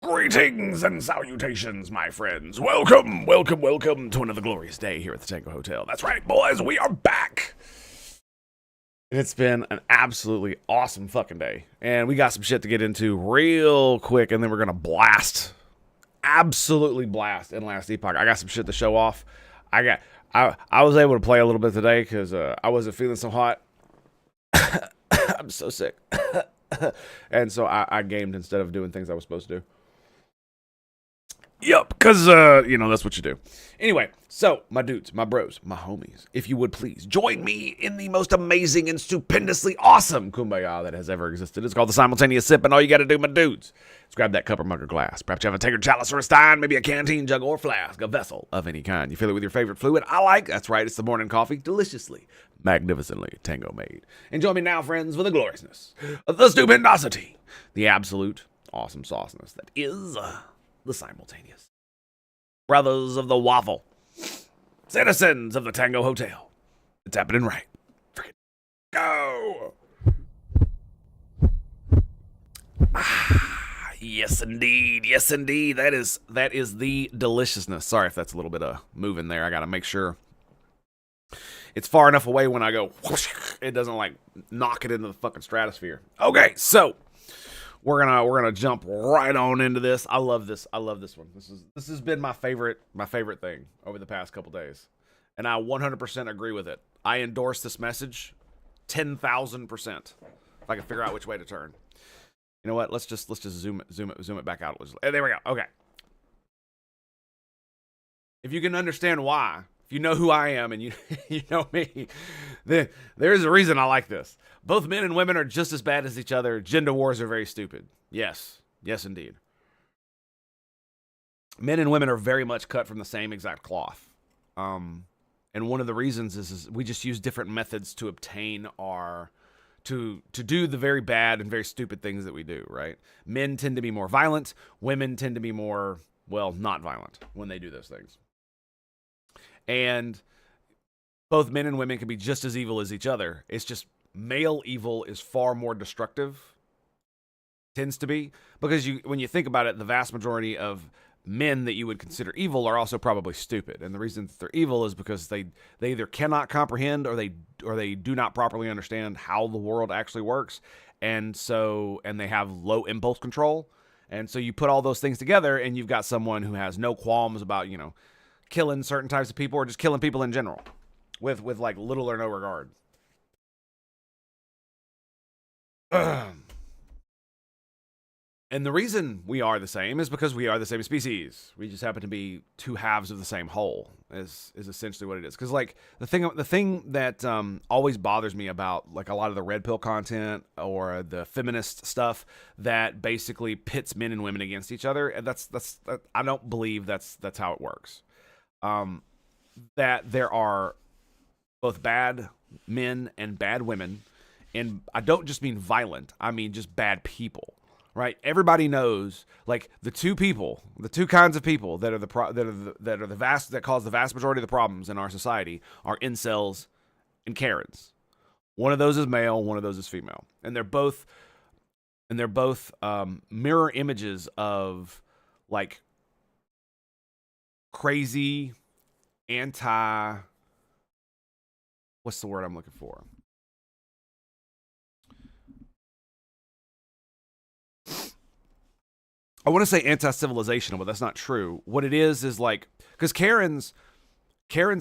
Greetings and salutations, my friends. Welcome, welcome, welcome to another glorious day here at the Tango Hotel. That's right, boys, we are back. It's been an absolutely awesome fucking day. And we got some shit to get into real quick, and then we're going to blast. Absolutely blast in Last Epoch. I got some shit to show off. I was able to play a little bit today because I wasn't feeling so hot. I'm so sick. And so I gamed instead of doing things I was supposed to do. Yep, because, that's what you do. Anyway, so, my dudes, my bros, my homies, if you would please, join me in the most amazing and stupendously awesome kumbaya that has ever existed. It's called the simultaneous sip, and all you gotta do, my dudes, is grab that cup or mug or glass. Perhaps you have a tankard, chalice, or a stein, maybe a canteen, jug, or flask, a vessel of any kind. You fill it with your favorite fluid. That's right, it's the morning coffee, deliciously, magnificently tango made. And join me now, friends, for the gloriousness, the stupendosity, the absolute awesome sauceness that is... the simultaneous brothers of the waffle, citizens of the Tango Hotel. It's happening right. Freaking go! Yes indeed, yes indeed. That is the deliciousness. Sorry if that's a little bit of moving there. I gotta make sure it's far enough away when I go whoosh, it doesn't like knock it into the fucking stratosphere. Okay, so We're gonna jump right on into this. I love this. I love this one. This has been my favorite thing over the past couple days, and I 100% agree with it. I endorse this message, 10,000%. If I can figure out which way to turn. You know what? Let's just zoom it back out. There we go. Okay. If you can understand why, if you know who I am and you you know me, then there is a reason I like this. Both men and women are just as bad as each other. Gender wars are very stupid. Yes. Yes, indeed. Men and women are very much cut from the same exact cloth. And one of the reasons is we just use different methods to obtain to do the very bad and very stupid things that we do, right? Men tend to be more violent. Women tend to be more, well, not violent when they do those things. And both men and women can be just as evil as each other. It's just male evil is far more destructive, tends to be, because when you think about it, the vast majority of men that you would consider evil are also probably stupid, and the reason that they're evil is because they either cannot comprehend or they do not properly understand how the world actually works, and they have low impulse control, and so you put all those things together, and you've got someone who has no qualms about killing certain types of people or just killing people in general, with like little or no regard. And the reason we are the same is because we are the same species. We just happen to be two halves of the same whole. Is essentially what it is. Because like the thing that always bothers me about like a lot of the red pill content or the feminist stuff that basically pits men and women against each other. And that's I don't believe that's how it works. That there are both bad men and bad women. And I don't just mean violent. I mean just bad people, right? Everybody knows, like the two kinds of people that cause the vast majority of the problems in our society are incels and Karens. One of those is male, one of those is female, and they're both mirror images of like crazy what's the word I'm looking for? I want to say anti-civilizational, but that's not true. What it is like, because Karens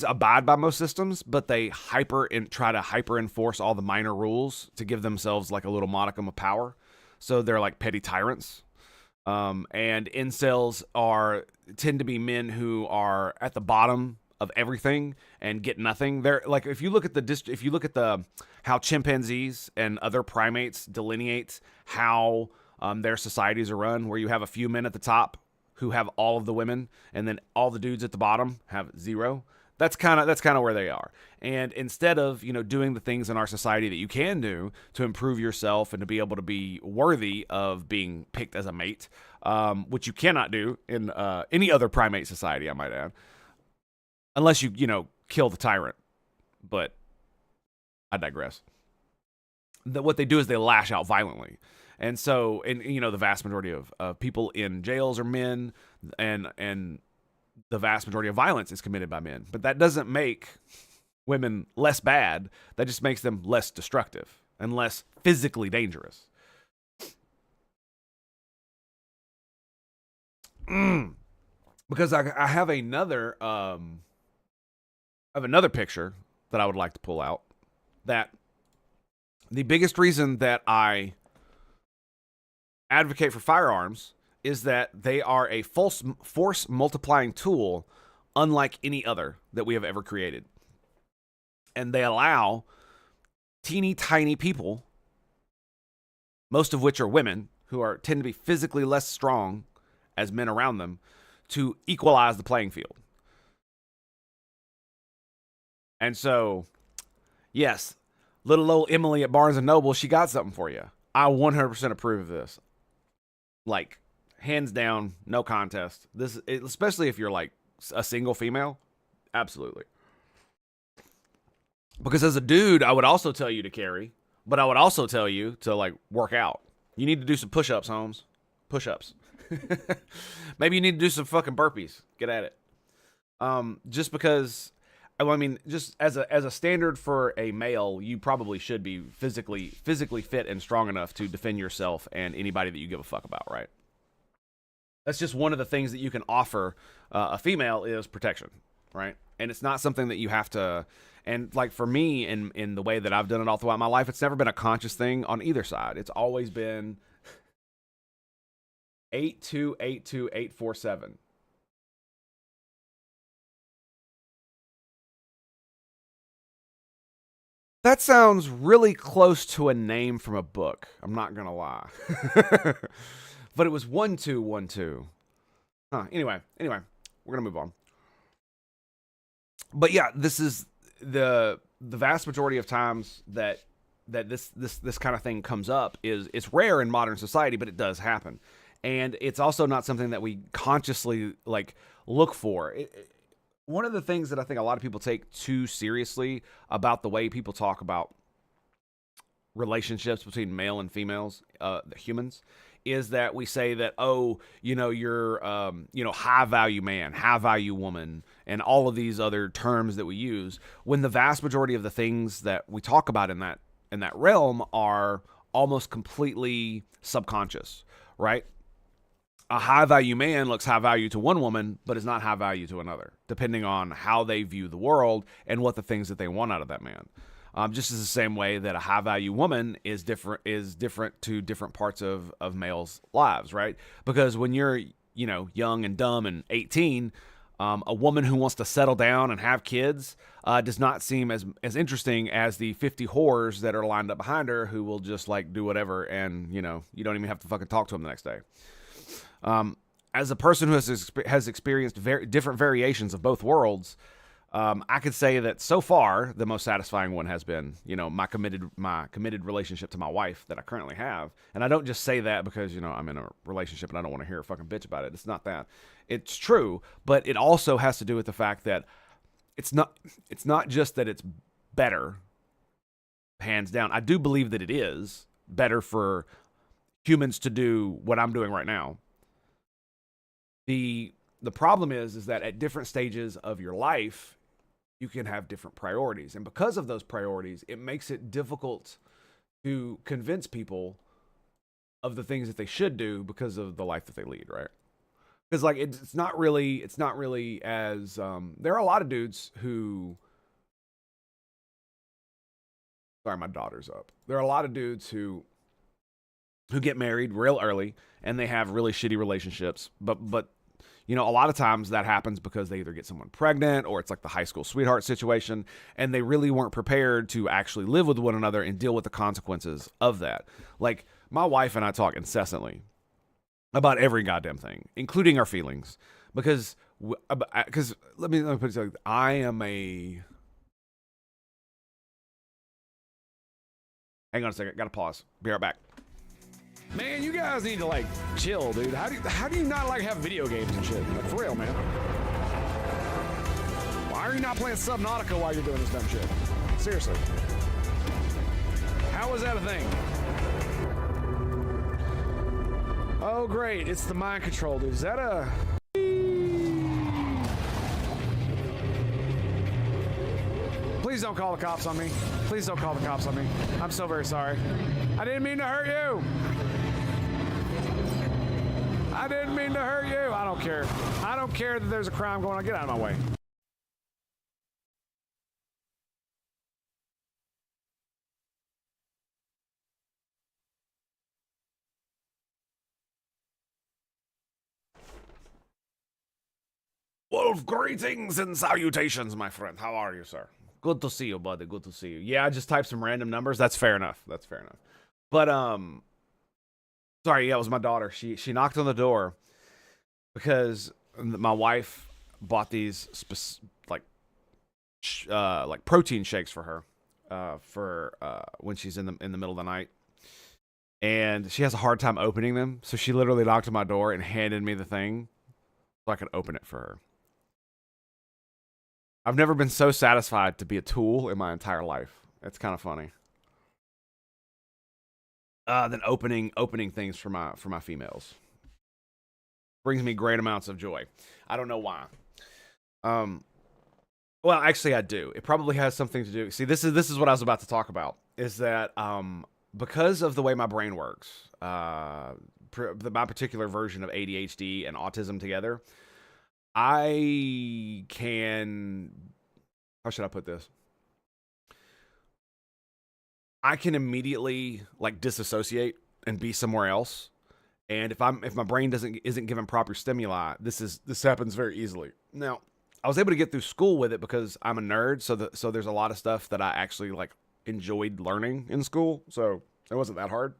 abide by most systems, but they try to hyper enforce all the minor rules to give themselves like a little modicum of power. So they're like petty tyrants. And incels tend to be men who are at the bottom of everything and get nothing. They're like, if you look at how chimpanzees and other primates delineate how their societies are run, where you have a few men at the top who have all of the women, and then all the dudes at the bottom have zero. That's kind of where they are. And instead of doing the things in our society that you can do to improve yourself and to be able to be worthy of being picked as a mate, which you cannot do in any other primate society, I might add, unless you kill the tyrant. But I digress. What they do is they lash out violently. And so, and you know, the vast majority of people in jails are men, and the vast majority of violence is committed by men. But that doesn't make women less bad. That just makes them less destructive and less physically dangerous. Because I have another picture that I would like to pull out. That the biggest reason that I advocate for firearms is that they are a force multiplying tool unlike any other that we have ever created. And they allow teeny tiny people, most of which are women, who tend to be physically less strong as men around them, to equalize the playing field. And so, yes, little old Emily at Barnes & Noble, she got something for you. I 100% approve of this. Like, hands down, no contest. This, especially if you're like a single female, absolutely. Because as a dude, I would also tell you to carry, but I would also tell you to like work out. You need to do some push-ups, Holmes. Push-ups. Maybe you need to do some fucking burpees. Get at it. Just because, I mean, just as a standard for a male, you probably should be physically fit and strong enough to defend yourself and anybody that you give a fuck about, right? That's just one of the things that you can offer a female is protection, right? And it's not something that you have to. And like for me, in the way that I've done it all throughout my life, it's never been a conscious thing on either side. It's always been 8282847. That sounds really close to a name from a book. I'm not gonna lie. But it was 1212. Anyway, we're gonna move on. But yeah, this is the vast majority of times that this kind of thing comes up. It's rare in modern society, but it does happen. And it's also not something that we consciously like look for. One of the things that I think a lot of people take too seriously about the way people talk about relationships between male and females, the humans, is that we say that, oh, you know, you're, high value man, high value woman, and all of these other terms that we use, when the vast majority of the things that we talk about in that realm are almost completely subconscious, right? A high value man looks high value to one woman, but is not high value to another, depending on how they view the world and what the things that they want out of that man. Just as the same way that a high value woman is different to different parts of males' lives, right? Because when you're, young and dumb and 18, a woman who wants to settle down and have kids does not seem as interesting as the 50 whores that are lined up behind her who will just like do whatever, and you don't even have to fucking talk to them the next day. As a person who has experienced different variations of both worlds, I could say that so far the most satisfying one has been, my committed relationship to my wife that I currently have. And I don't just say that because, I'm in a relationship and I don't want to hear a fucking bitch about it. It's not that. It's true, but it also has to do with the fact that it's not just that it's better, hands down. I do believe that it is better for humans to do what I'm doing right now. The problem is that at different stages of your life, you can have different priorities. And because of those priorities, it makes it difficult to convince people of the things that they should do because of the life that they lead, right? Because like it's not really as there are a lot of dudes who, sorry, my daughter's up. There are a lot of dudes who get married real early and they have really shitty relationships, but a lot of times that happens because they either get someone pregnant or it's like the high school sweetheart situation, and they really weren't prepared to actually live with one another and deal with the consequences of that. Like, my wife and I talk incessantly about every goddamn thing, including our feelings, because let me put it like, I am a... Hang on a second, gotta pause. Be right back. Man, you guys need to like chill, dude. How do you not like have video games and shit? Like, for real, man. Why are you not playing Subnautica while you're doing this dumb shit? Seriously. How is that a thing? Oh, great. It's the mind control, dude. Is that a... Please don't call the cops on me. Please don't call the cops on me. I'm so very sorry. I didn't mean to hurt you. I didn't mean to hurt you. I don't care. I don't care that there's a crime going on. Get out of my way. Wolf, greetings and salutations, my friend. How are you, sir? Good to see you, buddy. Good to see you. Yeah, I just typed some random numbers. That's fair enough. That's fair enough. But sorry, yeah, it was my daughter. She knocked on the door because my wife bought these like protein shakes for her for when she's in the middle of the night. And she has a hard time opening them, so she literally knocked on my door and handed me the thing so I could open it for her. I've never been so satisfied to be a tool in my entire life. It's kind of funny. Than opening things for my females brings me great amounts of joy. I don't know why. Well, actually, I do. It probably has something to do. See, this is what I was about to talk about. Is that because of the way my brain works, my particular version of ADHD and autism together, I can, how should I put this? I can immediately like disassociate and be somewhere else. And if my brain isn't given proper stimuli, this happens very easily. Now, I was able to get through school with it because I'm a nerd, so there's a lot of stuff that I actually like enjoyed learning in school, so it wasn't that hard.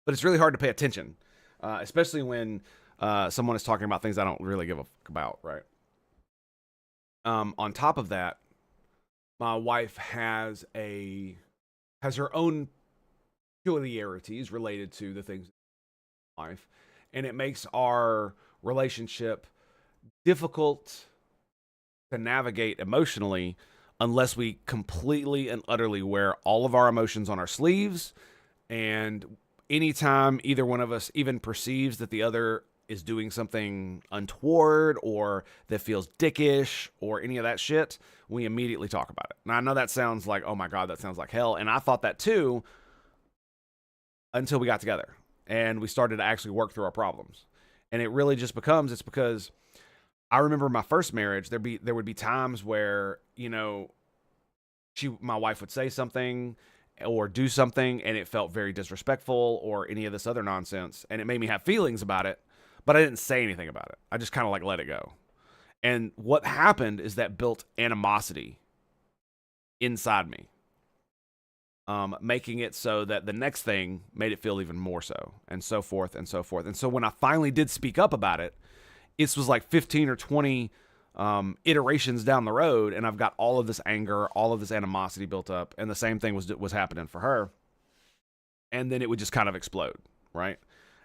But it's really hard to pay attention, especially when someone is talking about things I don't really give a fuck about, right? On top of that, my wife has her own peculiarities related to the things in life, and it makes our relationship difficult to navigate emotionally unless we completely and utterly wear all of our emotions on our sleeves. And anytime either one of us even perceives that the other is doing something untoward or that feels dickish or any of that shit, we immediately talk about it. Now, I know that sounds like, oh my God, that sounds like hell. And I thought that too until we got together and we started to actually work through our problems. And it really just it's because I remember my first marriage, there would be times where, you know, my wife would say something or do something and it felt very disrespectful or any of this other nonsense. And it made me have feelings about it, but I didn't say anything about it. I just kind of like let it go. And what happened is that built animosity inside me, making it so that the next thing made it feel even more so, and so forth and so forth. And so when I finally did speak up about it, it was like 15 or 20 iterations down the road, and I've got all of this anger, all of this animosity built up, and the same thing was happening for her. And then it would just kind of explode, right?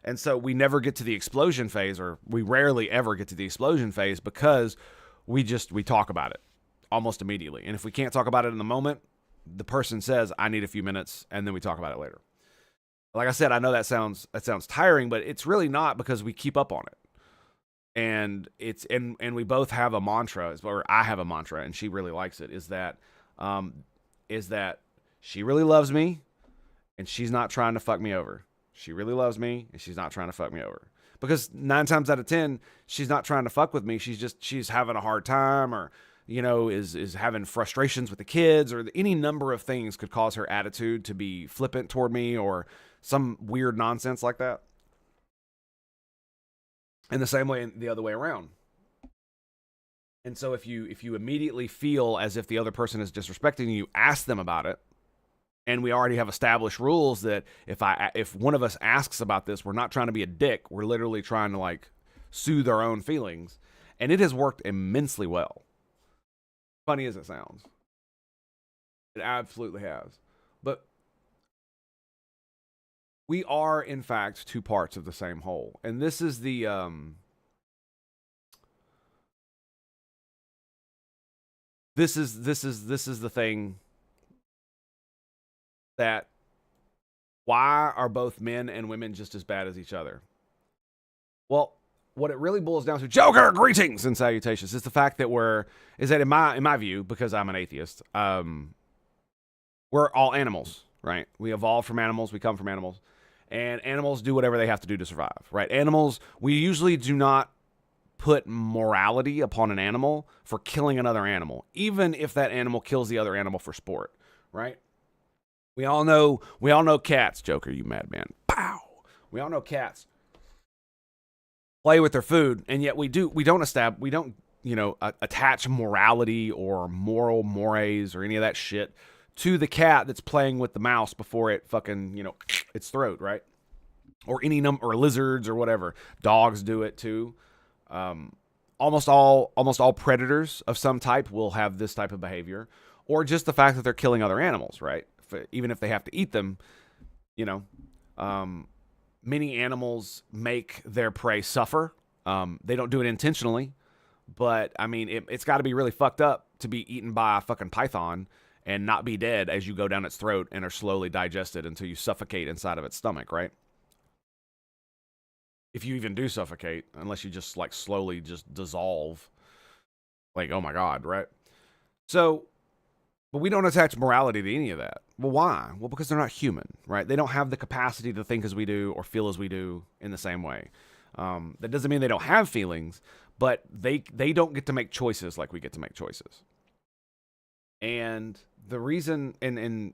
And so we never get to the explosion phase, or we rarely ever get to the explosion phase because we talk about it almost immediately. And if we can't talk about it in the moment, the person says, I need a few minutes, and then we talk about it later. Like I said, I know that sounds tiring, but it's really not because we keep up on it. And and we both have a mantra, or I have a mantra, and she really likes it, is that she really loves me and she's not trying to fuck me over. She really loves me and she's not trying to fuck me over. Because 9 times out of 10, she's not trying to fuck with me. She's having a hard time, or, you know, is having frustrations with the kids, or any number of things could cause her attitude to be flippant toward me, or some weird nonsense like that. And the same way the other way around. And so if you immediately feel as if the other person is disrespecting you, ask them about it. And we already have established rules that if one of us asks about this, we're not trying to be a dick. We're literally trying to like soothe our own feelings. And it has worked immensely well. Funny as it sounds. It absolutely has. But we are, in fact, 2 parts of the same whole. And this is the this is the thing that Why are both men and women just as bad as each other? Well, what it really boils down to, Joker, greetings and salutations, is the fact that in my view, because I'm an atheist, we're all animals, right? We evolved from animals, we come from animals, and animals do whatever they have to do to survive, right? Animals, we usually do not put morality upon an animal for killing another animal, even if that animal kills the other animal for sport, right? We all know cats, Joker, you madman. Pow. We all know cats play with their food, and yet we don't attach morality or moral mores or any of that shit to the cat that's playing with the mouse before it fucking, its throat, right? Or or lizards or whatever. Dogs do it too. Almost all predators of some type will have this type of behavior, or just the fact that they're killing other animals, right? Even if they have to eat them, you know, many animals make their prey suffer. They don't do it intentionally, but I mean, it's got to be really fucked up to be eaten by a fucking python and not be dead as you go down its throat and are slowly digested until you suffocate inside of its stomach, right? If you even do suffocate, unless you just like slowly just dissolve, like, oh my God, right? So, but we don't attach morality to any of that. Well, why? Well, because they're not human, right? They don't have the capacity to think as we do or feel as we do in the same way. That doesn't mean they don't have feelings, but they don't get to make choices like we get to make choices. And the reason and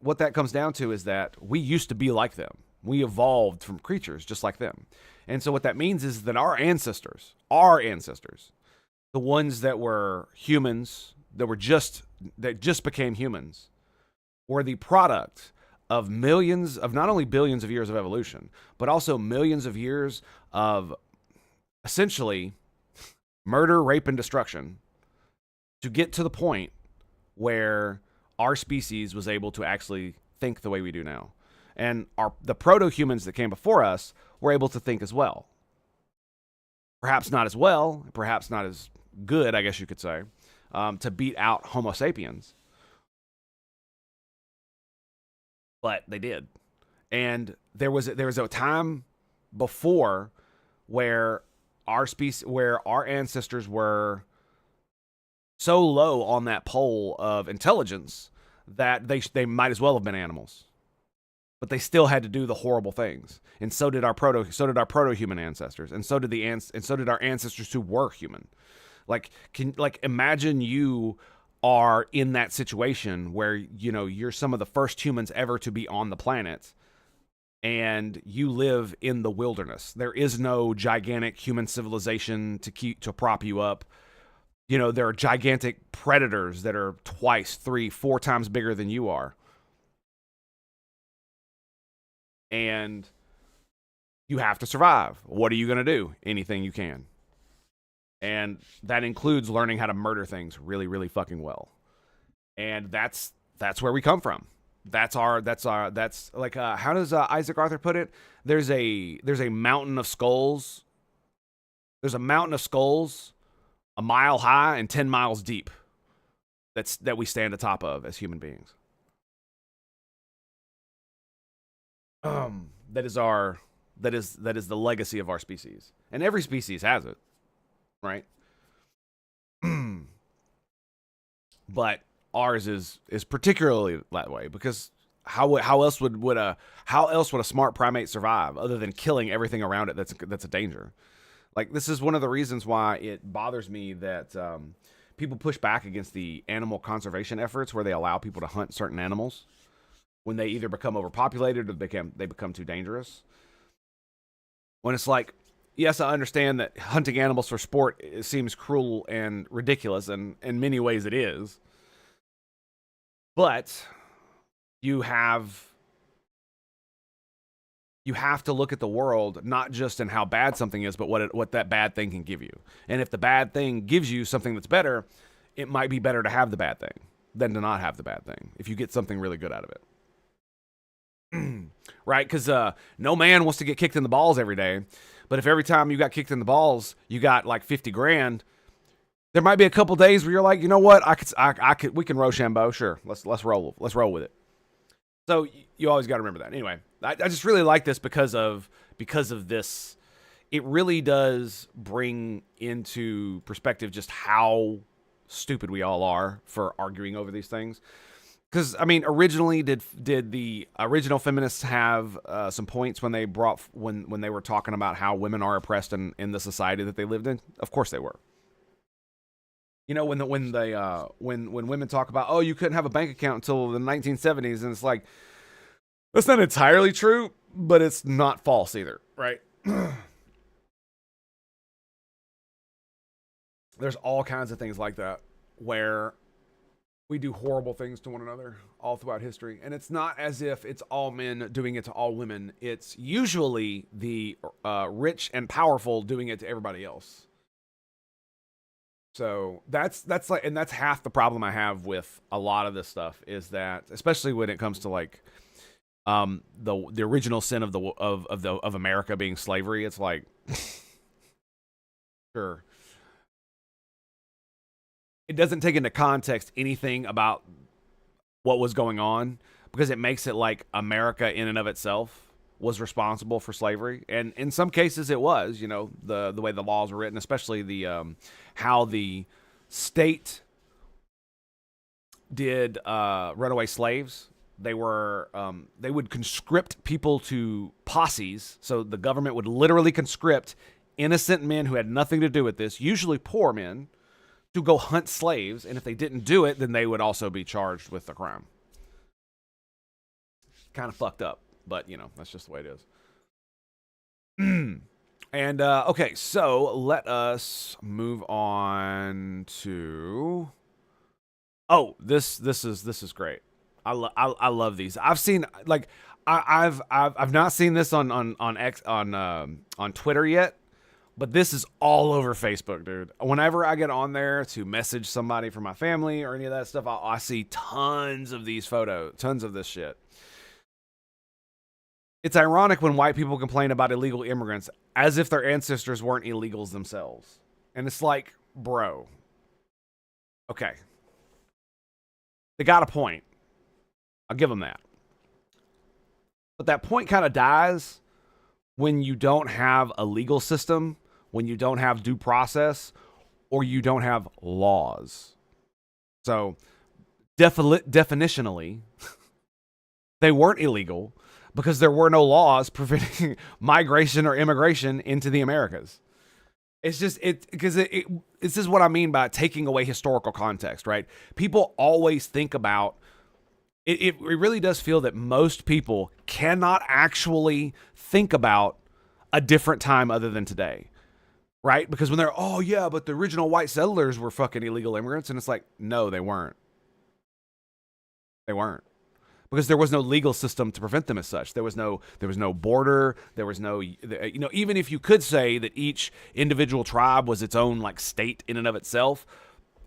what that comes down to is that we used to be like them. We evolved from creatures just like them. And so what that means is that our ancestors, the ones that were humans, that just became humans, were the product of millions of not only billions of years of evolution, but also millions of years of essentially murder, rape, and destruction to get to the point where our species was able to actually think the way we do now. And the proto-humans that came before us were able to think as well. Perhaps not as well, perhaps not as good, I guess you could say, to beat out Homo sapiens. But they did. And there was a time before where our ancestors were so low on that pole of intelligence that they might as well have been animals. But they still had to do the horrible things, and so did our proto-human ancestors, and so did our ancestors who were human. Imagine you are in that situation where you're some of the first humans ever to be on the planet, and you live in the wilderness. There is no gigantic human civilization to prop you up. There are gigantic predators that are 2, 3, 4 times bigger than you are. And you have to survive. What are you going to do? Anything you can. And that includes learning how to murder things really, really fucking well. And that's where we come from. That's like, how does Isaac Arthur put it? There's a mountain of skulls. There's a mountain of skulls a mile high and 10 miles deep that we stand atop of as human beings. That is the legacy of our species, and every species has it, right? But ours is particularly that way because how else would a smart primate survive other than killing everything around it that's a danger? Like, this is one of the reasons why it bothers me that people push back against the animal conservation efforts where they allow people to hunt certain animals when they either become overpopulated or they become too dangerous. When it's like, yes, I understand that hunting animals for sport seems cruel and ridiculous, and in many ways it is. But you have to look at the world not just in how bad something is, but what that bad thing can give you. And if the bad thing gives you something that's better, it might be better to have the bad thing than to not have the bad thing if you get something really good out of it. Right? Because no man wants to get kicked in the balls every day. But if every time you got kicked in the balls, you got like 50 grand, there might be a couple days where you're like, you know what? We can Rochambeau. Sure. Let's roll with it. So you always got to remember that. Anyway, I just really like this because of this. It really does bring into perspective just how stupid we all are for arguing over these things. Because I mean, originally, did the original feminists have some points when they when they were talking about how women are oppressed in the society that they lived in? Of course they were. You know, when women talk about, oh, you couldn't have a bank account until the 1970s, and it's like, that's not entirely true, but it's not false either, right? There's all kinds of things like that where we do horrible things to one another all throughout history. And it's not as if it's all men doing it to all women. It's usually the rich and powerful doing it to everybody else. So that's like, and that's half the problem I have with a lot of this stuff is that, especially when it comes to like the original sin of of America being slavery. It's like, sure, it doesn't take into context anything about what was going on because it makes it like America in and of itself was responsible for slavery, and in some cases it was. You know, the way the laws were written, especially the how the state did runaway slaves. They were they would conscript people to posses, so the government would literally conscript innocent men who had nothing to do with this, usually poor men, to go hunt slaves, and if they didn't do it, then they would also be charged with the crime. Kind of fucked up, but you know, that's just the way it is. And okay, so let us move on to. Oh, this is great. I love these. I've seen like I've not seen this on X on Twitter yet, but this is all over Facebook, dude. Whenever I get on there to message somebody from my family or any of that stuff, I see tons of these photos, tons of this shit. It's ironic when white people complain about illegal immigrants as if their ancestors weren't illegals themselves. And it's like, bro, okay. They got a point. I'll give them that. But that point kind of dies when you don't have a legal system, when you don't have due process, or you don't have laws. So, definitionally, they weren't illegal because there were no laws preventing migration or immigration into the Americas. It's just because this is what I mean by taking away historical context, right? People always think about it. It really does feel that most people cannot actually think about a different time other than today, right? Because when they're, oh yeah, but the original white settlers were fucking illegal immigrants, and it's like, no, they weren't. They weren't. Because there was no legal system to prevent them as such. There was no border. There was no, you know, even if you could say that each individual tribe was its own like state in and of itself,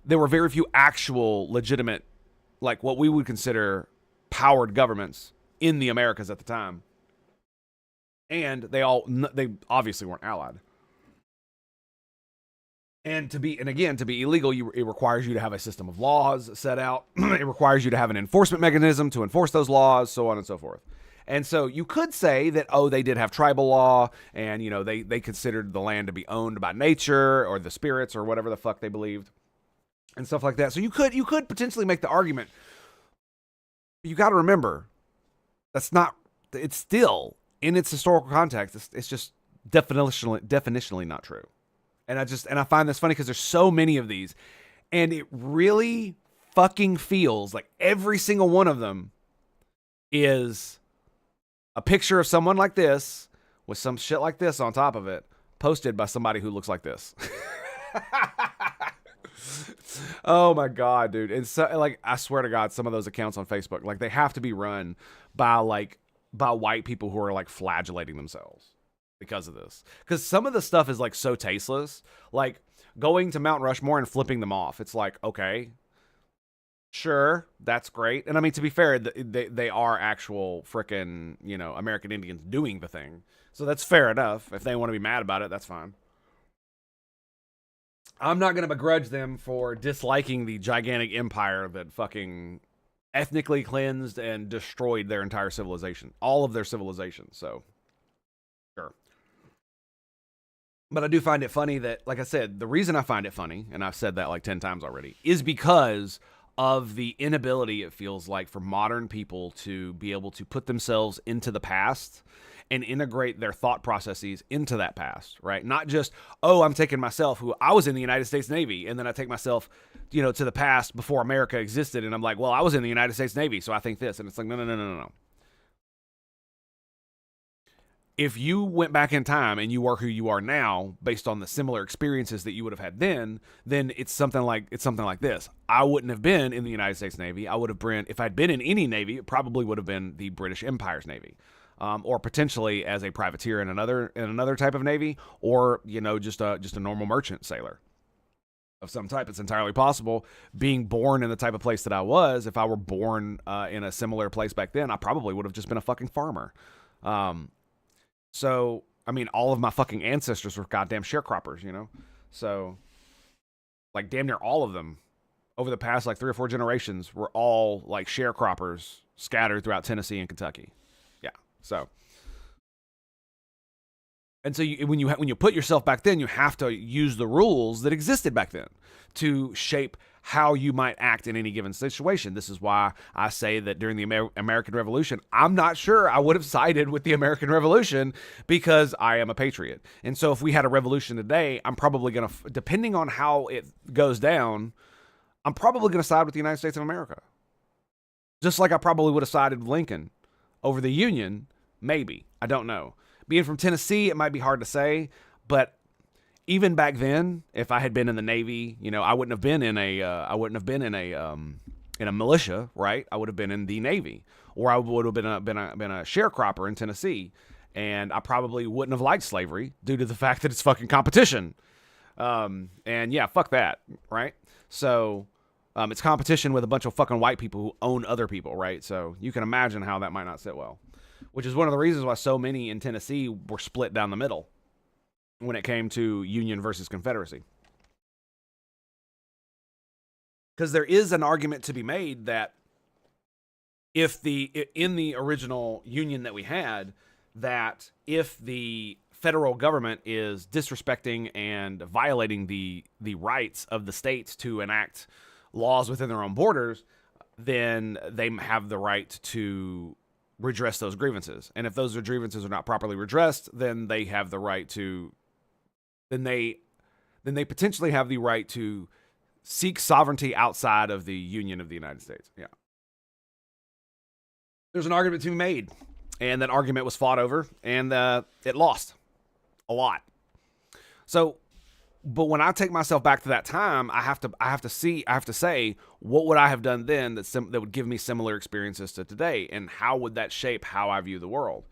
there were very few actual legitimate, like what we would consider powered governments in the Americas at the time. And they obviously weren't allied. And to be illegal, it requires you to have a system of laws set out. It requires you to have an enforcement mechanism to enforce those laws, so on and so forth. And so you could say that, oh, they did have tribal law, and you know they considered the land to be owned by nature or the spirits or whatever the fuck they believed, and stuff like that. So you could potentially make the argument. But you got to remember, that's not. It's still in its historical context. It's just definitionally not true. And I find this funny because there's so many of these, and it really fucking feels like every single one of them is a picture of someone like this with some shit like this on top of it, posted by somebody who looks like this. Oh my God, dude. And so, like, I swear to God, some of those accounts on Facebook, like, they have to be run by white people who are like flagellating themselves because of this. Because some of the stuff is like so tasteless. Like going to Mount Rushmore and flipping them off. It's like, okay, sure, that's great. And I mean, to be fair, they are actual frickin', you know, American Indians doing the thing. So that's fair enough. If they want to be mad about it, that's fine. I'm not going to begrudge them for disliking the gigantic empire that fucking ethnically cleansed and destroyed their entire civilization, all of their civilization. So, sure. But I do find it funny that, like I said, the reason I find it funny, and I've said that like 10 times already, is because of the inability, it feels like, for modern people to be able to put themselves into the past and integrate their thought processes into that past, right? Not just, oh, I'm taking myself, who I was in the United States Navy, and then I take myself, to the past before America existed, and I'm like, well, I was in the United States Navy, so I think this. And it's like, no, no, no, no, no. If you went back in time and you are who you are now based on the similar experiences that you would have had then it's something like this. I wouldn't have been in the United States Navy. I would have been, if I'd been in any Navy, it probably would have been the British Empire's Navy. Or potentially as a privateer in another type of Navy, or just a normal merchant sailor of some type. It's entirely possible. Being born in the type of place that I was, if I were born in a similar place back then, I probably would have just been a fucking farmer. So, I mean, all of my fucking ancestors were goddamn sharecroppers, So, like, damn near all of them over the past, like, 3 or 4 generations were all, like, sharecroppers scattered throughout Tennessee and Kentucky. Yeah, so. And so when you put yourself back then, you have to use the rules that existed back then to shape how you might act in any given situation. This is why I say that during the American Revolution, I'm not sure I would have sided with the American Revolution because I am a patriot. And so if we had a revolution today, I'm probably going to, depending on how it goes down, I'm probably going to side with the United States of America. Just like I probably would have sided with Lincoln over the Union, maybe. I don't know. Being from Tennessee, it might be hard to say, but even back then, if I had been in the Navy, I wouldn't have been in a militia, right? I would have been in the Navy, or I would have been a sharecropper in Tennessee, and I probably wouldn't have liked slavery due to the fact that it's fucking competition. And yeah, fuck that, right? So, it's competition with a bunch of fucking white people who own other people, right? So you can imagine how that might not sit well, which is one of the reasons why so many in Tennessee were split down the middle when it came to Union versus Confederacy. Because there is an argument to be made that in the original Union that we had, that if the federal government is disrespecting and violating the rights of the states to enact laws within their own borders, then they have the right to redress those grievances. And if those grievances are not properly redressed, then they have the right to then they potentially have the right to seek sovereignty outside of the Union of the United States. Yeah. There's an argument to be made, and that argument was fought over, and it lost a lot. So, but when I take myself back to that time, I have to say, what would I have done then that would give me similar experiences to today, and how would that shape how I view the world?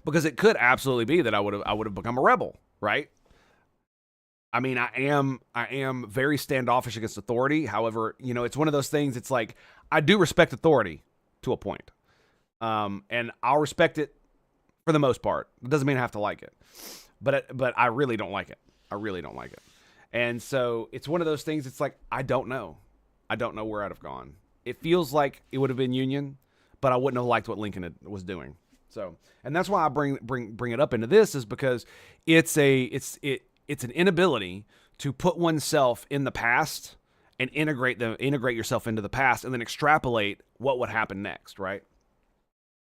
Because it could absolutely be that I would have become a rebel, right? I mean, I am very standoffish against authority. However, it's one of those things. It's like, I do respect authority to a point, and I'll respect it for the most part. It doesn't mean I have to like it, but I really don't like it. I really don't like it, and so it's one of those things. It's like, I don't know where I'd have gone. It feels like it would have been Union, but I wouldn't have liked what Lincoln was doing. So, and that's why I bring it up into this, is because it's an inability to put oneself in the past and integrate yourself into the past, and then extrapolate what would happen next, right?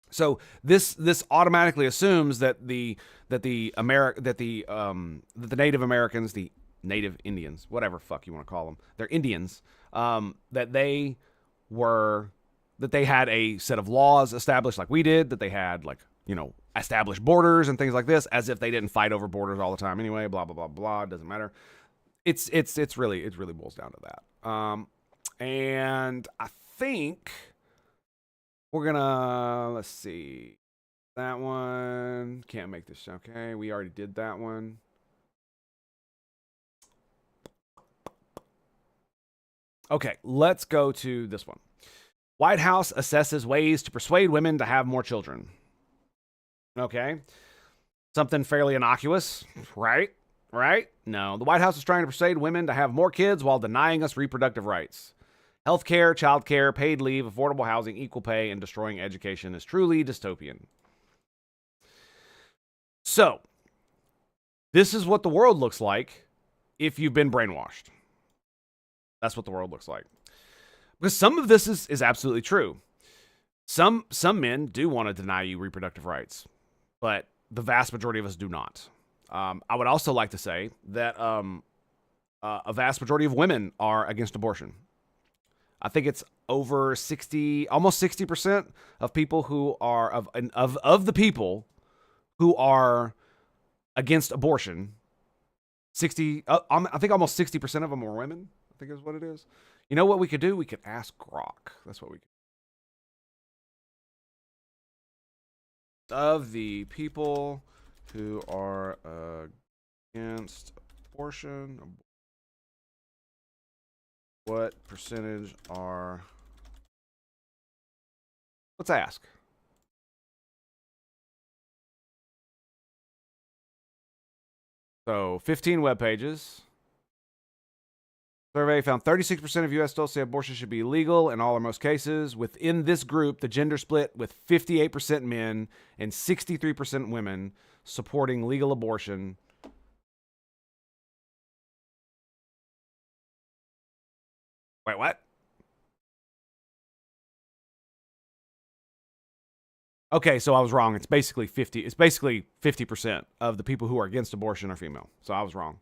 So this automatically assumes that the Native Americans, the Native Indians, whatever fuck you want to call them, they're Indians, that they had a set of laws established like we did, that they had established borders and things like this, as if they didn't fight over borders all the time anyway, blah, blah, blah, blah. It doesn't matter. It really boils down to that. And I think we're gonna, let's see, that one, can't make this, okay, we already did that one. Okay, let's go to this one. White House assesses ways to persuade women to have more children. Okay. Something fairly innocuous, right? Right? No. The White House is trying to persuade women to have more kids while denying us reproductive rights. Healthcare, childcare, paid leave, affordable housing, equal pay, and destroying education is truly dystopian. So, this is what the world looks like if you've been brainwashed. That's what the world looks like. Because some of this is absolutely true. Some men do want to deny you reproductive rights, but the vast majority of us do not. I would also like to say that a vast majority of women are against abortion. I think it's over 60, almost 60% of people who are of the people who are against abortion. 60, I think almost 60% of them are women. I think is what it is. You know what we could do? We could ask Grok. That's what we could. Of the people who are against abortion, what percentage are... Let's ask. So 15 web pages. Survey found 36% of U.S. adults say abortion should be illegal in all or most cases. Within this group, the gender split with 58% men and 63% women supporting legal abortion. Wait, what? Okay, so I was wrong. It's basically 50. It's basically 50% of the people who are against abortion are female. So I was wrong.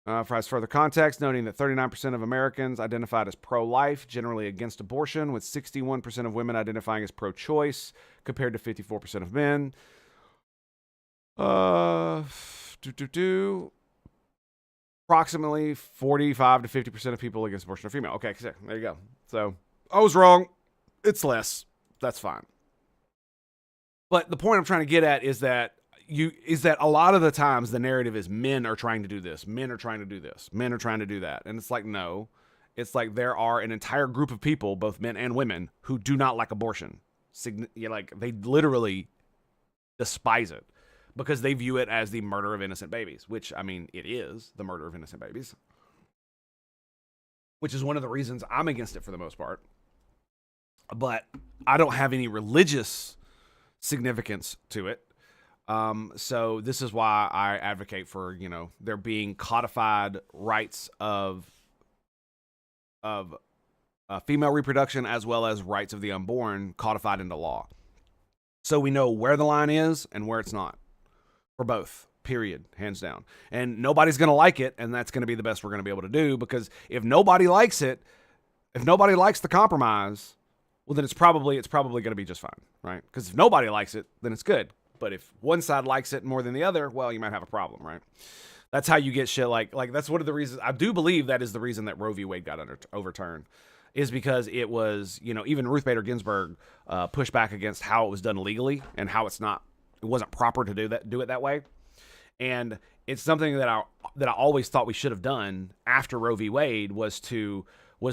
Provides further context, noting that 39% of Americans identified as pro-life, generally against abortion, with 61% of women identifying as pro-choice, compared to 54% of men. Approximately 45 to 50% of people against abortion are female. Okay, there you go. So I was wrong. It's less. That's fine. But the point I'm trying to get at is that a lot of the times the narrative is men are trying to do this, men are trying to do this, men are trying to do that. And it's like, no. It's like there are an entire group of people, both men and women, who do not like abortion. Like they literally despise it because they view it as the murder of innocent babies, which, I mean, it is the murder of innocent babies, which is one of the reasons I'm against it for the most part. But I don't have any religious significance to it. So this is why I advocate for, there being codified rights of female reproduction as well as rights of the unborn codified into law. So we know where the line is and where it's not for both, period, hands down. And nobody's going to like it, and that's going to be the best we're going to be able to do, because if nobody likes it, if nobody likes the compromise, well, then it's probably going to be just fine, right? Because if nobody likes it, then it's good. But if one side likes it more than the other, well, you might have a problem, right? That's how you get shit like that's one of the reasons. I do believe that is the reason that Roe v. Wade got overturned, is because it was, even Ruth Bader Ginsburg pushed back against how it was done legally and how it wasn't proper to do it that way. And it's something that I always thought we should have done after Roe v. Wade was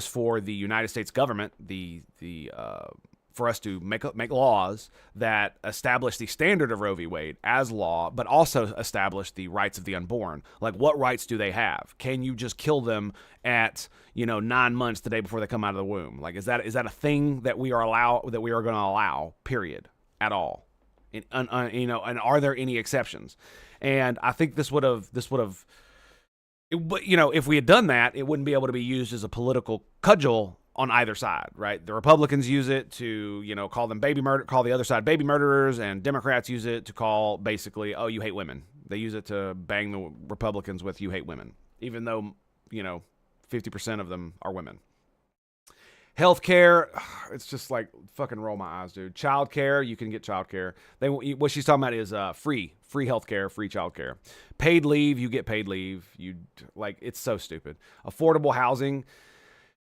for the United States government, for us to make laws that establish the standard of Roe v. Wade as law, but also establish the rights of the unborn. Like, what rights do they have? Can you just kill them at 9 months the day before they come out of the womb? Like, is that a thing that we are going to allow? Period, at all? And are there any exceptions? And I think this would have. If we had done that, it wouldn't be able to be used as a political cudgel on either side, right? The Republicans use it to, call the other side baby murderers, and Democrats use it to call basically, oh, you hate women. They use it to bang the Republicans with you hate women, even though, 50% of them are women. Healthcare, it's just like fucking roll my eyes, dude. Childcare, you can get childcare. What she's talking about is free healthcare, free childcare. Paid leave, you get paid leave. It's so stupid. Affordable housing,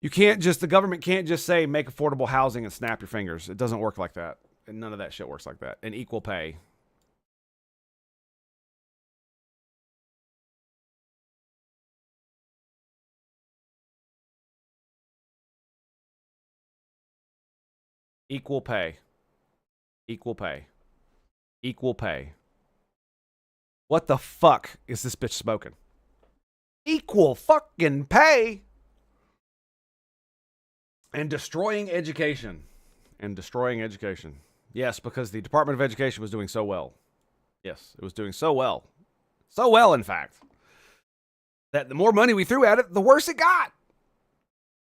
the government can't just say make affordable housing and snap your fingers. It doesn't work like that. And none of that shit works like that. And equal pay. Equal pay. Equal pay. Equal pay. What the fuck is this bitch smoking? Equal fucking pay? And destroying education. And destroying education. Yes, because the Department of Education was doing so well. Yes, it was doing so well. So well, in fact, that the more money we threw at it, the worse it got.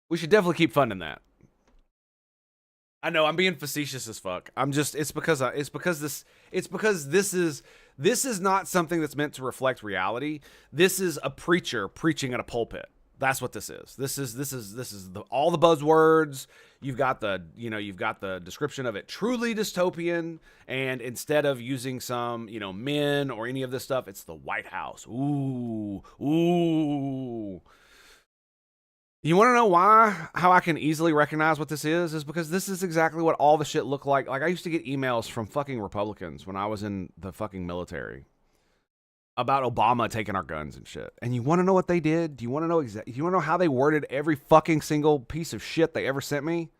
We should definitely keep funding that. I know I'm being facetious as fuck. It's because this is not something that's meant to reflect reality. This is a preacher preaching at a pulpit. That's what this is. This is all the buzzwords. You've got the description of it truly dystopian, and instead of using some, men or any of this stuff, it's the White House. Ooh. You want to know how I can easily recognize what this is because this is exactly what all the shit looked like. Like, I used to get emails from fucking Republicans when I was in the fucking military about Obama taking our guns and shit. And you want to know what they did? Do you want to know do you want to know how they worded every fucking single piece of shit they ever sent me?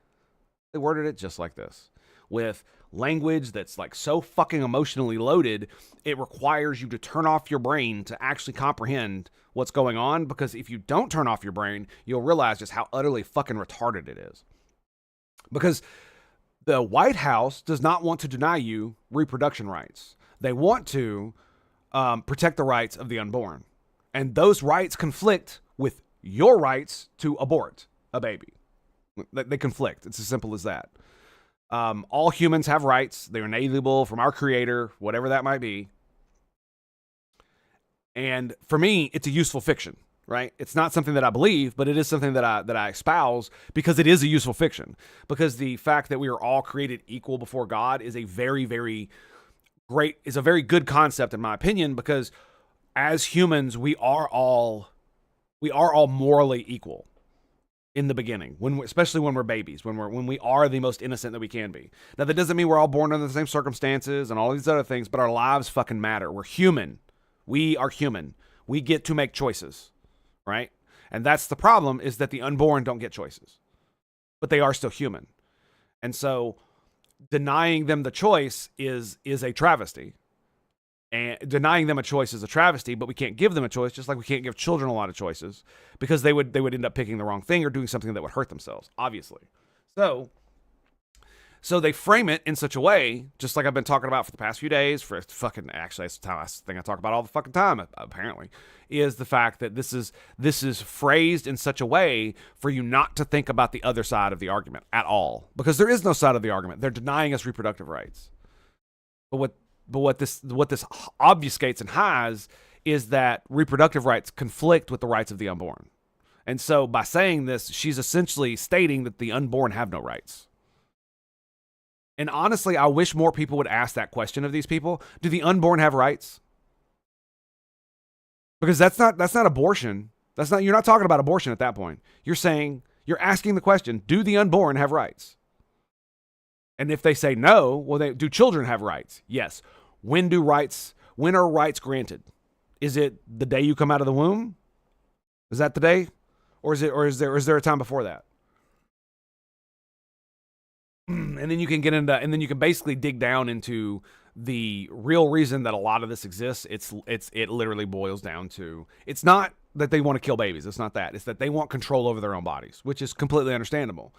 They worded it just like this, with language that's like so fucking emotionally loaded, it requires you to turn off your brain to actually comprehend what's going on, because if you don't turn off your brain, you'll realize just how utterly fucking retarded it is. Because the White House does not want to deny you reproduction rights. They want to protect the rights of the unborn. And those rights conflict with your rights to abort a baby. They conflict. It's as simple as that. All humans have rights. They're inalienable from our creator, whatever that might be. And for me, it's a useful fiction, right? It's not something that I believe, but it is something that I espouse because it is a useful fiction. Because the fact that we are all created equal before God is a very, very very good concept in my opinion, because as humans, we are all morally equal in the beginning, especially when we're babies, when we are the most innocent that we can be. Now, that doesn't mean we're all born under the same circumstances and all these other things, but our lives fucking matter. We're human. We are human. We get to make choices, right? And that's the problem, is that the unborn don't get choices, but they are still human. And so denying them the choice is a travesty. And denying them a choice is a travesty, but we can't give them a choice, just like we can't give children a lot of choices, because they would end up picking the wrong thing or doing something that would hurt themselves, obviously. So they frame it in such a way, just like I've been talking about for the past few days, actually, that's the thing I talk about all the fucking time, apparently, is the fact that this is phrased in such a way for you not to think about the other side of the argument at all, because there is no side of the argument. They're denying us reproductive rights. But what this obfuscates and hides is that reproductive rights conflict with the rights of the unborn. And so by saying this, she's essentially stating that the unborn have no rights. And honestly, I wish more people would ask that question of these people. Do the unborn have rights? Because that's not abortion. You're not talking about abortion at that point. You're asking the question, do the unborn have rights? And if they say no, well, do children have rights? Yes. When are rights granted? Is it the day you come out of the womb? Is that the day? Or is there a time before that? And then you can basically dig down into the real reason that a lot of this exists. It literally boils down to, it's not that they want to kill babies. It's not that. It's that they want control over their own bodies, which is completely understandable.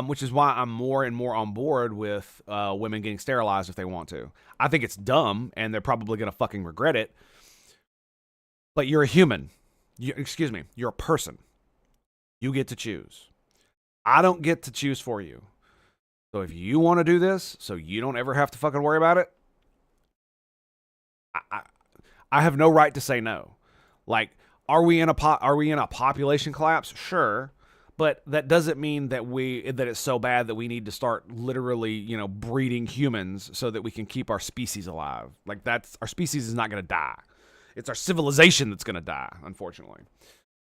Which is why I'm more and more on board with women getting sterilized if they want to. I think it's dumb, and they're probably going to fucking regret it. But you're a human. You're a person. You get to choose. I don't get to choose for you. So if you want to do this, so you don't ever have to fucking worry about it, I have no right to say no. Like, are we in a population collapse? Sure. But that doesn't mean that it's so bad that we need to start literally, breeding humans so that we can keep our species alive. Like, our species is not going to die. It's our civilization that's going to die, unfortunately.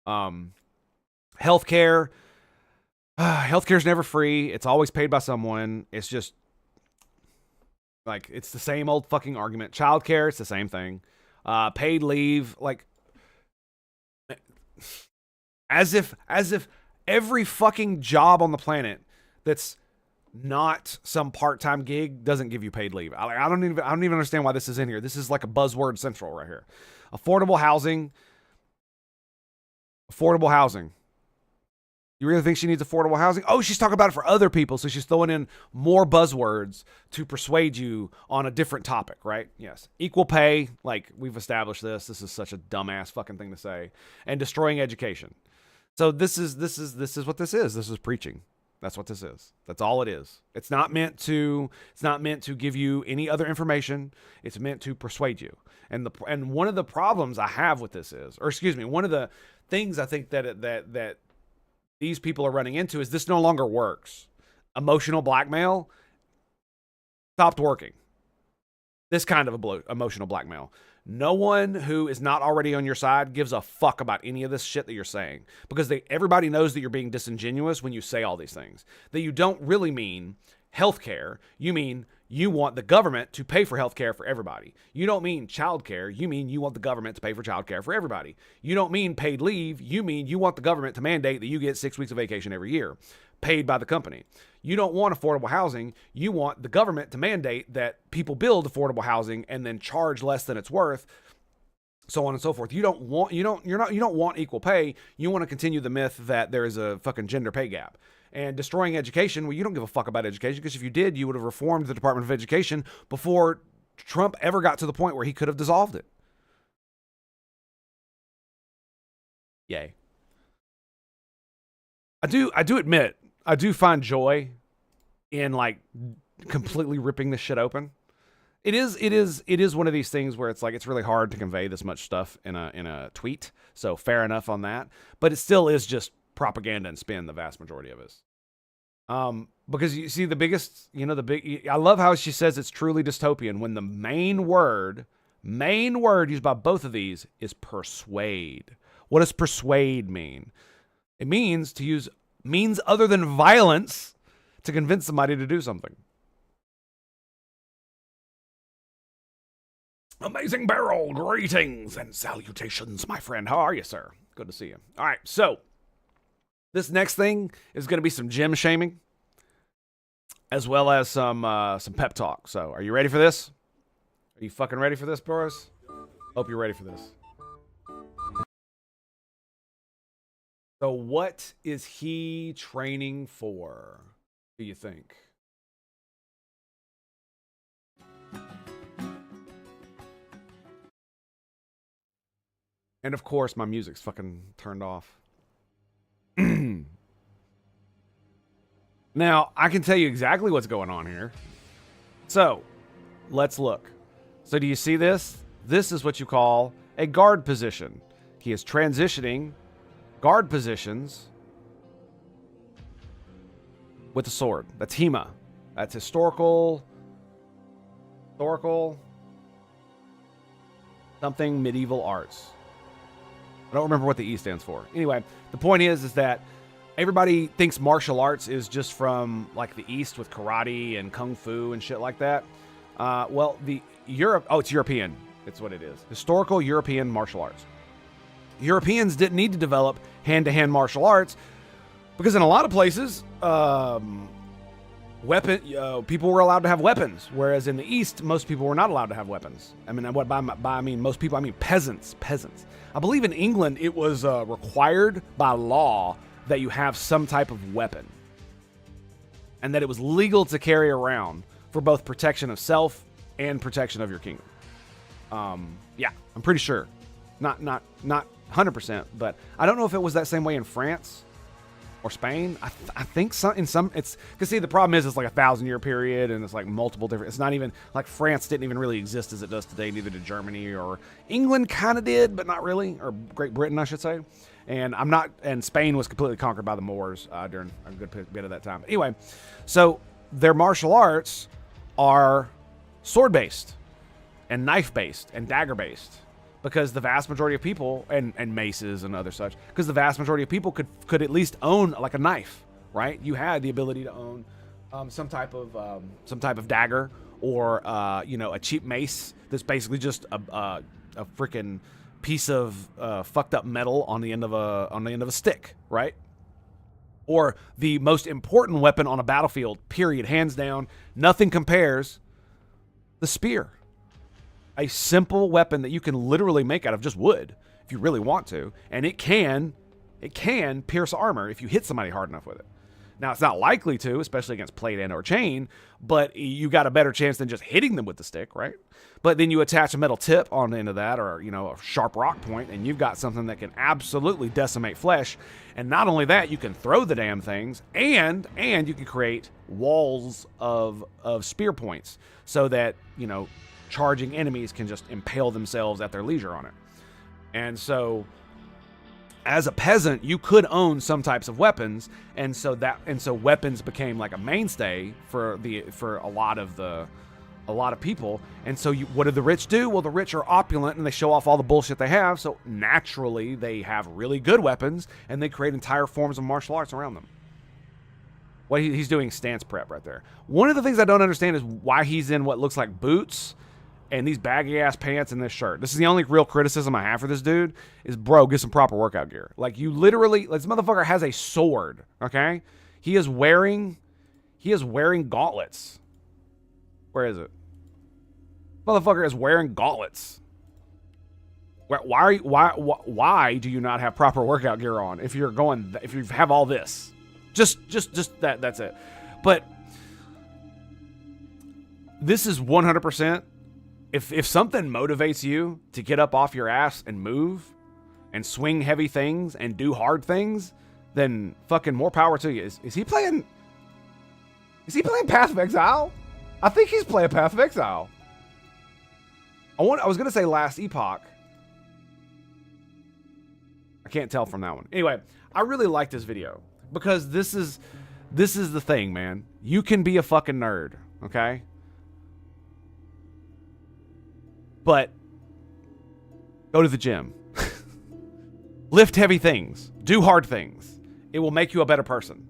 Healthcare is never free. It's always paid by someone. It's just like, it's the same old fucking argument. Childcare, it's the same thing. Paid leave, like, as if every fucking job on the planet that's not some part-time gig doesn't give you paid leave. I don't even understand why this is in here. This is like a buzzword central right here. Affordable housing. You really think she needs affordable housing? Oh, she's talking about it for other people, so she's throwing in more buzzwords to persuade you on a different topic, right? Yes. Equal pay, like we've established this. This is such a dumbass fucking thing to say. And destroying education. So this is what this is. This is preaching. That's what this is. That's all it is. It's not meant to give you any other information. It's meant to persuade you. And one of the problems I have with this is, or excuse me, one of the things I think that these people are running into is this no longer works. Emotional blackmail stopped working. This kind of emotional blackmail. No one who is not already on your side gives a fuck about any of this shit that you're saying, because everybody knows that you're being disingenuous when you say all these things. That you don't really mean healthcare. You mean you want the government to pay for healthcare for everybody. You don't mean childcare. You mean you want the government to pay for childcare for everybody. You don't mean paid leave. You mean you want the government to mandate that you get 6 weeks of vacation every year, paid by the company. You don't want affordable housing. You want the government to mandate that people build affordable housing and then charge less than it's worth, so on and so forth. You don't want equal pay. You want to continue the myth that there is a fucking gender pay gap. And destroying education, well, you don't give a fuck about education, because if you did, you would have reformed the Department of Education before Trump ever got to the point where he could have dissolved it. Yay. I do admit, I do find joy in like completely ripping this shit open. It is one of these things where it's like it's really hard to convey this much stuff in a tweet. So fair enough on that, but it still is just propaganda and spin, the vast majority of us. Because you see I love how she says it's truly dystopian when the main word used by both of these is persuade. What does persuade mean? It means to use means other than violence to convince somebody to do something. Amazing Barrel, greetings and salutations, my friend. How are you, sir? Good to see you. All right, so this next thing is going to be some gym shaming, as well as some pep talk. So, are you ready for this? Are you fucking ready for this, bros? Hope you're ready for this. So, what is he training for, do you think? And of course, my music's fucking turned off. Now, I can tell you exactly what's going on here. So, let's look. So, do you see this? This is what you call a guard position. He is transitioning guard positions with a sword. That's HEMA. That's historical something medieval arts. I don't remember what the E stands for. Anyway, the point is that everybody thinks martial arts is just from like the East with karate and kung fu and shit like that. It's European. It's what it is. Historical European martial arts. Europeans didn't need to develop hand-to-hand martial arts because in a lot of places, people were allowed to have weapons, whereas in the East, most people were not allowed to have weapons. I mean, I mean most people, I mean peasants. I believe in England, it was required by law that you have some type of weapon, and that it was legal to carry around for both protection of self and protection of your kingdom. Yeah, I'm pretty sure. Not 100%, but I don't know if it was that same way in France or Spain. I think it's because see, the problem is it's like 1,000-year period and it's like multiple different. It's not even like France didn't even really exist as it does today. Neither did Germany, or England kind of did, but not really, or Great Britain, I should say. And Spain was completely conquered by the Moors during a good bit of that time. Anyway, so their martial arts are sword-based and knife-based and dagger-based, because the vast majority of people, and maces and other such, because the vast majority of people could at least own like a knife, right? You had the ability to own some type of dagger, or a cheap mace that's basically just a freaking piece of fucked up metal on the end of a stick, right? Or the most important weapon on a battlefield, period, hands down, nothing compares, the spear. A simple weapon that you can literally make out of just wood if you really want to, and it can It can pierce armor if you hit somebody hard enough with it. Now, it's not likely to, especially against plate and or chain, but you got a better chance than just hitting them with the stick, right? But then you attach a metal tip on the end of that, or, you know, a sharp rock point, and you've got something that can absolutely decimate flesh. And not only that, you can throw the damn things, and you can create walls of spear points so that, you know, charging enemies can just impale themselves at their leisure on it. And so, as a peasant, you could own some types of weapons, and so weapons became like a mainstay for a lot of people. And so what do the rich do? Well, the rich are opulent and they show off all the bullshit they have, so naturally they have really good weapons and they create entire forms of martial arts around them. What he's doing stance prep right there. One of the things I don't understand is why he's in what looks like boots and these baggy ass pants and this shirt. This is the only real criticism I have for this dude is, bro, get some proper workout gear. Like, you literally, this motherfucker has a sword, okay? He is wearing gauntlets. Where is it? Motherfucker is wearing gauntlets. Why do you not have proper workout gear on if you have all this? Just that's it. But this is 100%. If something motivates you to get up off your ass and move and swing heavy things and do hard things, then fucking more power to you. Is he playing Path of Exile? I think he's playing Path of Exile. I was going to say Last Epoch. I can't tell from that one. Anyway, I really like this video because this is the thing, man. You can be a fucking nerd, okay? But go to the gym. Lift heavy things. Do hard things. It will make you a better person.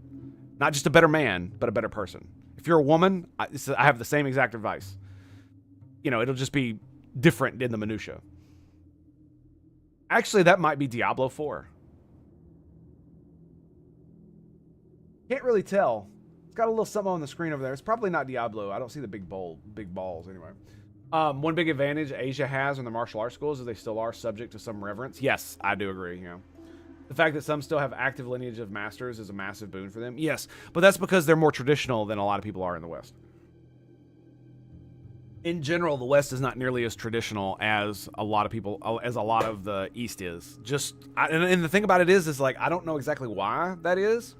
Not just a better man, but a better person. If you're a woman, I have the same exact advice. You know, it'll just be different in the minutia. Actually, that might be Diablo 4. Can't really tell. It's got a little something on the screen over there. It's probably not Diablo. I don't see the big balls anyway. One big advantage Asia has in the martial arts schools is they still are subject to some reverence. Yes, I do agree. You know, the fact that some still have active lineage of masters is a massive boon for them. Yes, but that's because they're more traditional than a lot of people are in the West. In general, the West is not nearly as traditional as a lot of the East is. And the thing about it is like, I don't know exactly why that is,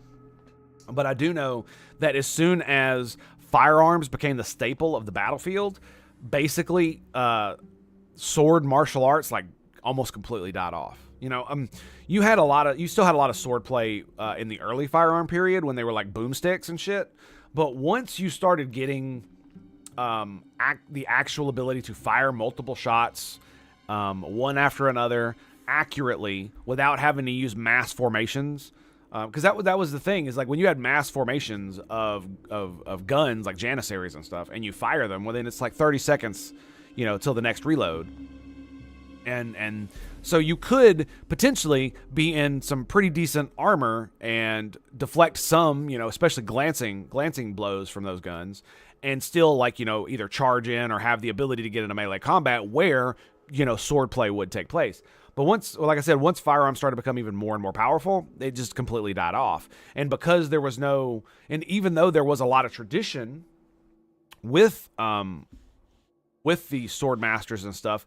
but I do know that as soon as firearms became the staple of the battlefield, basically sword martial arts like almost completely died off. You know, you still had a lot of sword play in the early firearm period when they were like boomsticks and shit. But once you started getting the actual ability to fire multiple shots, one after another, accurately without having to use mass formations, because that was the thing, is like when you had mass formations of guns like janissaries and stuff, and you fire them, well then it's like 30 seconds, you know, till the next reload, and so you could potentially be in some pretty decent armor and deflect some, you know, especially glancing blows from those guns, and still, like, you know, either charge in or have the ability to get into melee combat where, you know, sword play would take place. But once firearms started to become even more and more powerful, it just completely died off. And because there was and even though there was a lot of tradition with the sword masters and stuff,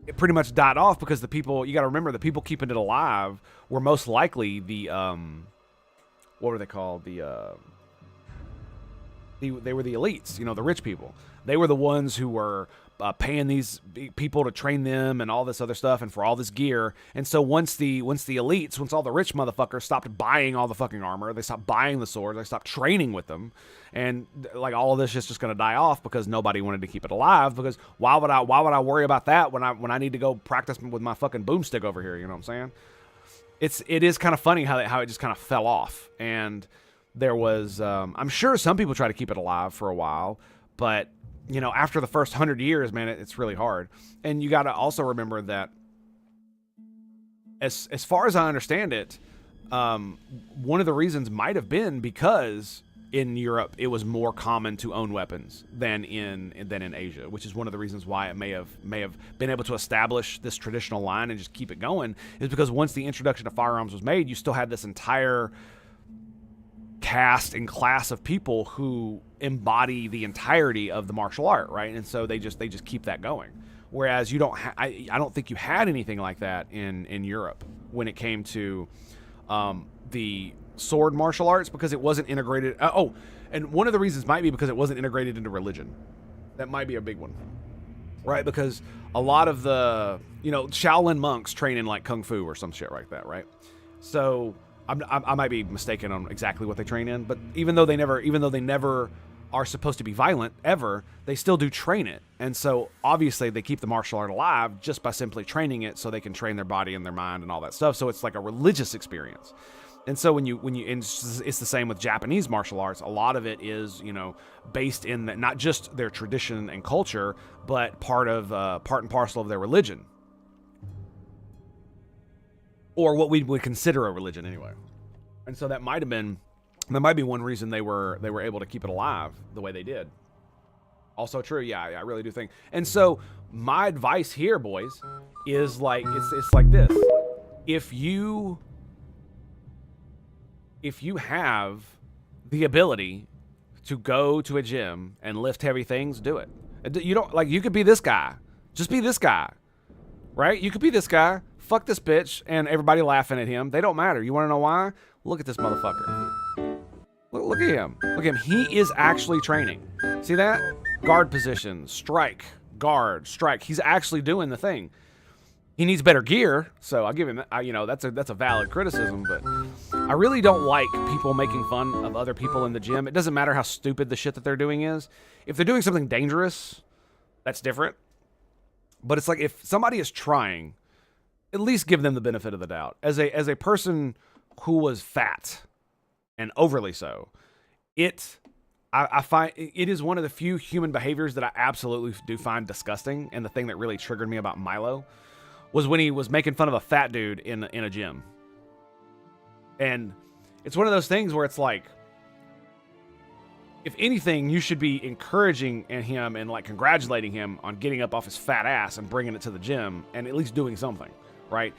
it pretty much died off because the people, you got to remember, the people keeping it alive were most likely the, what were they called? They were the elites, you know, the rich people. They were the ones who were paying these people to train them and all this other stuff and for all this gear. And so once all the rich motherfuckers stopped buying all the fucking armor, they stopped buying the swords, they stopped training with them, and like all of this is just going to die off because nobody wanted to keep it alive. Because why would I worry about that when I need to go practice with my fucking boomstick over here? You know what I'm saying? It is kind of funny how it just kind of fell off. And there was I'm sure some people try to keep it alive for a while, but you know, after the first 100 years, man, it's really hard. And you got to also remember that as far as I understand it, one of the reasons might have been because in Europe it was more common to own weapons than in Asia, which is one of the reasons why it may have been able to establish this traditional line and just keep it going, is because once the introduction of firearms was made, you still had this entire cast and class of people who embody the entirety of the martial art, right? And so they just keep that going. Whereas you don't I don't think you had anything like that in Europe when it came to the sword martial arts, because it wasn't integrated. And one of the reasons might be because it wasn't integrated into religion. That might be a big one, right? Because a lot of the, Shaolin monks train in like kung fu or some shit like that, right? So I might be mistaken on exactly what they train in, but even though they never are supposed to be violent ever, they still do train it. And so obviously they keep the martial art alive just by simply training it, so they can train their body and their mind and all that stuff. So it's like a religious experience. And so when you and it's the same with Japanese martial arts. A lot of it is, based in not just their tradition and culture, but part and parcel of their religion, or what we would consider a religion anyway. And so that might be one reason they were able to keep it alive the way they did. Also true, yeah, I really do think. And so my advice here, boys, is like it's like this: if you have the ability to go to a gym and lift heavy things, do it. You don't, like, you could be this guy. Just be this guy, right? You could be this guy. Fuck this bitch and everybody laughing at him. They don't matter. You want to know why? Look at this motherfucker. Look at him. Look at him. He is actually training. See that? Guard position, strike, guard, strike. He's actually doing the thing. He needs better gear, so I'll give him, that's a valid criticism, but I really don't like people making fun of other people in the gym. It doesn't matter how stupid the shit that they're doing is. If they're doing something dangerous, that's different. But it's like, if somebody is trying, at least give them the benefit of the doubt. As a person who was fat, and overly so, I find it is one of the few human behaviors that I absolutely do find disgusting. And the thing that really triggered me about Milo was when he was making fun of a fat dude in a gym. And it's one of those things where it's like, if anything, you should be encouraging him and like congratulating him on getting up off his fat ass and bringing it to the gym and at least doing something, right?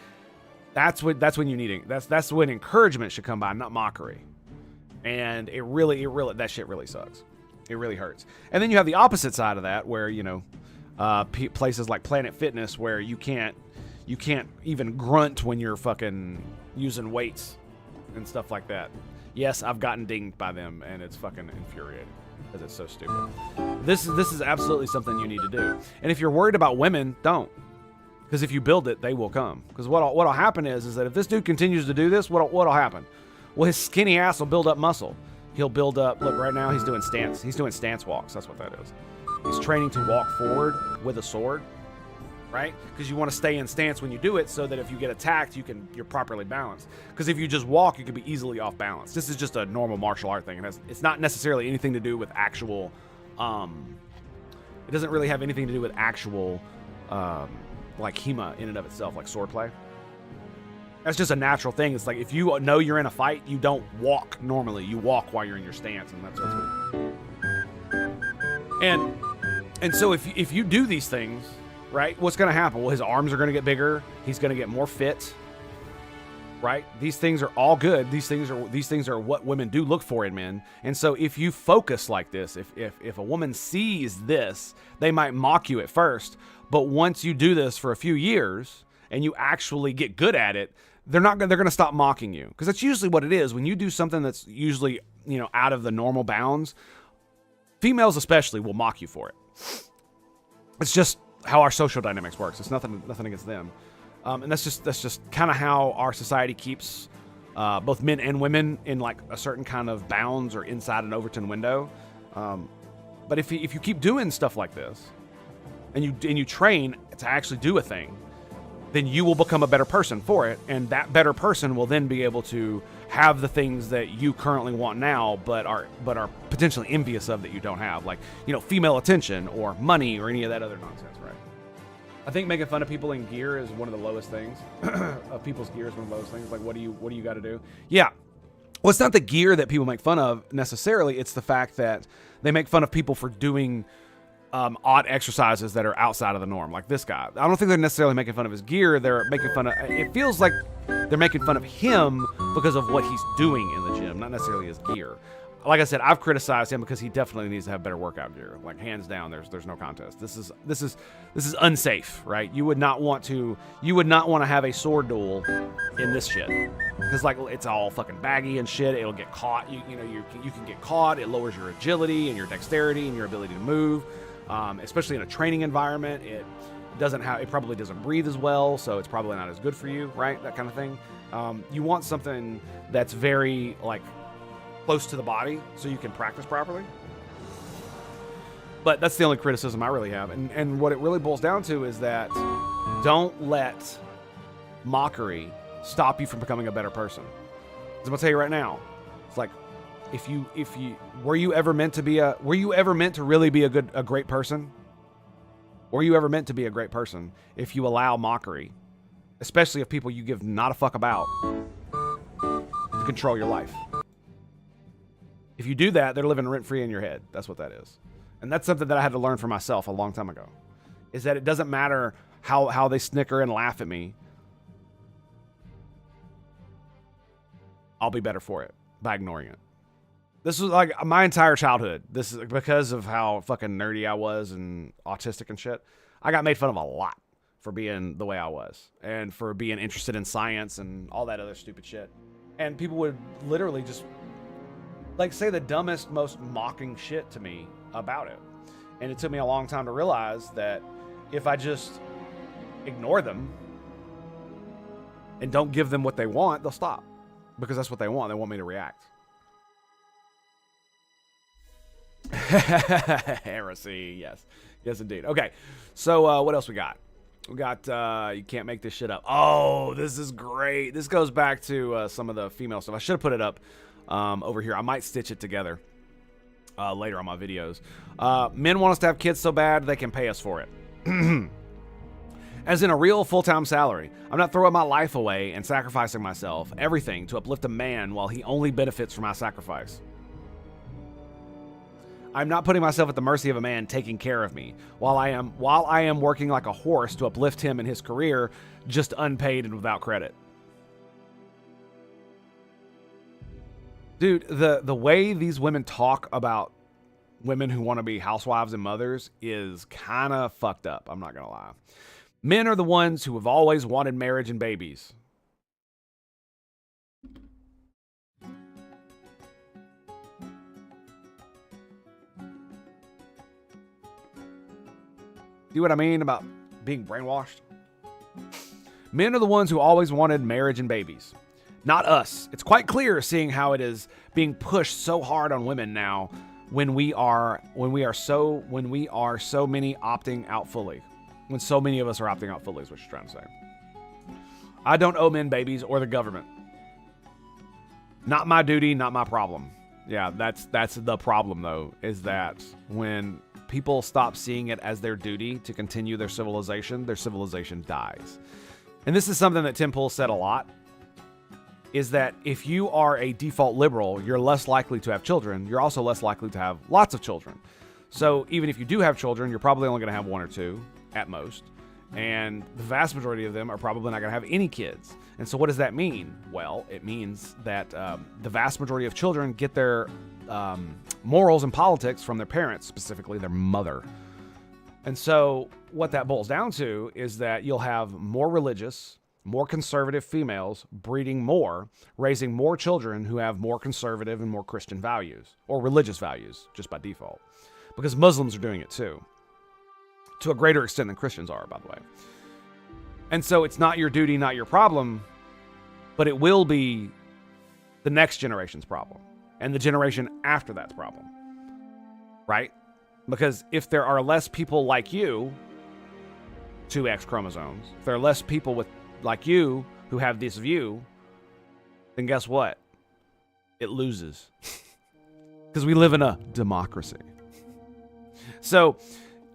That's when you need it. That's when encouragement should come by, not mockery. And it really that shit really sucks. It really hurts. And then you have the opposite side of that, where places like Planet Fitness, where you can't even grunt when you're fucking using weights and stuff like that. Yes, I've gotten dinged by them, and it's fucking infuriating because it's so stupid. This is absolutely something you need to do. And if you're worried about women, don't. Because if you build it, they will come. Because what'll happen is that if this dude continues to do this, what'll happen? Well, his skinny ass will build up muscle. He'll build up. Look, right now he's doing stance. He's doing stance walks. That's what that is. He's training to walk forward with a sword, right? Because you want to stay in stance when you do it, so that if you get attacked, you're properly balanced. Because if you just walk, you could be easily off balance. This is just a normal martial art thing. It's not necessarily anything to do with actual. It doesn't really have anything to do with actual, like HEMA in and of itself, like swordplay. That's just a natural thing. It's like, if you know you're in a fight, you don't walk normally. You walk while you're in your stance, and that's what's and so if you do these things, right, what's going to happen? Well, his arms are going to get bigger. He's going to get more fit, right? These things are all good. These things are what women do look for in men. And so if you focus like this, if a woman sees this, they might mock you at first, but once you do this for a few years and you actually get good at it, they're going to stop mocking you. Because that's usually what it is. When you do something that's usually, out of the normal bounds, females especially will mock you for it. It's just how our social dynamics works. It's nothing against them. And that's just kind of how our society keeps both men and women in like a certain kind of bounds or inside an Overton window. But if you keep doing stuff like this, and you train to actually do a thing, then you will become a better person for it, and that better person will then be able to have the things that you currently want now, but are potentially envious of that you don't have, like female attention or money or any of that other nonsense, right? I think making fun of people in gear is one of the lowest things. Of people's gear is one of the lowest things. Like, what do you got to do? Yeah, Well, it's not the gear that people make fun of necessarily. It's the fact that they make fun of people for doing odd exercises that are outside of the norm, like this guy. I don't think they're necessarily making fun of his gear. They're making fun of, it feels like they're making fun of him because of what he's doing in the gym, not necessarily his gear. Like I said, I've criticized him because he definitely needs to have better workout gear. Like, hands down, there's no contest. This is unsafe, right? You would not want to have a sword duel in this shit, because like it's all fucking baggy and shit. It'll get caught. You can get caught. It lowers your agility and your dexterity and your ability to move, especially in a training environment. It probably doesn't breathe as well, so it's probably not as good for you, right? That kind of thing. You want something that's very like close to the body so you can practice properly. But that's the only criticism I really have. And what it really boils down to is that don't let mockery stop you from becoming a better person. I'm going to tell you right now. It's like, were you ever meant to really be a great person? Were you ever meant to be a great person if you allow mockery, especially of people you give not a fuck about, to control your life? If you do that, they're living rent-free in your head. That's what that is. And that's something that I had to learn for myself a long time ago, is that it doesn't matter how they snicker and laugh at me. I'll be better for it by ignoring it. This was like my entire childhood. This is because of how fucking nerdy I was and autistic and shit. I got made fun of a lot for being the way I was and for being interested in science and all that other stupid shit. And people would literally just like say the dumbest, most mocking shit to me about it. And it took me a long time to realize that if I just ignore them and don't give them what they want, they'll stop. Because that's what they want. They want me to react. Heresy, yes. Yes, indeed. Okay, so what else we got? We got, you can't make this shit up. Oh, this is great. This goes back to some of the female stuff. I should have put it up over here. I might stitch it together later on my videos. Men want us to have kids so bad they can pay us for it. As in a real full-time salary. I'm not throwing my life away and sacrificing myself, everything, to uplift a man while he only benefits from my sacrifice. I'm not putting myself at the mercy of a man taking care of me while I am working like a horse to uplift him in his career, just unpaid and without credit. Dude, the way these women talk about women who want to be housewives and mothers is kind of fucked up. I'm not going to lie. Men are the ones who have always wanted marriage and babies. See what I mean about being brainwashed? Men are the ones who always wanted marriage and babies. Not us. It's quite clear seeing how it is being pushed so hard on women now when we are so many opting out fully. When so many of us are opting out fully is what you're trying to say. I don't owe men babies or the government. Not my duty, not my problem. Yeah, that's the problem though, is that when people stop seeing it as their duty to continue their civilization dies. And this is something that Tim Pool said a lot, is that if you are a default liberal, you're less likely to have children. You're also less likely to have lots of children. So even if you do have children, you're probably only going to have one or two at most. And the vast majority of them are probably not going to have any kids. And so what does that mean? Well, it means that the vast majority of children get their morals and politics from their parents, specifically their mother. And so what that boils down to is that you'll have more religious, more conservative females breeding more, raising more children who have more conservative and more Christian values, or religious values, just by default. Because Muslims are doing it too. To a greater extent than Christians are, by the way. And so it's not your duty, not your problem, but it will be the next generation's problem. And the generation after that's problem. Right? Because if there are less people like you, 2X chromosomes, if there are less people like you who have this view, then guess what? It loses. Because we live in a democracy. So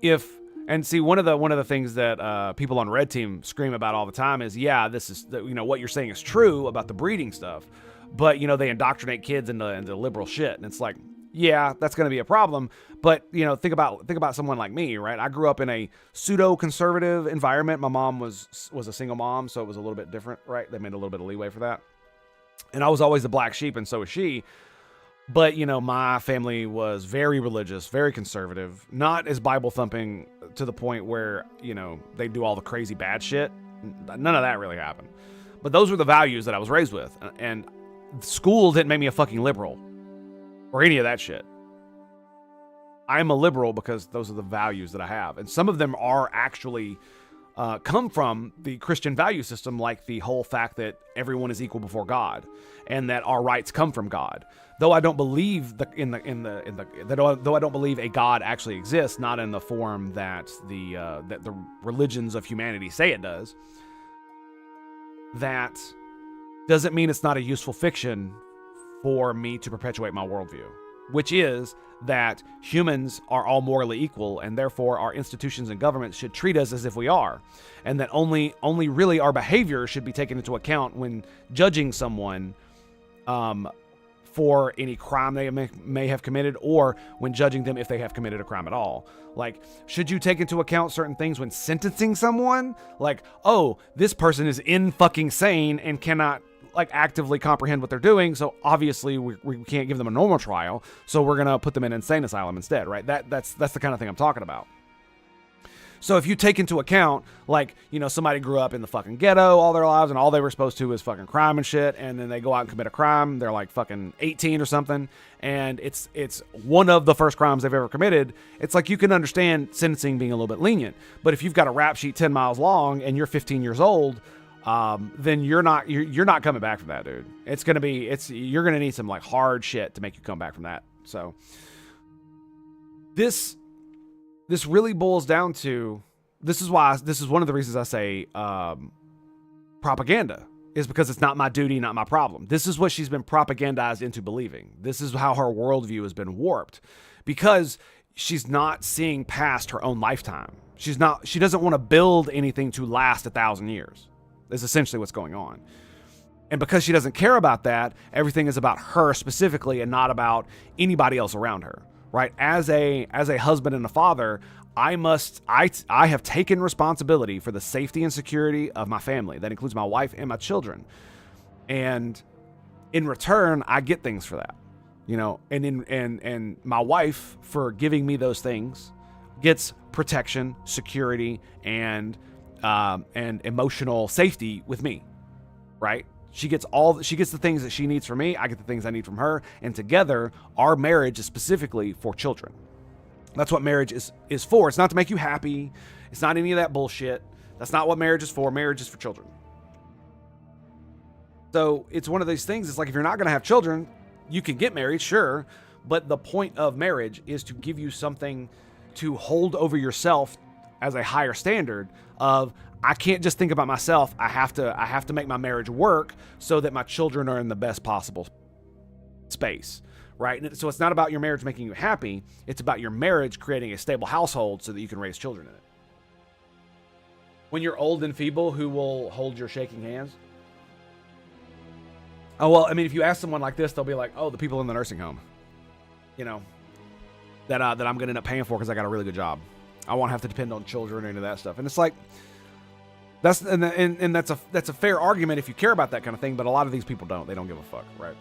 one of the things that people on Red Team scream about all the time is, yeah, this is what you're saying is true about the breeding stuff, but they indoctrinate kids into liberal shit. And it's like, yeah, that's going to be a problem. But think about someone like me, right? I grew up in a pseudo conservative environment. My mom was a single mom, so it was a little bit different, right? They made a little bit of leeway for that. And I was always the black sheep, and so was she. But, my family was very religious, very conservative, not as Bible thumping to the point where, they do all the crazy bad shit. None of that really happened. But those were the values that I was raised with. And school didn't make me a fucking liberal or any of that shit. I'm a liberal because those are the values that I have. And some of them are actually come from the Christian value system, like the whole fact that everyone is equal before God and that our rights come from God. Though I don't believe though I don't believe a God actually exists, not in the form that the religions of humanity say it does. That doesn't mean it's not a useful fiction for me to perpetuate my worldview, which is that humans are all morally equal, and therefore our institutions and governments should treat us as if we are, and that only really our behavior should be taken into account when judging someone for any crime they may have committed, or when judging them if they have committed a crime at all. Like, should you take into account certain things when sentencing someone? Like, oh, this person is fucking sane and cannot actively comprehend what they're doing, so obviously we can't give them a normal trial, so we're gonna put them in an insane asylum instead, right? That's the kind of thing I'm talking about. So if you take into account, somebody grew up in the fucking ghetto all their lives and all they were supposed to was fucking crime and shit, and then they go out and commit a crime, they're like fucking 18 or something, and it's one of the first crimes they've ever committed, it's like you can understand sentencing being a little bit lenient. But if you've got a rap sheet 10 miles long and you're 15 years old, then you're not coming back from that, dude. You're gonna need some hard shit to make you come back from that. So this really boils down to, this is one of the reasons I say propaganda, is because it's not my duty, not my problem. This is what she's been propagandized into believing. This is how her worldview has been warped, because she's not seeing past her own lifetime. She doesn't want to build anything to last 1,000 years. Is essentially what's going on. And because she doesn't care about that, everything is about her specifically and not about anybody else around her, right? As a husband and a father, I have taken responsibility for the safety and security of my family. That includes my wife and my children. And in return, I get things for that, and my wife, for giving me those things, gets protection, security, and emotional safety with me, right? She gets the things that she needs from me. I get the things I need from her. And together, our marriage is specifically for children. That's what marriage is for. It's not to make you happy. It's not any of that bullshit. That's not what marriage is for. Marriage is for children. So it's one of these things. It's like, if you're not going to have children, you can get married, sure. But the point of marriage is to give you something to hold over yourself as a higher standard of, I can't just think about myself. I have to make my marriage work so that my children are in the best possible space, right? And so it's not about your marriage making you happy. It's about your marriage creating a stable household so that you can raise children in it. When you're old and feeble, who will hold your shaking hands? Oh, well, I mean, if you ask someone like this, they'll be like, oh, the people in the nursing home, that I'm going to end up paying for because I got a really good job. I won't have to depend on children or any of that stuff. And it's like, that's a fair argument if you care about that kind of thing, but a lot of these people don't. They don't give a fuck, right?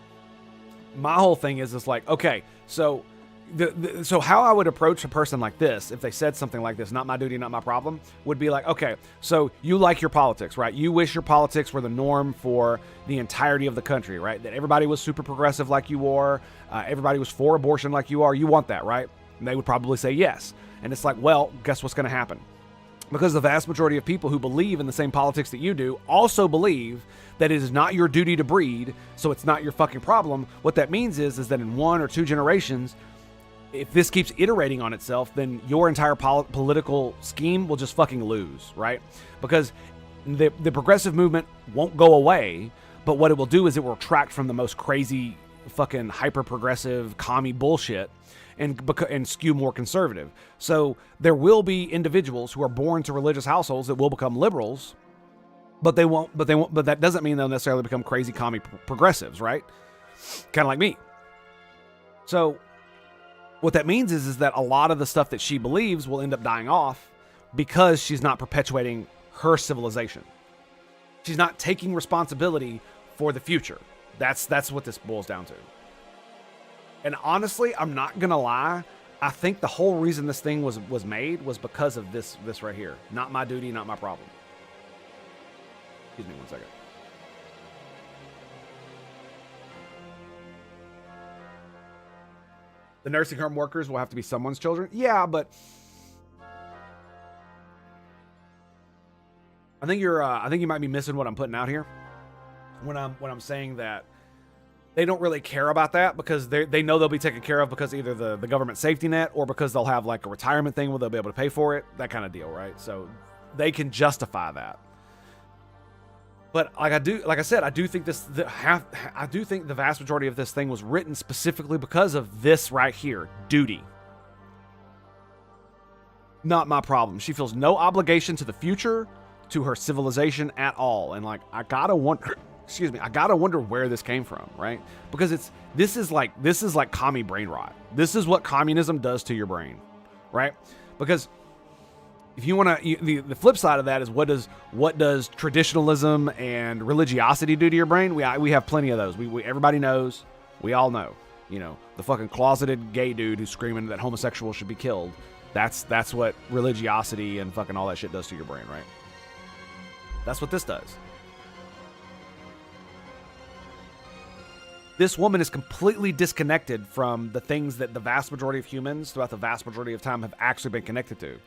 My whole thing is it's like, okay, so so how I would approach a person like this, if they said something like this, not my duty, not my problem, would be like, okay, so you like your politics, right? You wish your politics were the norm for the entirety of the country, right? That everybody was super progressive like you are, everybody was for abortion like you are. You want that, right? And they would probably say yes. And it's like, well, guess what's going to happen? Because the vast majority of people who believe in the same politics that you do also believe that it is not your duty to breed, so it's not your fucking problem. What that means is that in 1 or 2 generations, if this keeps iterating on itself, then your entire political scheme will just fucking lose, right? Because the progressive movement won't go away, but what it will do is it will retract from the most crazy fucking hyper-progressive commie bullshit and skew more conservative. So there will be individuals who are born to religious households that will become liberals, But they won't. But that doesn't mean they'll necessarily become crazy commie progressives, right? Kind of like me. So what that means is that a lot of the stuff that she believes will end up dying off because she's not perpetuating her civilization. She's not taking responsibility for the future. That's what this boils down to. And honestly, I'm not gonna lie. I think the whole reason this thing was made was because of this right here. Not my duty, not my problem. Excuse me one second. The nursing home workers will have to be someone's children. Yeah, but I think you might be missing what I'm putting out here when I'm saying that they don't really care about that because they know they'll be taken care of because either the government safety net or because they'll have like a retirement thing where they'll be able to pay for it, that kind of deal, right? So they can justify that. But like I said, I do think the vast majority of this thing was written specifically because of this right here, duty. Not my problem. She feels no obligation to the future, to her civilization at all. And like, I gotta wonder where this came from, right? Because this is like commie brain rot. This is what communism does to your brain, right? Because if you want to, the flip side of that is what does traditionalism and religiosity do to your brain? We have plenty of those. Everybody knows. We all know. You know, the fucking closeted gay dude who's screaming that homosexuals should be killed. That's what religiosity and fucking all that shit does to your brain, right? That's what this does. This woman is completely disconnected from the things that the vast majority of humans throughout the vast majority of time have actually been connected to.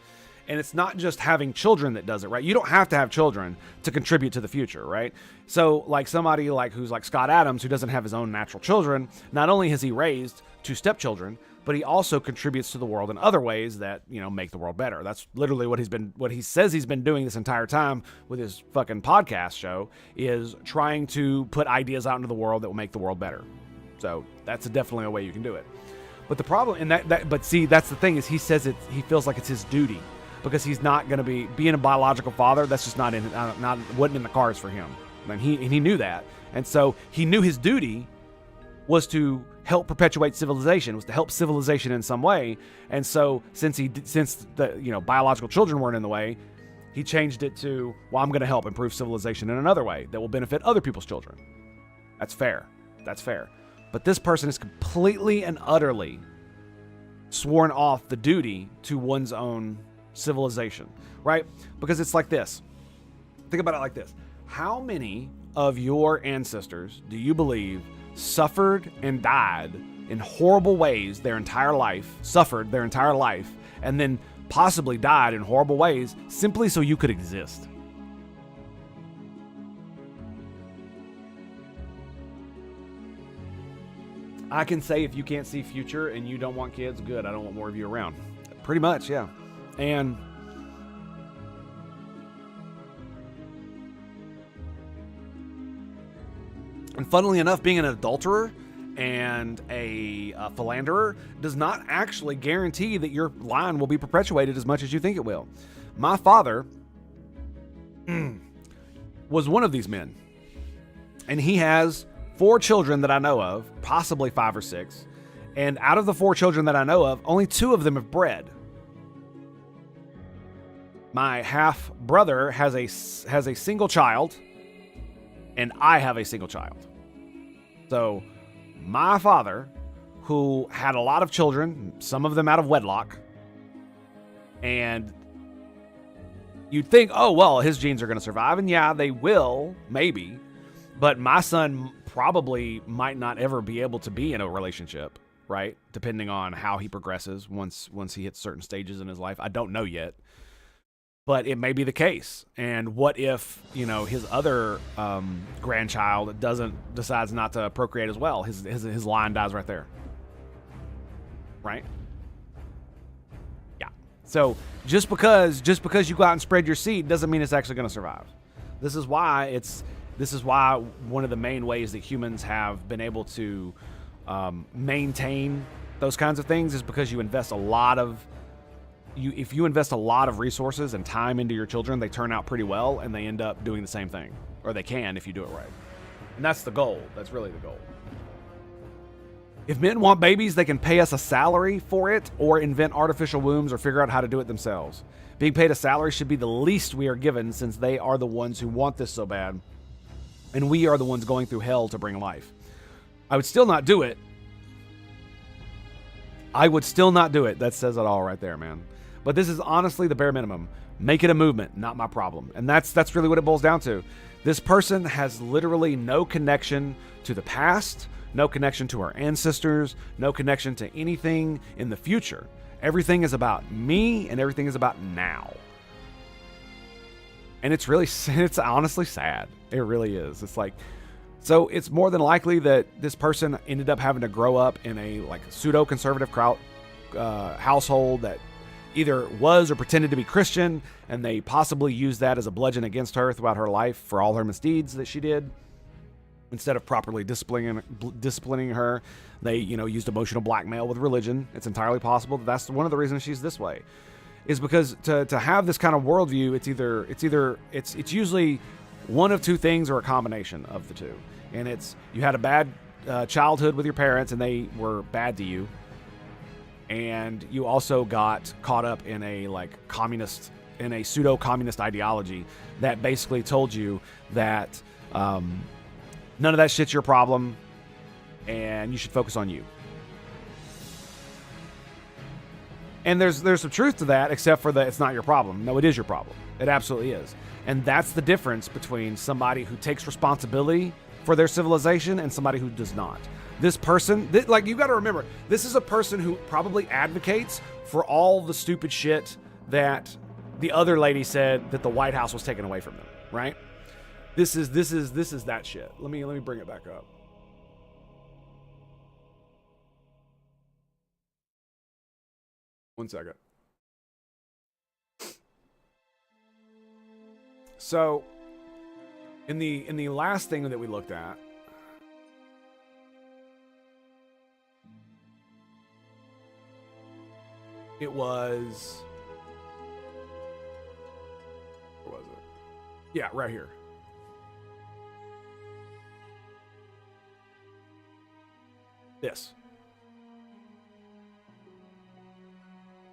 And it's not just having children that does it, right? You don't have to have children to contribute to the future, right? So like somebody like who's like Scott Adams, who doesn't have his own natural children, not only has he raised 2 stepchildren, but he also contributes to the world in other ways that, you know, make the world better. That's literally what he says he's been doing this entire time with his fucking podcast show, is trying to put ideas out into the world that will make the world better. So that's definitely a way you can do it. But the problem in but see, that's the thing, is he says he feels like it's his duty. Because he's not going to be being a biological father. That's just wasn't in the cards for him. And he knew that. And so he knew his duty was to help perpetuate civilization, was to help civilization in some way. And so since the, you know, biological children weren't in the way, he changed it to, well, I'm going to help improve civilization in another way that will benefit other people's children. That's fair. That's fair. But this person is completely and utterly sworn off the duty to one's own civilization, right? Because it's like this. Think about it like this. How many of your ancestors do you believe suffered and died in horrible ways their entire life, suffered their entire life, and then possibly died in horrible ways simply so you could exist? I can say, if you can't see future and you don't want kids, good, I don't want more of you around. Pretty much, yeah. And funnily enough, being an adulterer and a philanderer does not actually guarantee that your line will be perpetuated as much as you think it will. My father was one of these men, and he has 4 children that I know of, possibly 5 or 6. And out of the 4 children that I know of, only 2 of them have bred. My half brother has a single child, and I have a single child. So my father, who had a lot of children, some of them out of wedlock, and you'd think, oh, well, his genes are going to survive. And yeah, they will, maybe. But my son probably might not ever be able to be in a relationship, right? Depending on how he progresses once he hits certain stages in his life. I don't know yet. But it may be the case. And what if, you know, his other grandchild decides not to procreate as well? His line dies right there. Right? Yeah. So just because you go out and spread your seed doesn't mean it's actually going to survive. This is why one of the main ways that humans have been able to maintain those kinds of things is because you invest a lot of if you invest a lot of resources and time into your children, they turn out pretty well, and they end up doing the same thing, or they can if you do it right. And that's the goal. That's really the goal. If men want babies, they can pay us a salary for it, or invent artificial wombs, or figure out how to do it themselves. Being paid a salary should be the least we are given, since they are the ones who want this so bad, and we are the ones going through hell to bring life. I would still not do it. I would still not do it. That says it all right there, man. But this is honestly the bare minimum. Make it a movement, not my problem. And that's really what it boils down to. This person has literally no connection to the past, no connection to our ancestors, no connection to anything in the future. Everything is about me, and everything is about now. And it's honestly sad. It really is. It's like, so it's more than likely that this person ended up having to grow up in a like pseudo-conservative household that either was or pretended to be Christian, and they possibly used that as a bludgeon against her throughout her life for all her misdeeds that she did. Instead of properly disciplining her, they used emotional blackmail with religion. It's entirely possible that that's one of the reasons she's this way, is because to have this kind of worldview, it's usually one of two things or a combination of the two. And it's, you had a bad childhood with your parents and they were bad to you, and you also got caught up in a pseudo-communist ideology that basically told you that none of that shit's your problem and you should focus on you. And there's some truth to that, except for that it's not your problem. No, it is your problem. It absolutely is. And that's the difference between somebody who takes responsibility for their civilization and somebody who does not. This person, you got to remember, this is a person who probably advocates for all the stupid shit that the other lady said that the White House was taken away from them, right? This is that shit. Let me bring it back up. One second. So, in the last thing that we looked at, it was, where was it? Yeah, right here. This.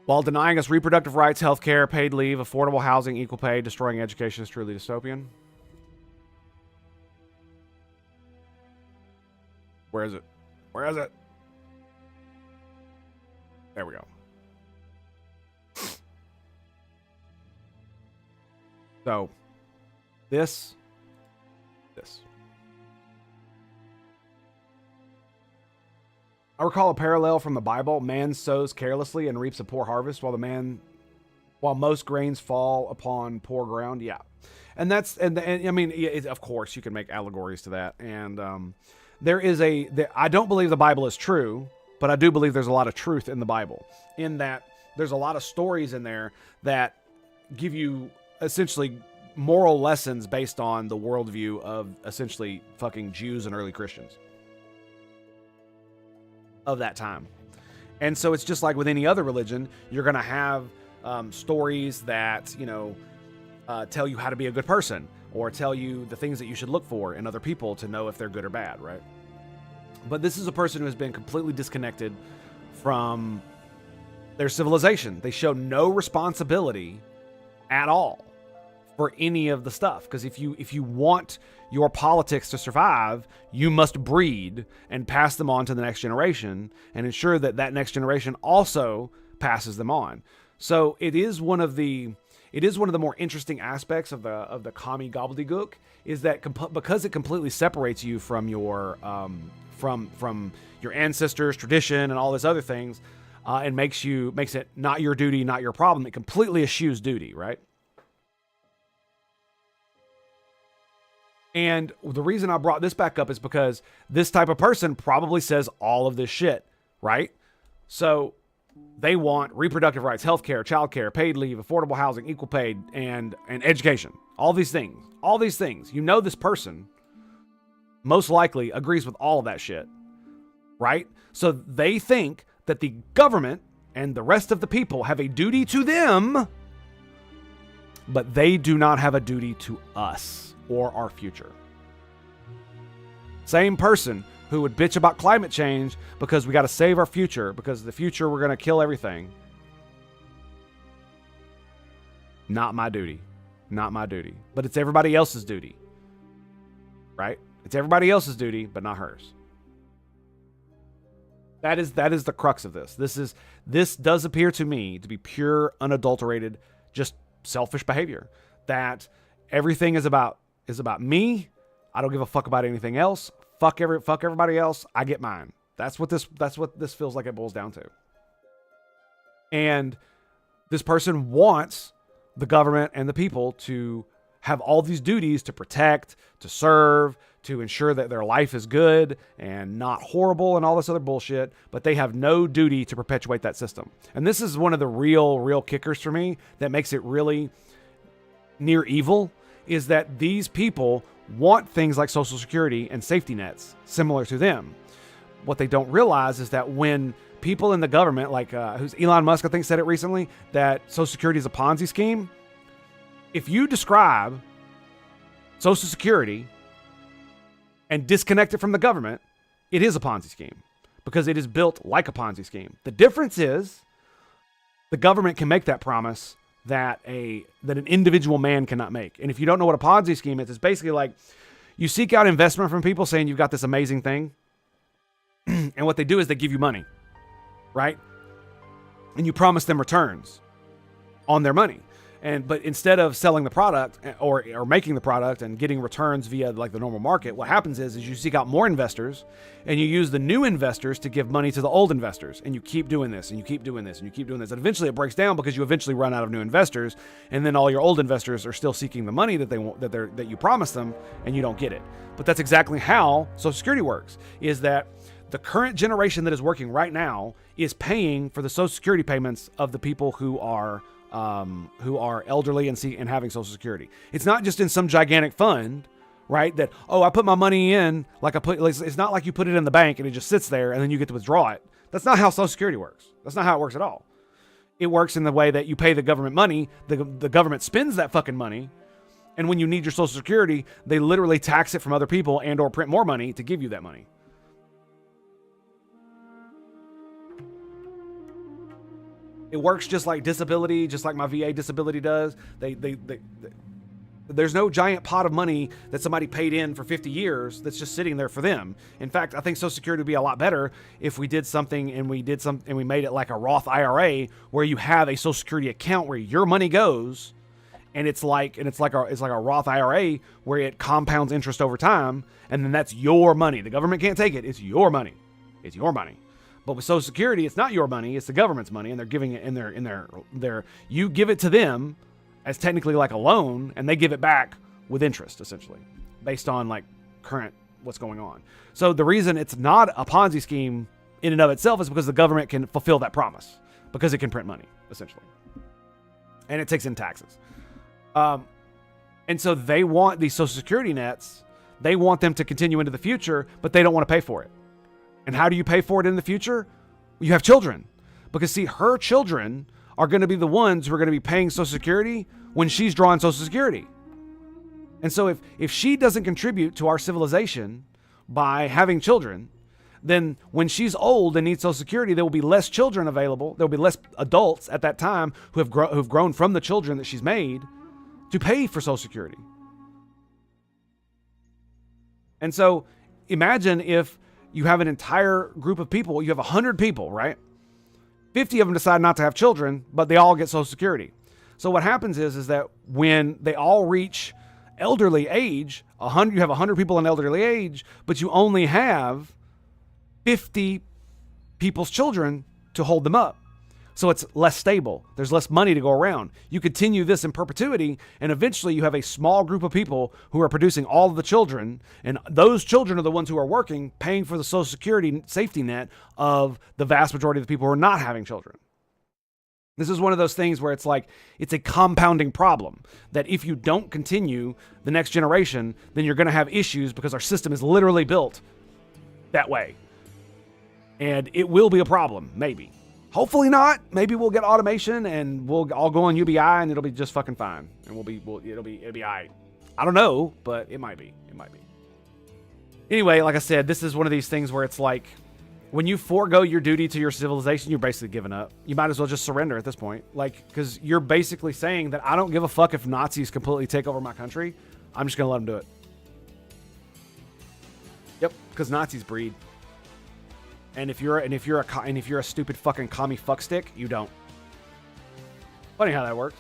While denying us reproductive rights, health care, paid leave, affordable housing, equal pay, destroying education is truly dystopian. Where is it? Where is it? There we go. So, this. I recall a parallel from the Bible. Man sows carelessly and reaps a poor harvest, while most grains fall upon poor ground. Yeah. And I mean, of course you can make allegories to that. And, I don't believe the Bible is true, but I do believe there's a lot of truth in the Bible, in that there's a lot of stories in there that give you essentially moral lessons based on the worldview of essentially fucking Jews and early Christians of that time. And so it's just like with any other religion, you're going to have stories that, tell you how to be a good person, or tell you the things that you should look for in other people to know if they're good or bad, right? But this is a person who has been completely disconnected from their civilization. They show no responsibility at all for any of the stuff. Because if you want your politics to survive, you must breed and pass them on to the next generation and ensure that that next generation also passes them on. So it is one of the more interesting aspects of the commie gobbledygook, is that because it completely separates you from your from your ancestors, tradition, and all these other things, and makes it not your duty, not your problem. It completely eschews duty, right? And the reason I brought this back up is because this type of person probably says all of this shit, right? So they want reproductive rights, healthcare, childcare, paid leave, affordable housing, equal pay, and education. All these things. This person most likely agrees with all of that shit, right? So they think that the government and the rest of the people have a duty to them, but they do not have a duty to us or our future. Same person who would bitch about climate change because we got to save our future, because the future we're going to kill everything. Not my duty. Not my duty. But it's everybody else's duty. Right? It's everybody else's duty, but not hers. That is the crux of this. This does appear to me to be pure, unadulterated, just selfish behavior. That everything is about me. I don't give a fuck about anything else. Fuck everybody else. I get mine. That's what this feels like it boils down to. And this person wants the government and the people to have all these duties to protect, to serve, to ensure that their life is good and not horrible and all this other bullshit, but they have no duty to perpetuate that system. And this is one of the real kickers for me that makes it really near evil, is that these people want things like Social Security and safety nets similar to them. What they don't realize is that when people in the government, like who's Elon Musk, I think, said it recently, that Social Security is a Ponzi scheme. If you describe Social Security and disconnect it from the government, it is a Ponzi scheme because it is built like a Ponzi scheme. The difference is the government can make that promise that an individual man cannot make. And if you don't know what a Ponzi scheme is, it's basically like you seek out investment from people saying you've got this amazing thing. And what they do is they give you money, right? And you promise them returns on their money. But instead of selling the product or making the product and getting returns via like the normal market, what happens is you seek out more investors and you use the new investors to give money to the old investors. And you keep doing this and you keep doing this and you keep doing this. And eventually it breaks down because you eventually run out of new investors. And then all your old investors are still seeking the money that they want, that you promised them, and you don't get it. But that's exactly how Social Security works, is that the current generation that is working right now is paying for the Social Security payments of the people who are elderly and having Social Security. It's not just in some gigantic fund, right? That, I put my money in, it's not like you put it in the bank and it just sits there and then you get to withdraw it. That's not how Social Security works. That's not how it works at all. It works in the way that you pay the government money, the government spends that fucking money, and when you need your Social Security, they literally tax it from other people and or print more money to give you that money. It works just like disability, just like my VA disability does. There's no giant pot of money that somebody paid in for 50 years that's just sitting there for them. In fact, I think Social Security would be a lot better if we did something and we made it like a Roth IRA, where you have a Social Security account where your money goes, and it's like a Roth IRA where it compounds interest over time, and then that's your money. The government can't take it. It's your money. It's your money. But with Social Security, it's not your money, it's the government's money, and they're giving it in their you give it to them as technically like a loan, and they give it back with interest, essentially, based on like current what's going on. So the reason it's not a Ponzi scheme in and of itself is because the government can fulfill that promise, because it can print money, essentially. And it takes in taxes. And so they want these Social Security nets, they want them to continue into the future, but they don't want to pay for it. And how do you pay for it in the future? You have children. Because see, her children are going to be the ones who are going to be paying Social Security when she's drawing Social Security. And so if she doesn't contribute to our civilization by having children, then when she's old and needs Social Security, there will be less children available. There will be less adults at that time who've grown from the children that she's made to pay for Social Security. And so imagine if you have an entire group of people, you have 100 people, right? 50 of them decide not to have children, but they all get Social Security. So what happens is that when they all reach elderly age, you have 100 people in elderly age, but you only have 50 people's children to hold them up. So it's less stable. There's less money to go around. You continue this in perpetuity, and eventually you have a small group of people who are producing all of the children, and those children are the ones who are working, paying for the Social Security safety net of the vast majority of the people who are not having children. This is one of those things where it's like, it's a compounding problem that if you don't continue the next generation, then you're going to have issues because our system is literally built that way. And it will be a problem, maybe. Hopefully not. Maybe we'll get automation and we'll all go on UBI and it'll be just fucking fine. And it'll be all right. I don't know, but it might be. It might be. Anyway, like I said, this is one of these things where it's like, when you forego your duty to your civilization, you're basically giving up. You might as well just surrender at this point. Like, because you're basically saying that I don't give a fuck if Nazis completely take over my country. I'm just going to let them do it. Yep, because Nazis breed. And if you're a stupid fucking commie fuckstick, you don't. Funny how that works.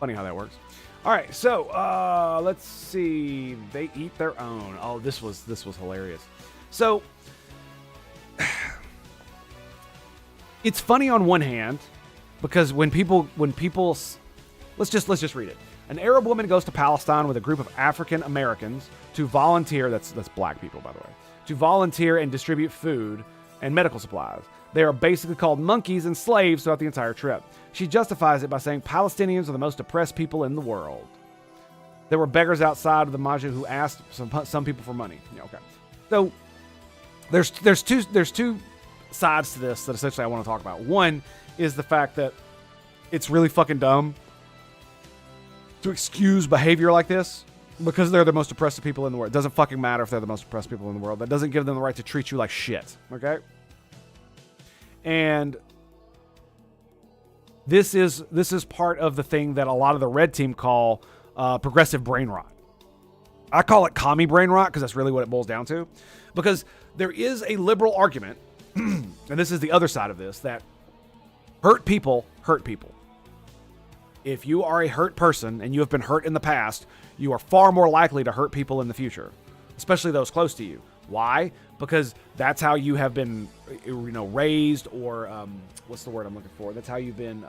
All right, so let's see. They eat their own. Oh, this was hilarious. So it's funny on one hand because when people let's just read it. An Arab woman goes to Palestine with a group of African Americans to volunteer. That's black people, by the way. To volunteer and distribute food and medical supplies. They are basically called monkeys and slaves throughout the entire trip. She justifies it by saying Palestinians are the most oppressed people in the world. There were beggars outside of the masjid who asked some people for money. Yeah, okay. So there's two sides to this that essentially I want to talk about. One is the fact that it's really fucking dumb to excuse behavior like this because they're the most oppressive people in the world. It doesn't fucking matter if they're the most oppressed people in the world. That doesn't give them the right to treat you like shit. Okay? And this is part of the thing that a lot of the red team call progressive brain rot. I call it commie brain rot because that's really what it boils down to. Because there is a liberal argument, and this is the other side of this, that hurt people hurt people. If you are a hurt person and you have been hurt in the past, you are far more likely to hurt people in the future, especially those close to you. Why? Because that's how you have been, raised, or what's the word I'm looking for? That's how you've been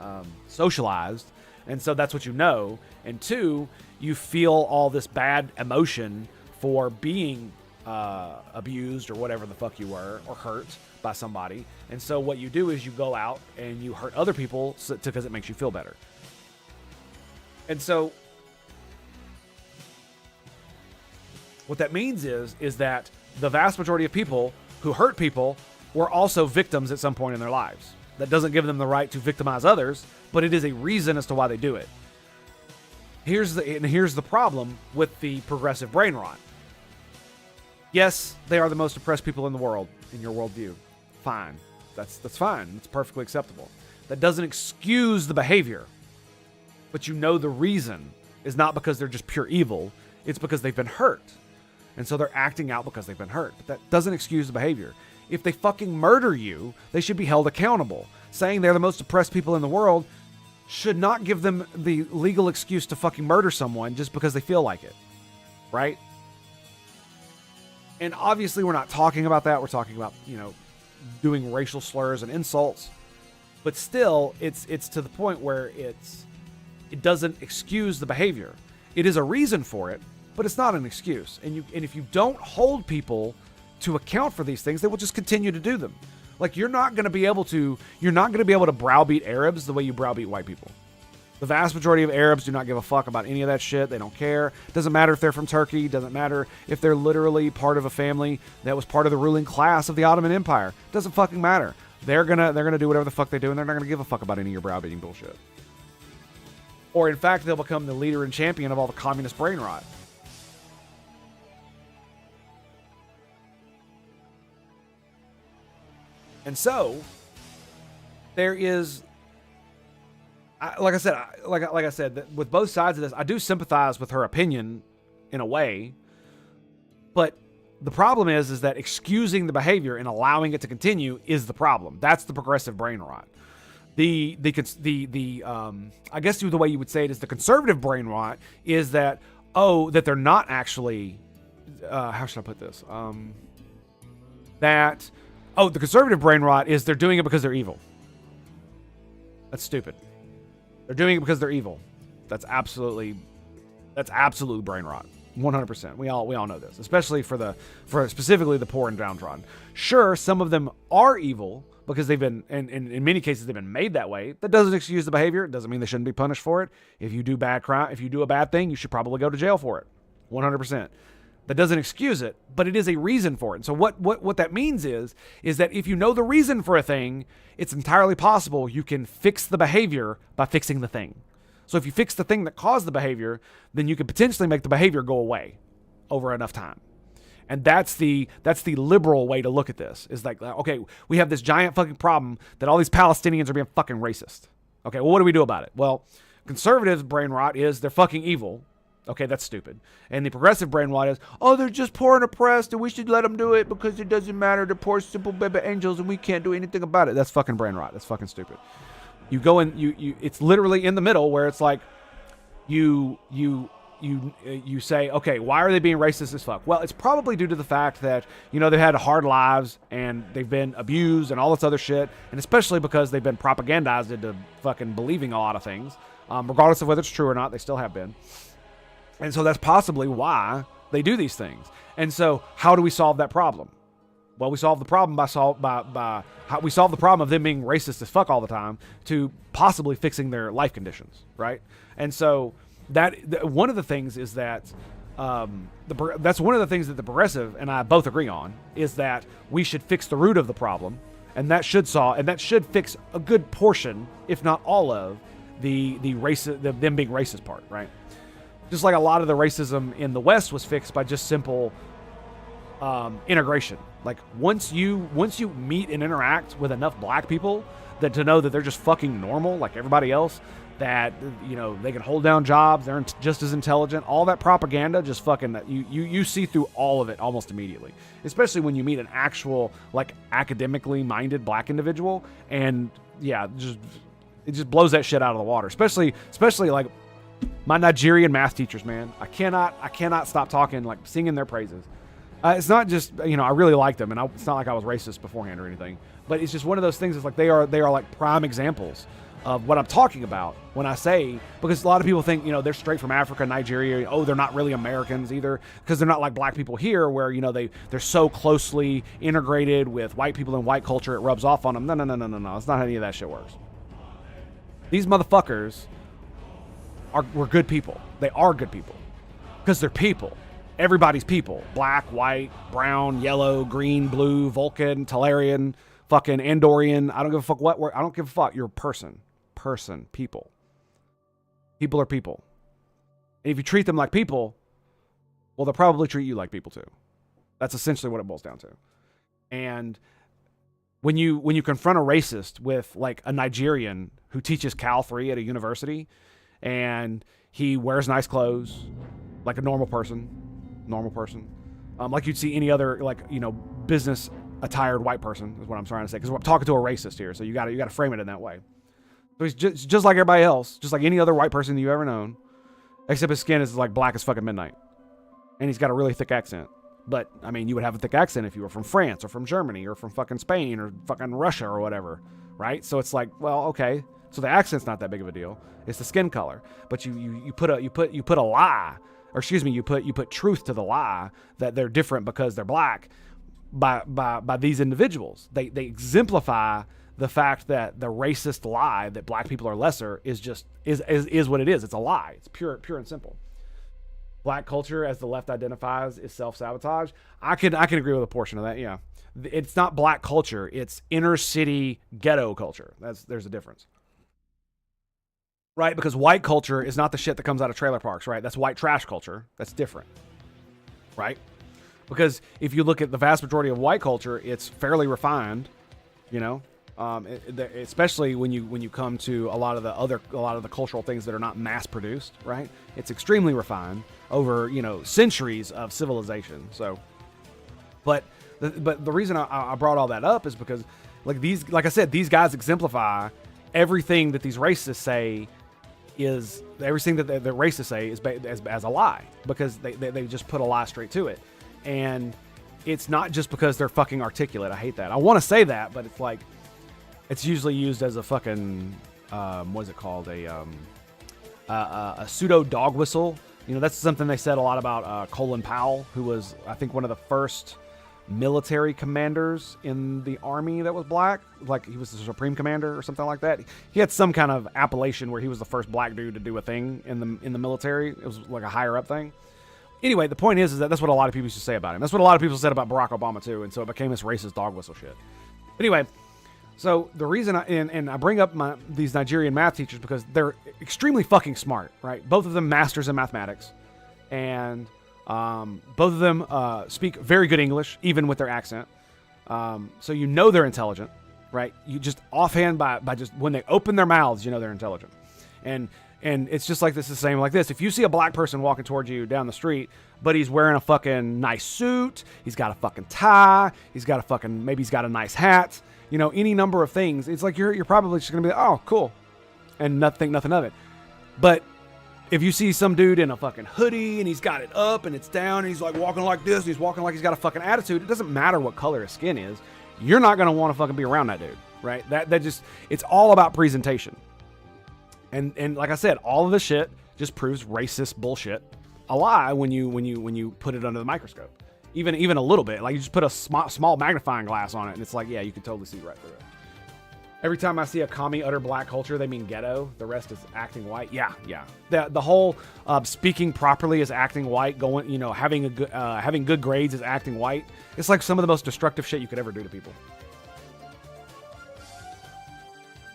socialized, and so that's what you know. And two, you feel all this bad emotion for being abused or whatever the fuck you were, or hurt by somebody. And so what you do is you go out and you hurt other people because it makes you feel better. And so what that means is that the vast majority of people who hurt people were also victims at some point in their lives. That doesn't give them the right to victimize others, but it is a reason as to why they do it. Here's the problem with the progressive brain rot. Yes, they are the most oppressed people in the world, in your worldview. Fine. That's fine. It's perfectly acceptable. That doesn't excuse the behavior. But you know the reason is not because they're just pure evil. It's because they've been hurt. And so they're acting out because they've been hurt. But that doesn't excuse the behavior. If they fucking murder you, they should be held accountable. Saying they're the most oppressed people in the world should not give them the legal excuse to fucking murder someone just because they feel like it. Right? And obviously we're not talking about that. We're talking about, doing racial slurs and insults. But still, it's to the point where it doesn't excuse the behavior. It is a reason for it, but it's not an excuse. And if you don't hold people to account for these things, they will just continue to do them. Like you're not going to be able to browbeat Arabs the way you browbeat white people. The vast majority of Arabs do not give a fuck about any of that shit. They don't care. Doesn't matter if they're from Turkey. Doesn't matter if they're literally part of a family that was part of the ruling class of the Ottoman Empire. Doesn't fucking matter. They're gonna do whatever the fuck they do, and they're not gonna give a fuck about any of your browbeating bullshit. Or in fact, they'll become the leader and champion of all the communist brain rot. And so there is, like I said, that with both sides of this, I do sympathize with her opinion in a way, but the problem is that excusing the behavior and allowing it to continue is the problem. That's the progressive brain rot. I guess the way you would say it is the conservative brain rot is that that they're not actually how should I put this? The conservative brain rot is they're doing it because they're evil. That's stupid. They're doing it because they're evil. That's absolute brain rot. 100%. We all know this, especially for specifically the poor and downtrodden. Sure, some of them are evil because they've been, and in many cases they've been made that way. That doesn't excuse the behavior. It doesn't mean they shouldn't be punished for it. If you do a bad thing, you should probably go to jail for it. 100%. That doesn't excuse it, but it is a reason for it. And so what that means is that if you know the reason for a thing, it's entirely possible you can fix the behavior by fixing the thing. So if you fix the thing that caused the behavior, then you could potentially make the behavior go away over enough time. And that's the liberal way to look at this. Is like, okay, we have this giant fucking problem that all these Palestinians are being fucking racist. Okay, well, what do we do about it? Well, conservatives' brain rot is they're fucking evil. Okay, that's stupid. And the progressive brain rot is, oh, they're just poor and oppressed, and we should let them do it because it doesn't matter. They're poor, simple baby angels, and we can't do anything about it. That's fucking brain rot. That's fucking stupid. You go in, it's literally in the middle where it's like, you say, okay, why are they being racist as fuck? Well, it's probably due to the fact that, you know, they've had hard lives and they've been abused and all this other shit, and especially because they've been propagandized into fucking believing a lot of things, regardless of whether it's true or not. They still have been. And so that's possibly why they do these things. And so how do we solve that problem? Well, we solve the problem we solve the problem of them being racist as fuck all the time to possibly fixing their life conditions, right? And so one of the things is that that's one of the things that the progressive and I both agree on is that we should fix the root of the problem, and that should fix a good portion, if not all of, them being racist part, right? Just like a lot of the racism in the West was fixed by just simple integration. Like once you meet and interact with enough black people that to know that they're just fucking normal like everybody else, that, you know, they can hold down jobs, they're just as intelligent, all that propaganda just fucking, you see through all of it almost immediately. Especially when you meet an actual, like, academically minded black individual, and yeah, it just blows that shit out of the water. Especially like my Nigerian math teachers, man. I cannot stop talking, like, singing their praises. It's not just, you know, I really like them, and it's not like I was racist beforehand or anything, but it's just one of those things. It's like they are like prime examples of what I'm talking about when I say, because a lot of people think, you know, they're straight from Africa, Nigeria. Oh, they're not really Americans either, because they're not like black people here, where, you know, they're so closely integrated with white people and white culture, it rubs off on them. No. It's not how any of that shit works. These motherfuckers were good people. They are good people because they're people. Everybody's people. Black, white, brown, yellow, green, blue, Vulcan, Talarian, fucking Andorian. I don't give a fuck what. I don't give a fuck. You're a person. People. People are people. And if you treat them like people, well, they'll probably treat you like people too. That's essentially what it boils down to. And when you confront a racist with, like, a Nigerian who teaches Cal 3 at a university, and he wears nice clothes like a normal person, like you'd see any other, like, you know, business attired white person is what I'm trying to say, because I'm talking to a racist here, so you got to frame it in that way. So he's just like everybody else, just like any other white person you've ever known, except his skin is like black as fucking midnight, and he's got a really thick accent. But I mean, you would have a thick accent if you were from France or from Germany or from fucking Spain or fucking Russia or whatever, right? So it's like, well, okay, so the accent's not that big of a deal. It's the skin color. But you put a lie, or excuse me, you put truth to the lie that they're different because they're black by these individuals. They exemplify the fact that the racist lie that black people are lesser is what it is. It's a lie. It's pure and simple. Black culture, as the left identifies, is self-sabotage. I can agree with a portion of that. Yeah, it's not black culture. It's inner city ghetto culture. There's a difference. Right, because white culture is not the shit that comes out of trailer parks, right? That's white trash culture. That's different, right? Because if you look at the vast majority of white culture, it's fairly refined, you know, especially when you come to a lot of the cultural things that are not mass produced, right? It's extremely refined over, you know, centuries of civilization. So, but the reason I brought all that up is because, like I said, these guys exemplify everything that these racists say. Is everything that the racists say is as a lie, because they just put a lie straight to it. And it's not just because they're fucking articulate. I hate that. I want to say that, but it's like, it's usually used as a fucking, what is it called? A pseudo dog whistle. You know, that's something they said a lot about Colin Powell, who was, I think, one of the first military commanders in the army that was black. Like, he was the supreme commander or something like that. He had some kind of appellation where he was the first black dude to do a thing in the military. It was like a higher up thing. Anyway, the point is that that's what a lot of people used to say about him. That's what a lot of people said about Barack Obama too, and so it became this racist dog whistle shit. Anyway, so the reason I bring up these Nigerian math teachers because they're extremely fucking smart, right? Both of them masters in mathematics, and both of them speak very good English, even with their accent. So you know they're intelligent, right? You just offhand by just when they open their mouths, you know they're intelligent, and it's just like this, the same like this. If you see a black person walking towards you down the street, but he's wearing a fucking nice suit, he's got a fucking tie, maybe he's got a nice hat, you know, any number of things, it's like you're probably just gonna be like, oh, cool, and nothing of it. But if you see some dude in a fucking hoodie and he's got it up and it's down and he's like walking like this and he's walking like he's got a fucking attitude, it doesn't matter what color his skin is, you're not gonna want to fucking be around that dude, right? That just, it's all about presentation. And like I said, all of this shit just proves racist bullshit a lie when you put it under the microscope, even a little bit. Like you just put a small magnifying glass on it, and it's like, yeah, you can totally see right through it. Every time I see a commie utter black culture, they mean ghetto. The rest is acting white. Yeah. The whole speaking properly is acting white. Going, you know, having good grades is acting white. It's like some of the most destructive shit you could ever do to people.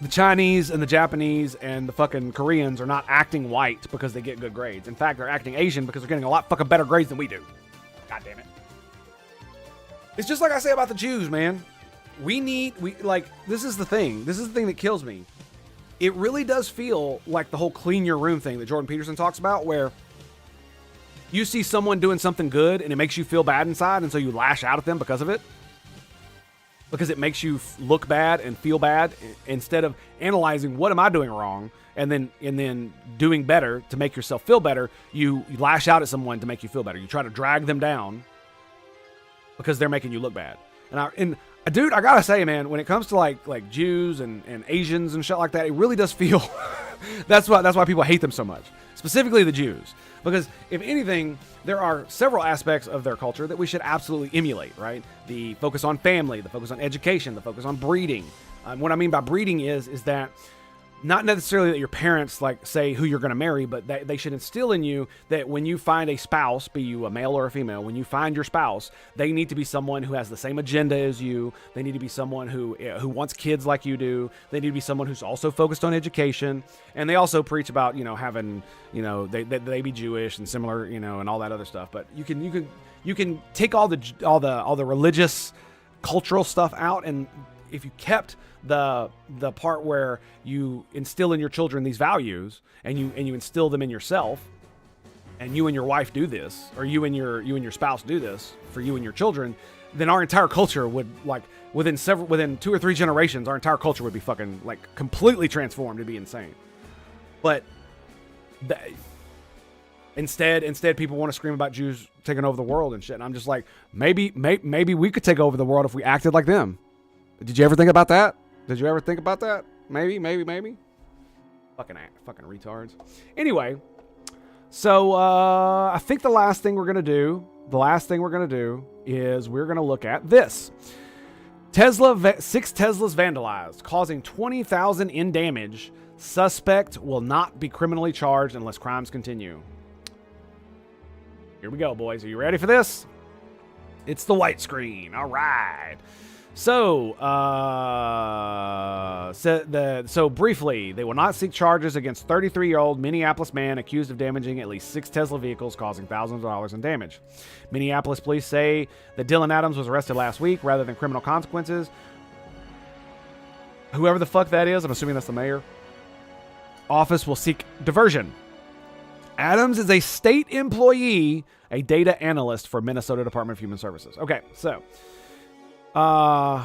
The Chinese and the Japanese and the fucking Koreans are not acting white because they get good grades. In fact, they're acting Asian because they're getting a lot fucking better grades than we do. God damn it. It's just like I say about the Jews, man. This is the thing. This is the thing that kills me. It really does feel like the whole clean your room thing that Jordan Peterson talks about, where you see someone doing something good and it makes you feel bad inside, and so you lash out at them because of it. Because it makes you look bad and feel bad, instead of analyzing what am I doing wrong and then doing better to make yourself feel better. You lash out at someone to make you feel better. You try to drag them down because they're making you look bad. And dude, I gotta say, man, when it comes to like Jews and Asians and shit like that, it really does feel that's why people hate them so much, specifically the Jews. Because if anything, there are several aspects of their culture that we should absolutely emulate, right? The focus on family, the focus on education, the focus on breeding. What I mean by breeding is that not necessarily that your parents like say who you're going to marry, but that they should instill in you that when you find a spouse, be you a male or a female, when you find your spouse, they need to be someone who has the same agenda as you. They need to be someone who wants kids like you do. They need to be someone who's also focused on education. And they also preach about, you know, having, you know, they be Jewish and similar, you know, and all that other stuff. But you can take all the religious, cultural stuff out, and if you kept the part where you instill in your children these values and you instill them in yourself, and you and your wife do this, or you and your spouse do this for you and your children, then our entire culture would, like, within 2 or 3 generations, our entire culture would be fucking like completely transformed. It'd be insane. But instead people want to scream about Jews taking over the world and shit. And I'm just like, maybe we could take over the world if we acted like them. Did you ever think about that? Maybe. Fucking retards. Anyway, so I think the last thing we're gonna do is we're gonna look at this. 6 Teslas vandalized, causing $20,000 in damage. Suspect will not be criminally charged unless crimes continue. Here we go, boys. Are you ready for this? It's the white screen. All right. So, so briefly, they will not seek charges against 33-year-old Minneapolis man accused of damaging at least 6 Tesla vehicles, causing thousands of dollars in damage. Minneapolis police say that Dylan Adams was arrested last week rather than criminal consequences. Whoever the fuck that is, I'm assuming that's the mayor. Office will seek diversion. Adams is a state employee, a data analyst for Minnesota Department of Human Services. Okay, so so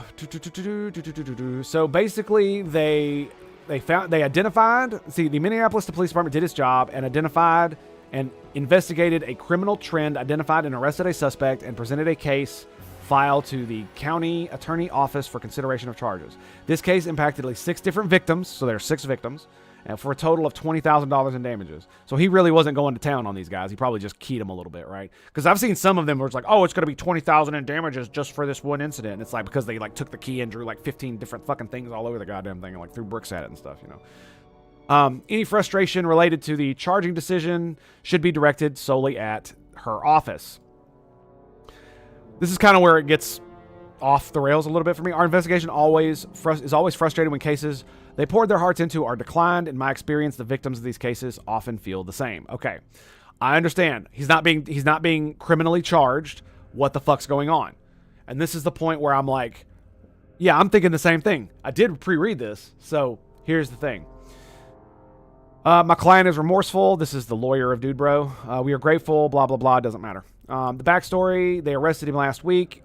basically the Minneapolis Police Department did its job and identified and investigated a criminal trend, identified and arrested a suspect, and presented a case file to the county attorney office for consideration of charges. This case impacted at least 6 different victims, so there are 6 victims, and for a total of $20,000 in damages. So he really wasn't going to town on these guys. He probably just keyed them a little bit, right? Because I've seen some of them where it's like, oh, it's going to be $20,000 in damages just for this one incident. And it's like because they like took the key and drew like 15 different fucking things all over the goddamn thing and like threw bricks at it and stuff, you know. Any frustration related to the charging decision should be directed solely at her office. This is kind of where it gets off the rails a little bit for me. Our investigation is always frustrating when cases they poured their hearts into are declined. In my experience, the victims of these cases often feel the same. Okay, I understand. He's not being criminally charged. What the fuck's going on? And this is the point where I'm like, yeah, I'm thinking the same thing. I did pre-read this, so here's the thing. My client is remorseful. This is the lawyer of Dude Bro. We are grateful, blah, blah, blah. Doesn't matter. The backstory, they arrested him last week.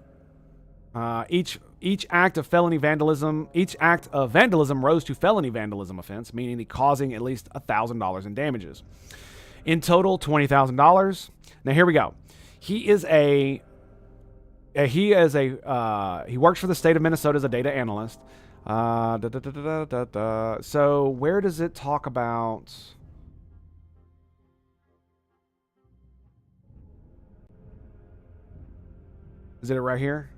Each act of vandalism rose to felony vandalism offense, meaning the causing at least $1,000 in damages. In total, $20,000. Now here we go. He works for the state of Minnesota as a data analyst. So where does it talk about? Is it right here?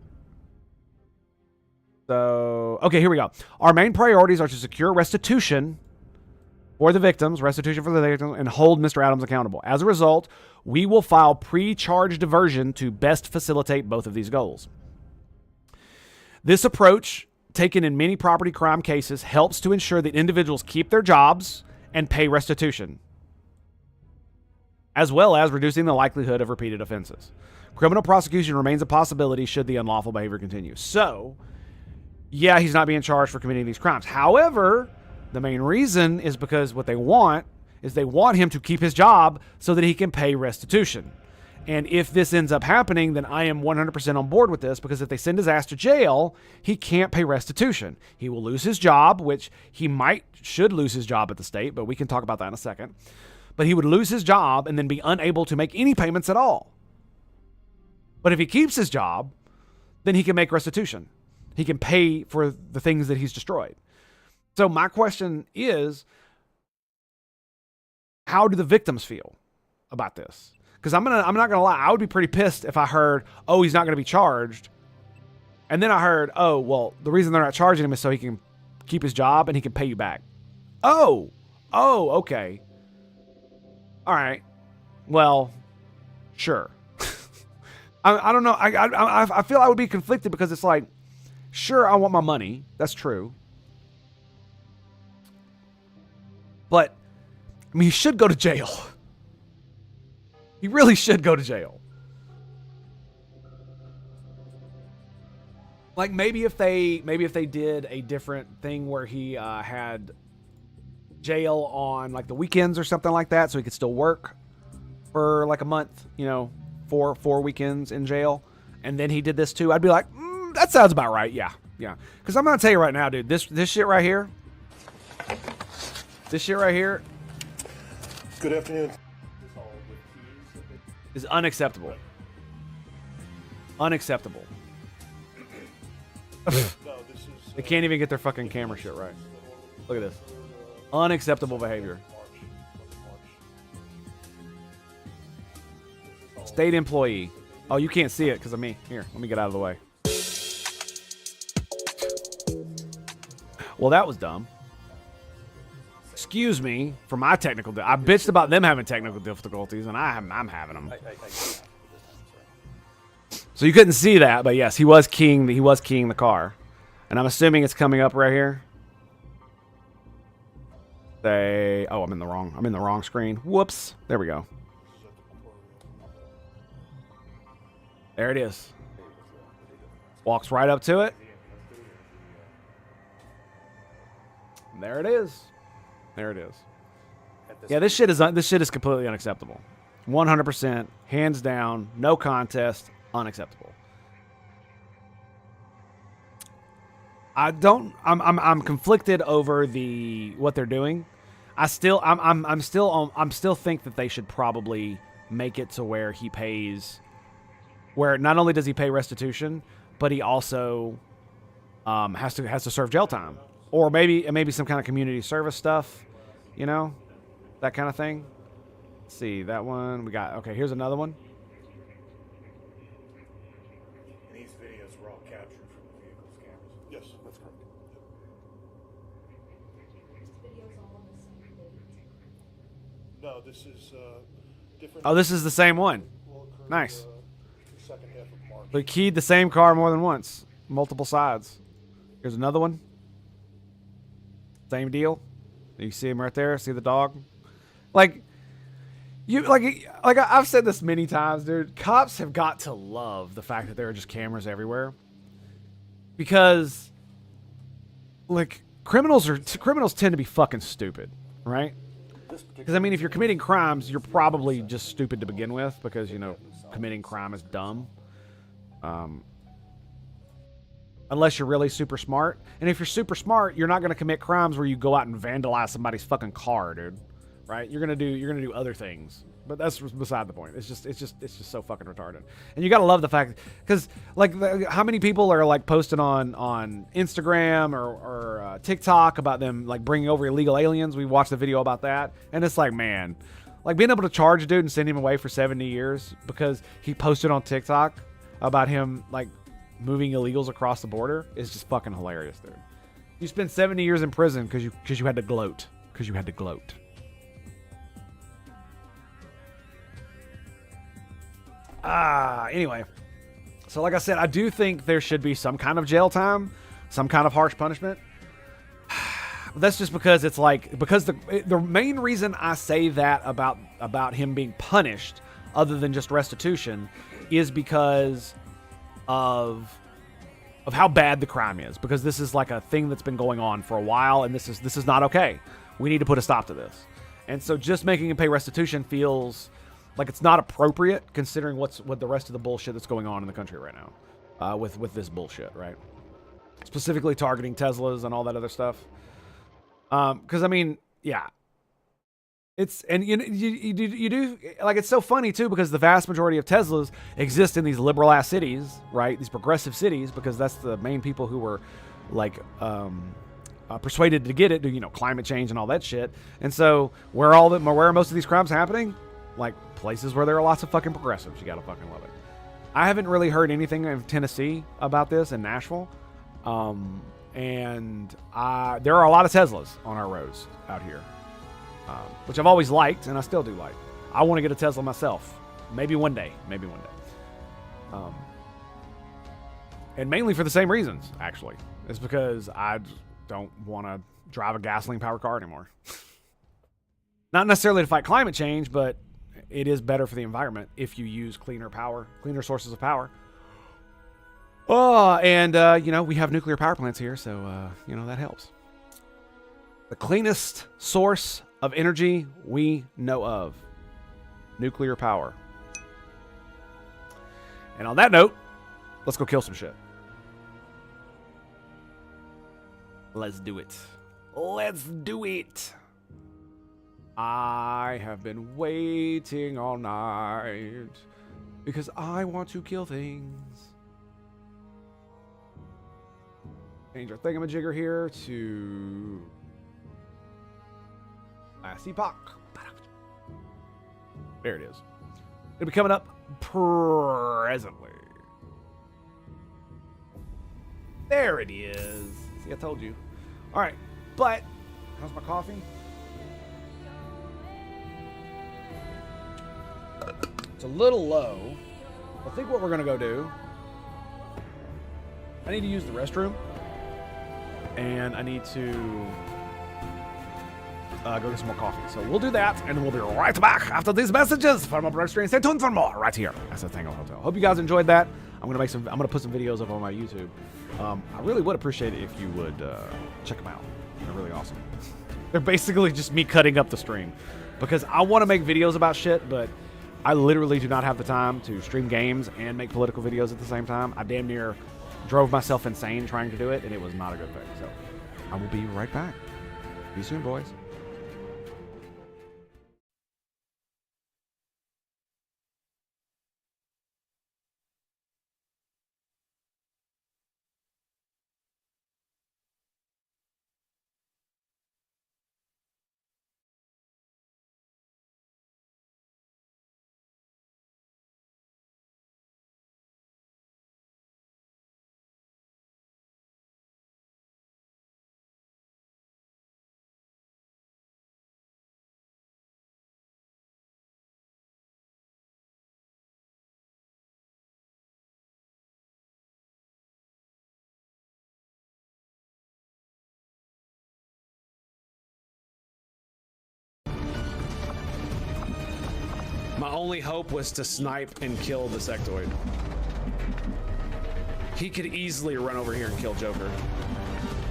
So, okay, here we go. Our main priorities are to secure restitution for the victims, and hold Mr. Adams accountable. As a result, we will file pre-charge diversion to best facilitate both of these goals. This approach, taken in many property crime cases, helps to ensure that individuals keep their jobs and pay restitution, as well as reducing the likelihood of repeated offenses. Criminal prosecution remains a possibility should the unlawful behavior continue. So, yeah, he's not being charged for committing these crimes. However, the main reason is because what they want is they want him to keep his job so that he can pay restitution. And if this ends up happening, then I am 100% on board with this, because if they send his ass to jail, he can't pay restitution. He will lose his job, which he should lose his job at the state, but we can talk about that in a second. But he would lose his job and then be unable to make any payments at all. But if he keeps his job, then he can make restitution. He can pay for the things that he's destroyed. So my question is, how do the victims feel about this? Because I'm not gonna lie, I would be pretty pissed if I heard, oh, he's not gonna be charged, and then I heard, oh, well, the reason they're not charging him is so he can keep his job and he can pay you back. Oh, okay, all right, well, sure. I don't know. I feel I would be conflicted, because it's like, sure, I want my money. That's true. But, I mean, he should go to jail. He really should go to jail. Like, maybe if they did a different thing where he had jail on like the weekends or something like that, so he could still work for like a month, you know, four weekends in jail, and then he did this too, I'd be like, that sounds about right. Yeah. Because I'm gonna tell you right now, dude, this shit right here, Good afternoon. is unacceptable. Unacceptable. They can't even get their fucking camera shit right. Look at this. Unacceptable behavior. State employee. Oh, you can't see it because of me. Here, let me get out of the way. Well, that was dumb. Excuse me for my technical. I bitched about them having technical difficulties, and I'm having them. So you couldn't see that, but yes, he was keying the car, and I'm assuming it's coming up right here. Oh, I'm in the wrong screen. Whoops. There we go. There it is. Walks right up to it. There it is. There it is. Yeah, this shit is completely unacceptable. 100%, hands down, no contest, unacceptable. I'm conflicted over what they're doing. I'm still think that they should probably make it to where he pays, where not only does he pay restitution, but he also has to serve jail time, or maybe some kind of community service stuff, you know, that kind of thing. Let's see, that one we got. Okay, here's another one. And these videos were all captured from the vehicle's cameras. Yes, that's correct. No, this is different. Oh, this is the same one. Well, Nice. Second half of March. They keyed the same car more than once. Multiple sides. Here's another one. Same deal. You see him right there? See the dog? Like, I've said this many times, dude. Cops have got to love the fact that there are just cameras everywhere. Because, like, criminals tend to be fucking stupid, right? Because, I mean, if you're committing crimes, you're probably just stupid to begin with because, you know, committing crime is dumb. Unless you're really super smart. And if you're super smart, you're not going to commit crimes where you go out and vandalize somebody's fucking car, dude. Right? You're gonna do other things. But that's beside the point. It's just so fucking retarded. And you gotta love the fact, because like how many people are like posting on Instagram or TikTok about them like bringing over illegal aliens? We watched the video about that, and it's like, man, like being able to charge a dude and send him away for 70 years because he posted on TikTok about him like moving illegals across the border is just fucking hilarious, dude. You spend 70 years in prison because you had to gloat. Because you had to gloat. Anyway. So like I said, I do think there should be some kind of jail time, some kind of harsh punishment. That's just because it's like, because the main reason I say that about him being punished, other than just restitution, is because of how bad the crime is. Because this is like a thing that's been going on for a while, and this is not okay. We need to put a stop to this. And so just making him pay restitution feels like it's not appropriate, considering what the rest of the bullshit that's going on in the country right now, with this bullshit, right? Specifically targeting Teslas and all that other stuff. Because I mean, yeah, it's, and you do like, it's so funny too, because the vast majority of Teslas exist in these liberal ass cities, right? These progressive cities, because that's the main people who were like persuaded to get it, you know, climate change and all that shit. And so where are most of these crimes happening? Like places where there are lots of fucking progressives. You gotta fucking love it. I haven't really heard anything of Tennessee about this in Nashville. And there are a lot of Teslas on our roads out here, which I've always liked, and I still do like. I want to get a Tesla myself. Maybe one day. And mainly for the same reasons, actually. It's because I don't want to drive a gasoline-powered car anymore. Not necessarily to fight climate change, but it is better for the environment if you use cleaner sources of power. Oh, and, you know, we have nuclear power plants here, so, you know, that helps. The cleanest source of energy we know of. Nuclear power. And on that note, let's go kill some shit. Let's do it. Let's do it. I have been waiting all night because I want to kill things. Change our thingamajigger here to Last Epoch. There it is. It'll be coming up presently. There it is. See, I told you. All right, but how's my coffee? It's a little low. I think what we're gonna go do, I need to use the restroom, and I need to go get some more coffee. So we'll do that, and we'll be right back after these messages from our stream. Stay tuned for more right here at the Tango Hotel. Hope you guys enjoyed that. I'm gonna put some videos up on my YouTube. I really would appreciate it if you would check them out. They're really awesome. They're basically just me cutting up the stream, because I want to make videos about shit, but I literally do not have the time to stream games and make political videos at the same time. I damn near drove myself insane trying to do it, and it was not a good thing. So I will be right back. See you soon, boys. only hope was to snipe and kill the sectoid. He could easily run over here and kill Joker.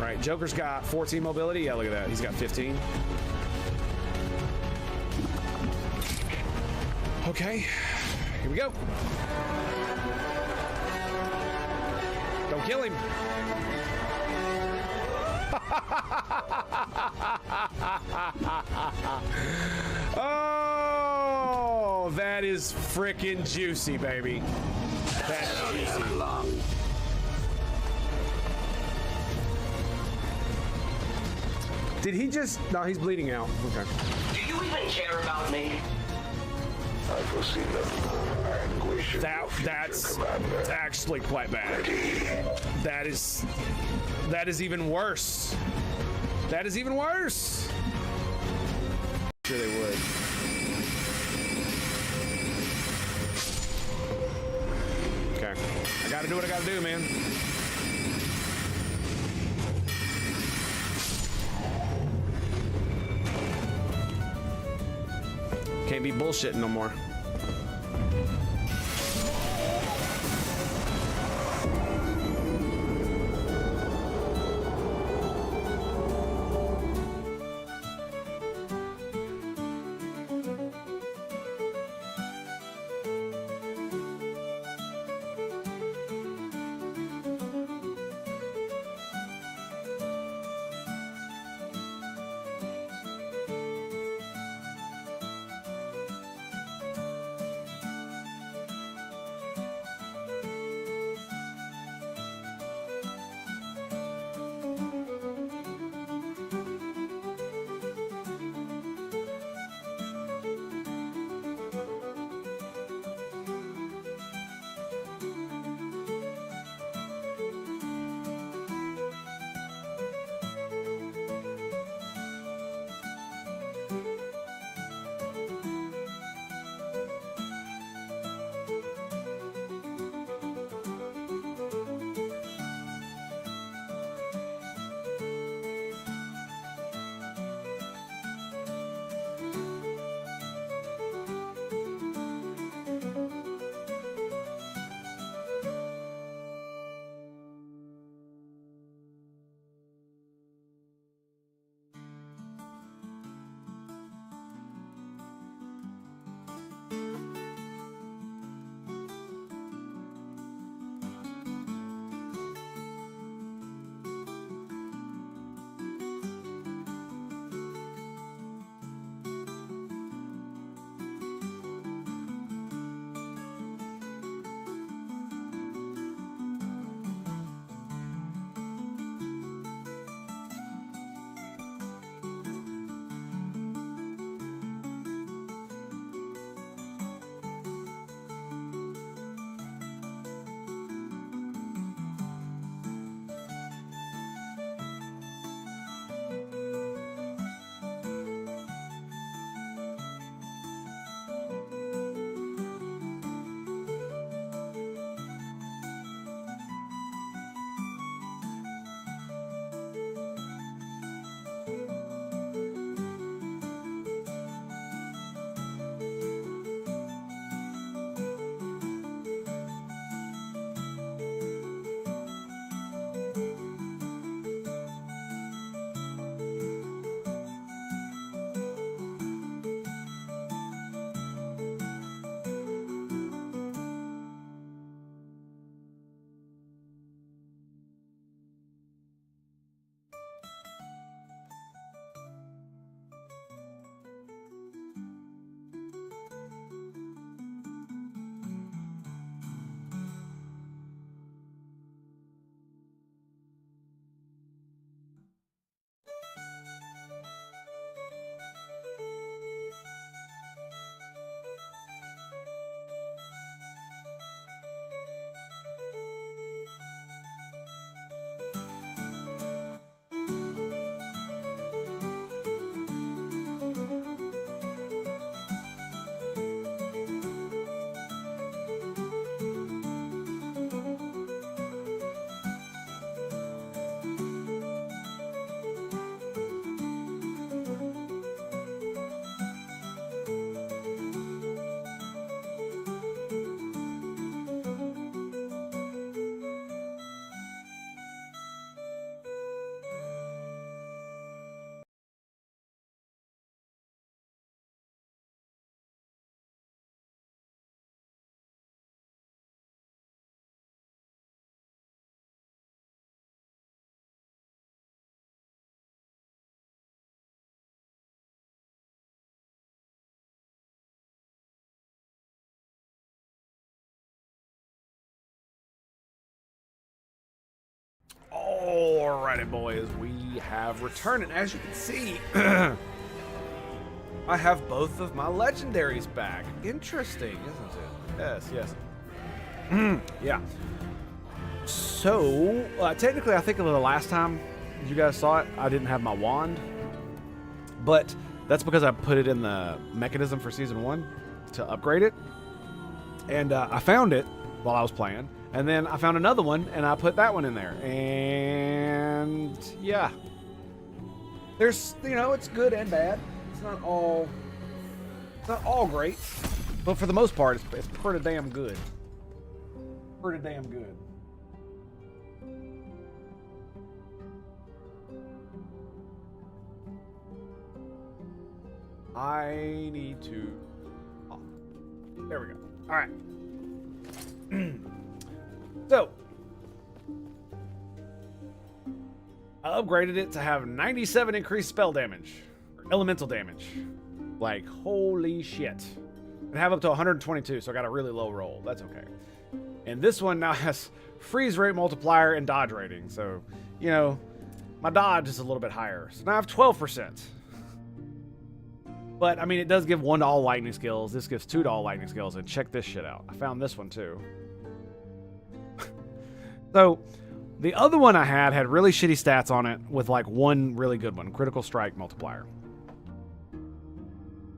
Right, Joker's got 14 mobility. Yeah, look at that. He's got 15. Okay, here we go. Don't kill him. Oh, that is freaking juicy, baby. That's juicy. Did he just... No, he's bleeding out. Okay. Do you even care about me? I foresee no anguish in your future, That's Commander. actually quite bad. That is even worse. That is even worse. Sure they would. Okay. I gotta do what I gotta do, man. Can't be bullshitting no more. Alrighty, boys, we have returned, and as you can see, I have both of my legendaries back. Interesting, isn't it? Yes, yes. Yeah. So, technically, I think of the last time you guys saw it, I didn't have my wand, but that's because I put it in the mechanism for Season 1 to upgrade it, and I found it while I was playing, and then I found another one, and I put that one in there, and yeah. There's, you know, it's good and bad. It's not all great, but for the most part, it's pretty damn good. Pretty damn good. I need to... Oh, there we go. All right. So, I upgraded it to have 97 increased spell damage, or elemental damage. Like, holy shit. And have up to 122, so I got a really low roll. That's okay. And this one now has freeze rate multiplier and dodge rating. So, you know, my dodge is a little bit higher. So now I have 12%. But, I mean, it does give 1 to all lightning skills. This gives 2 to all lightning skills. And check this shit out. I found this one, too. So, the other one I had really shitty stats on it with, like, one really good one. Critical strike multiplier.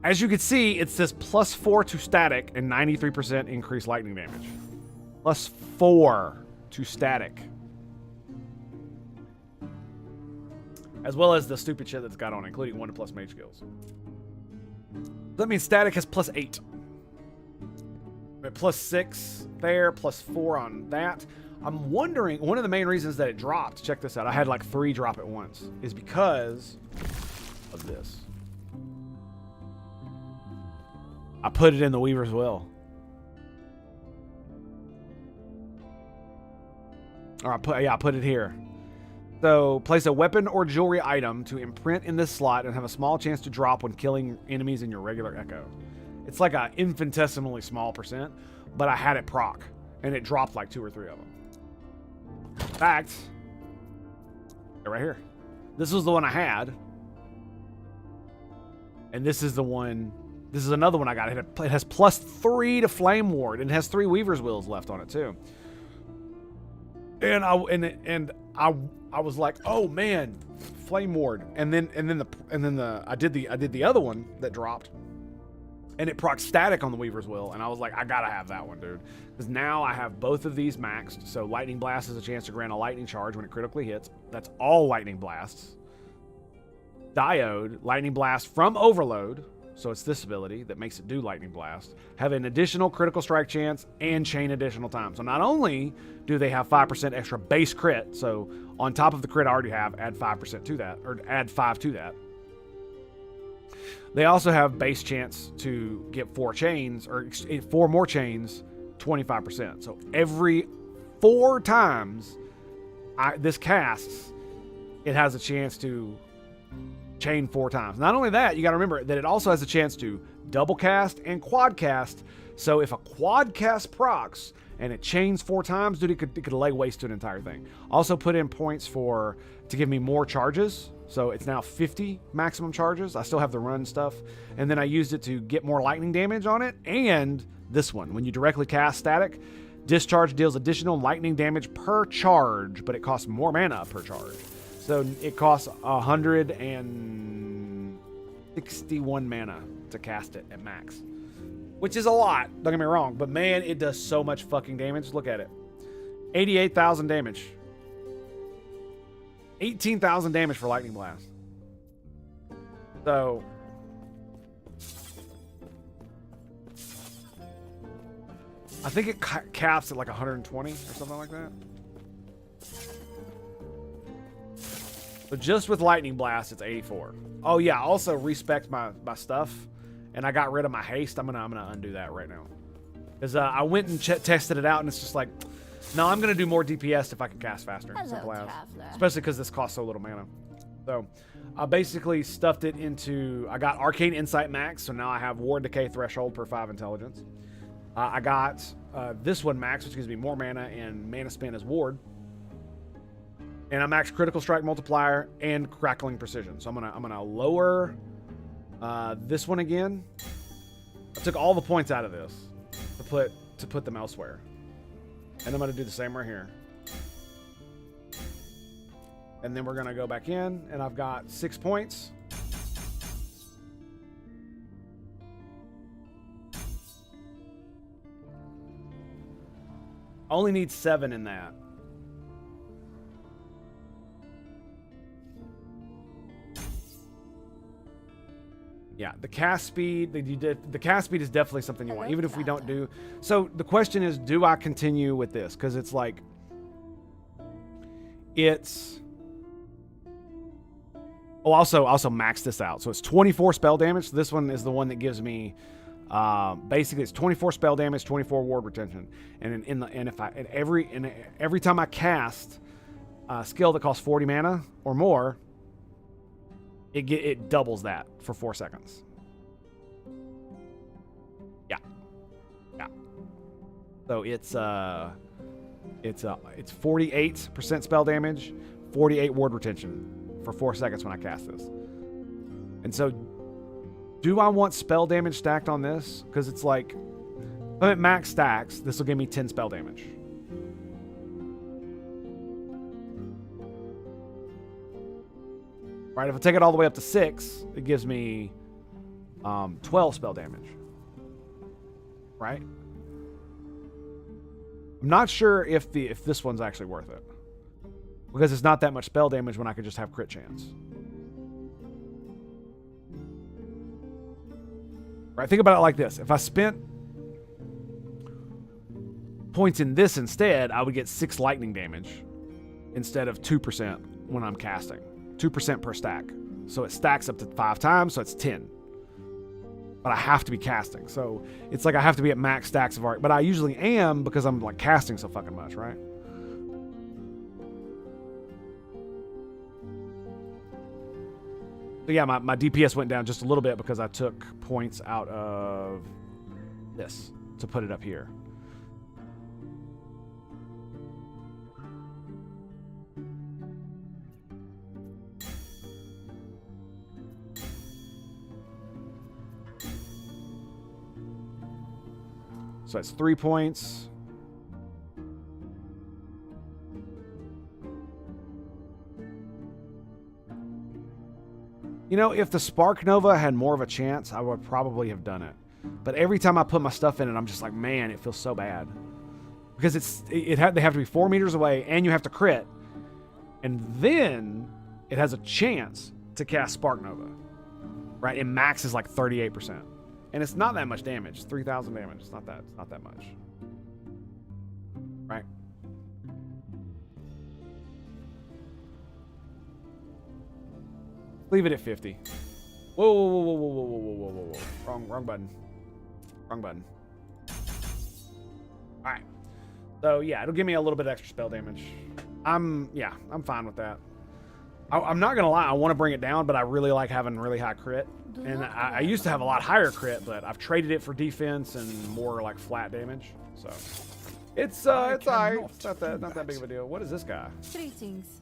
As you can see, it says +4 to static and 93% increased lightning damage. +4 to static. As well as the stupid shit that's got on it, including 1 to plus mage skills. That means static has +8. But +6 there, +4 on that. I'm wondering, one of the main reasons that it dropped, check this out, I had like 3 drop at once, is because of this. I put it in the Weaver's Will. Or I put it here. So, place a weapon or jewelry item to imprint in this slot and have a small chance to drop when killing enemies in your regular echo. It's like an infinitesimally small percent, but I had it proc, and it dropped like 2 or 3 of them. In fact, they're right here. This was the one I had, and this is the one. This is another one I got. It has +3 to Flame Ward, and it has 3 Weaver's Wills left on it too. And I was like, oh man, Flame Ward, and then I did the other one that dropped, and it procs static on the Weaver's Will, and I was like, I gotta have that one, dude, because now I have both of these maxed. So Lightning Blast is a chance to grant a lightning charge when it critically hits. That's all Lightning Blasts. Diode, Lightning Blast from Overload. So it's this ability that makes it do Lightning Blast. Have an additional critical strike chance and chain additional time. So not only do they have 5% extra base crit, so on top of the crit I already have, add 5% to that, or add 5 to that. They also have base chance to get 4 chains, or 4 more chains, 25%. So every 4 times this casts, it has a chance to chain 4 times. Not only that, you got to remember that it also has a chance to double cast and quad cast. So if a quad cast procs and it chains 4 times, dude, it could lay waste to an entire thing. Also put in points to give me more charges. So it's now 50 maximum charges. I still have the run stuff. And then I used it to get more lightning damage on it. And this one, when you directly cast static, discharge deals additional lightning damage per charge, but it costs more mana per charge. So it costs 161 mana to cast it at max. Which is a lot, don't get me wrong, but man, it does so much fucking damage. Look at it. 88,000 damage. 18,000 damage for Lightning Blast. So I think it caps at like 120 or something like that. But just with Lightning Blast, it's 84. Oh yeah, I also respect my stuff, and I got rid of my haste. I'm gonna undo that right now, because I went and tested it out, and it's just like, no, I'm gonna do more DPS if I can cast faster. Simple as. Especially because this costs so little mana. So I basically stuffed it into. I got Arcane Insight max, so now I have Ward Decay threshold per 5 intelligence. I got this one max, which gives me more mana and mana spin as Ward. And I max critical strike multiplier and crackling precision. So I'm gonna lower this one again. I took all the points out of this to put them elsewhere. And I'm gonna do the same right here. And then we're gonna go back in, and I've got 6 points. I only need 7 in that. Yeah, the cast speed, the cast speed is definitely something you want, even if we don't do. So the question is, do I continue with this? Because it's like, it's. Oh, also max this out. So it's 24 spell damage. So this one is the one that gives me, basically it's 24 spell damage, 24 ward retention, and every time I cast a skill that costs 40 mana or more, it doubles that for 4 seconds. Yeah. So it's 48% spell damage, 48 ward retention for 4 seconds when I cast this. And so, do I want spell damage stacked on this? Because it's like, if I'm at max stacks, this will give me 10 spell damage. Right, if I take it all the way up to 6, it gives me 12 spell damage. Right? I'm not sure if this one's actually worth it. Because it's not that much spell damage when I could just have crit chance. Right, think about it like this. If I spent points in this instead, I would get 6 lightning damage instead of 2% when I'm casting. 2% per stack. So it stacks up to 5 times, so it's 10. But I have to be casting. So it's like I have to be at max stacks of art. But I usually am because I'm like casting so fucking much, right? So yeah, my DPS went down just a little bit because I took points out of this to put it up here. So that's 3 points. You know, if the Spark Nova had more of a chance, I would probably have done it. But every time I put my stuff in it, I'm just like, man, it feels so bad. Because they have to be 4 meters away, and you have to crit. And then it has a chance to cast Spark Nova. Right? And max is like 38%. And it's not that much damage. 3,000 damage. It's not that much. Right? Leave it at 50. Whoa. Wrong button. Wrong button. Alright. So yeah, it'll give me a little bit extra spell damage. I'm fine with that. I'm not gonna lie, I want to bring it down, but I really like having really high crit. And I used to have a lot higher crit, but I've traded it for defense and more like flat damage. So it's alright. It's not that big of a deal. What is this guy? Greetings.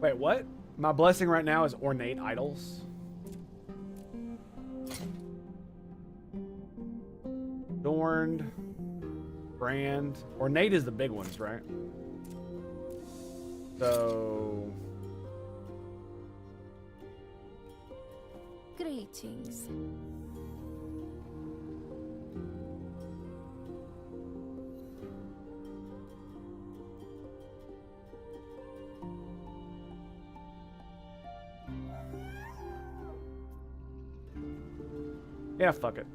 Wait, what? My blessing right now is ornate idols. Adorned. Brand. Ornate is the big ones, right? So... Greetings. Yeah, fuck it.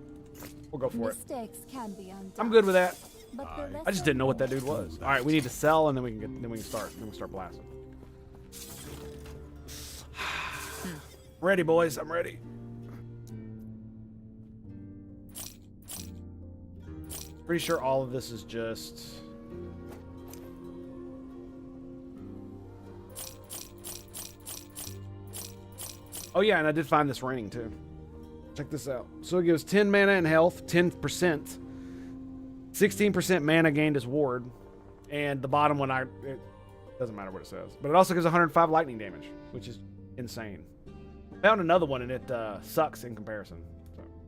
We'll go for it. Mistakes can be undone. I'm good with that. But the I just didn't know what that dude was. All right, we need to sell, and then we can start blasting. Ready, boys. I'm ready. Pretty sure all of this is just... Oh yeah, and I did find this raining too. Check this out. So it gives 10 mana and health, 10%, 16% mana gained as ward, and the bottom one, it doesn't matter what it says. But it also gives 105 lightning damage, which is insane. Found another one and it sucks in comparison.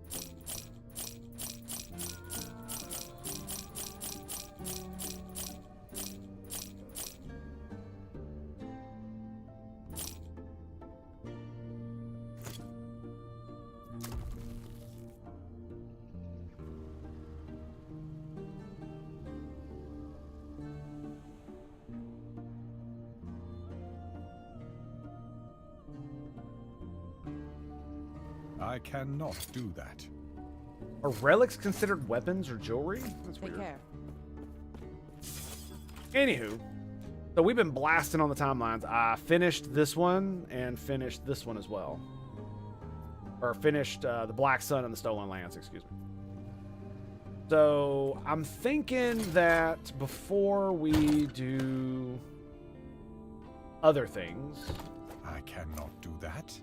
So. I cannot do that. Are relics considered weapons or jewelry? That's Take weird. care. Anywho, so we've been blasting on the timelines. I finished this one and finished this one as well. Or finished the Black Sun and the Stolen Lands, excuse me. So I'm thinking that before we do other things... I cannot do that.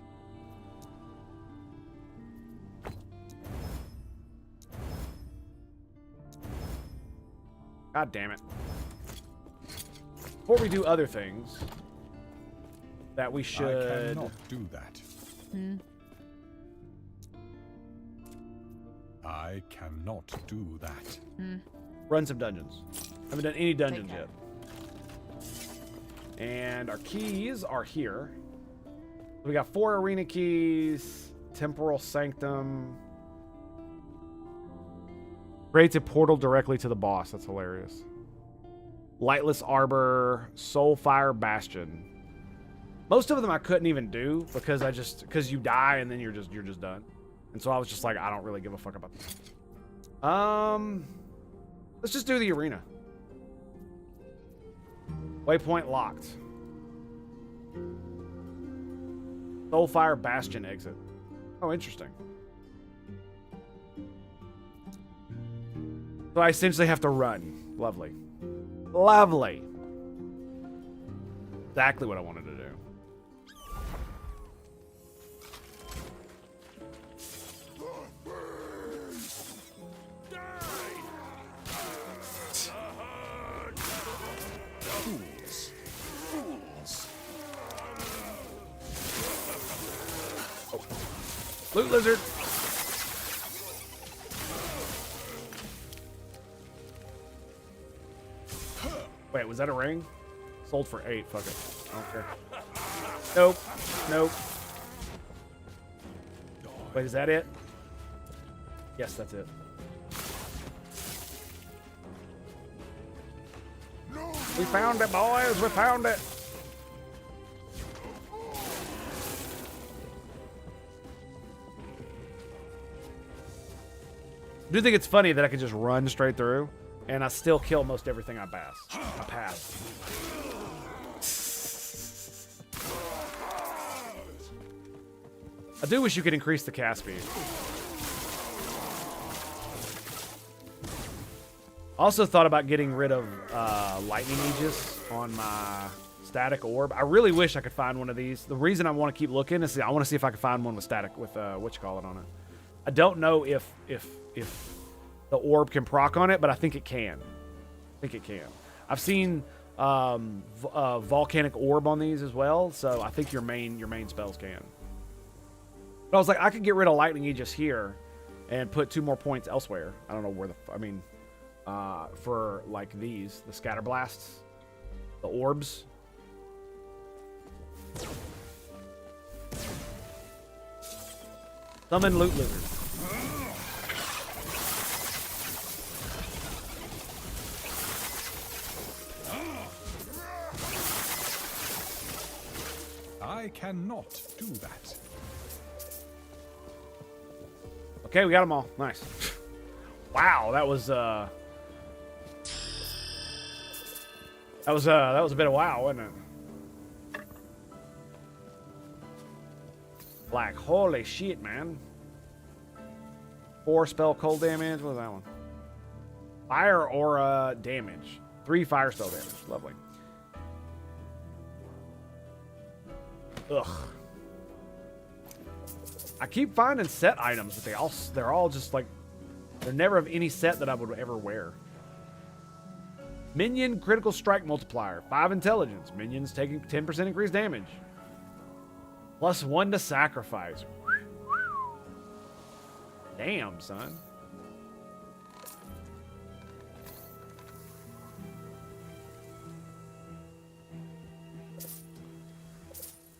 God damn it. Before we do other things, that we should... I cannot do that. I cannot do that. run some dungeons. Haven't done any dungeons Take yet. And our keys are here. We got 4 arena keys, Temporal Sanctum. Creates a portal directly to the boss. That's hilarious. Lightless Arbor, Soulfire Bastion. Most of them I couldn't even do because because you die and then you're just done. And so I was just like, I don't really give a fuck about this. Let's just do the arena. Waypoint locked. Soulfire Bastion exit. Oh, interesting. So I essentially have to run. Lovely. Lovely. Exactly what I wanted to do. Fools. Fools. Oh. Loot lizard. Wait, was that a ring? Sold for 8. Fuck it. I don't care. Nope. Nope. Wait, is that it? Yes, that's it. We found it, boys. We found it. I do think it's funny that I can just run straight through, and I still kill most everything I pass. I do wish you could increase the cast speed. Also thought about getting rid of Lightning Aegis on my static orb. I really wish I could find one of these. The reason I want to keep looking is I want to see if I can find one with static, with whatchamacallit on it. I don't know if the orb can proc on it, but I think it can. I think it can. I've seen volcanic orb on these as well, so I think your main spells can. But I was like, I could get rid of Lightning Aegis here and put 2 more points elsewhere. I don't know where for like these, the scatter blasts, the orbs. Summon loot lizard. I cannot do that. Okay, we got them all. Nice. Wow, that was a bit of wow, wasn't it? Like, holy shit, man. 4 spell cold damage. What was that one? Fire aura damage. 3 fire spell damage. Lovely. Ugh. I keep finding set items, but they're all just like, they're never of any set that I would ever wear. Minion critical strike multiplier. 5 intelligence. Minions taking 10% increased damage. +1 to sacrifice. Damn, son.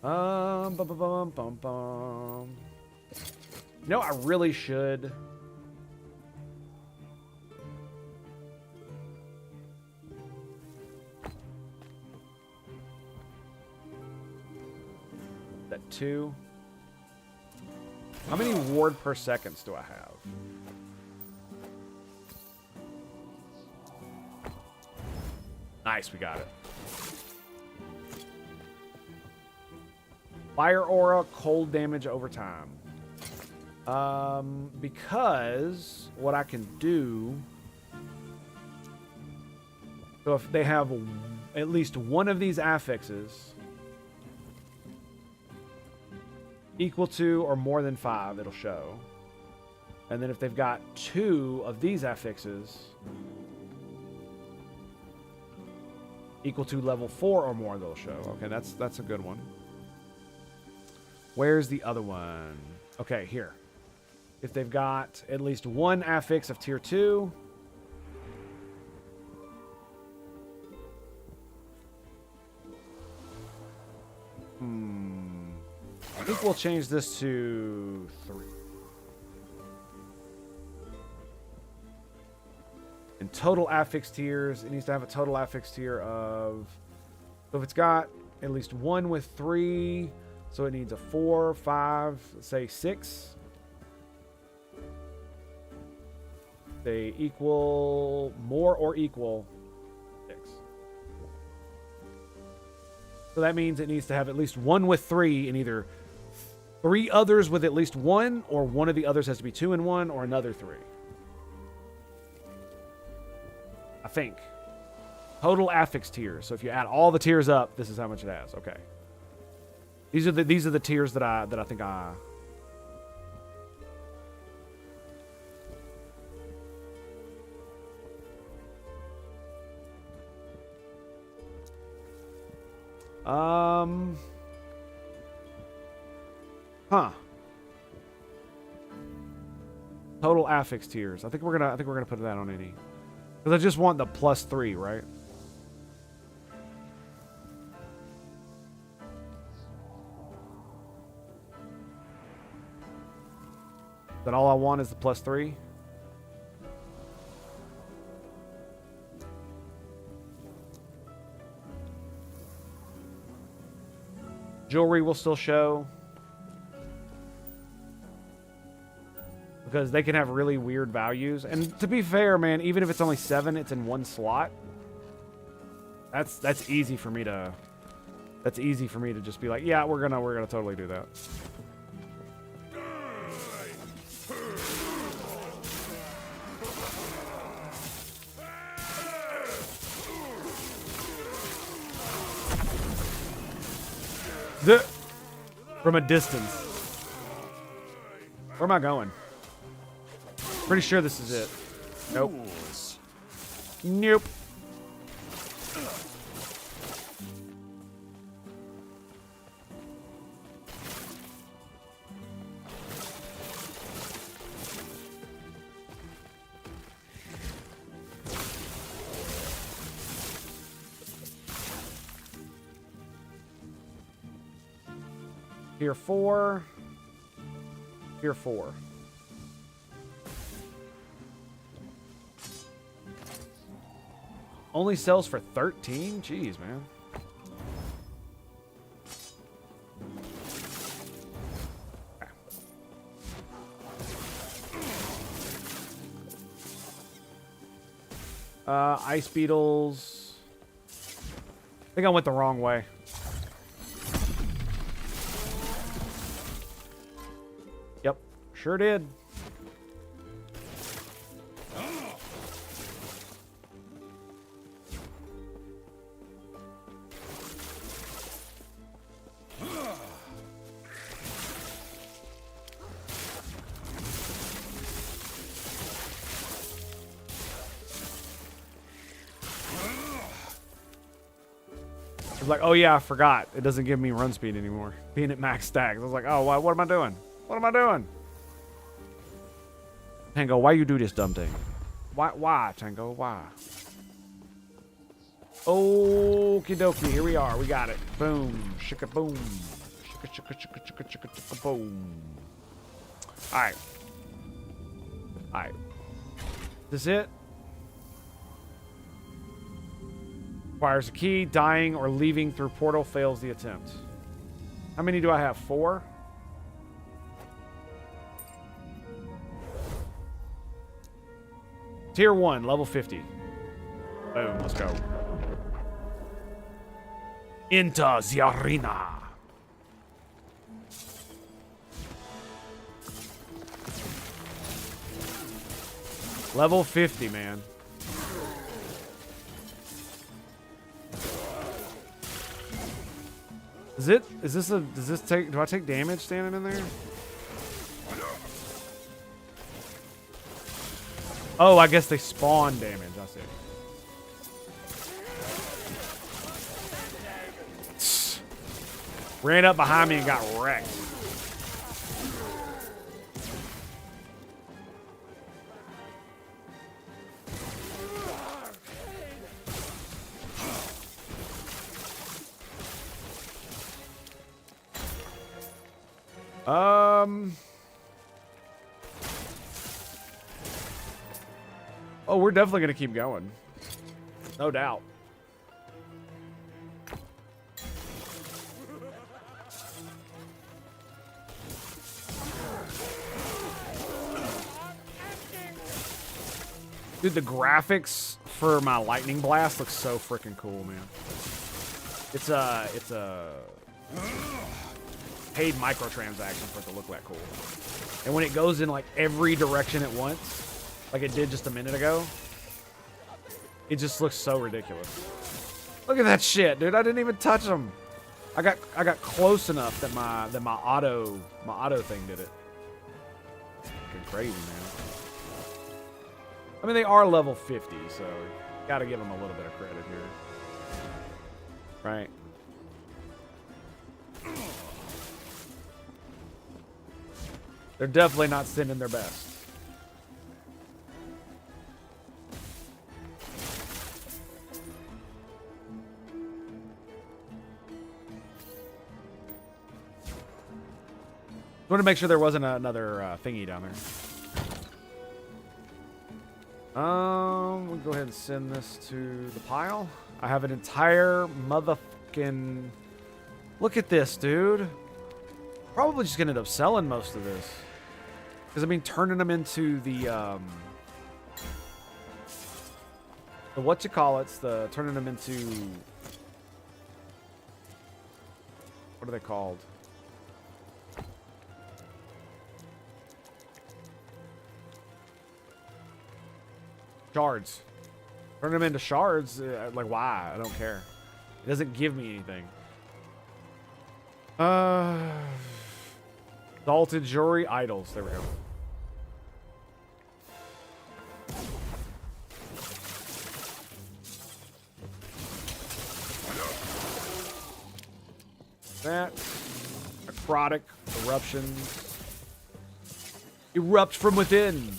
Bum, bum, bum, bum, bum. You know, I really should. That 2. How many ward per seconds do I have? Nice, we got it. Fire aura, cold damage over time. Because what I can do, so if they have at least one of these affixes equal to or more than 5, it'll show. And then if they've got 2 of these affixes equal to level 4 or more, they'll show. Okay, that's a good one. Where's the other one? Okay, here. If they've got at least 1 affix of tier 2. I think we'll change this to 3. And total affix tiers, it needs to have a total affix tier of... So if it's got at least 1 with 3... So it needs a 4, 5, say 6. They equal more or equal 6. So that means it needs to have at least 1 with 3 and either 3 others with at least 1, or one of the others has to be 2 and 1, or another 3. I think. Total affix tiers. So if you add all the tiers up, this is how much it has. Okay. These are the tiers that I think I... Total affix tiers. I think we're gonna put that on any. Because I just want the +3, right? That all I want is the +3? Jewelry will still show. Because they can have really weird values. And to be fair, man, even if it's only 7, it's in 1 slot. That's easy for me to... That's easy for me to just be like, yeah, we're gonna totally do that. From a distance. Where am I going? Pretty sure this is it. Nope. Nope. Tier 4. Tier 4. Only sells for 13? Jeez, man. Ice beetles. I think I went the wrong way. Yep, sure did. was like, oh yeah, I forgot. It doesn't give me run speed anymore. Being at max stacks. I was like, oh, what am I doing? What am I doing? Tango, why you do this dumb thing? Why, Tango? Why? Okie dokie, here we are. We got it. Boom. Shika boom. Shika boom. Alright. Alright. This it? Requires a key. Dying or leaving through portal fails the attempt. How many do I have? 4? Tier 1, level 50. Boom, let's go. Into the arena. Level 50, man. Do I take damage standing in there? Oh, I guess they spawn damage. I see. Ran up behind me and got wrecked. Oh, we're definitely gonna keep going. No doubt. Dude, the graphics for my lightning blast looks so freaking cool, man. It's a paid microtransaction for it to look that cool. And when it goes in like every direction at once, like it did just a minute ago, it just looks so ridiculous. Look at that shit, dude. I didn't even touch them. I got close enough that my auto thing did it. Fucking crazy, man. I mean, they are level 50, so gotta give them a little bit of credit here. Right. They're definitely not sending their best. I wanted to make sure there wasn't another thingy down there. We'll go ahead and send this to the pile. I have an entire motherfucking... Look at this, dude. Probably just gonna end up selling most of this. Because, I mean, turning them into the whatchamacallits, turning them into... What are they called? Shards. Turn them into shards. Like, why? I don't care. It doesn't give me anything. Salted jewelry idols. There we go. That. Necrotic eruptions. Erupt from within.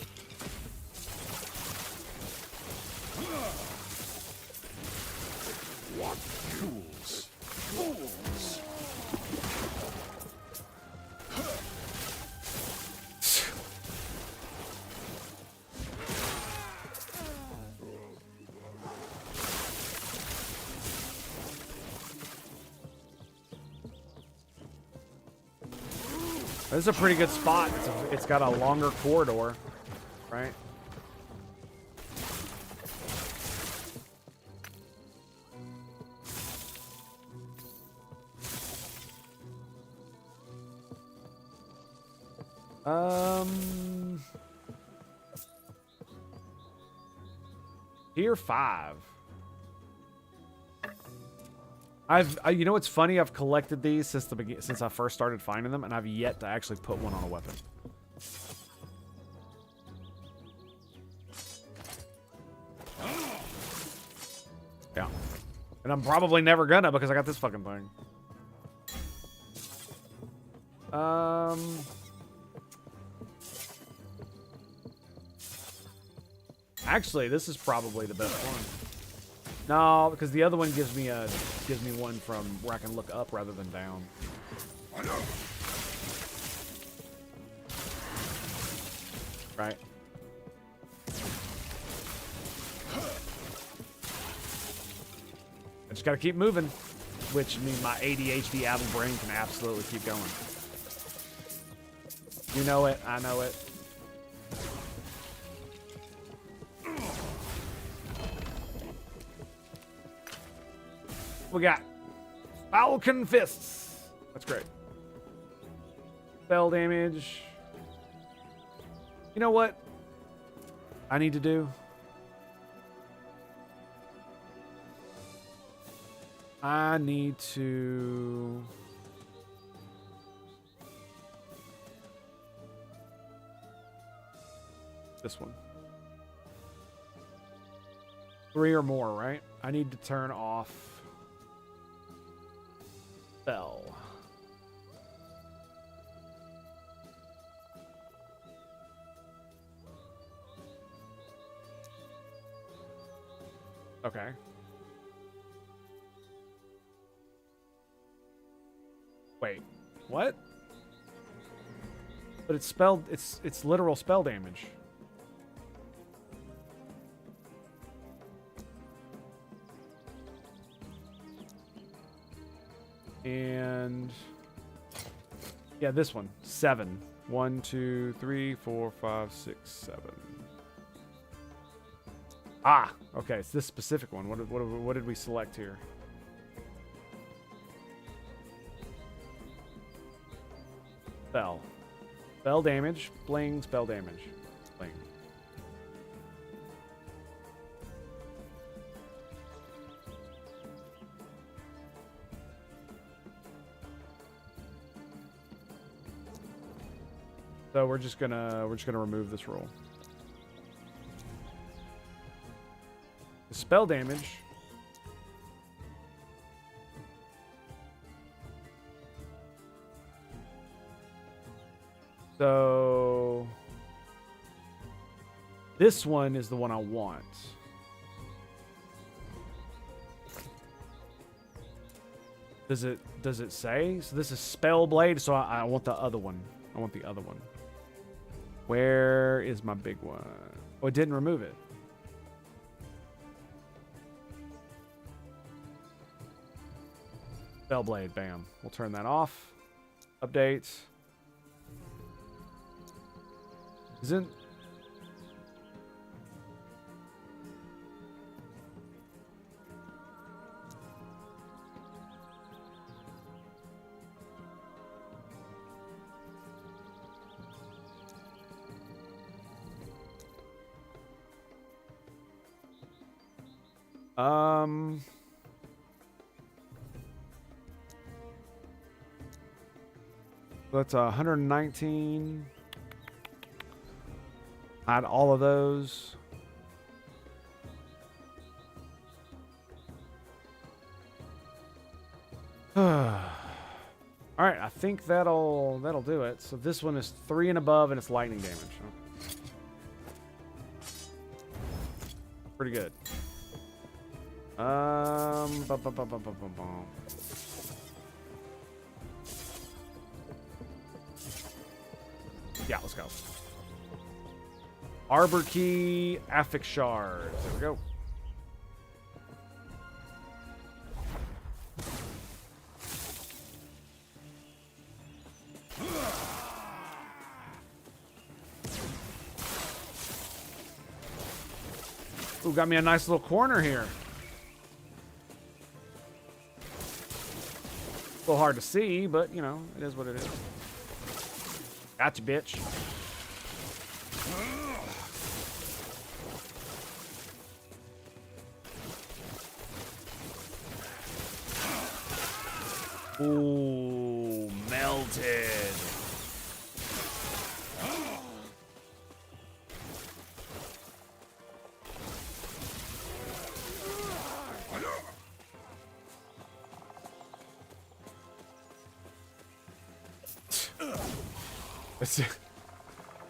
What fools! Fools! This is a pretty good spot. It's got a longer corridor, right? Tier 5. You know what's funny? I've collected these since I first started finding them, and I've yet to actually put one on a weapon. Yeah. And I'm probably never gonna because I got this fucking thing. Actually, this is probably the best one. No, because the other one gives me one from where I can look up rather than down. Right. I just gotta keep moving, which means my ADHD apple brain can absolutely keep going. You know it, I know it. We got Falcon Fists. That's great. Spell damage. You know what I need to do? I need to... This one. 3 or more, right? I need to turn off spell. Okay. Wait, what? But it's spelled, it's literal spell damage. And yeah, this one. 7. 1, 2, 3, 4, 5, 6, 7. Ah, okay, it's this specific one. What did we select here? Spell. Spell damage. Bling, spell damage. Bling. So we're just gonna remove this roll. The spell damage. So this one is the one I want. Does it say? So this is Spell Blade, so I want the other one. I want the other one. Where is my big one? Oh, it didn't remove it. Spell Blade, bam. We'll turn that off. Update. Isn't... That's 119. Add all of those. All right, I think that'll do it. So this one is 3 and above, and it's lightning damage. Pretty good. Yeah, let's go. Arbor Key, Affix Shard. There we go. Ooh, got me a nice little corner here. A little hard to see, but, you know, it is what it is. Gotcha, bitch. Ooh, melted.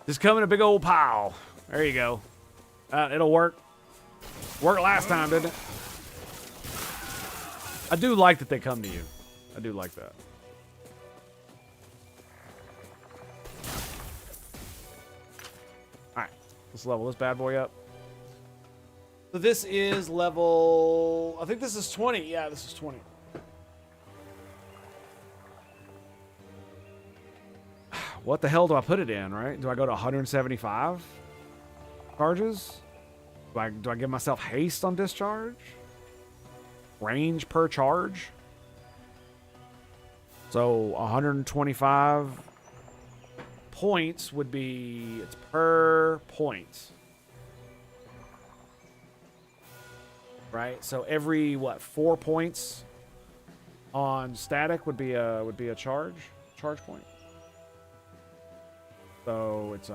Just come in a big old pile. There you go. It'll work. Worked last time, didn't it? I do like that they come to you. I do like that. Alright. Let's level this bad boy up. So this is level... I think this is 20. Yeah, this is 20. What the hell do I put it in, right? Do I go to 175 charges? Do I give myself haste on discharge? Range per charge? So 125 points would be, it's per point. Right? So every, what, 4 points on static would be a charge point. So it's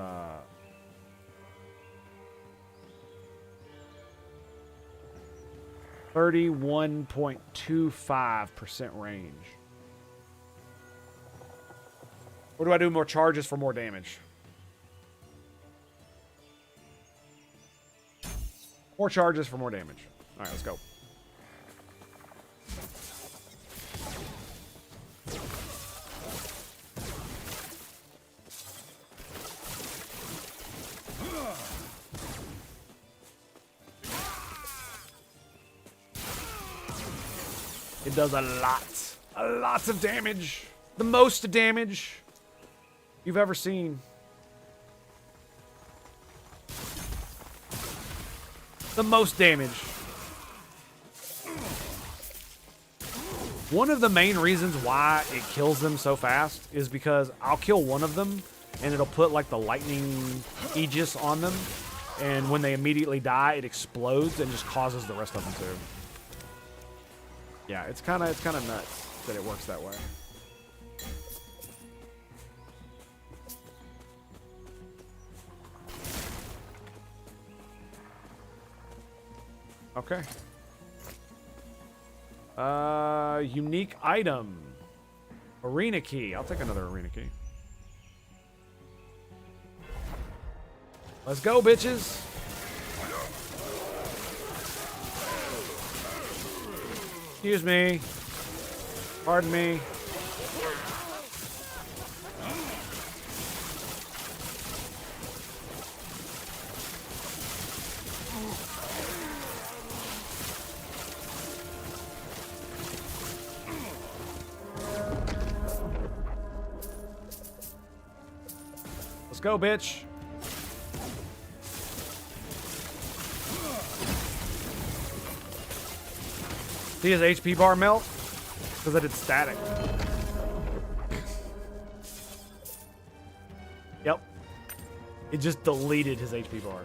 31.25% range. Or do I do more charges for more damage? More charges for more damage. All right, let's go. It does a lot of damage. The most damage you've ever seen. The most damage. One of the main reasons why it kills them so fast is because I'll kill one of them and it'll put like the lightning aegis on them, and when they immediately die, it explodes and just causes the rest of them to. Yeah, it's kind of nuts that it works that way. Okay. Unique item. Arena key. I'll take another arena key. Let's go, bitches. Excuse me. Pardon me. Let's go, bitch. See his HP bar melt? Because I did static. Yep. It just deleted his HP bar.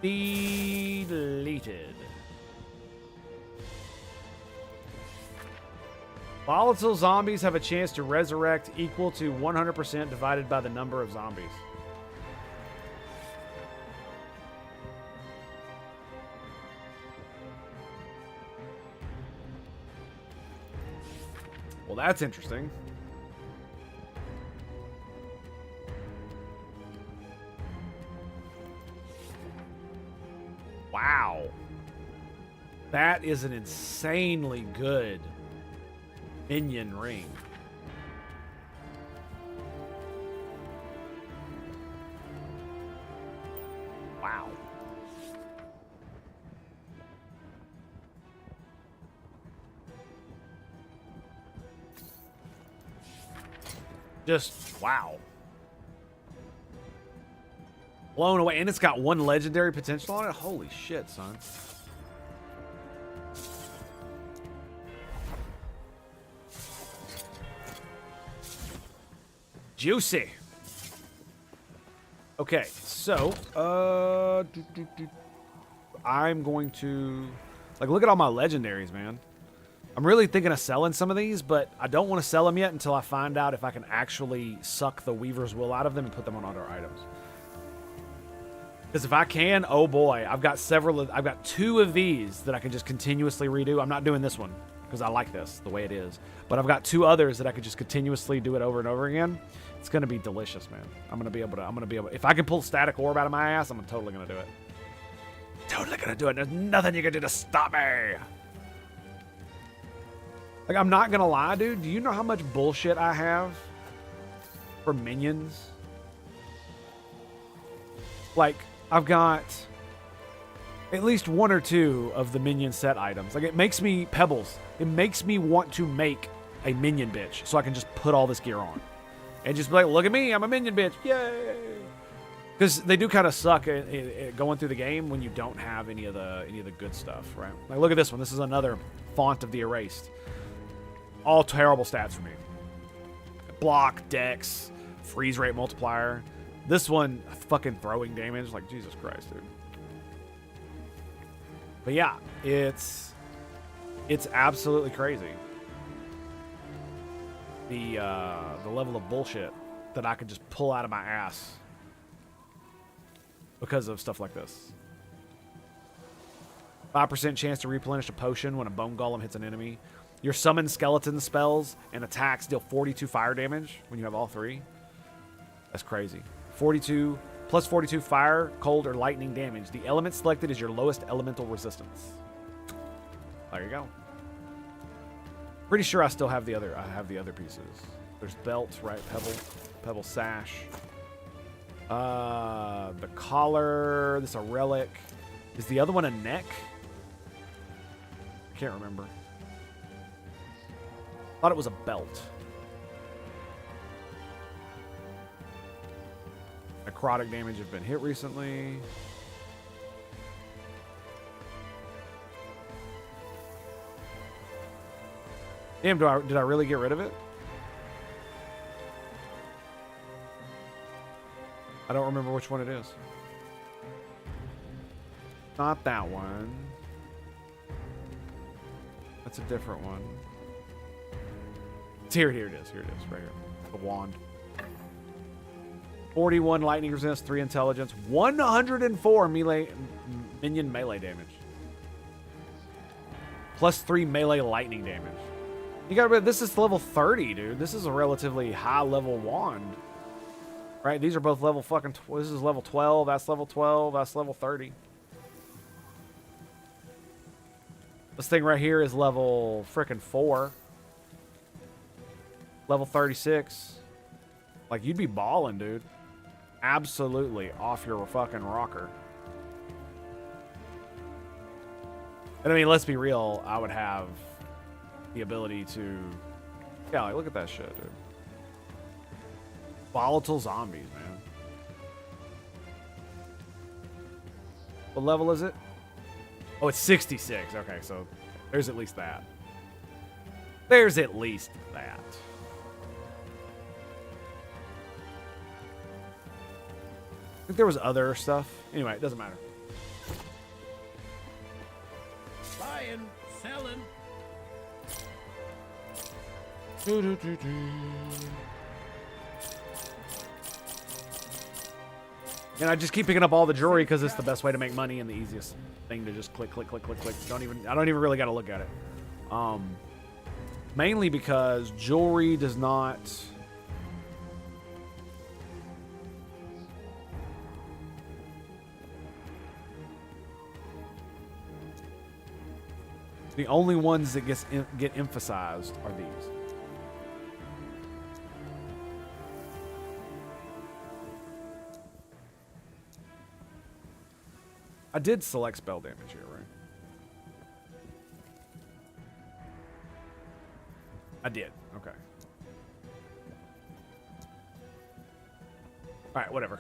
Deleted. Volatile zombies have a chance to resurrect equal to 100% divided by the number of zombies. Well, that's interesting. Wow. That is an insanely good minion ring. Wow. Just, wow. Blown away. And it's got one legendary potential on it? Holy shit, son. Juicy. Okay, so, I'm going to, like, look at all my legendaries, man. I'm really thinking of selling some of these, but I don't want to sell them yet until I find out if I can actually suck the Weaver's Will out of them and put them on other items. Because if I can, oh boy, I've got 2 of these that I can just continuously redo. I'm not doing this one. because I like this the way it is. But I've got 2 others that I could just continuously do it over and over again. It's gonna be delicious, man. I'm gonna be able. If I can pull static orb out of my ass, I'm totally gonna do it. Totally gonna do it. There's nothing you can do to stop me. Like, I'm not gonna lie, dude. Do you know how much bullshit I have for minions? Like, I've got at least 1 or 2 of the minion set items. Like, it makes me pebbles. It makes me want to make a minion bitch so I can just put all this gear on and just be like, look at me, I'm a minion bitch, yay! Because they do kind of suck at going through the game when you don't have any of the good stuff, right? Like, look at this one. This is another font of the erased. All terrible stats for me. Block, dex, freeze rate multiplier. This one, fucking throwing damage. Like, Jesus Christ, dude. But yeah, it's absolutely crazy. The level of bullshit that I could just pull out of my ass because of stuff like this. 5% chance to replenish a potion when a bone golem hits an enemy. Your summon skeleton spells and attacks deal 42 fire damage when you have all 3. That's crazy. 42 plus 42 fire, cold, or lightning damage. The element selected is your lowest elemental resistance. There you go. Pretty sure I still have the other. I have the other pieces. There's belt, right? Pebble sash. The collar. This is a relic. Is the other one a neck? I can't remember. Thought it was a belt. Necrotic damage have been hit recently. Damn, did I really get rid of it? I don't remember which one it is. Not that one. That's a different one. Here it is, right here. The wand. 41 lightning resistance, 3 intelligence, 104 minion melee damage. Plus 3 melee lightning damage. You gotta remember, this is level 30, dude. This is a relatively high level wand. Right? These are both level fucking... This is level 12, that's level 12, that's level 30. This thing right here is level frickin' 4. Level 36. Like, you'd be balling, dude. Absolutely off your fucking rocker. And I mean, let's be real. I would have the ability to... Yeah, like, look at that shit, dude. Volatile zombies, man. What level is it? Oh, it's 66. Okay, so there's at least that. There's at least that. I think there was other stuff. Anyway, it doesn't matter. Buying, selling. And I just keep picking up all the jewelry because it's the best way to make money and the easiest thing to just click. I don't even really got to look at it. Mainly because jewelry does not... The only ones that get emphasized are these. I did select spell damage here, right? I did. Okay. Alright, whatever.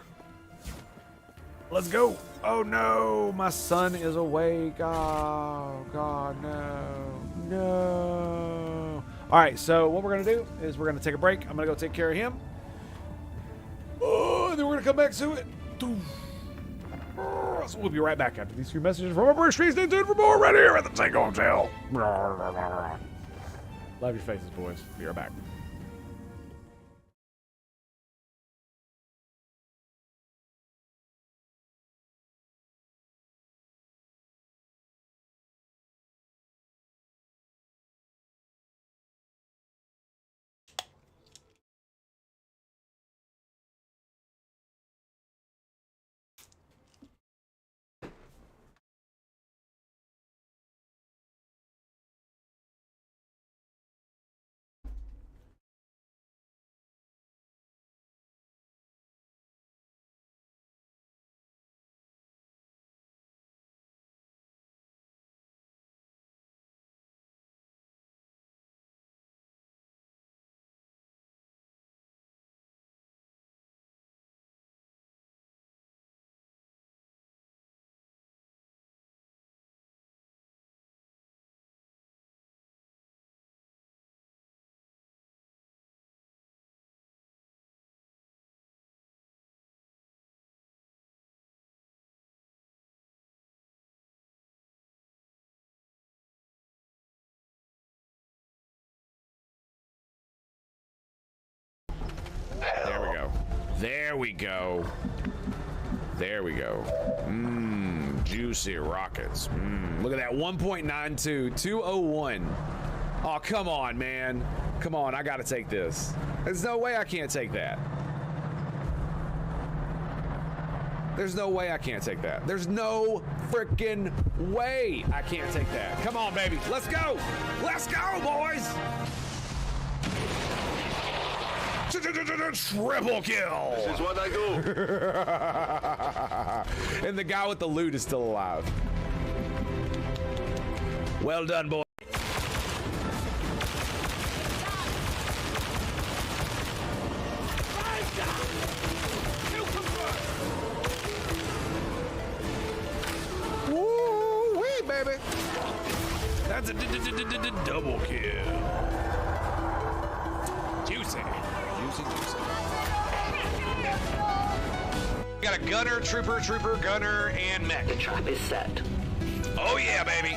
Let's go. Oh no, my son is awake. Oh God, no. No. Alright, so what we're gonna do is we're gonna take a break. I'm gonna go take care of him. Oh, and then we're gonna come back to it. So we'll be right back after these few messages from our British Street. Stay tuned for more right here at the Tango Hotel. Love your faces, boys. Be right back. There we go. There we go. Mmm, juicy rockets. Mmm, look at that, 1.92, 201. Oh, come on, man. Come on, I gotta take this. There's no way I can't take that. There's no way I can't take that. There's no freaking way I can't take that. Come on, baby. Let's go. Let's go, boys. Triple kill. This is what I do. And the guy with the loot is still alive. Well done, boy. Woo-wee, baby. That's a double kill. Juicy. Juicy, juicy. Got a gunner, trooper, gunner, and mech. The trap is set. Oh yeah, baby.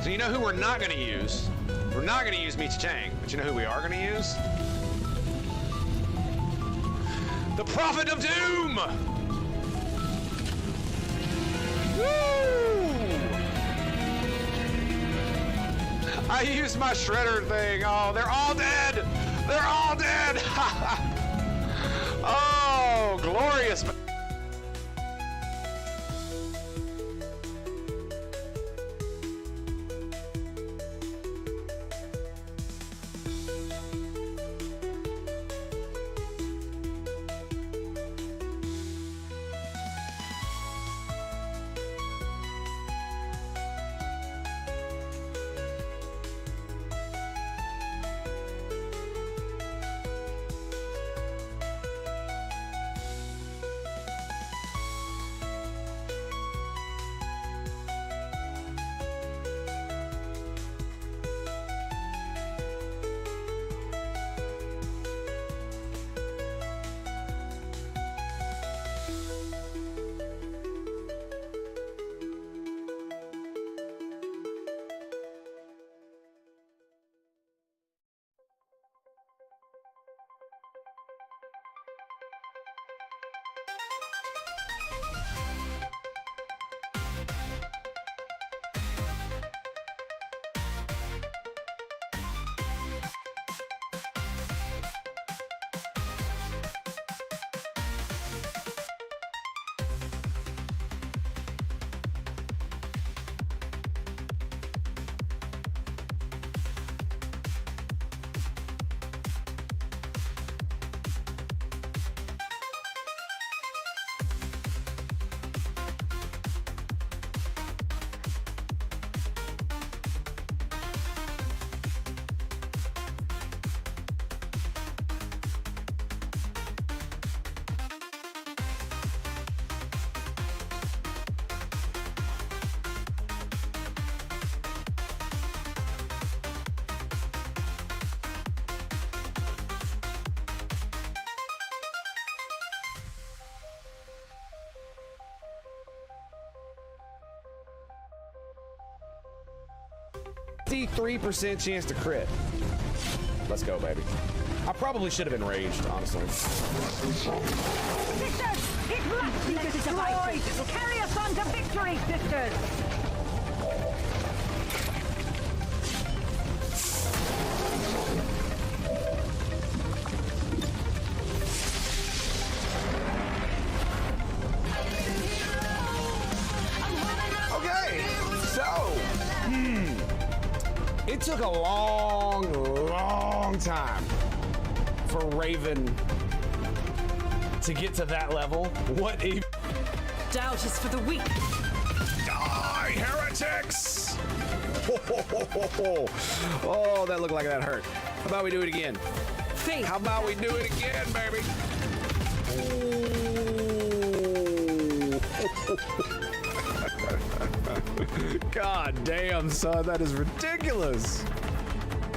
So you know who we're not gonna use? We're not gonna use Meech Chang, but you know who we are gonna use? The Prophet of Doom! Woo! I used my shredder thing. Oh, they're all dead! They're all dead! Oh, glorious. %3 chance to crit. Let's go, baby. I probably should have been raged, honestly. Sisters, it must be destroyed! Carry us on to victory, sisters! Okay, so it took a long time for Raven to get to that level. What a Doubt is for the weak. die, heretics! Oh, that looked like that hurt. How about we do it again? Faith. How about we do it again, baby? God damn, son, that is ridiculous.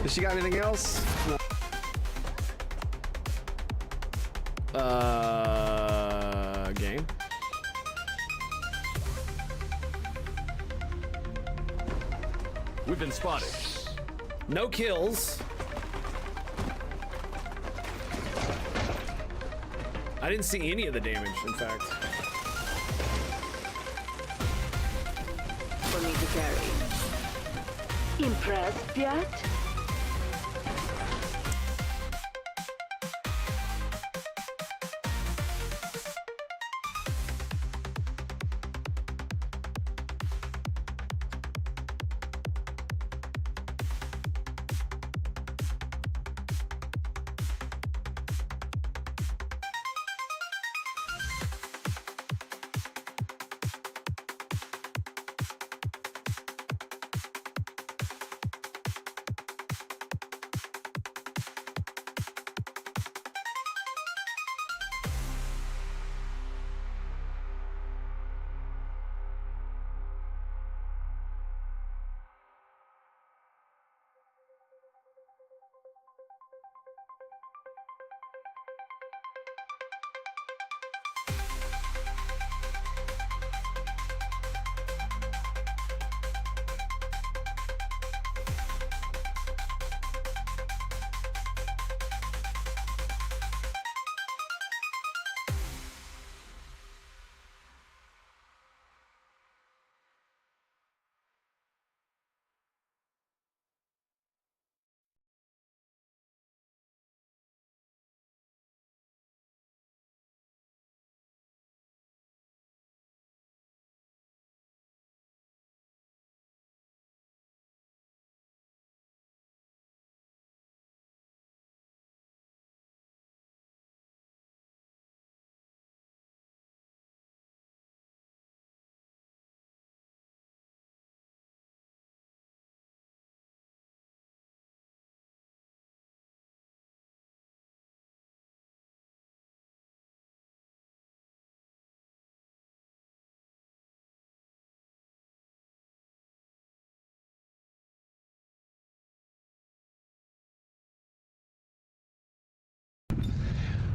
Has she got anything else? No. Game. We've been spotted. No kills. I didn't see any of the damage, in fact. For me to carry. Impressed yet?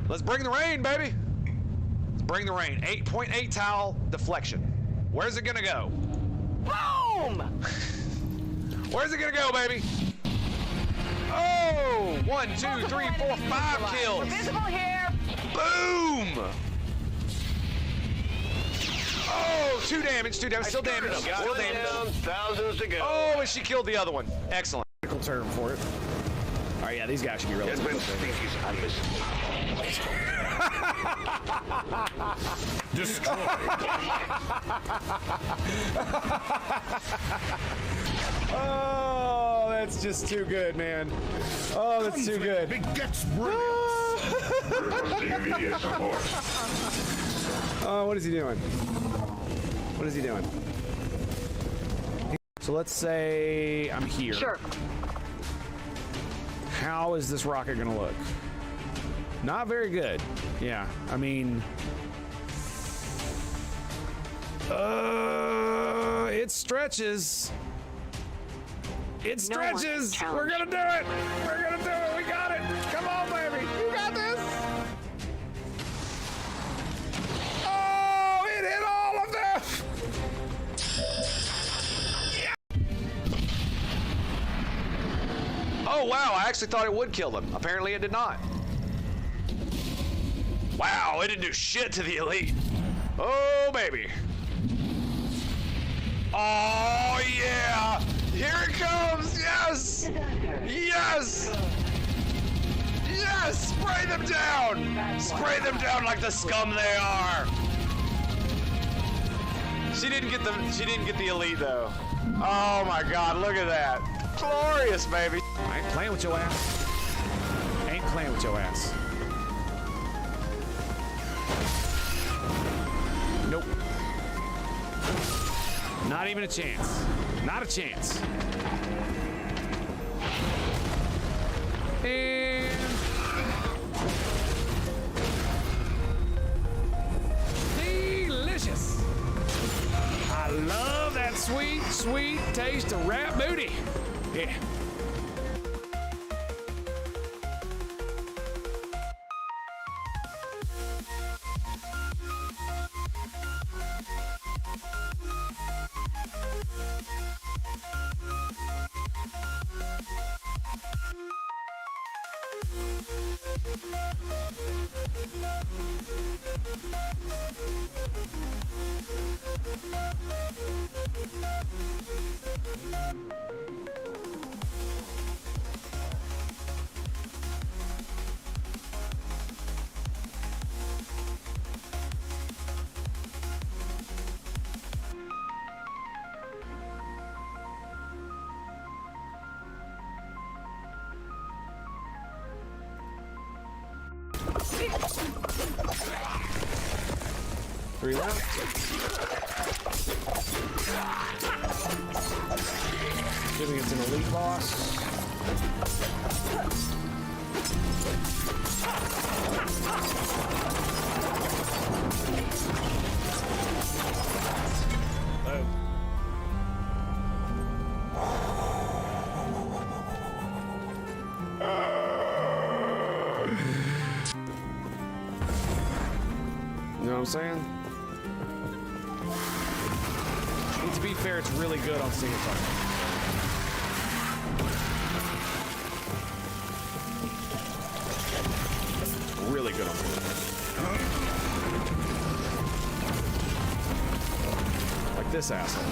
Let's bring the rain, baby. Let's bring the rain. 8.8 towel deflection. Where's it gonna go? Boom! Where's it gonna go, baby? Oh, 1, 2, 3, 4, 5 kills. Visible here. Boom! Oh, 2 damage, 2 damage, still damage, still damage. Down, thousands to go. Oh, and she killed the other one. Excellent. Technical term for it. All right, yeah, these guys should be really There's been stinkies on this. Destroy. Oh, that's just too good, man. Oh, that's too good. Begets brilliance. Immediate support. Oh, what is he doing? What is he doing? So let's say I'm here. Sure. How is this rocket gonna look? Not very good. Yeah, I mean, it stretches. It stretches. We're gonna do it. We're gonna do it. We got it. Come on, baby. You got this. Oh, it hit all of them. Oh, wow, I actually thought it would kill them. Apparently it did not. Wow, it didn't do shit to the elite. Oh, baby. Oh, yeah. Here it comes. Yes. Yes. Yes. Spray them down. Spray them down like the scum they are. She didn't get the elite, though. Oh, my God. Look at that. Glorious, baby. I ain't playing with your ass. Ain't playing with your ass. Nope. Not even a chance. Not a chance. And delicious. I love that sweet, sweet taste of rat booty. Yeah. Three left. Giving it's an elite boss. Oh. You know what I'm saying? To be fair, it's really good on single target. Really good on single target. Like this asshole.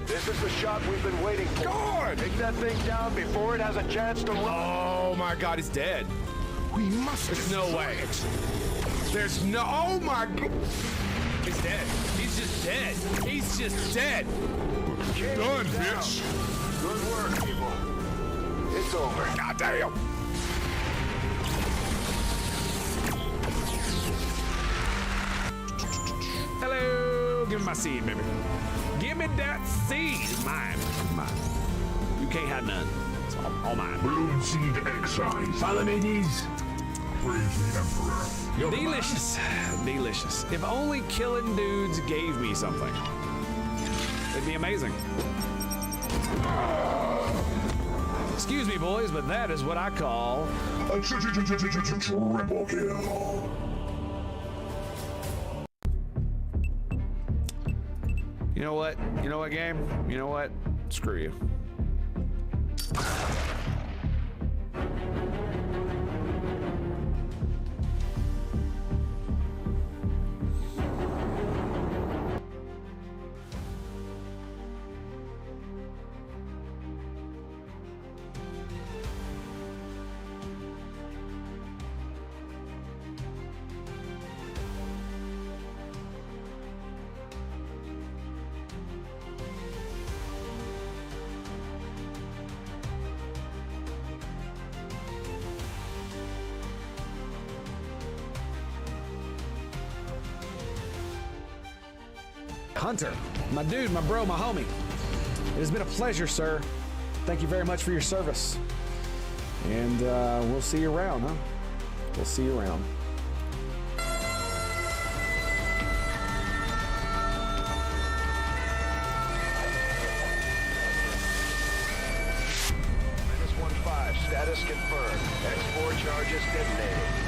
This is the shot we've been waiting for. God! Take that thing down before it has a chance to run. Oh my God, he's dead. We must. There's no way. There's no. Oh my God. He's dead. He's just dead. He's just dead. Done, bitch. Good work, people. It's over. God damn. Hello. Give me my seed, baby. Give me that seed. It's mine. It's mine. You can't have none. It's all mine. Balloon seed exile. Follow me, these. Praise the Emperor. Delicious. Delicious. If only killing dudes gave me something. It'd be amazing. Excuse me, boys, but that is what I call A triple kill. You know what? You know what, game? You know what? Screw you. Hunter, my dude, my bro, my homie. It has been a pleasure, sir. Thank you very much for your service. And we'll see you around, huh? We'll see you around. -15, status confirmed. X4 charges detonated.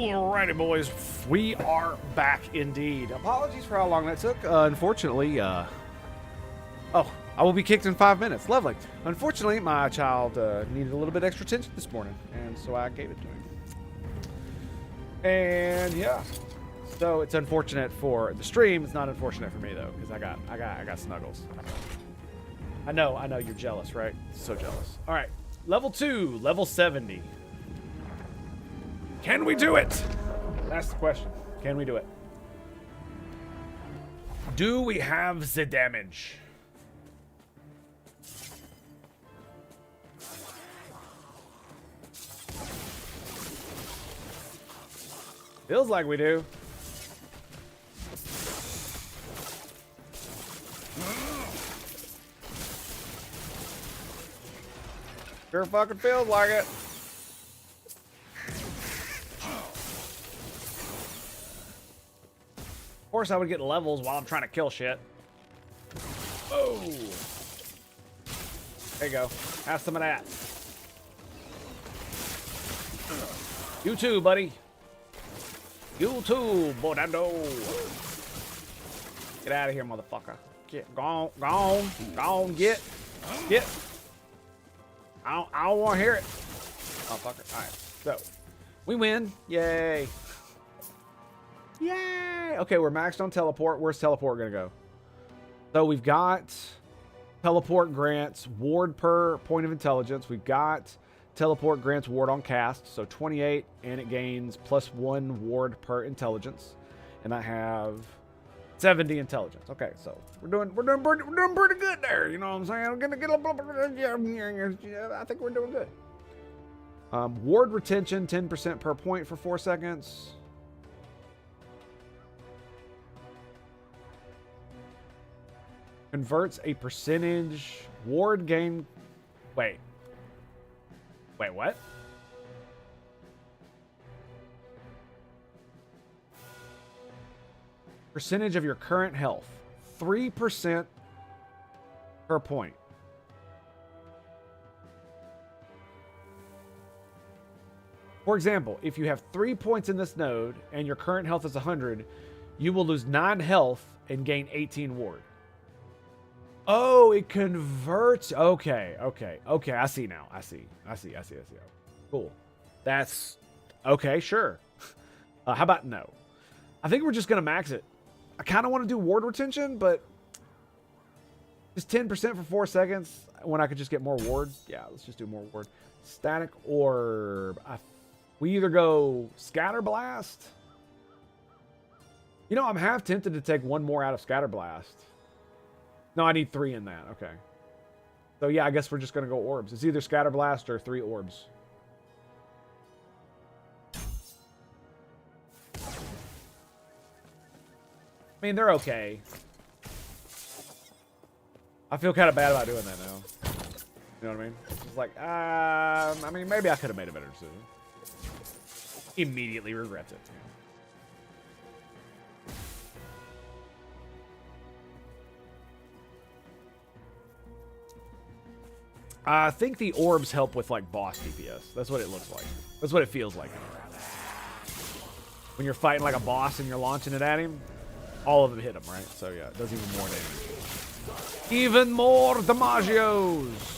Alrighty, boys, we are back indeed. Apologies for how long that took. Unfortunately, oh, I will be kicked in 5 minutes. Lovely. Unfortunately, my child needed a little bit extra attention this morning, and so I gave it to him. And yeah, so it's unfortunate for the stream. It's not unfortunate for me though, because I got snuggles. I know you're jealous, right? So jealous. All right, level 2, level 70. Can we do it? That's the question. Can we do it? Do we have the damage? Feels like we do. Sure fucking feels like it. Of course, I would get levels while I'm trying to kill shit. Oh. There you go. Have some of that. You too, buddy. You too, Bodando. Get out of here, motherfucker. Get gone, gone, gone. Get. I don't want to hear it. Motherfucker. All right. So, we win. Yay. Yay. Okay, we're maxed on teleport. Where's teleport gonna go? So we've got teleport grants ward per point of intelligence. We've got teleport grants ward on cast, so 28, and it gains +1 ward per intelligence. And I have 70 intelligence. Okay, so we're doing pretty good there. You know what I'm saying? I'm gonna get a little. Yeah, I think we're doing good. Ward retention 10% per point for 4 seconds. Converts a percentage ward gain. Wait, what? Percentage of your current health. 3% per point. For example, if you have 3 points in this node and your current health is 100, you will lose 9 health and gain 18 ward. Oh, it converts. Okay. I see now. I see. Cool. That's okay. Sure. How about no? I think we're just gonna max it. I kind of want to do ward retention, but just 10% for 4 seconds when I could just get more ward. Yeah, let's just do more ward. Static orb. We either go scatter blast. You know, I'm half tempted to take 1 more out of scatter blast. No, I need 3 in that. Okay. So yeah, I guess we're just gonna go orbs. It's either scatter blast or 3 orbs. I mean, they're okay. I feel kind of bad about doing that now. You know what I mean? It's like, I mean, maybe I could have made a better decision. Immediately regrets it. I think the orbs help with, like, boss DPS. That's what it looks like. That's what it feels like. When you're fighting like a boss and you're launching it at him, all of them hit him, right? So, yeah, it does even more damage. Even more damagios!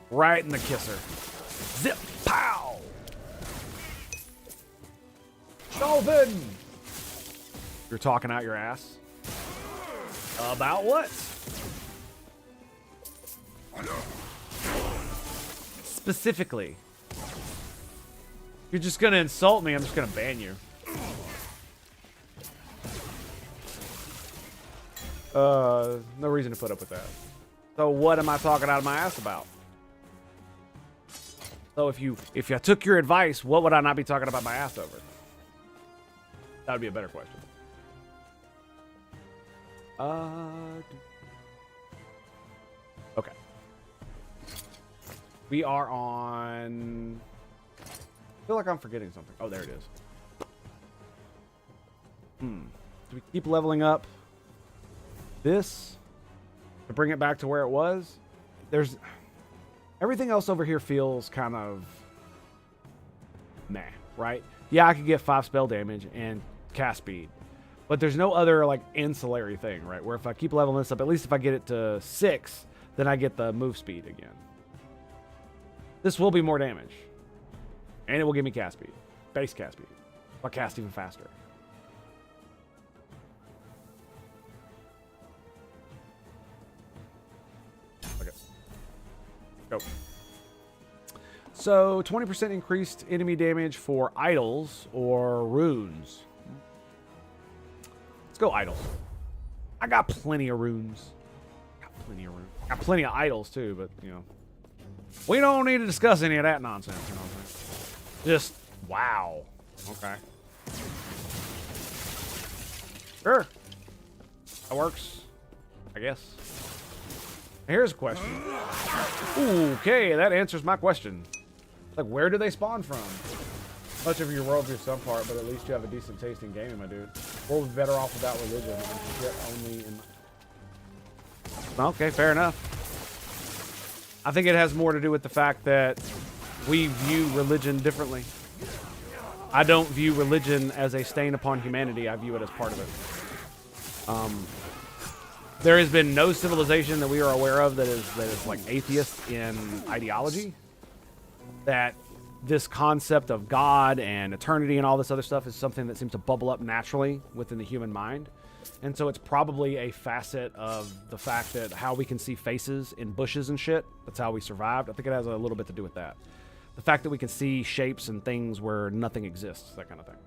Right in the kisser. Zip! Pow! Dolphin! You're talking out your ass? About what? Specifically. You're just gonna insult me, I'm just gonna ban you. No reason to put up with that. So what am I talking out of my ass about? So if you took your advice, what would I not be talking about my ass over? That would be a better question. Okay. We are on... I feel like I'm forgetting something. Oh, there it is. Do we keep leveling up this to bring it back to where it was? There's... Everything else over here feels kind of meh, right? Yeah, I could get 5 spell damage and cast speed. But there's no other, like, ancillary thing, right? Where if I keep leveling this up, at least if I get it to 6, then I get the move speed again. This will be more damage. And it will give me cast speed. Base cast speed. I'll cast even faster. Okay. Go. So, 20% increased enemy damage for idols or runes. Let's go idols. I got plenty of runes. Got plenty of idols too, but, you know. We don't need to discuss any of that nonsense. You know what I'm saying? Just wow. Okay. Sure. That works, I guess. Here's a question. Okay, that answers my question. Like, where do they spawn from? Much of your worldview some part, but at least you have a decent taste in gaming, my dude. We'll be better off without religion and shit only in... Okay, fair enough. I think it has more to do with the fact that we view religion differently. I don't view religion as a stain upon humanity. I view it as part of it. There has been no civilization that we are aware of that is like atheist in ideology. That this concept of God and eternity and all this other stuff is something that seems to bubble up naturally within the human mind. And so it's probably a facet of the fact that how we can see faces in bushes and shit, that's how we survived. I think it has a little bit to do with that. The fact that we can see shapes and things where nothing exists, that kind of thing.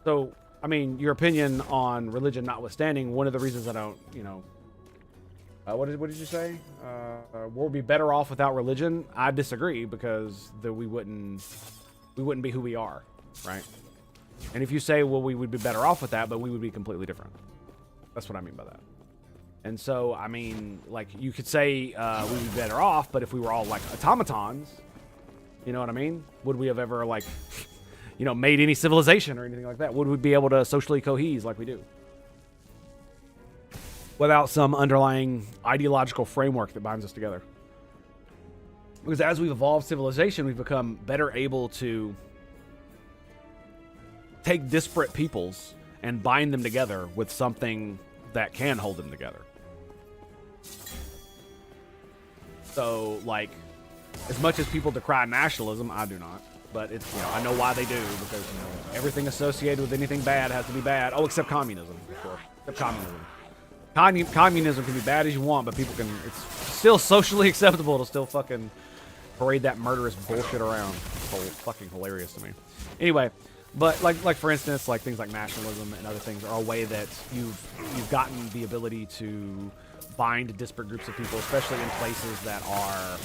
So, I mean, your opinion on religion notwithstanding, one of the reasons I don't, you know... what did you say? We'll be better off without religion. I disagree because we wouldn't be who we are, right? And if you say, well, we would be better off with that, but we would be completely different. That's what I mean by that. And so, I mean, like, you could say we'd be better off, but if we were all like automatons, you know what I mean? Would we have ever, like, you know, made any civilization or anything like that? Would we be able to socially cohese like we do? Without some underlying ideological framework that binds us together. Because as we've evolved civilization, we've become better able to take disparate peoples and bind them together with something that can hold them together. So, like, as much as people decry nationalism, I do not. But it's, you know, I know why they do, because, you know, everything associated with anything bad has to be bad. Oh, except communism, of course. Except communism. Communism can be bad as you want, but people can, it's still socially acceptable to still fucking parade that murderous bullshit around. It's fucking hilarious to me. Anyway, but like for instance, like things like nationalism and other things are a way that you've gotten the ability to bind disparate groups of people, especially in places that are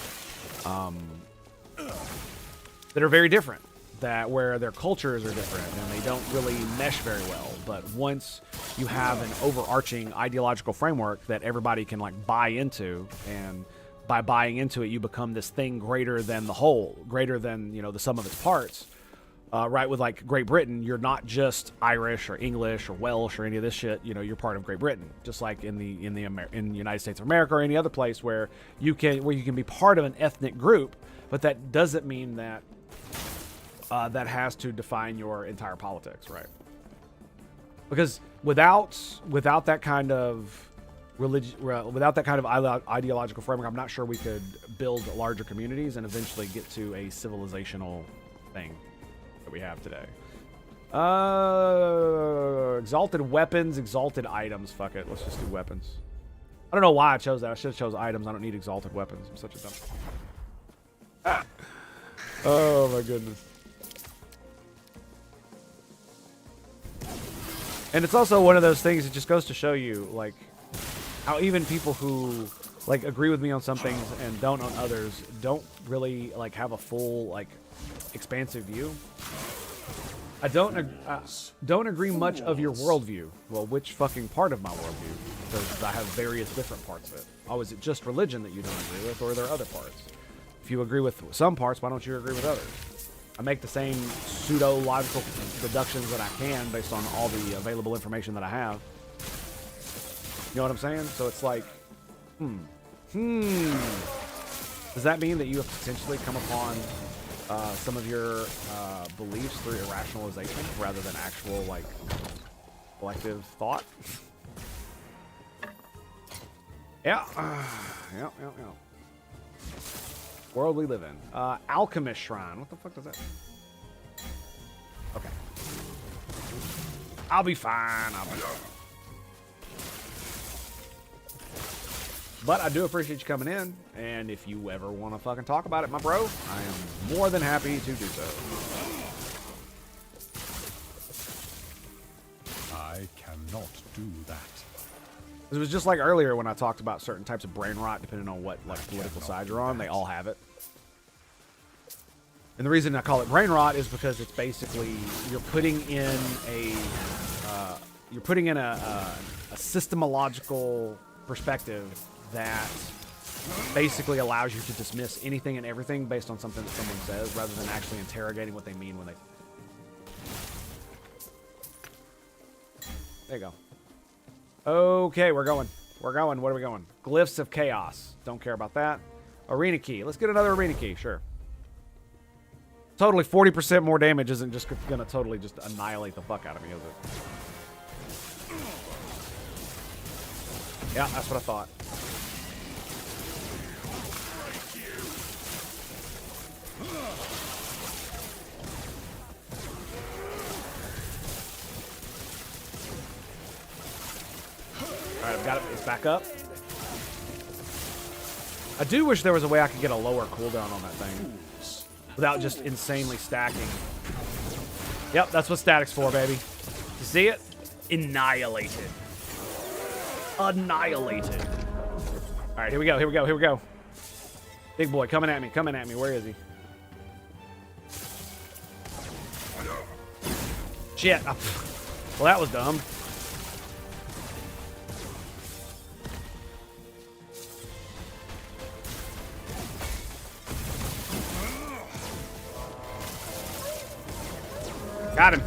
very different, that where their cultures are different and they don't really mesh very well. But once you have an overarching ideological framework that everybody can like buy into, and by buying into it, you become this thing greater than the whole, greater than, you know, the sum of its parts. Right, with like Great Britain, you're not just Irish or English or Welsh or any of this shit. You know, you're part of Great Britain, just like in the United States of America or any other place where you can be part of an ethnic group, but that doesn't mean that that has to define your entire politics, right? Because without that kind of without that kind of ideological framework, I'm not sure we could build larger communities and eventually get to a civilizational thing that we have today. Exalted weapons, exalted items. Fuck it, let's just do weapons. I don't know why I chose that. I should have chose items. I don't need exalted weapons. I'm such a dumb. Oh my goodness. And it's also one of those things that just goes to show you, like, how even people who, like, agree with me on some things and don't on others don't really, like, have a full, like, expansive view. I don't agree much of your worldview. Well, which fucking part of my worldview? Because I have various different parts of it. Oh, is it just religion that you don't agree with, or are there other parts? If you agree with some parts, why don't you agree with others? I make the same pseudo-logical deductions that I can based on all the available information that I have. You know what I'm saying? So it's like, Does that mean that you have potentially come upon some of your beliefs through irrationalization rather than actual, like, collective thought? Yeah. Yeah. World we live in. Alchemist Shrine. What the fuck does that mean? Okay. I'll be fine. But I do appreciate you coming in, and if you ever want to fucking talk about it, my bro, I am more than happy to do so. I cannot do that. It was just like earlier when I talked about certain types of brain rot, depending on what like political side you're on. They all have it. And the reason I call it brain rot is because it's basically you're putting in a systemological perspective that basically allows you to dismiss anything and everything based on something that someone says, rather than actually interrogating what they mean when they. There you go. Okay, we're going. We're going. What are we going? Glyphs of Chaos. Don't care about that. Arena Key. Let's get another Arena Key. Sure. Totally 40% more damage isn't just going to totally just annihilate the fuck out of me, is it? Yeah, that's what I thought. Alright, I've got it. It's back up. I do wish there was a way I could get a lower cooldown on that thing without just insanely stacking. Yep, that's what static's for, baby. You see it? Annihilated. Annihilated. Alright, here we go, here we go, here we go. Big boy, coming at me, coming at me. Where is he? Shit. Well, that was dumb. Got him.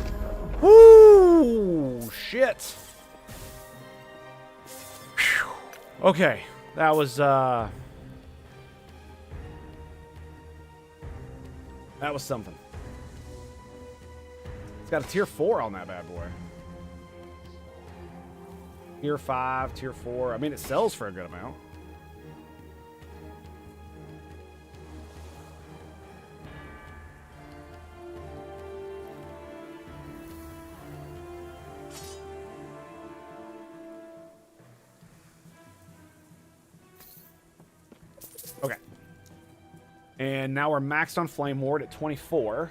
Woo! Shit. Whew. Okay, that was something. It's got a tier 4 on that bad boy. Tier 5, tier 4. I mean, it sells for a good amount. Okay. And now we're maxed on Flame Ward at 24.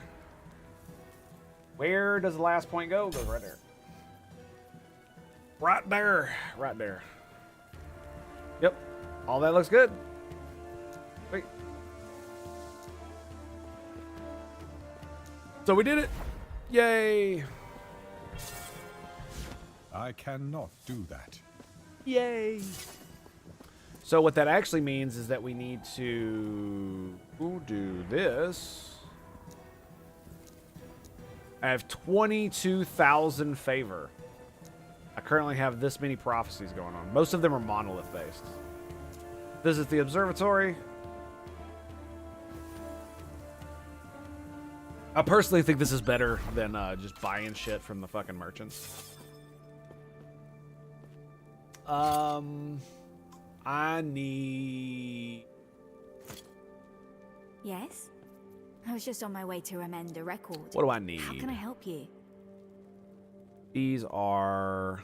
Where does the last point go? It goes right there. Right there. Right there. Yep. All that looks good. Wait. So we did it. Yay. I cannot do that. Yay. So what that actually means is that we need to do this. I have 22,000 favor. I currently have this many prophecies going on. Most of them are monolith based. Visit the observatory. I personally think this is better than just buying shit from the fucking merchants. I need... Yes? I was just on my way to amend a record. What do I need? How can I help you? These are...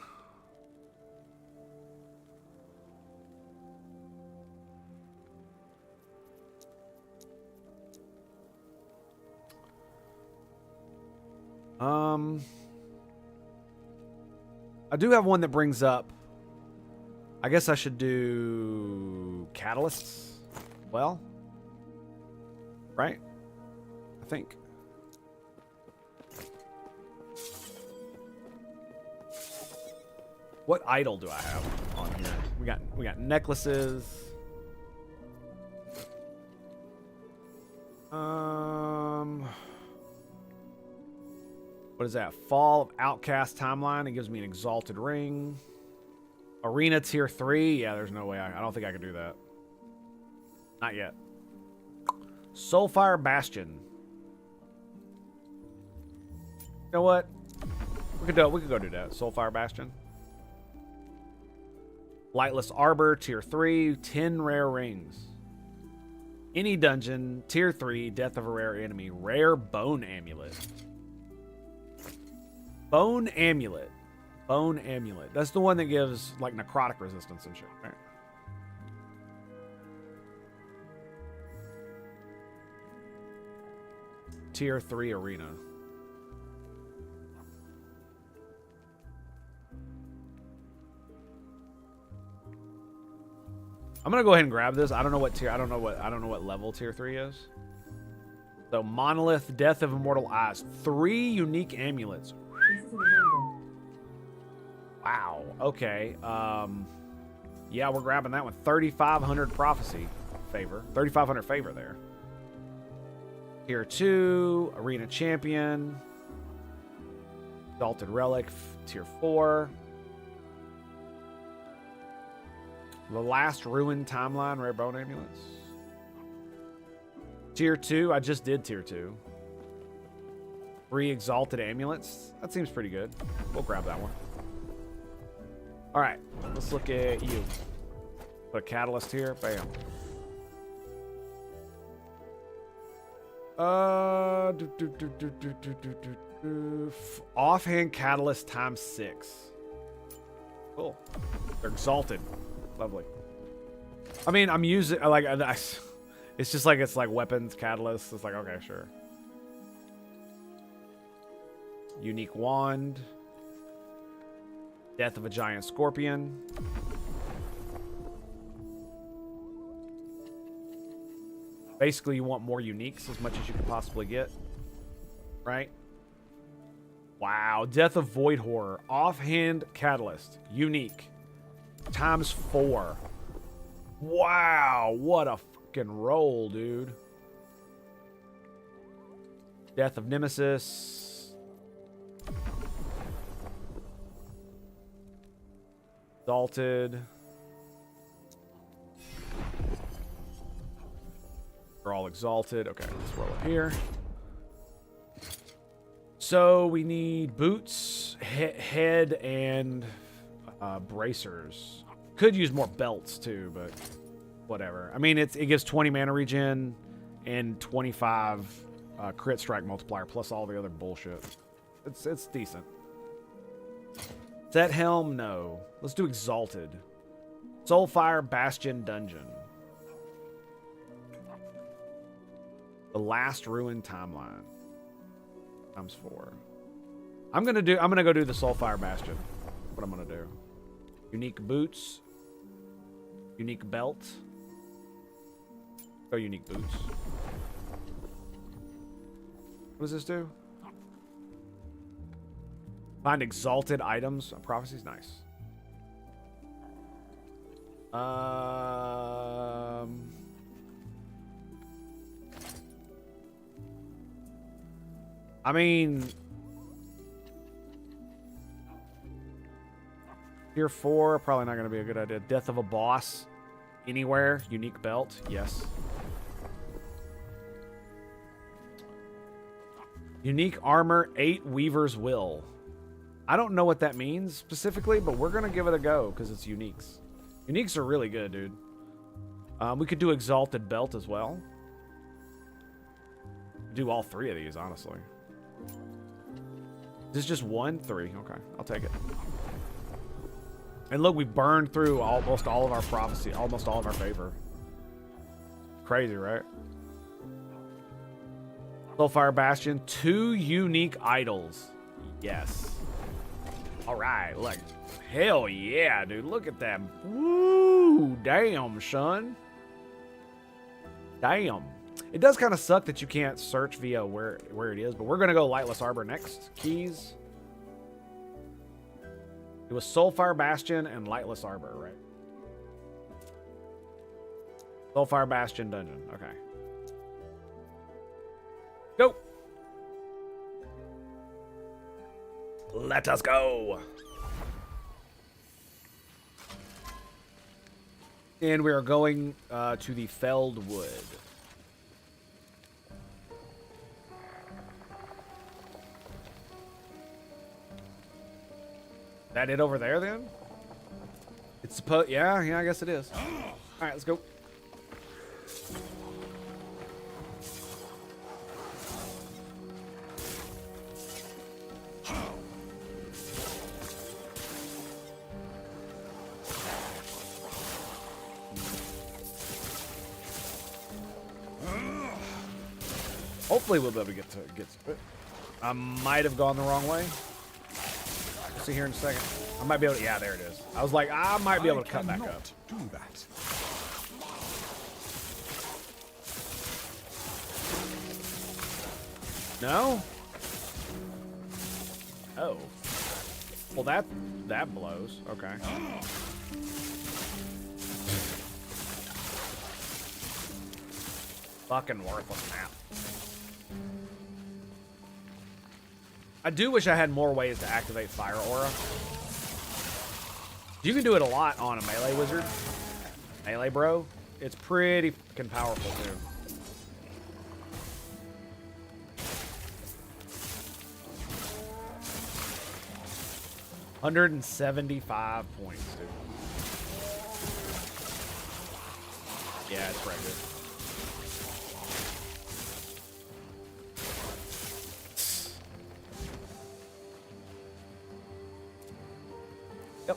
I do have one that brings up... I guess I should do catalysts. Well, right? I think. What idol do I have on here? We got necklaces. What is that? Fall of Outcast timeline. It gives me an exalted ring. Arena tier 3? Yeah, there's no way. I don't think I can do that. Not yet. Soulfire Bastion. You know what? We could go do that. Soulfire Bastion. Lightless Arbor, tier 3, 10 rare rings. Any dungeon, tier 3, death of a rare enemy. Rare Bone Amulet. Bone Amulet. Bone Amulet. That's the one that gives, like, necrotic resistance and shit, right? Tier 3 arena. I'm gonna go ahead and grab this. I don't know what tier. I don't know what level tier 3 is. So Monolith, Death of Immortal Eyes, 3 unique amulets. Wow. Okay. Yeah, we're grabbing that one. 3,500 prophecy favor. 3,500 favor there. Tier 2, Arena Champion, Exalted Relic, tier 4. The Last Ruin Timeline, Rare Bone Amulets. Tier 2, I just did tier 2. 3 Exalted Amulets. That seems pretty good. We'll grab that one. Alright, let's look at you. Put a catalyst here. Bam. Offhand catalyst times 6. Cool. They're exalted. Lovely. I mean, I'm using like it's just like it's like weapons catalyst. It's like okay, sure. Unique wand. Death of a giant scorpion. Basically, you want more uniques as much as you can possibly get. Right? Wow. Death of Void Horror. Offhand Catalyst. Unique. Times 4. Wow. What a fucking roll, dude. Death of Nemesis. Exalted. We're all exalted. Okay, let's roll up here. So we need boots, head, and bracers. Could use more belts too, but whatever. I mean, it gives 20 mana regen and 25 crit strike multiplier plus all the other bullshit. It's decent. Set helm, no. Let's do exalted. Soulfire Bastion Dungeon. The Last Ruin Timeline. Times 4. I'm gonna go do the Soulfire Bastion. What I'm gonna do. Unique boots. Unique belt. Go unique boots. What does this do? Find exalted items. Prophecy's nice. I mean, tier 4, probably not going to be a good idea. Death of a boss, anywhere, unique belt, yes. Unique armor, 8 Weaver's Will. I don't know what that means specifically, but we're going to give it a go because it's uniques. Uniques are really good, dude. We could do exalted belt as well. Do all 3 of these, honestly. Is this just 1? 3. Okay, I'll take it. And look, we burned through almost all of our prophecy, almost all of our favor. Crazy, right? Soulfire Bastion, 2 unique idols. Yes. All right, look. Hell yeah, dude. Look at that. Woo! Damn, son. Damn. It does kind of suck that you can't search via where it is, but we're going to go Lightless Arbor next. Keys. It was Soulfire Bastion and Lightless Arbor, right? Soulfire Bastion Dungeon. Okay. Go. Let us go. And we are going to the Felled Wood. That it over there then? It's supposed. Yeah, I guess it is. All right, let's go. Hopefully we'll be able to get to it. I might have gone the wrong way. We'll see here in a second. I might be able to. Yeah, there it is. I was like, I might be able to cut back up. Do that. No? Oh. Well, that blows. Okay. Fucking worthless map. I do wish I had more ways to activate Fire Aura. You can do it a lot on a melee wizard. Melee bro. It's pretty fucking powerful too. $175 points, dude. Yeah, it's right good. Yep.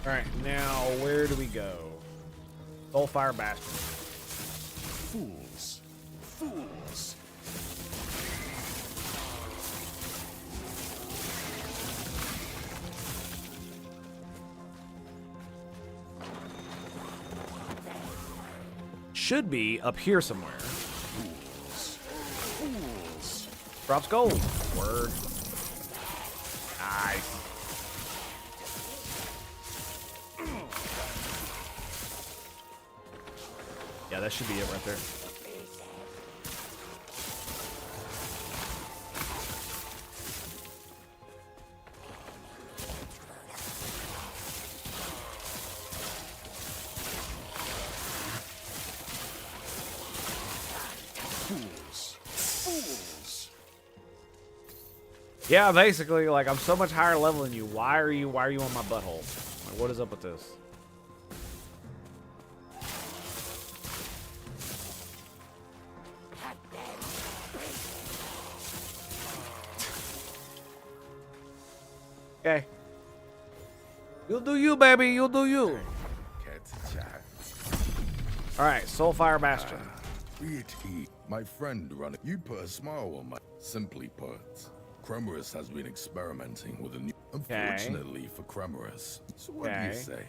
All right, now where do we go? Soulfire Bastion. Fools. Fools. Should be up here somewhere. Fools. Fools. Drops gold. Word. Nice. Yeah, that should be it right there. Fools. Fools. Yeah, basically, like, I'm so much higher level than you. Why are you on my butthole? Like, what is up with this? Okay. You'll do you, baby. You'll do you. All right, Soulfire Bastion. My friend run it. You put a smile on my. Simply put, Cremorus has been experimenting with a new. Unfortunately for Cremorus. So what do you say?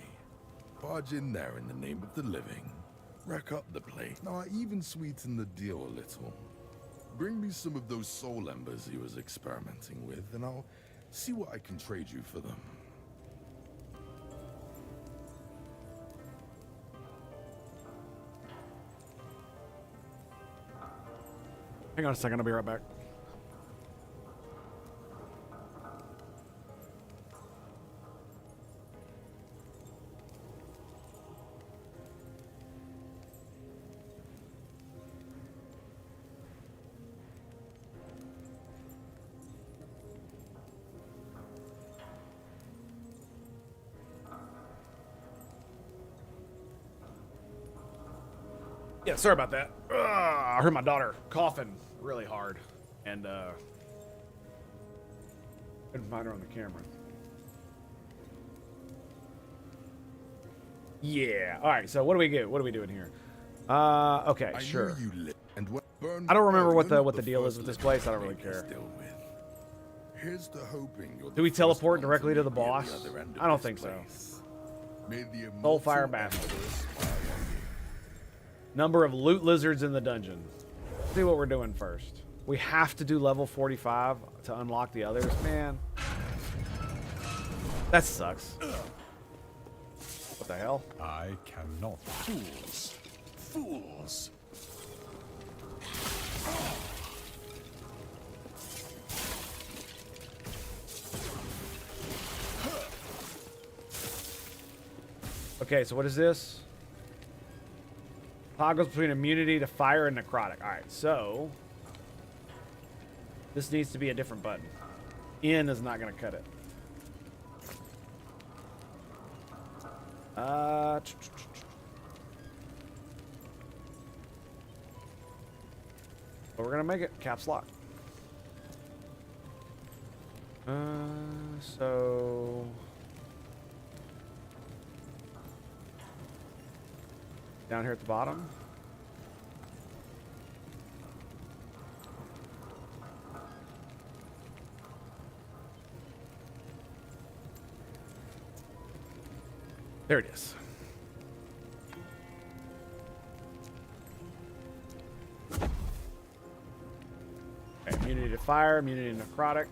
Barge in there in the name of the living. Rack up the plate. Now I even sweeten the deal a little. Bring me some of those soul embers he was experimenting with, and I'll see what I can trade you for them. Hang on a second. I'll be right back. Yeah, sorry about that. I heard my daughter coughing really hard, and couldn't find her on the camera. Yeah. All right. So what do we get? What are we doing here? Okay, sure. I don't remember what the deal is with this place. I don't really care. Here's to hoping Do we teleport directly to the boss? I don't think so. Soulfire Bastion. Number of loot lizards in the dungeon. Let's see what we're doing first. We have to do level 45 to unlock the others. Man, that sucks. What the hell? I cannot. Fools. Fools. Okay, so what is this? Toggles between immunity to fire and necrotic. All right, so this needs to be a different button. In is not going to cut it. But we're going to make it caps lock. So down here at the bottom. There it is. Okay, immunity to fire, immunity to necrotic.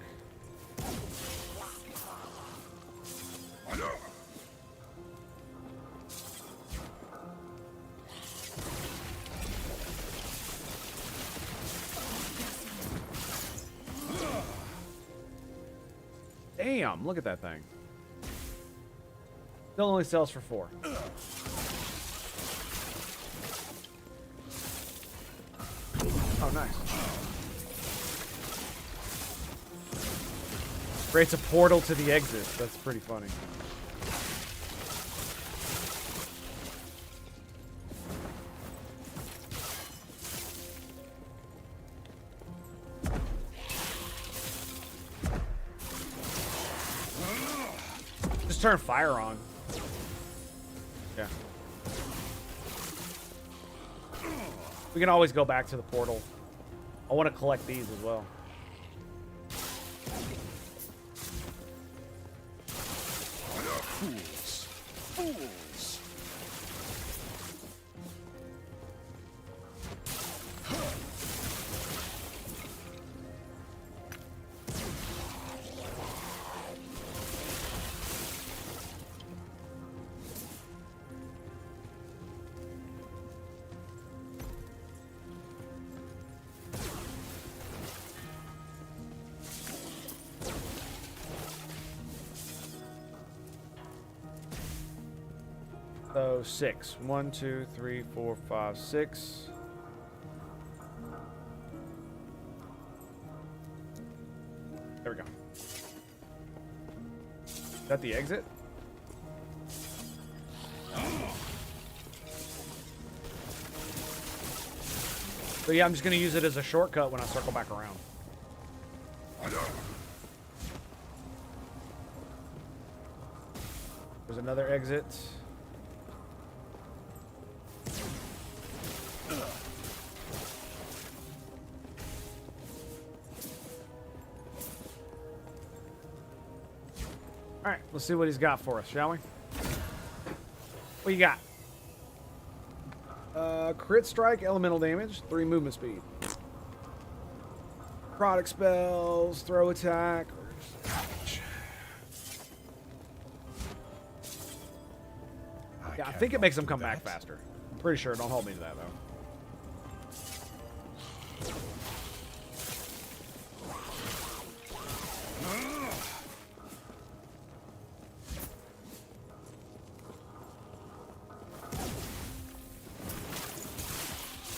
Damn, look at that thing. Still only sells for 4. Oh, nice. Creates a portal to the exit. That's pretty funny. Just turn fire on. Yeah. We can always go back to the portal. I want to collect these as well. Fools. Fools. So 6. 1, 2, 3, 4, 5, 6. There we go. Is that the exit? So yeah, I'm just gonna use it as a shortcut when I circle back around. There's another exit. All right, let's see what he's got for us, shall we? What you got? Crit strike, elemental damage, 3 movement speed. Product spells, throw attack. Yeah, I think it makes them come back faster. I'm pretty sure. Don't hold me to that, though.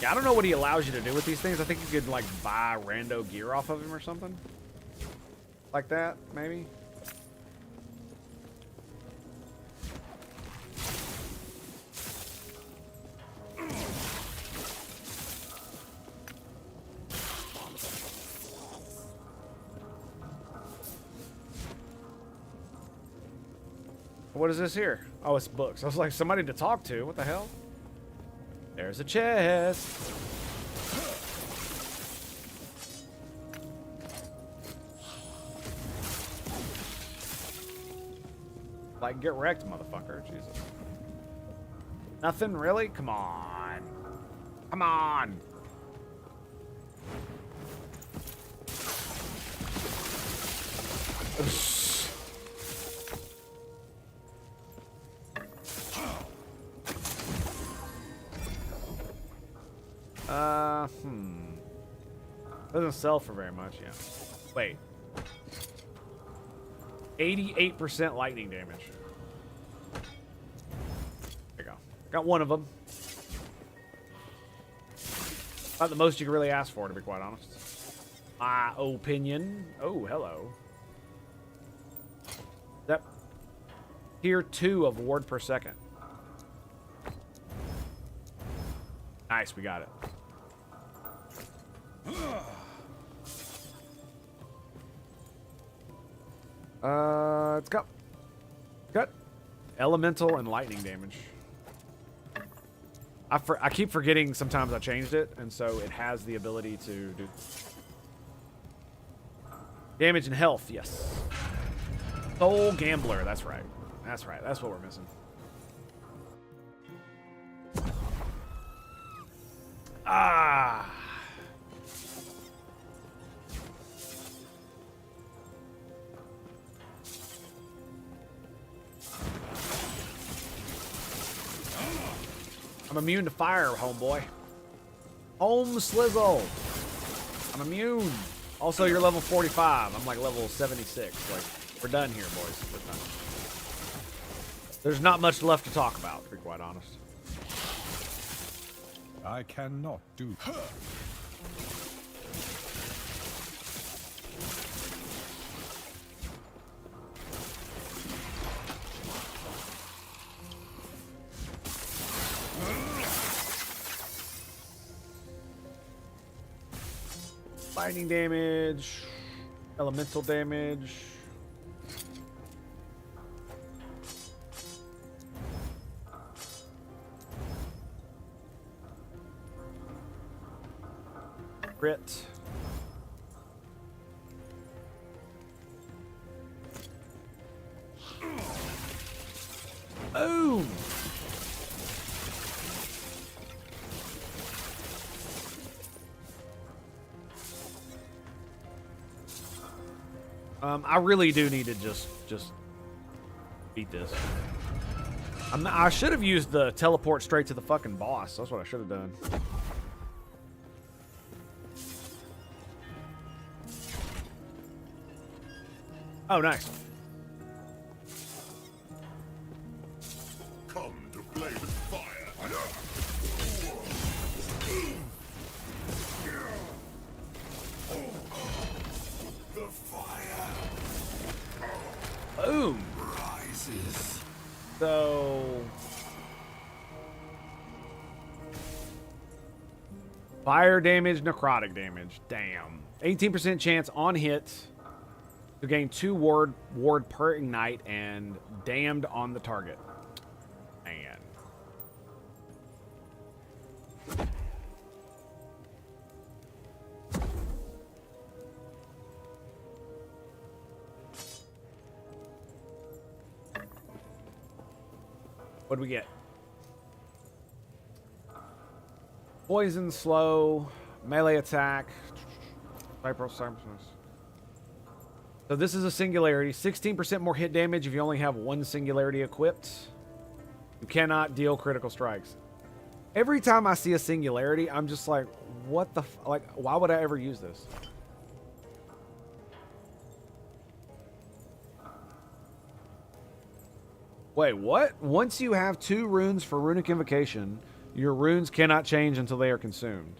Yeah, I don't know what he allows you to do with these things. I think you could, like, buy rando gear off of him or something. Like that, maybe? What is this here? Oh, it's books. I was like, somebody to talk to. What the hell? There's a chest. Like, get wrecked, motherfucker. Jesus. Nothing, really? Come on. Come on. Doesn't sell for very much, yeah. Wait. 88% lightning damage. There you go. Got one of them. About the most you can really ask for, to be quite honest. My opinion. Oh, hello. That tier 2 of ward per second. Nice, we got it. It's got elemental and lightning damage. I keep forgetting sometimes I changed it, and so it has the ability to do damage and health. Yes. Soul Gambler. That's right. That's right. That's what we're missing. Ah. I'm immune to fire, homeboy. Home Slizzle. I'm immune. Also, you're level 45. I'm like level 76. Like, we're done here, boys. We're done. There's not much left to talk about, to be quite honest. I cannot do. Lightning damage, elemental damage. Crit. Boom. I really do need to just beat this. I should have used the teleport straight to the fucking boss. That's what I should have done. Oh, nice. Come to play with fire. The fire Boom. rises. So fire damage, necrotic damage. Damn. 18% chance on hit to gain 2 ward per ignite and damned on the target. Man. What do we get? Poison, slow, melee attack. So this is a singularity. 16% more hit damage if you only have 1 singularity equipped. You cannot deal critical strikes. Every time I see a singularity, I'm just like, what the like, why would I ever use this? Wait, what? Once you have 2 runes for runic invocation, your runes cannot change until they are consumed.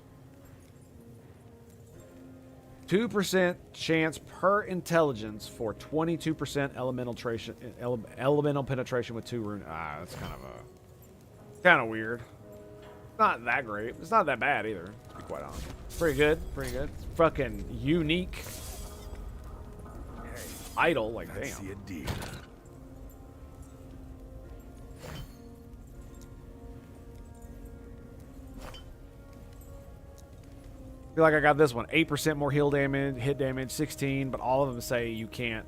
2% chance per intelligence for 22% elemental penetration with 2 rune. Ah, that's kind of weird. It's not that great. It's not that bad either, to be quite honest. Pretty good, pretty good. It's fucking unique. Idle, like That's damn. the idea. I feel like I got this one. 8% more heal damage, hit damage, 16, but all of them say you can't.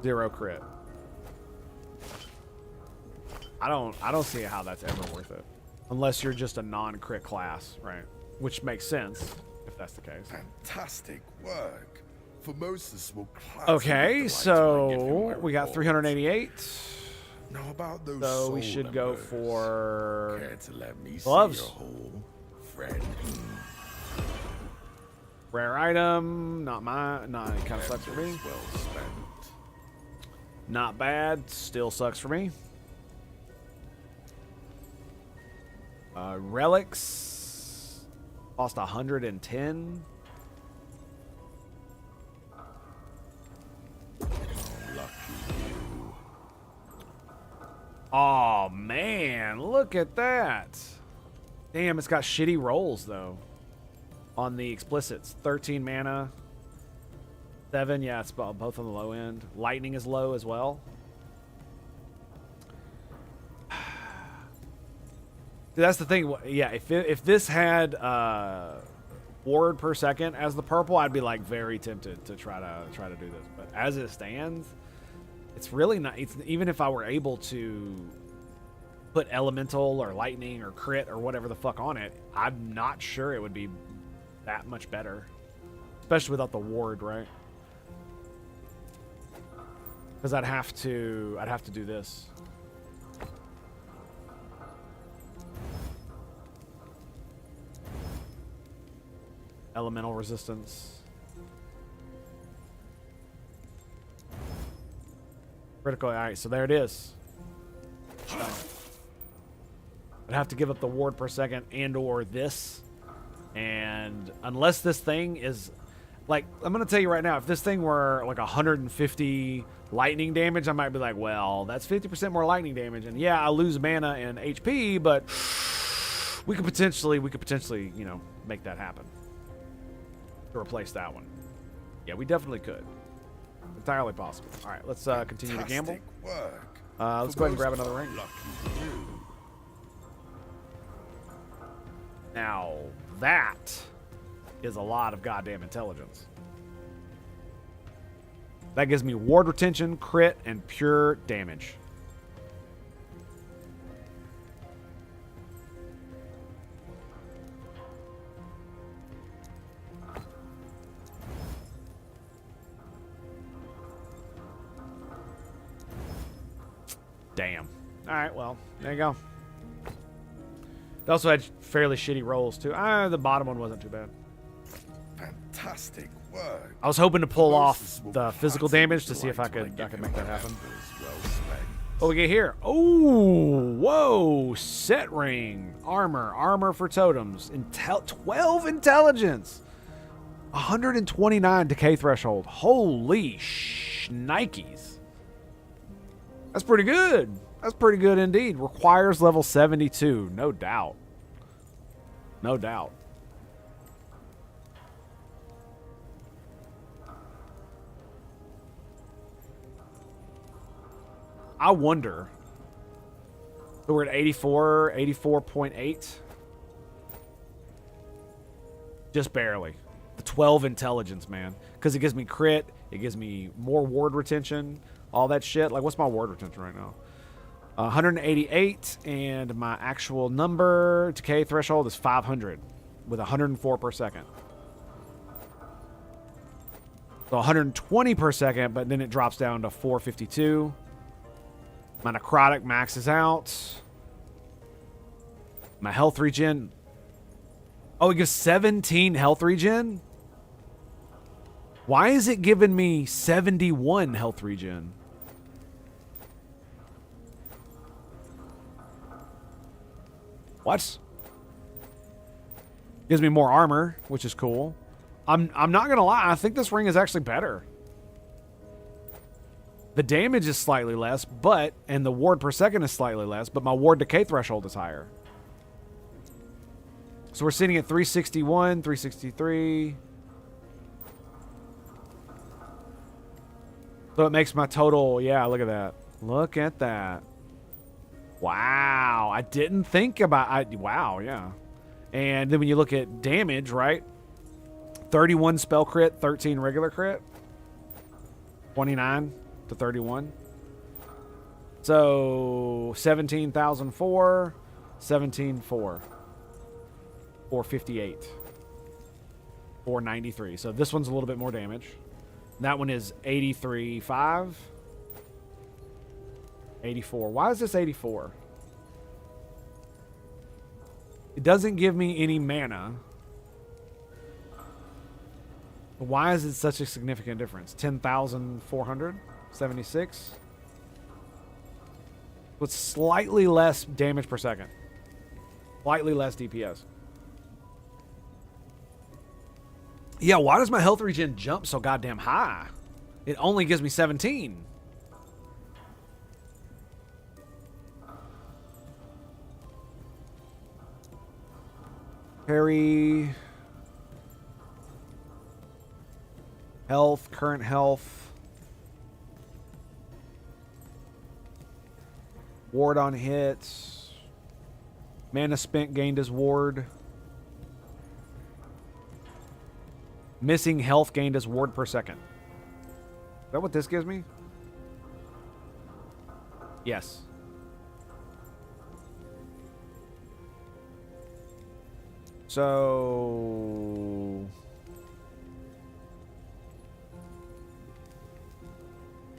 Zero crit. I don't see how that's ever worth it. Unless you're just a non-crit class, right? Which makes sense, if that's the case. Fantastic work. For most of small classes. Okay, so we got 388. Now about those So we soul should go embers. for Care to let me gloves. see your whole friend? Rare item. Not mine. Not it kind of sucks for me. Well spent. Not bad. Still sucks for me. Relics. Lost 110. Oh man, look at that. Damn, it's got shitty rolls though. On the explicits. 13 mana. 7, yeah, it's both on the low end. Lightning is low as well. Dude, that's the thing. Yeah, if this had ward per second as the purple, I'd be like very tempted to try to do this. But as it stands, It's really not. It's, even if I were able to put elemental or lightning or crit or whatever the fuck on it, I'm not sure it would be that much better, especially without the ward, right? Because I'd have to do this. Elemental resistance. Critical. All right, so there it is. I'd have to give up the ward per second and or this. And unless this thing is like, I'm going to tell you right now, if this thing were like 150 lightning damage, I might be like, well, that's 50% more lightning damage. And yeah, I lose mana and HP, but we could potentially, you know, make that happen to replace that one. Yeah, we definitely could. Entirely possible. All right, let's continue to gamble. Let's go ahead and grab another ring. Now, that is a lot of goddamn intelligence. That gives me ward retention, crit, and pure damage. Damn. All right, well, there you go. They also had fairly shitty rolls, too. The bottom one wasn't too bad. Fantastic work. I was hoping to pull off the physical damage to see if I could make that happen. What we get here? Oh, whoa. Set ring. Armor for totems. 12 intelligence. 129 decay threshold. Holy shnikes. That's pretty good. That's pretty good indeed. Requires level 72. No doubt. No doubt. I wonder. So we're at 84, 84.8. Just barely. The 12 intelligence, man. Because it gives me crit. It gives me more ward retention. All that shit. Like, what's my ward retention right now? 188, and my actual number decay threshold is 500 with 104 per second. So 120 per second, but then it drops down to 452. My necrotic maxes out. My health regen. Oh, it gives 17 health regen? Why is it giving me 71 health regen? What? Gives me more armor, which is cool. I'm not gonna lie, I think this ring is actually better. The damage is slightly less, and the ward per second is slightly less, but my ward decay threshold is higher. So we're sitting at 361, 363. So it makes my total, yeah, look at that. Look at that. Wow, I didn't think about wow, yeah. And then when you look at damage, right? 31 spell crit, 13 regular crit. 29 to 31. So 17,004, 17,4. 458. 493. So this one's a little bit more damage. That one is 83.5. 84. Why is this 84? It doesn't give me any mana. Why is it such a significant difference? 10,476. With slightly less damage per second. Slightly less DPS. Yeah, why does my health regen jump so goddamn high? It only gives me 17. Parry. Health, current health. Ward on hits. Mana spent gained as ward. Missing health gained as ward per second. Is that what this gives me? Yes. So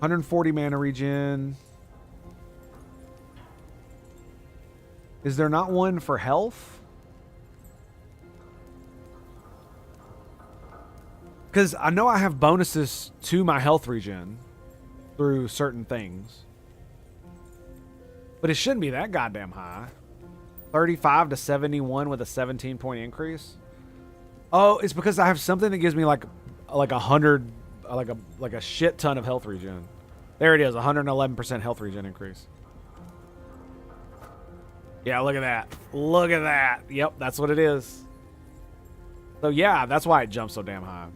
140 mana regen. Is there not one for health? Because I know I have bonuses to my health regen through certain things. But it shouldn't be that goddamn high. 35 to 71 with a 17-point increase. Oh, it's because I have something that gives me like 100, like a shit ton of health regen. There it is, 111% health regen increase. Yeah, look at that. Look at that. Yep, that's what it is. So yeah, that's why it jumps so damn high.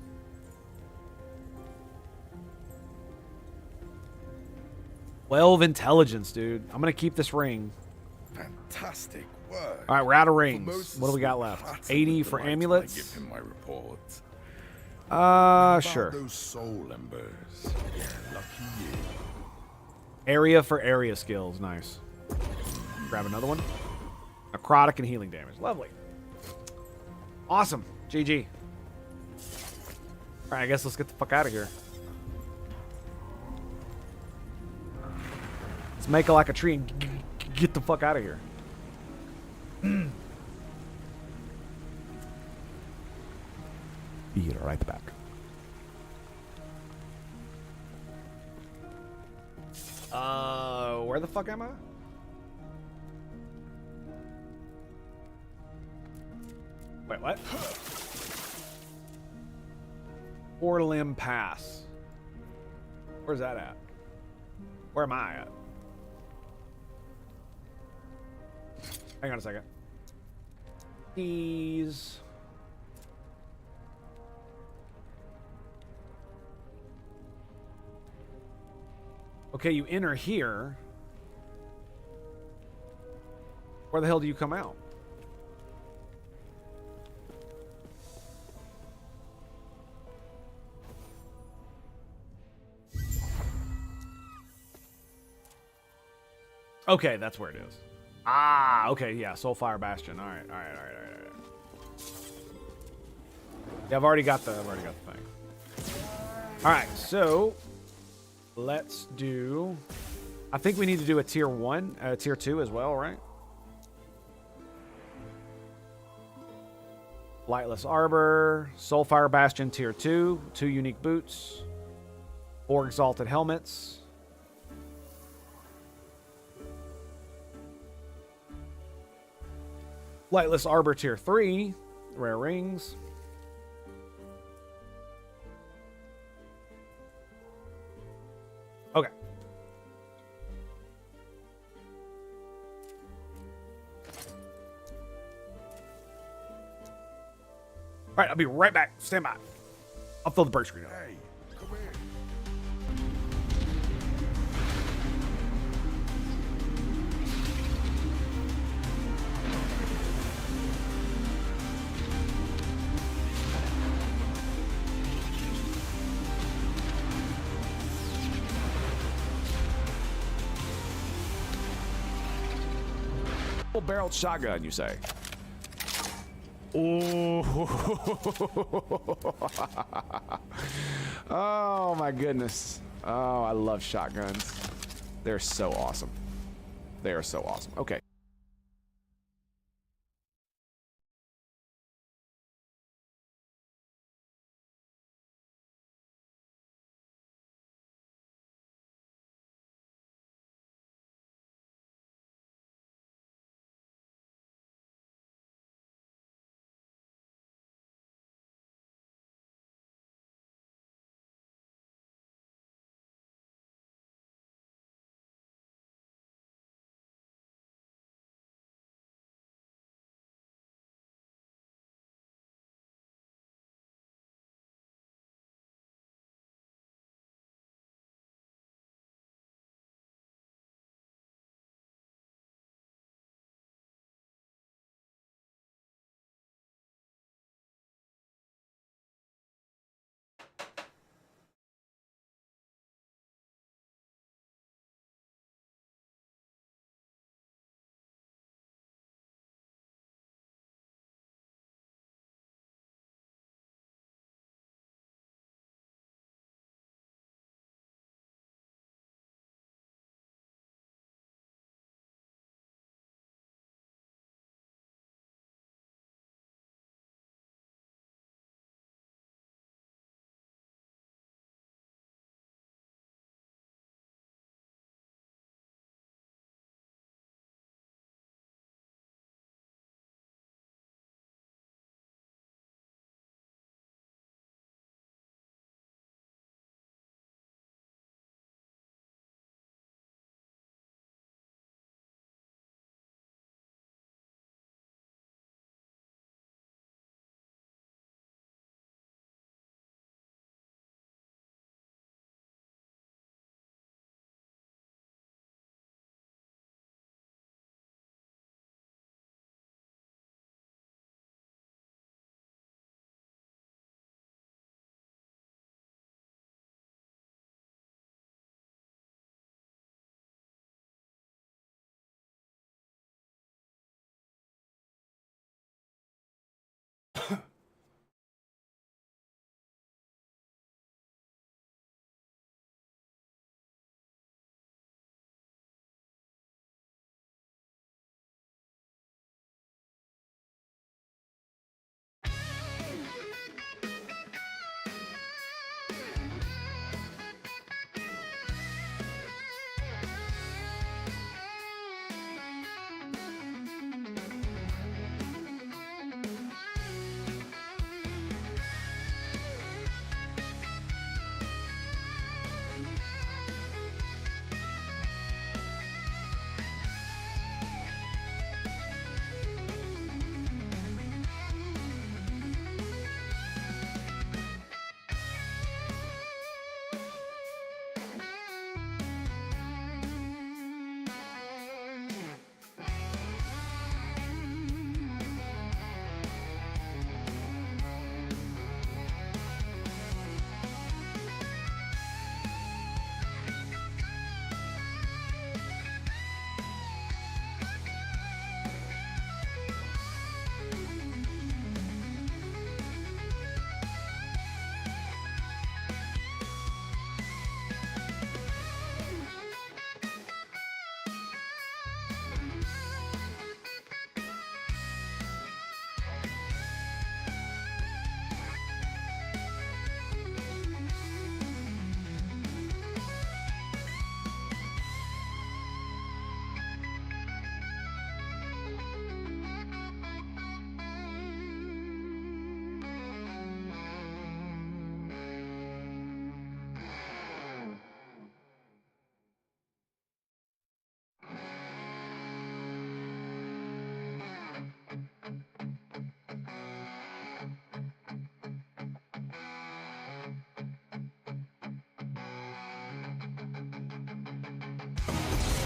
Twelve intelligence, dude. I'm gonna keep this ring. Fantastic work. All right, we're out of For rings. most What do we got small left? hearts, 80 I for like to amulets. give him my report. About Sure. those soul embers. Yeah, lucky you. Area for area skills. Nice. Grab another one. Necrotic and healing damage. Lovely. Awesome. GG. All right, I guess let's get the fuck out of here. Let's make it like a tree and get the fuck out of here. Be right back. Where the fuck am I? Wait, what? Four Limb Pass. Where's that at? Where am I at? Hang on a second. Keys. Okay, you enter here. Where the hell do you come out? Okay, that's where it is. Ah, okay, yeah, Soulfire Bastion. All right. Yeah, I've already got the thing. All right, so let's do. I think we need to do a tier 1, tier 2 as well, right? Lightless Arbor, Soulfire Bastion tier 2, 2 unique boots, 4 exalted helmets. Lightless Arbor tier 3, rare rings. Okay. All right, I'll be right back. Stand by. I'll fill the break screen up. Hey, come here. Barreled shotgun, you say? Oh, oh my goodness. Oh, I love shotguns. They're so awesome. They are so awesome. Okay.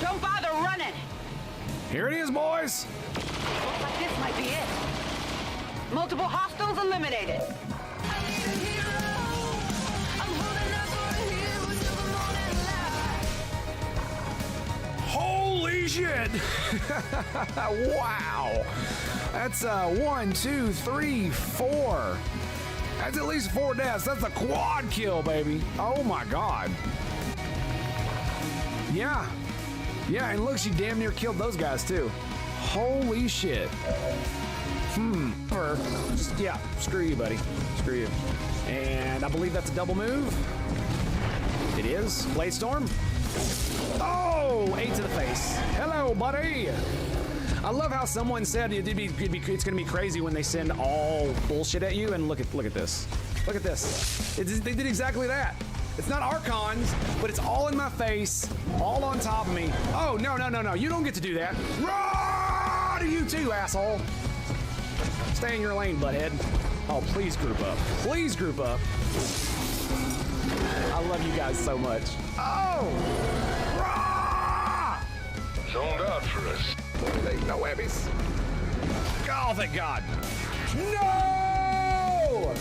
Don't bother running. Here it is, boys. Looks like this might be it. Multiple hostiles eliminated. Holy shit! Wow. That's 1, 2, 3, 4. That's at least 4 deaths. That's a quad kill, baby. Oh my god. Yeah. Yeah, and look, she damn near killed those guys too. Holy shit. Just, yeah, screw you, buddy. Screw you. And I believe that's a double move. It is. Blade Storm. Oh, 8 to the face. Hello, buddy. I love how someone said it's gonna be crazy when they send all bullshit at you. And look at this. Look at this. They did exactly that. It's not Archons, but it's all in my face, all on top of me. Oh, no. You don't get to do that. Raw to you too, asshole. Stay in your lane, butthead. Oh, please group up. Please group up. I love you guys so much. Oh! Raw! Zoned out for us. No whammies. Oh, thank God. No!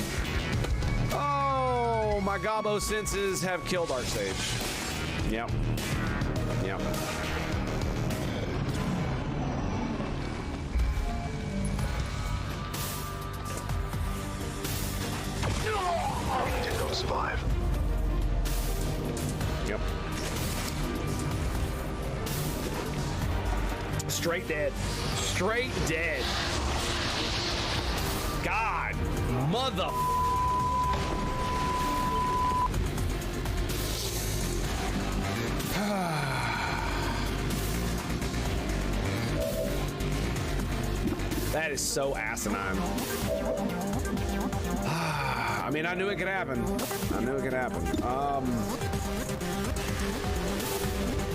Oh, my gobbo senses have killed Archsage. Yep. Tango survive. Yep. Straight dead. Straight dead. God. Mother. That is so asinine. I mean, I knew it could happen.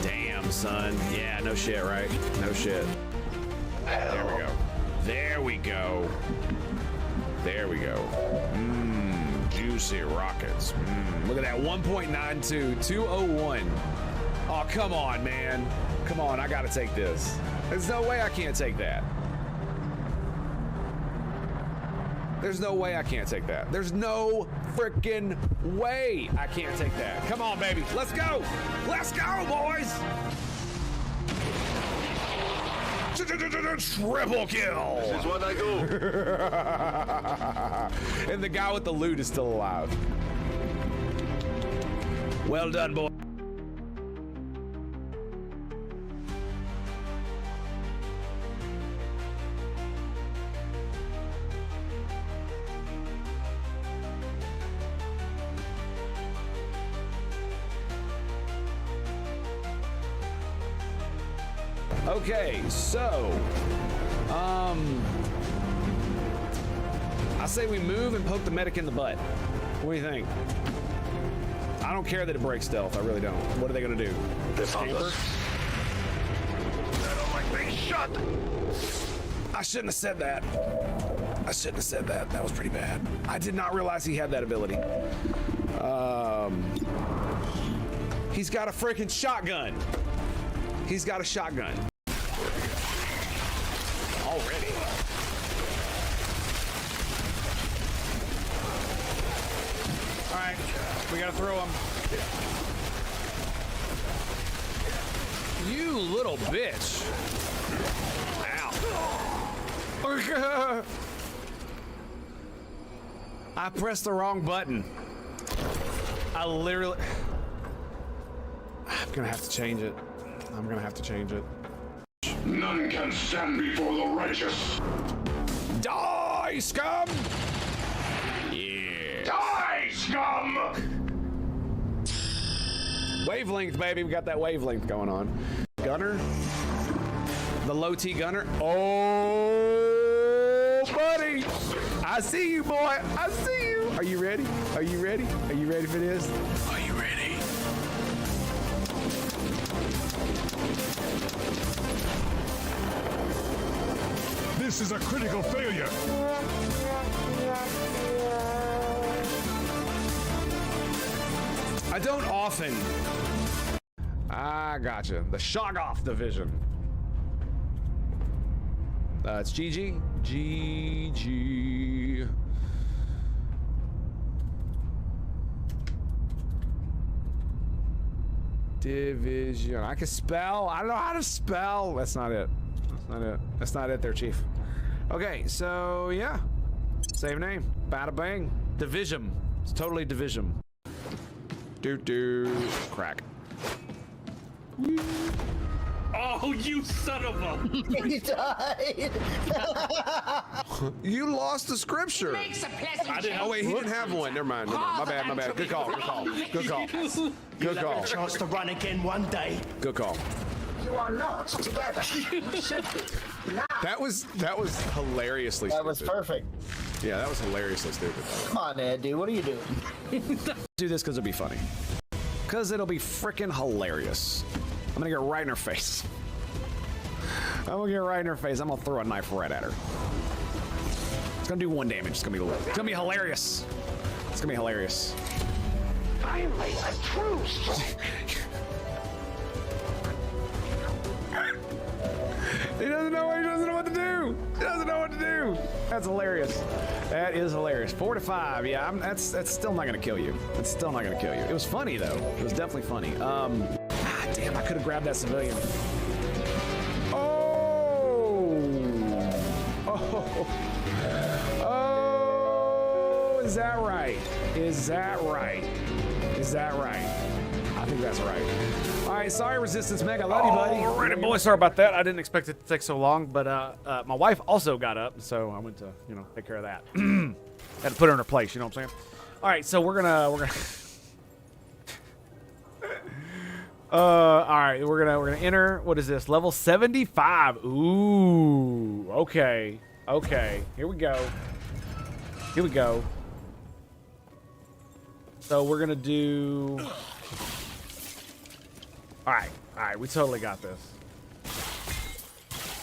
Damn, son. Yeah, no shit, right? No shit. There we go. Juicy rockets. Look at that. 1.92. 201. Oh, come on, man. Come on, I gotta take this. There's no way I can't take that. There's no way I can't take that. There's no freaking way I can't take that. Come on, baby. Let's go. Let's go, boys. Triple kill. This is what I do. And the guy with the loot is still alive. Well done, boy. Okay, so, I say we move and poke the medic in the butt. What do you think? I don't care that it breaks stealth. I really don't. What are they gonna do? They found us. I don't like being shot. I shouldn't have said that. That was pretty bad. I did not realize he had that ability. He's got a freaking shotgun. He's got a shotgun. Already. All right, we gotta throw him. You little bitch. Ow. I pressed the wrong button. I'm gonna have to change it. None can stand before the righteous. Die, scum! Yeah. Die, scum! Wavelength, baby. We got that wavelength going on. Gunner. The low T gunner. Oh, buddy. I see you, boy. I see you. Are you ready? Are you ready for this? Are you ready? This is a critical failure. I don't often I gotcha. The Shoggoth division. It's GG. GG. Division. I can spell. I don't know how to spell. That's not it. That's not it. That's not it there, Chief. Okay, so yeah. Save name. Bada bang. Division. It's totally division. Crack. Oh, you son of a... He died. You lost the scripture. Makes a pleasant I didn't- Oh wait, he didn't have one. Never mind. My bad. My bad. Good call. Good call. Good call. Good call. Chance to run again one day. Good call. You are not together. You should be. Now. That was hilariously That stupid. was perfect. Yeah, that was hilariously stupid. Come on, Ed, dude. What are you doing? Do this because it'll be funny. Because it'll be freaking hilarious. I'm gonna get right in her face. I'm gonna get right in her face. I'm gonna throw a knife right at her. It's gonna do 1 damage. It's gonna be hilarious. It's gonna be hilarious. Finally, a truce. He doesn't know what to do. He doesn't know what to do. That's hilarious. That is hilarious. 4 to 5. Yeah, that's still not gonna kill you. It's still not gonna kill you. It was funny though. It was definitely funny. Damn, I could have grabbed that civilian. Oh, is that right? Is that right? Is that right? I think that's right. All right, sorry, Resistance Meg. I love you, buddy. Alrighty, boy. Sorry about that. I didn't expect it to take so long, but my wife also got up, so I went to take care of that. Had to put her in her place. You know what I'm saying? All right, so we're gonna. All right, we're gonna enter. What is this? Level 75. Ooh. Okay. Okay. Here we go. Here we go. So we're gonna do. All right. All right. We totally got this.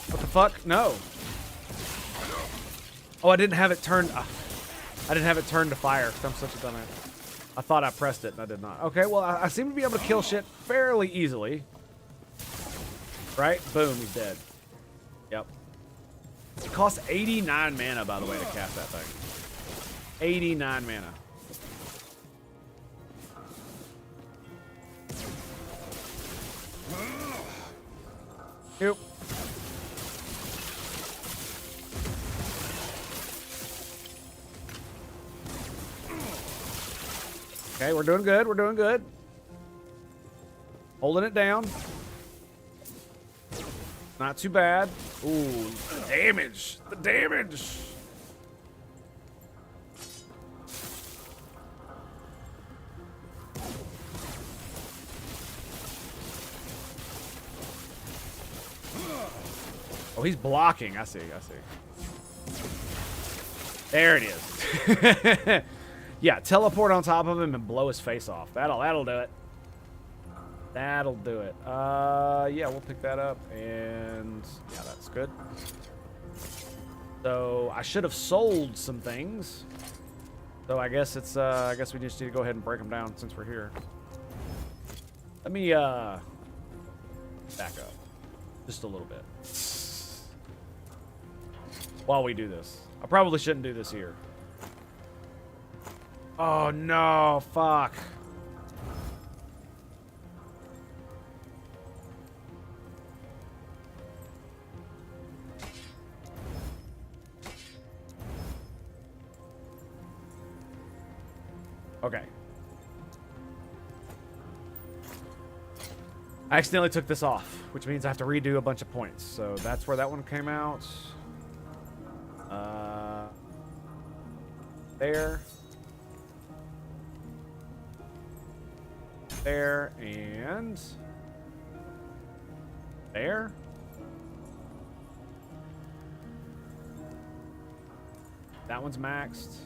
What the fuck? No. Oh, I didn't have it turned. I didn't have it turned to fire. I'm such a dumbass. I thought I pressed it, and I did not. Okay, well, I seem to be able to kill shit fairly easily. Right? Boom, he's dead. Yep. It costs 89 mana, by the way, to cast that thing. 89 mana. Yep. Okay, we're doing good. We're doing good. Holding it down. Not too bad. Ooh, the damage. The damage. Oh, he's blocking. I see. I see. There it is. Yeah, teleport on top of him and blow his face off. That'll do it. That'll do it. Yeah, we'll pick that up, and yeah, that's good. So I should have sold some things. So I guess it's I guess we just need to go ahead and break them down since we're here. Let me back up just a little bit while we do this. I probably shouldn't do this here. Oh no, fuck. Okay. I accidentally took this off, which means I have to redo a bunch of points. So that's where that one came out. There. There and there. That one's maxed.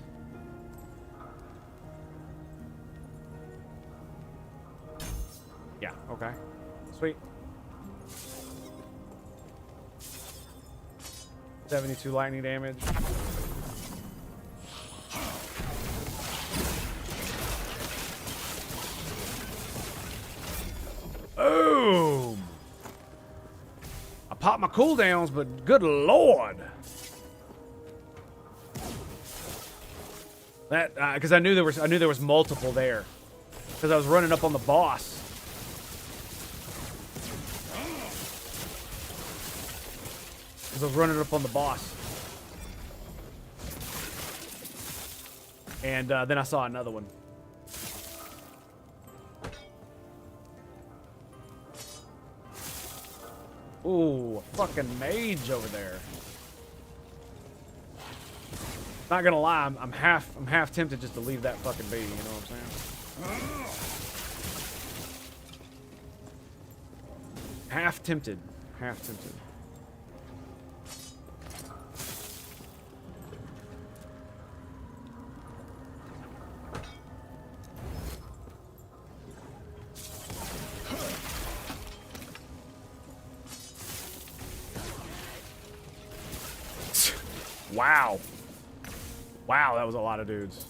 Yeah, okay. Sweet. 72 lightning damage. Boom. I popped my cooldowns, but good lord. That because I knew there was multiple there. Because I was running up on the boss. Because I was running up on the boss. And then I saw another one. Ooh, a fucking mage over there. Not gonna lie, I'm half tempted just to leave that fucking be. You know what I'm saying? Half tempted. Half tempted. Wow. Wow, that was a lot of dudes.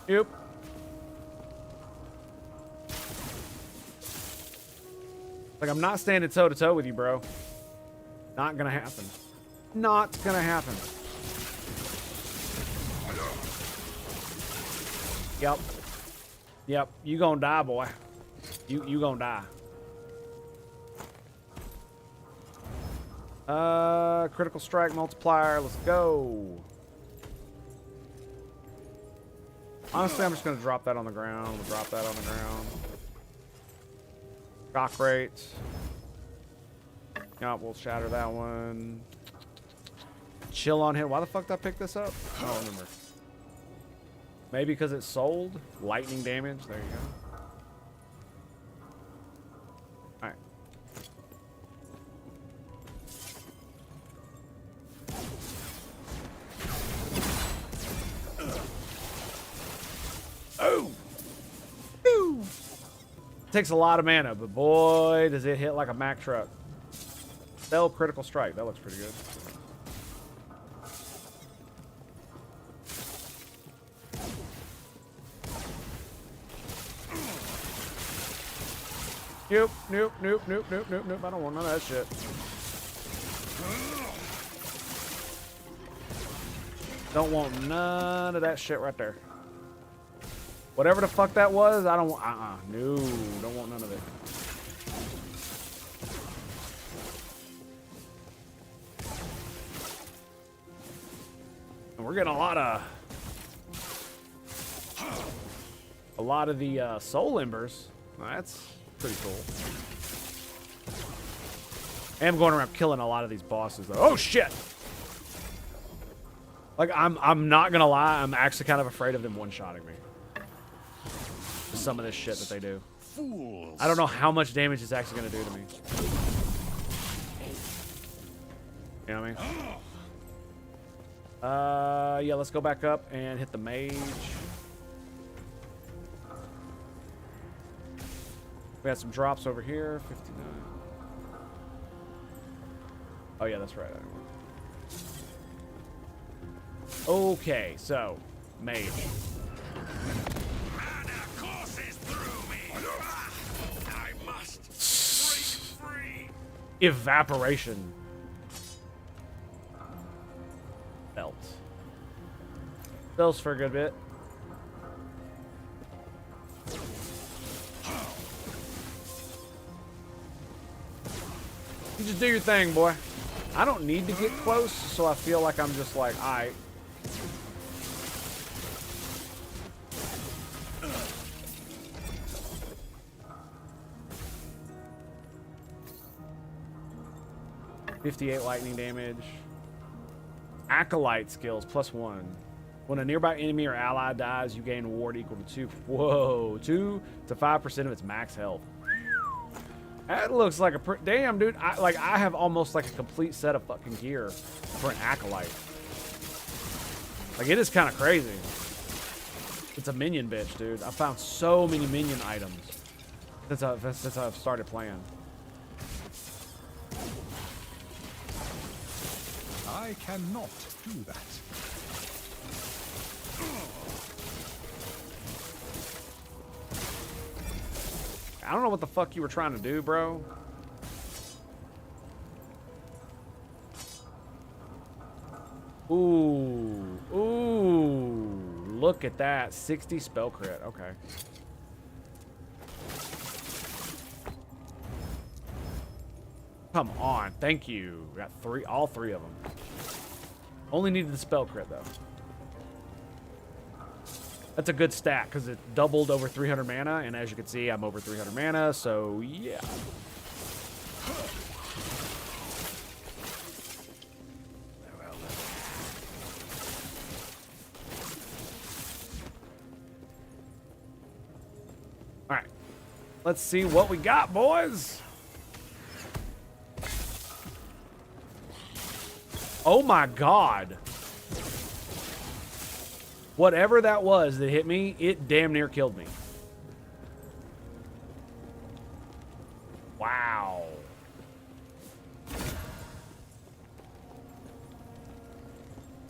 Yep. Like, I'm not standing toe to toe with you, bro. Not gonna happen. Not gonna happen. Yep. Yep. You gonna die, boy. You gonna die. Critical strike multiplier. Let's go. Honestly, I'm just gonna drop that on the ground. We'll drop that on the ground. Shock rate. Yeah, we'll shatter that one. Chill on him. Why the fuck did I pick this up? I don't remember. Maybe because it's sold. Lightning damage. There you go. Alright. Oh! Ooh. Takes a lot of mana, but boy, does it hit like a Mack truck. Spell critical strike. That looks pretty good. Nope, nope, nope, nope, nope, nope, nope. I don't want none of that shit. Don't want none of that shit right there. Whatever the fuck that was, I don't want. No, don't want none of it. And we're getting a lot of the soul embers. That's pretty cool. I am going around killing a lot of these bosses though. Oh shit! Like I'm not gonna lie, I'm actually kind of afraid of them one-shotting me. Some of this shit that they do. Fools. I don't know how much damage it's actually gonna do to me. You know what I mean? Yeah, let's go back up and hit the mage. We got some drops over here. 59. Oh yeah, that's right. Okay, so mage. Evaporation. Belt. Belts for a good bit. You just do your thing, boy. I don't need to get close, so I feel like I'm just like, alright. .58 lightning damage. Acolyte skills, +1. When a nearby enemy or ally dies, you gain a ward equal to 2. Whoa, 2 to 5% of its max health. That looks like a damn, dude. I have almost like a complete set of fucking gear for an acolyte. Like, it is kind of crazy. It's a minion bitch, dude. I found so many minion items since I've started playing. I cannot do that. I don't know what the fuck you were trying to do, bro. Ooh. Ooh. Look at that. 60 spell crit. Okay. Come on. Thank you. Got all three of them. Only needed the spell crit, though. That's a good stat because it doubled over 300 mana, and as you can see, I'm over 300 mana, so yeah. All right, let's see what we got, boys. Oh my God. Whatever that was that hit me, it damn near killed me. Wow.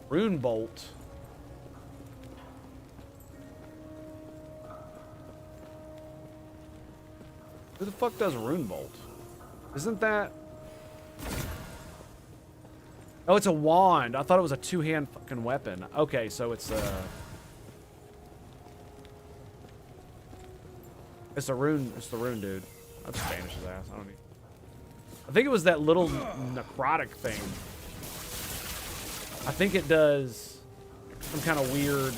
Rune Bolt. Who the fuck does Rune Bolt? Isn't that... Oh, it's a wand. I thought it was a two-hand fucking weapon. Okay, so it's the rune dude. I'll just banish his ass. I think it was that little necrotic thing. I think it does some kind of weird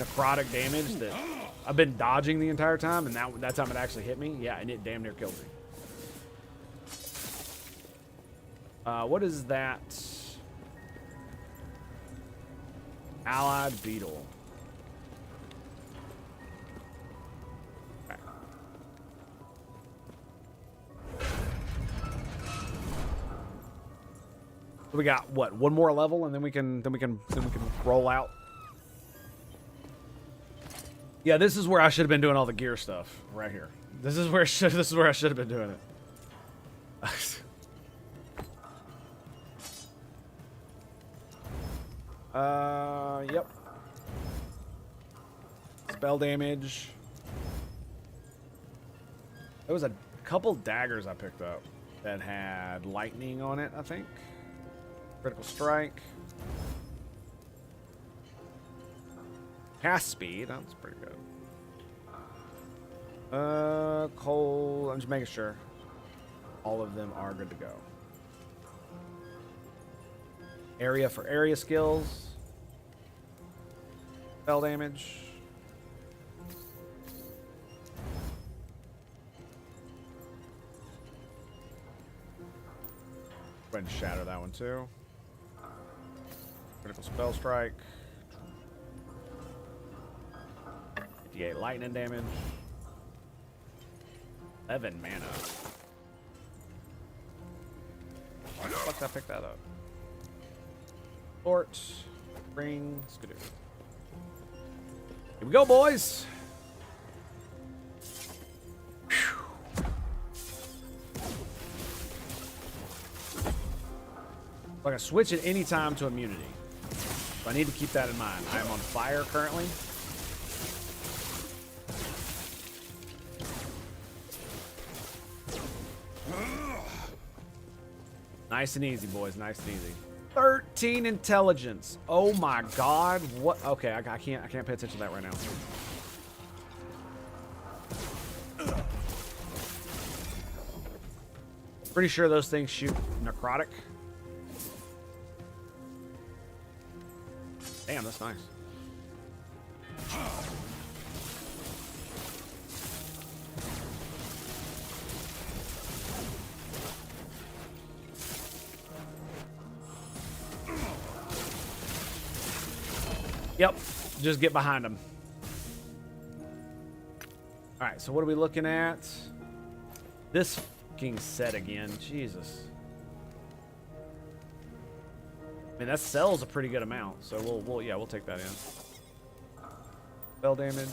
necrotic damage that I've been dodging the entire time, and that time it actually hit me. Yeah, and it damn near killed me. What is that? Allied beetle. Okay. We got what? One more level, and then we can roll out. Yeah, this is where I should have been doing all the gear stuff right here. This is where I should have been doing it. Yep. Spell damage. There was a couple daggers I picked up that had lightning on it, I think. Critical strike. Cast speed. That's pretty good. Cold. I'm just making sure. All of them are good to go. Area for area skills. Spell damage. Go ahead and shatter that one too. Critical spell strike. 58 lightning damage. 11 mana. Why the fuck did I pick that up? Fort. Ring. Skidoo. Here we go, boys. I can switch at any time to immunity. So I need to keep that in mind. I am on fire currently. Nice and easy, boys. Nice and easy. 13 intelligence. Oh my God. What? Okay, I can't pay attention to that right now. Pretty sure those things shoot necrotic. Damn, that's nice. Yep, just get behind them. All right, so what are we looking at? This fucking set again, Jesus. I mean, that sells a pretty good amount, so we'll take that in. Spell damage.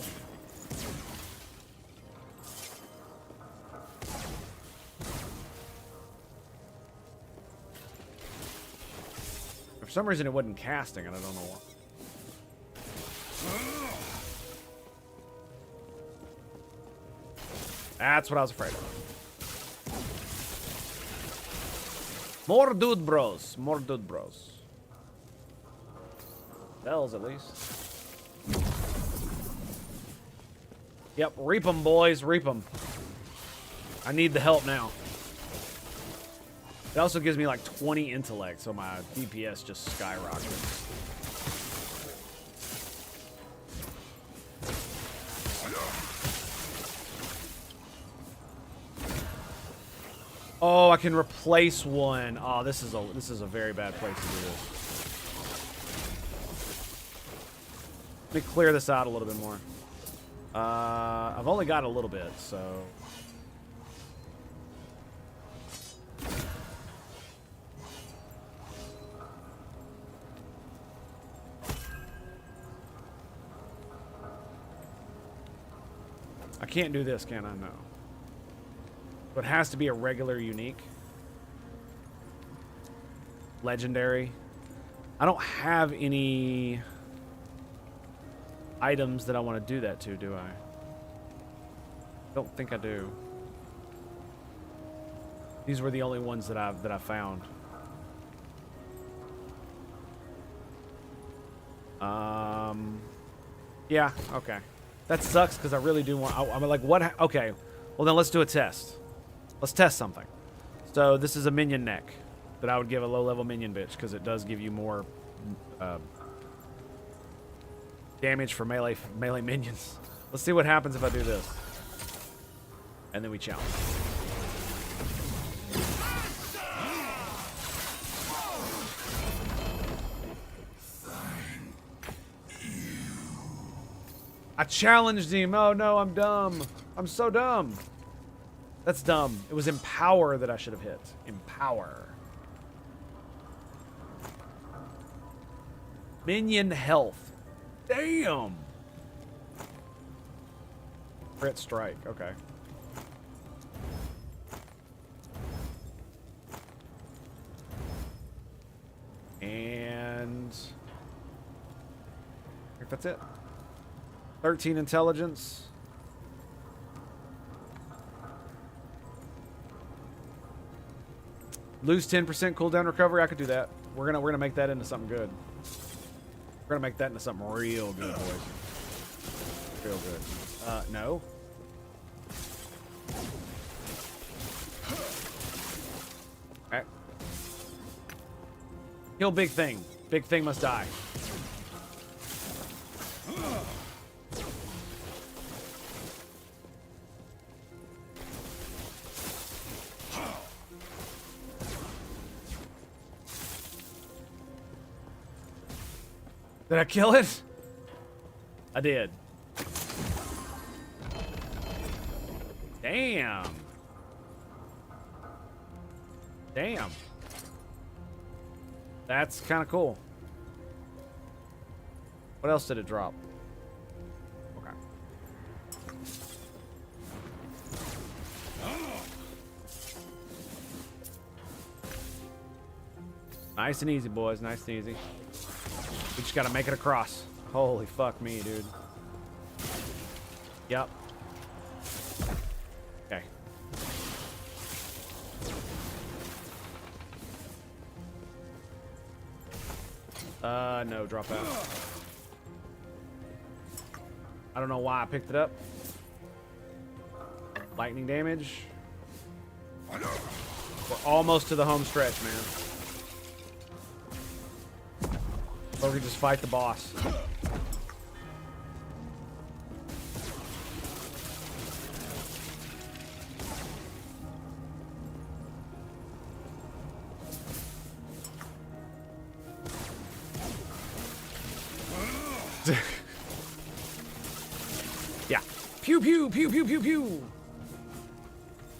some reason it wasn't casting, and I don't know why. That's what I was afraid of. More dude bros. More dude bros. Bells, at least. Yep, reap 'em, boys. Reap 'em. I need the help now. It also gives me like 20 intellect, so my DPS just skyrockets. Oh, I can replace one. Oh, this is a very bad place to do this. Let me clear this out a little bit more. I've only got a little bit, so. I can't do this, can I? No. But it has to be a regular unique. Legendary. I don't have any items that I want to do that to, do I? Don't think I do. These were the only ones that I found. Yeah, okay. That sucks because I really do want. I'm like, what? Okay, well then let's do a test. Let's test something. So this is a minion neck that I would give a low-level minion bitch because it does give you more damage for melee minions. Let's see what happens if I do this. And then we challenge. I challenged him. Oh no, I'm dumb. I'm so dumb. That's dumb. It was Empower that I should have hit. Empower. Minion health. Damn. Crit strike. Okay. And I think that's it. 13 intelligence. Lose 10% cooldown recovery. I could do that. We're gonna make that into something good. We're gonna make that into something real good, boys. Real good. No. Okay. Kill Big Thing. Big Thing must die. Did I kill it? I did. Damn. Damn. That's kind of cool. What else did it drop? Okay. Nice and easy, boys. Nice and easy. We just gotta make it across. Holy fuck me, dude. Yep. Okay. No, drop out. I don't know why I picked it up. Lightning damage. We're almost to the home stretch, man. Or we just fight the boss. Yeah. Pew, pew, pew, pew, pew, pew.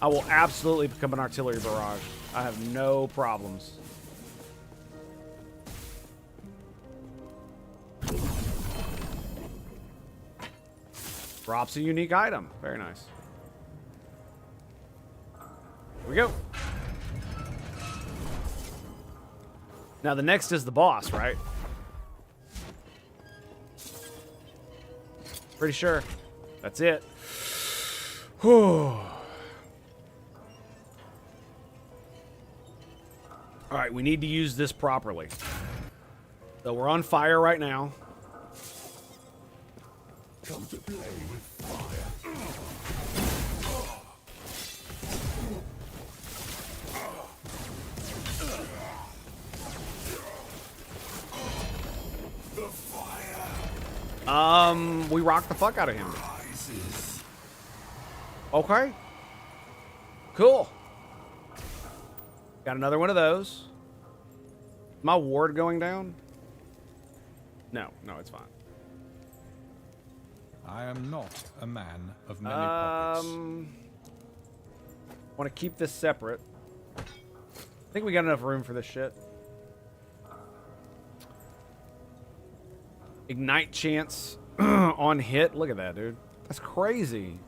I will absolutely become an artillery barrage. I have no problems. Drops a unique item. Very nice. Here we go. Now the next is the boss, right? Pretty sure. That's it. Whew. All right, we need to use this properly. So we're on fire right now. Come to play with fire. The fire. We rocked the fuck out of him. Okay. Cool. Got another one of those. My ward going down? No, it's fine. I am not a man of many pockets. Want to keep this separate. I think we got enough room for this shit. Ignite chance on hit. Look at that, dude. That's crazy.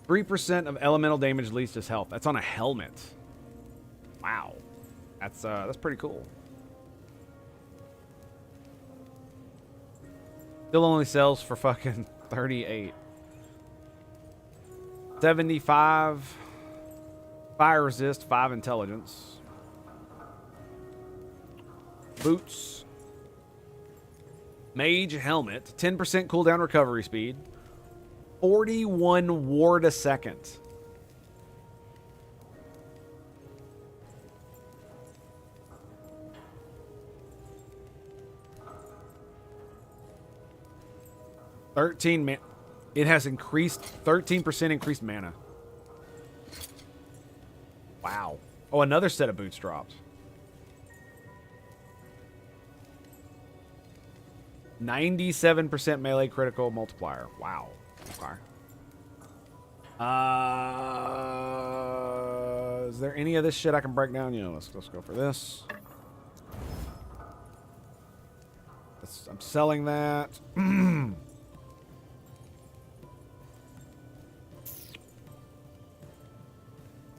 3% of elemental damage leads to health. That's on a helmet. Wow. That's pretty cool. Still only sells for fucking 38. 75 fire resist, 5 intelligence. Boots. Mage helmet, 10% cooldown recovery speed. 41 ward a second. It has increased 13% increased mana. Wow. Oh, another set of boots dropped. 97% melee critical multiplier. Wow. Okay. Is there any of this shit I can break down? Let's go for this. I'm selling that.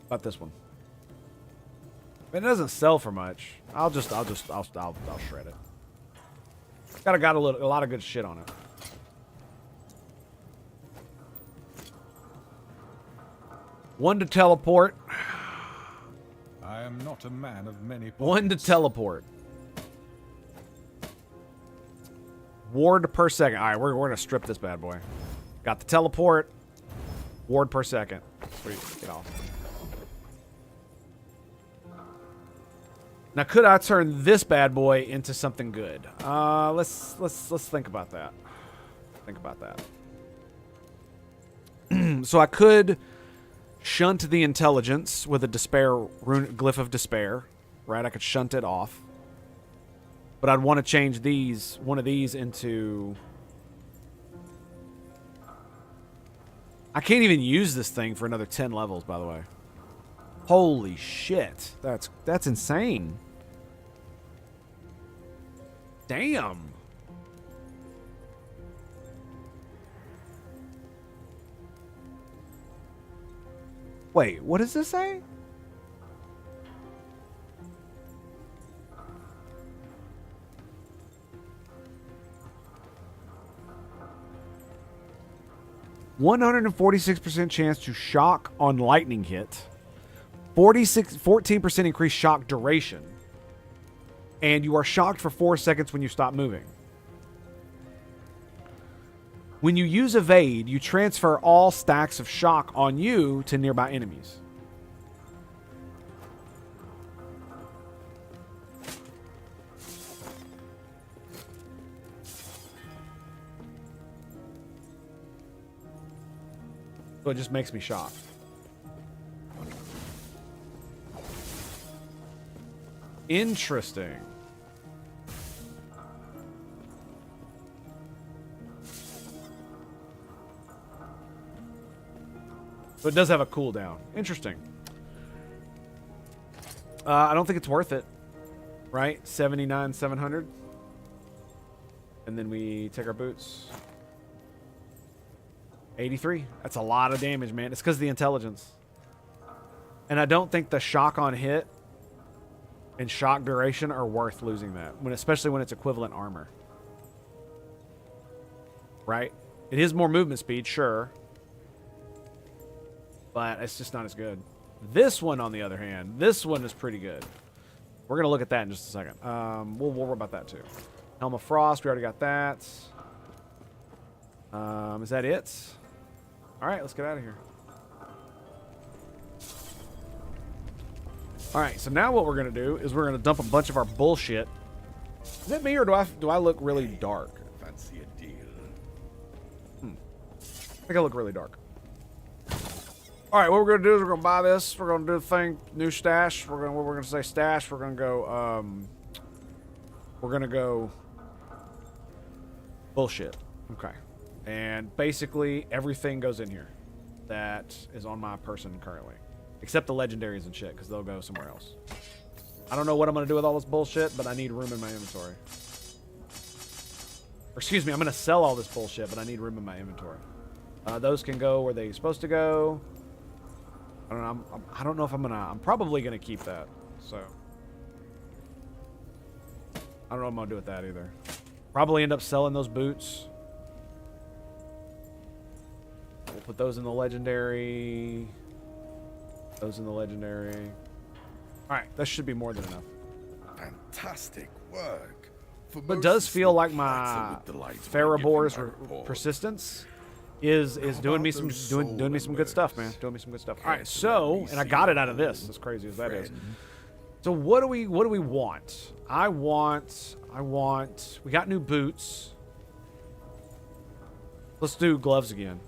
About this one. It doesn't sell for much. I'll shred it. Got a lot of good shit on it. One to teleport. I am not a man of many pockets. One to teleport. Ward per second. All right, we're gonna strip this bad boy. Got the teleport. Ward per second. Sweet. Get off. Now, could I turn this bad boy into something good? Let's think about that. So I could shunt the intelligence with a despair glyph of despair, right? I could shunt it off, but I'd want to change one of these into. I can't even use this thing for another 10 levels, by the way. Holy shit. That's insane. Damn. Wait, what does this say? %46 chance to shock on lightning hit. 14% increased shock duration. And you are shocked for 4 seconds when you stop moving. When you use evade, you transfer all stacks of shock on you to nearby enemies. So it just makes me shocked. Interesting. So it does have a cooldown. Interesting. I don't think it's worth it. Right? 79,700. And then we take our boots. 83. That's a lot of damage, man. It's because of the intelligence. And I don't think the shock on hit and shock duration are worth losing that, especially when it's equivalent armor. Right? It is more movement speed, sure. But it's just not as good. This one, on the other hand, this one is pretty good. We're going to look at that in just a second. We'll worry about that too. Helm of Frost, we already got that. Is that it? All right, let's get out of here. All right, so now what we're going to do is we're going to dump a bunch of our bullshit. Is it me, or do I look really dark? Fancy a deal. I think I look really dark. All right, what we're gonna do is we're gonna buy this. We're gonna do the thing, new stash. We're gonna say stash. We're gonna go bullshit. Okay, and basically everything goes in here that is on my person currently, except the legendaries and shit, because they'll go somewhere else. I don't know what I'm gonna do with all this bullshit, but I need room in my inventory. Or excuse me, I'm gonna sell all this bullshit, but I need room in my inventory. Those can go where they're supposed to go. I don't know. I don't know if I'm probably gonna keep that. So I don't know what I'm gonna do with that either. Probably end up selling those boots. We'll put those in the legendary. Those in the legendary. All right, that should be more than enough. Fantastic work. But it does feel like my Pharaoh's persistence is doing me some good stuff, man. Doing me some good stuff. All right, so and I got it out of this. As crazy as that is. So what do we want? I want. We got new boots. Let's do gloves again.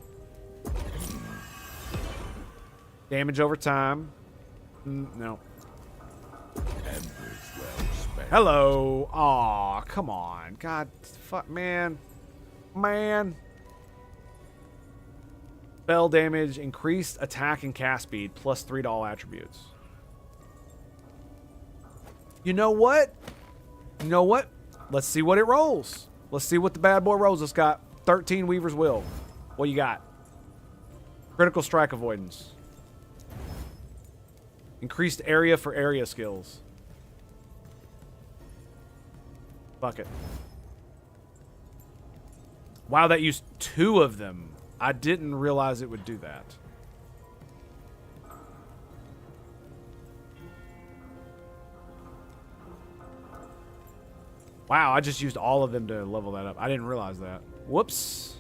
Damage over time. No. Hello. Aw, come on. God, fuck, man. Spell damage, increased attack and cast speed, plus 3 to all attributes. You know what? Let's see what it rolls. Let's see what the bad boy rolls. It's got 13 Weaver's Will. What you got? Critical strike avoidance. Increased area for area skills. Fuck it. Wow, that used 2 of them. I didn't realize it would do that. Wow, I just used all of them to level that up. I didn't realize that. Whoops.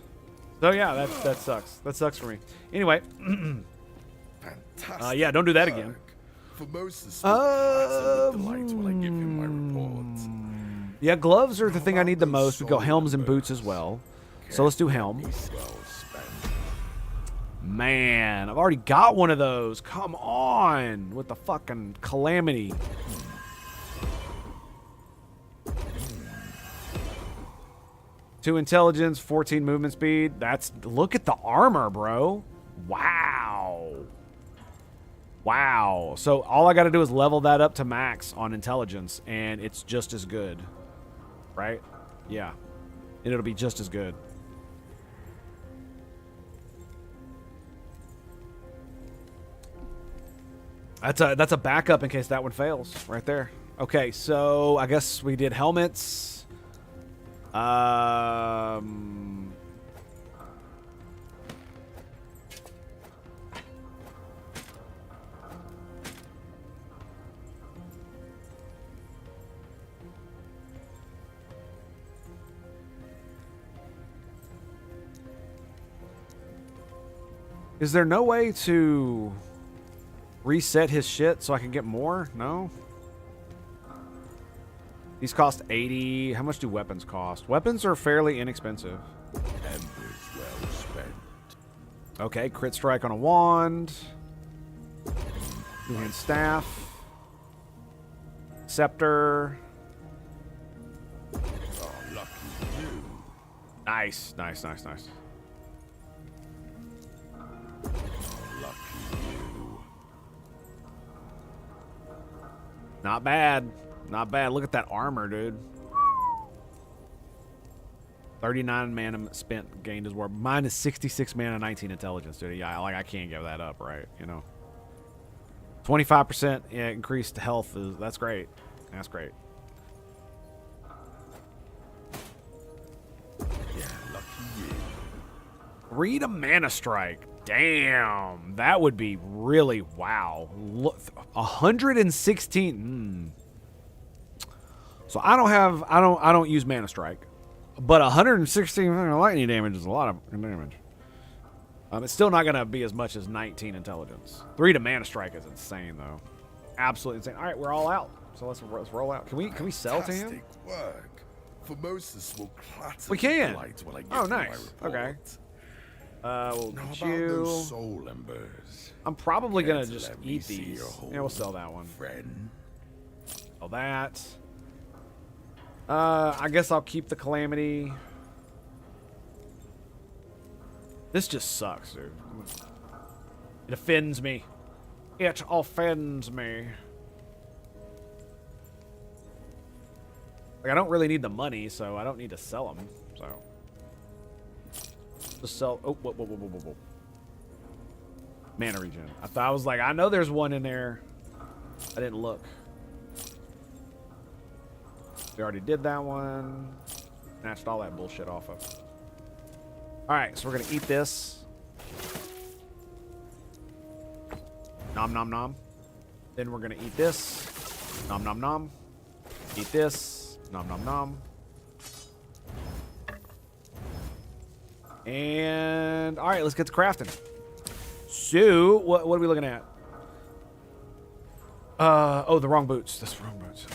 So yeah, that sucks. That sucks for me. Anyway. Yeah, don't do that again. For most of delight when I give him my report. Yeah, gloves are the thing I need the most. We go helms and boots as well. So let's do helm. Man, I've already got one of those. Come on. With the fucking calamity. Two intelligence, 14 movement speed. Look at the armor, bro. Wow. Wow. So all I got to do is level that up to max on intelligence, and it's just as good. Right? Yeah. And it'll be just as good. That's a backup in case that one fails, right there. Okay, so I guess we did helmets. Is there no way to reset his shit so I can get more? No? These cost 80. How much do weapons cost? Weapons are fairly inexpensive. Well spent. Okay, crit strike on a wand. Two-hand staff. Scepter. Oh, lucky you. Nice, nice, nice, nice. Not bad. Not bad. Look at that armor, dude. 39 mana spent gained as well. Mine is 66 mana, 19 intelligence, dude. Yeah, like I can't give that up, right? You know. 25% increased health. That's great. That's great. Yeah, lucky you. Read a mana strike. Damn, that would be really wow. Look, 116. So I don't use mana strike, but 116 lightning damage is a lot of damage. It's still not gonna be as much as 19 intelligence. 3 to mana strike is insane though, absolutely insane. All right, we're all out. So let's roll out. Can we sell to him? Fantastic work. Formosus will clatter We can. with delight when I get Oh, to my nice. report. Okay. We'll Now get about you. those soul embers. I'm probably Care gonna to just let me eat see these. your Yeah, we'll sell that one. friend. Sell that. I guess I'll keep the calamity. This just sucks, dude. It offends me. It offends me. Like, I don't really need the money, so I don't need to sell them. So, just sell. Oh, whoa. Mana regen. I was like, I know there's one in there. I didn't look. We already did that one. Snatched all that bullshit off of. Alright, so we're gonna eat this. Nom nom nom. Then we're gonna eat this. Nom nom nom. Eat this. Nom nom nom. And alright, let's get to crafting. So, what are we looking at? Oh, the wrong boots. That's the wrong boots.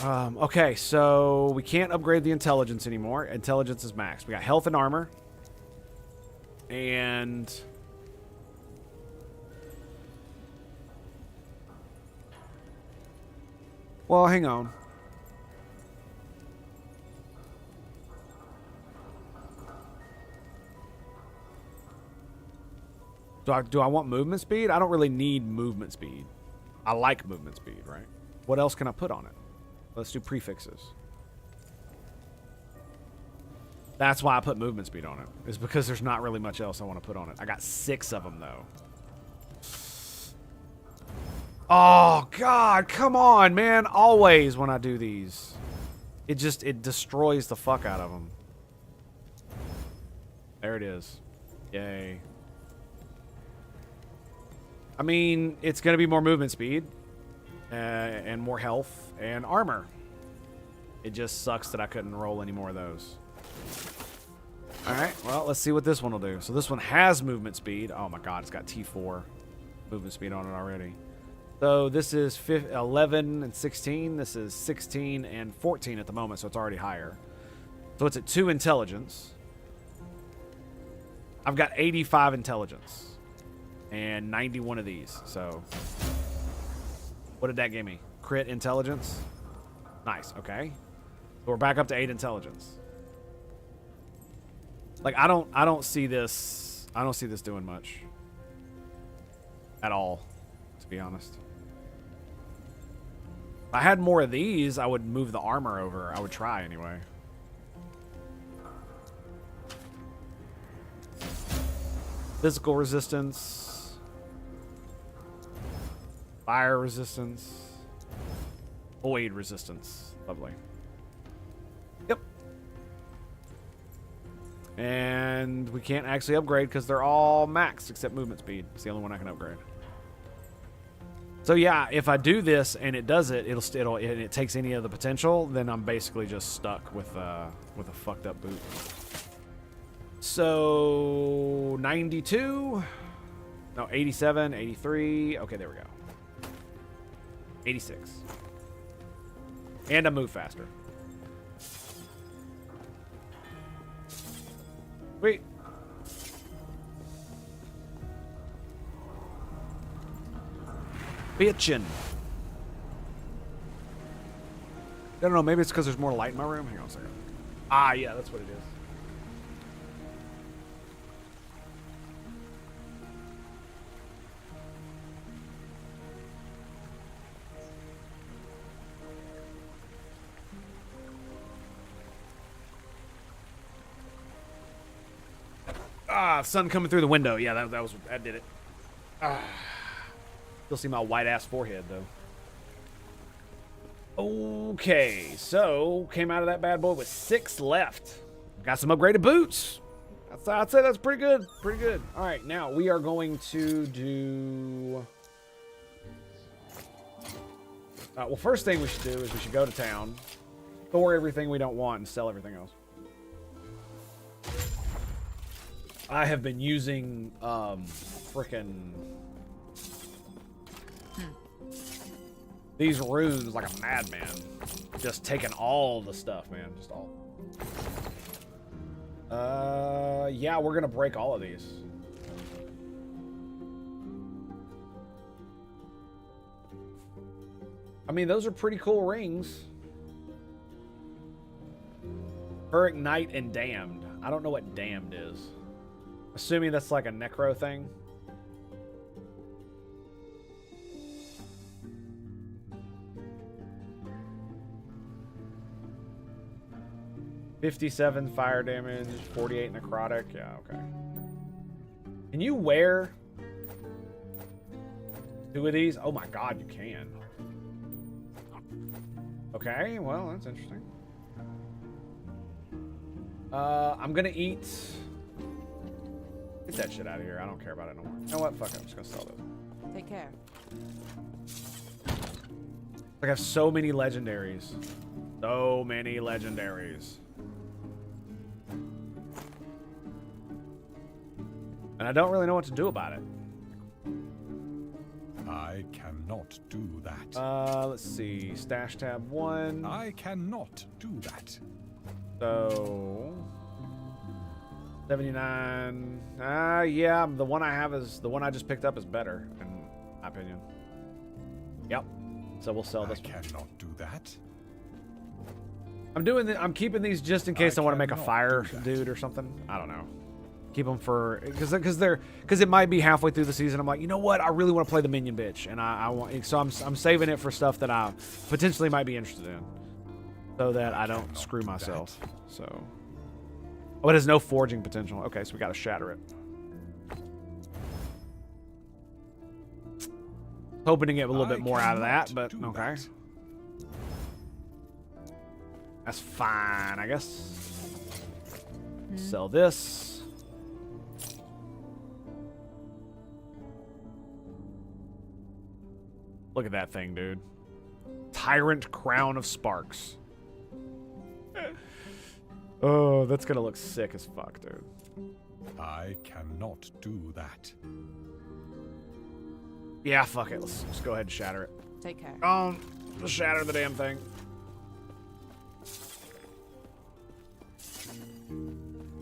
Okay, so we can't upgrade the intelligence anymore. Intelligence is maxed. We got health and armor. And... well, hang on. Do I want movement speed? I don't really need movement speed. I like movement speed, right? What else can I put on it? Let's do prefixes. That's why I put movement speed on it. Is because there's not really much else I want to put on it. I got 6 of them, though. Oh, God. Come on, man. Always when I do these. It destroys the fuck out of them. There it is. Yay. I mean, it's going to be more movement speed. And more health and armor. It just sucks that I couldn't roll any more of those. Alright, well, let's see what this one will do. So this one has movement speed. Oh my god, it's got T4 movement speed on it already. So this is 11 and 16. This is 16 and 14 at the moment, so it's already higher. So it's at 2 intelligence. I've got 85 intelligence. And 91 of these, so... what did that give me? Crit intelligence? Nice, okay. So we're back up to 8 intelligence. Like, I don't see this doing much. At all, to be honest. If I had more of these, I would move the armor over. I would try anyway. Physical resistance. Fire resistance. Void resistance. Lovely. Yep. And we can't actually upgrade because they're all maxed except movement speed. It's the only one I can upgrade. So yeah, if I do this and it does it, and it takes any of the potential, then I'm basically just stuck with a fucked up boot. So 92. No, 87, 83. Okay, there we go. 86. And I move faster. Wait. Bitchin'. I don't know, maybe it's because there's more light in my room. Hang on a second. Ah, yeah, that's what it is. Ah, sun coming through the window. Yeah, that did it. Ah. You'll see my white ass forehead though. Okay, so came out of that bad boy with 6 left. Got some upgraded boots. I'd say that's pretty good. Pretty good. All right, now we are going to do... well, first thing we should do is we should go to town, store everything we don't want, and sell everything else. I have been using frickin' these runes like a madman. Just taking all the stuff, man. Just all. Yeah, we're gonna break all of these. I mean, those are pretty cool rings. Her Ignite and Damned. I don't know what Damned is. Assuming that's like a necro thing. $57 fire damage, 48 necrotic. Yeah, okay. Can you wear 2 of these? Oh my god, you can. Okay, well, that's interesting. I'm gonna eat... Get that shit out of here. I don't care about it no more. You know what? Fuck it. I'm just gonna sell this. Take care. I have so many legendaries. So many legendaries. And I don't really know what to do about it. I cannot do that. Let's see. Stash tab 1. I cannot do that. So... 79. Yeah, the one I have is... The one I just picked up is better, in my opinion. Yep. So we'll sell this one. I cannot do that. I'm keeping these just in case I want to make a fire dude or something. I don't know. Keep them for because it might be halfway through the season. I'm like, you know what? I really want to play the minion bitch, and I want. So I'm saving it for stuff that I potentially might be interested in, so that I don't screw myself. So, oh, it has no forging potential. Okay, so we got to shatter it. Hoping to get a little bit more out of that, but okay. That's fine, I guess. Sell this. Look at that thing, dude. Tyrant Crown of Sparks. Oh, that's gonna look sick as fuck, dude. I cannot do that. Yeah, fuck it. Let's go ahead and shatter it. Take care. Let's shatter the damn thing.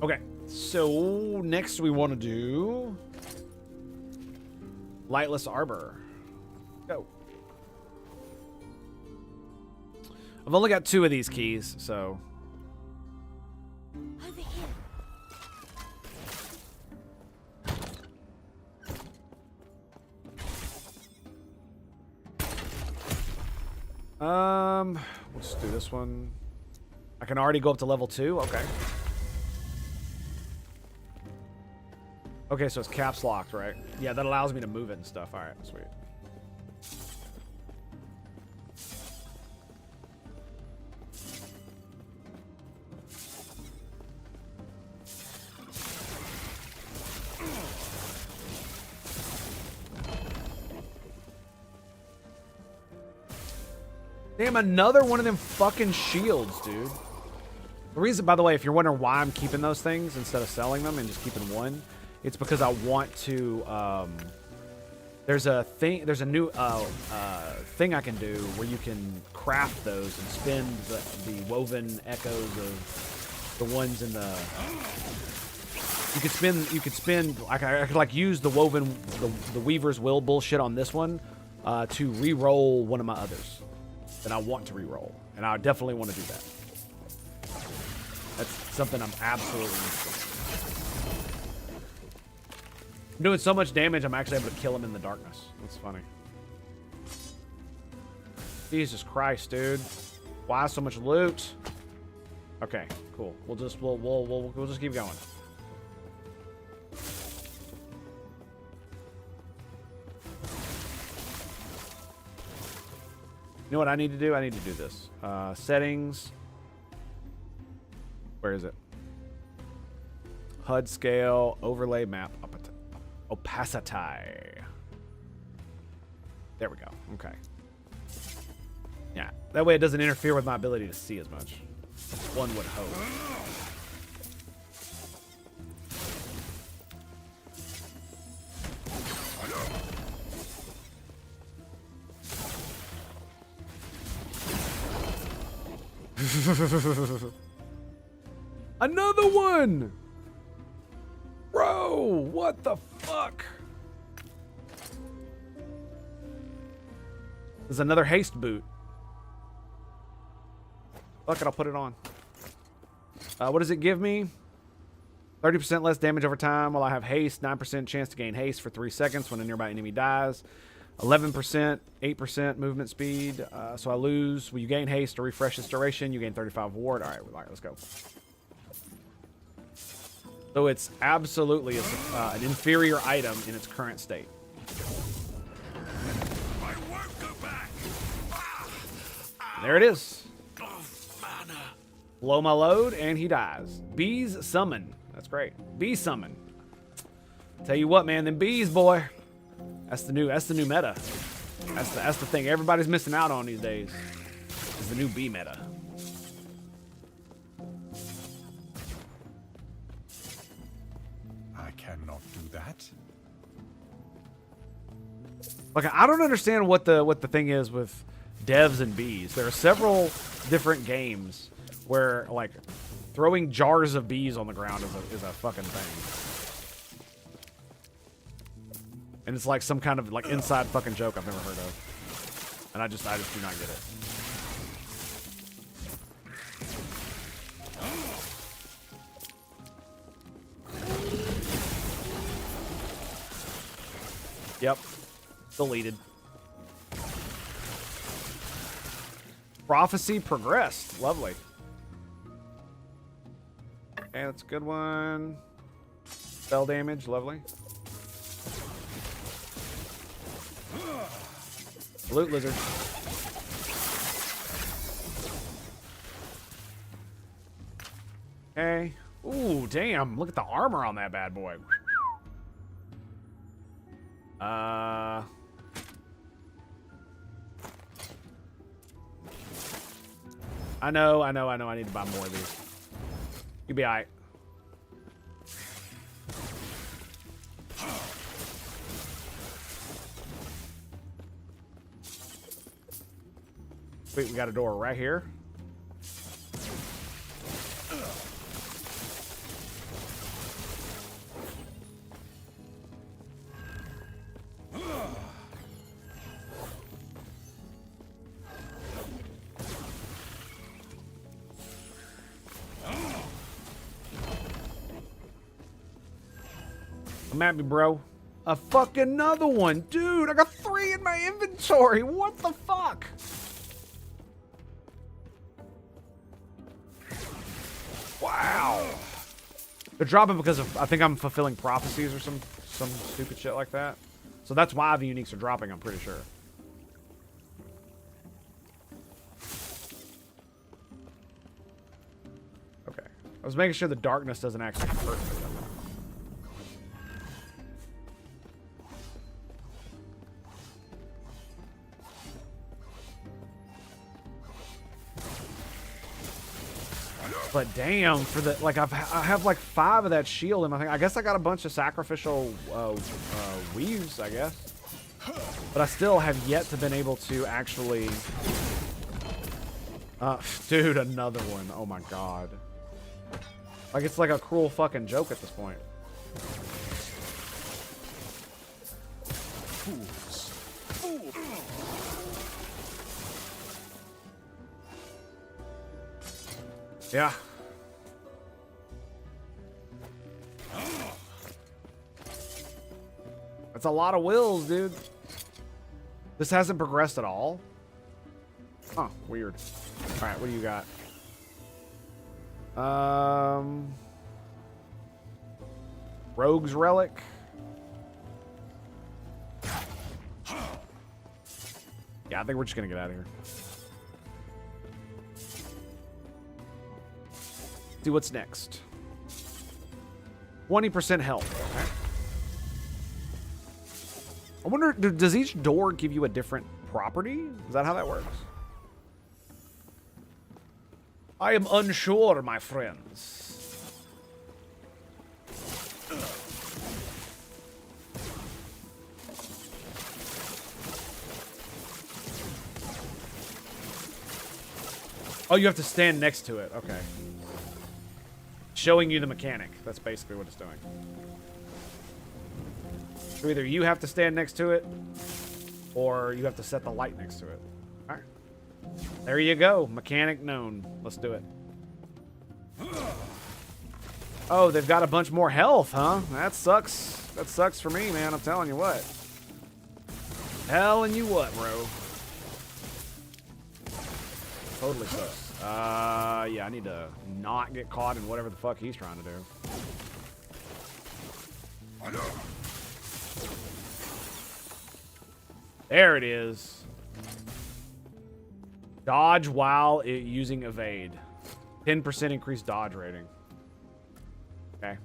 Okay, so next we want to do Lightless Arbor. Go. I've only got 2 of these keys, so. Over here. We'll just do this one. I can already go up to level 2. Okay. Okay, so it's caps locked, right? Yeah, that allows me to move it and stuff. All right, sweet. Damn, another one of them fucking shields, dude. The reason, by the way, if you're wondering why I'm keeping those things instead of selling them and just keeping one, it's because I want to, there's a new thing I can do where you can craft those and spend the woven echoes of the ones in the, you could spend, I could like use the woven, the Weaver's Will bullshit on this one to re-roll one of my others that I want to re-roll. And I definitely want to do that. That's something I'm absolutely interested in. I'm doing so much damage, I'm actually able to kill him in the darkness. That's funny. Jesus Christ, dude. Why so much loot? Okay, cool. We'll just keep going. You know what I need to do? I need to do this. Settings. Where is it? HUD scale, overlay map, opacity. There we go. Okay. Yeah, that way it doesn't interfere with my ability to see as much. One would hope. Another one! Bro, what the fuck? There's another haste boot. Fuck it, I'll put it on. What does it give me? 30% less damage over time while I have haste. 9% chance to gain haste for 3 seconds when a nearby enemy dies. 11%, 8% movement speed. So I lose. When you gain haste or refresh this duration, you gain 35 ward. All right, let's go. So it's absolutely an inferior item in its current state. There it is. Blow my load, and he dies. Bees summon. That's great. Bee summon. Tell you what, man, them bees, boy. That's the new meta. That's the thing everybody's missing out on these days. Is the new bee meta. I cannot do that. Like, I don't understand what the thing is with devs and bees. There are several different games where, like, throwing jars of bees on the ground is a fucking thing. And it's like some kind of, like, inside fucking joke I've never heard of. And I just do not get it. Yep. Deleted. Prophecy progressed. Lovely. Okay, that's a good one. Spell damage. Lovely. Loot lizard. Okay. Ooh, damn. Look at the armor on that bad boy. I know. I need to buy more of these. You'll be alright. Wait, we got a door right here. Come at me, bro. A fucking another one. Dude, I got 3 in my inventory. What the fuck? Wow. They're dropping because of, I think I'm fulfilling prophecies or some stupid shit like that. So that's why the uniques are dropping, I'm pretty sure. Okay. I was making sure the darkness doesn't actually hurt me. But damn, for the, like, I have like 5 of that shield in my thing. I guess I got a bunch of sacrificial weaves, I guess. But I still have yet to been able to actually... dude, another one. Oh my god. Like, it's like a cruel fucking joke at this point. Fools. Fools. Yeah. That's a lot of wills, dude. This hasn't progressed at all. Huh, weird. All right, what do you got? Rogue's Relic. Yeah, I think we're just gonna get out of here. See what's next. 20% health. Okay. I wonder, does each door give you a different property? Is that how that works? I am unsure, my friends. Oh, you have to stand next to it. Okay. Showing you the mechanic. That's basically what it's doing. So either you have to stand next to it, or you have to set the light next to it. All right. There you go. Mechanic known. Let's do it. Oh, they've got a bunch more health, huh? That sucks. That sucks for me, man. I'm telling you what. Telling you what, bro. Totally sucks. Yeah, I need to not get caught in whatever the fuck he's trying to do. There it is. Dodge while using evade. 10% increased dodge rating. Okay.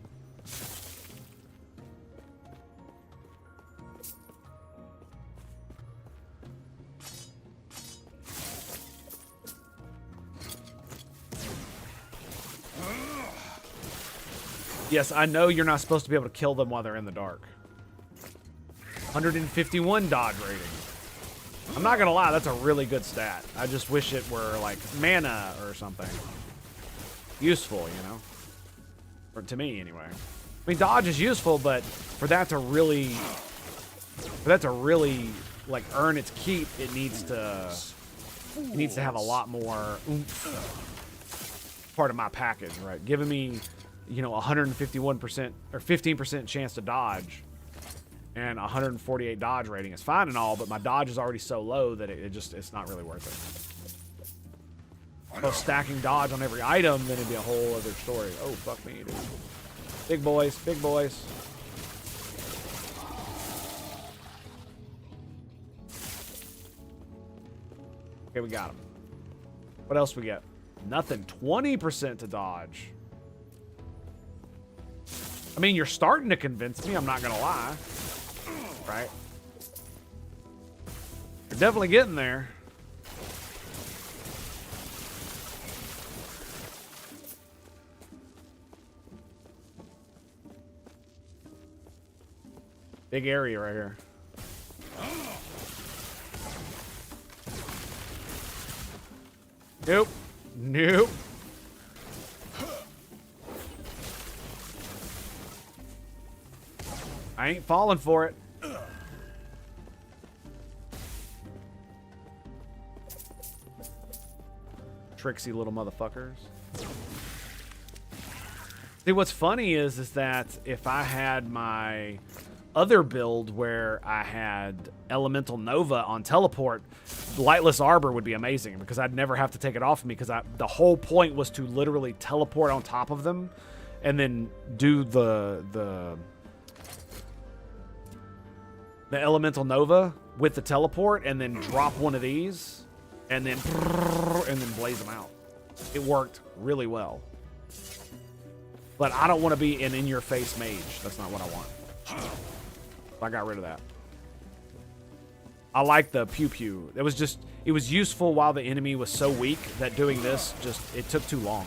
Yes, I know you're not supposed to be able to kill them while they're in the dark. 151 dodge rating. I'm not gonna lie, that's a really good stat. I just wish it were like mana or something. Useful, you know? Or to me, anyway. I mean, dodge is useful, but for that to really like earn its keep, it needs to have a lot more oomph. Part of my package, right? Giving me, you know, 151% or 15% chance to dodge and 148 dodge rating is fine and all, but my dodge is already so low that it's not really worth it. So stacking dodge on every item, then it'd be a whole other story. Oh, fuck me, dude. Big boys, big boys. Okay, we got them. What else we get? Nothing. 20% to dodge. I mean, you're starting to convince me, I'm not gonna lie. Right? You're definitely getting there. Big area right here. Nope. Nope. I ain't falling for it. Tricksy little motherfuckers. See, what's funny is that if I had my other build where I had Elemental Nova on teleport, Lightless Arbor would be amazing because I'd never have to take it off of me because the whole point was to literally teleport on top of them and then do the Elemental Nova with the teleport and then drop one of these and then blaze them out. It worked really well. But I don't want to be an in-your-face mage. That's not what I want. I got rid of that. I like the pew-pew. It was useful while the enemy was so weak that doing this it took too long.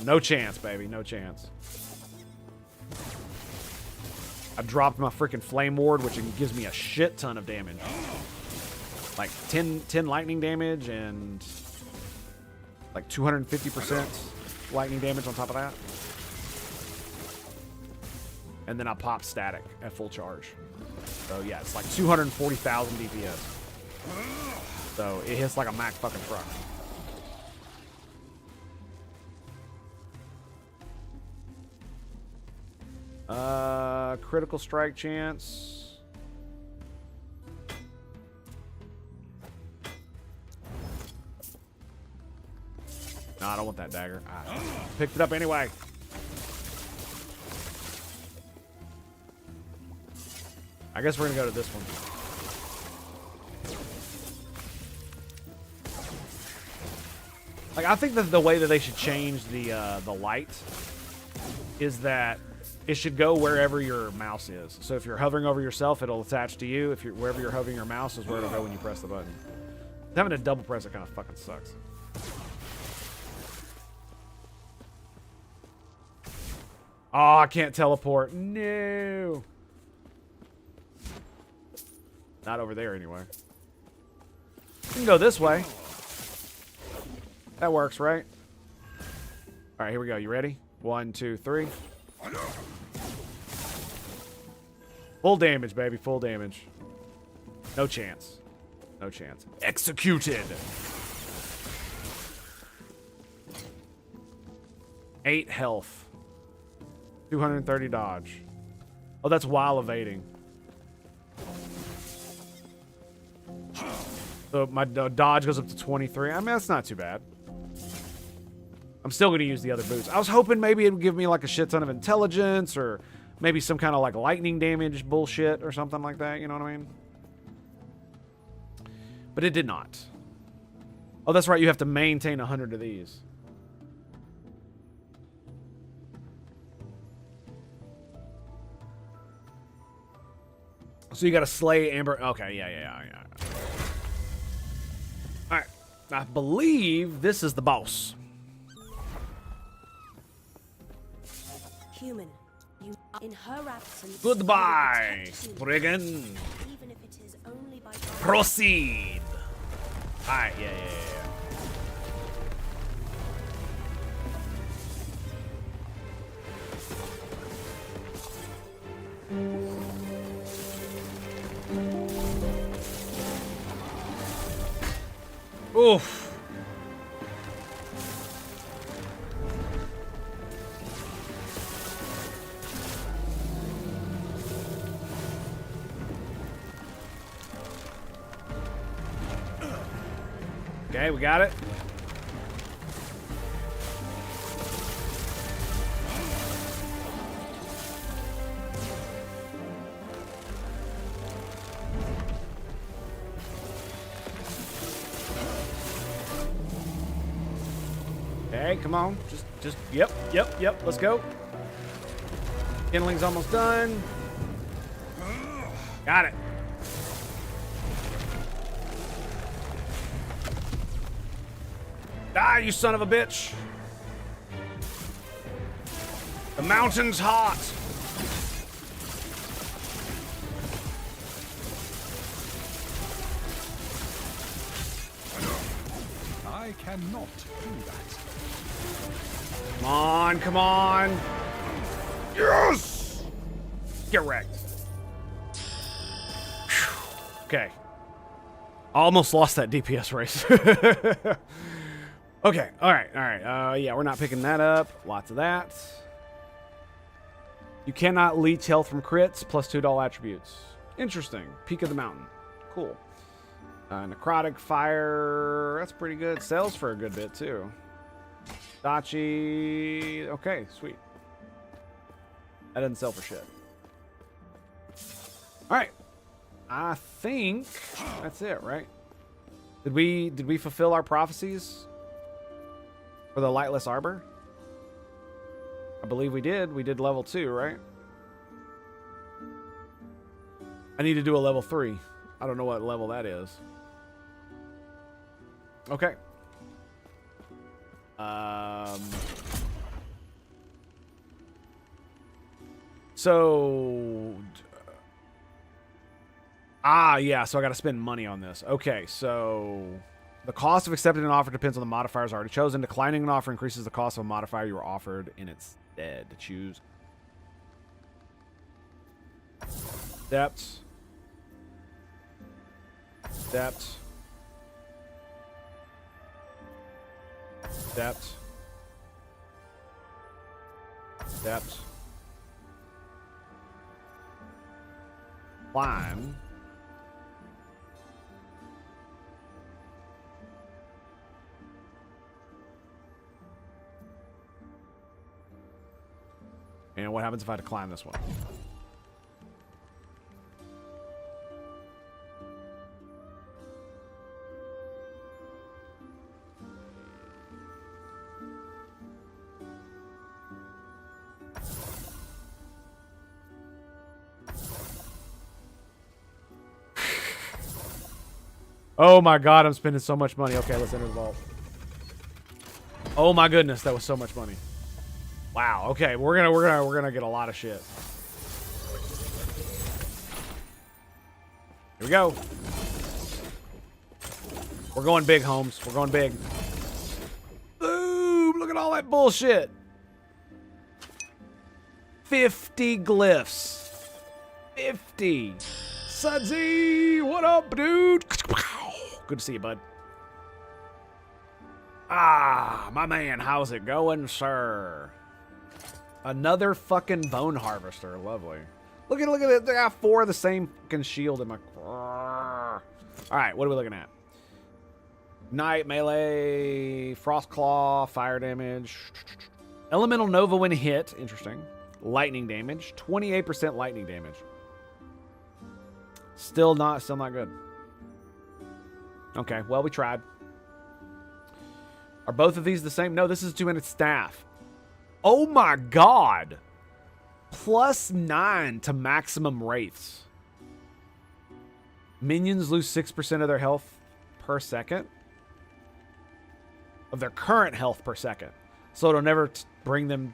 No chance, baby. No chance. I dropped my freaking Flame Ward, which gives me a shit ton of damage. Like 10 lightning damage and like 250% lightning damage on top of that. And then I pop static at full charge. So yeah, it's like 240,000 DPS. So it hits like a Mac fucking truck. Critical strike chance. No, I don't want that dagger. I picked it up I I guess we're gonna go to this one. Like, I think that the way that they should change the light is that it should go wherever your mouse is. So if you're hovering over yourself, it'll attach to you. If you're wherever you're hovering your mouse is where it'll go when you press the button. Having to double press it kind of fucking sucks. Oh, I can't teleport. No. Not over there anyway. You can go this way. That works, right? All right, here we go. You ready? 1, 2, 3. Full damage, baby. Full damage. No chance. No chance. Executed. 8 health. 230 dodge. Oh, that's while evading. So my dodge goes up to 23. I mean, that's not too bad. I'm still going to use the other boots. I was hoping maybe it would give me like a shit ton of intelligence or maybe some kind of like lightning damage bullshit or something like that. You know what I mean? But it did not. Oh, that's right. You have to maintain 100 of these. So you got to slay Amber. Okay, yeah. All right. I believe this is the boss. Human, you are in her absence. Goodbye, Brigand. Even if it is only by Proceed. All right, yeah. Oof. Okay, we got it. Okay, come on. Yep. Let's go. Kindling's almost done. Got it. Die, you son of a bitch. The mountain's hot. I cannot do that. Come on. Yes! Get wrecked. Whew. Okay. Almost lost that DPS race. Okay, all right. Yeah, we're not picking that up. Lots of that. You cannot leech health from crits, plus 2 to all attributes. Interesting. Peak of the mountain. Cool. Necrotic fire. That's pretty good. Sells for a good bit, too. Dachi. Okay, sweet. That doesn't sell for shit. All right. I think that's it, right? Did we fulfill our prophecies? For the lightless arbor? I believe we did. We did level 2, right? I need to do a level 3. I don't know what level that is. Okay. So... yeah, so I got to spend money on this. Okay, so... The cost of accepting an offer depends on the modifiers already chosen. Declining an offer increases the cost of a modifier you were offered in its stead. Choose. Depth. Depth. Depth. Depth. Climb. And what happens if I had to climb this one? Oh my god, I'm spending so much money. Okay, let's enter the vault. Oh my goodness, that was so much money. Wow. Okay, we're gonna get a lot of shit. Here we go. We're going big, Holmes. We're going big. Boom! Look at all that bullshit. 50 glyphs. 50. Sudsy, what up, dude? Good to see you, bud. Ah, my man, how's it going, sir? Another fucking bone harvester. Lovely. Look at it. They got 4 of the same fucking shield in my... All right, what are we looking at? Knight, melee, frost claw, fire damage. Elemental Nova when hit. Interesting. Lightning damage. 28% lightning damage. Still not good. Okay, well, we tried. Are both of these the same? No, this is a 2-handed staff. Oh my god. +9 to maximum wraiths. Minions lose 6% of their health per second. Of their current health per second. So it'll never bring them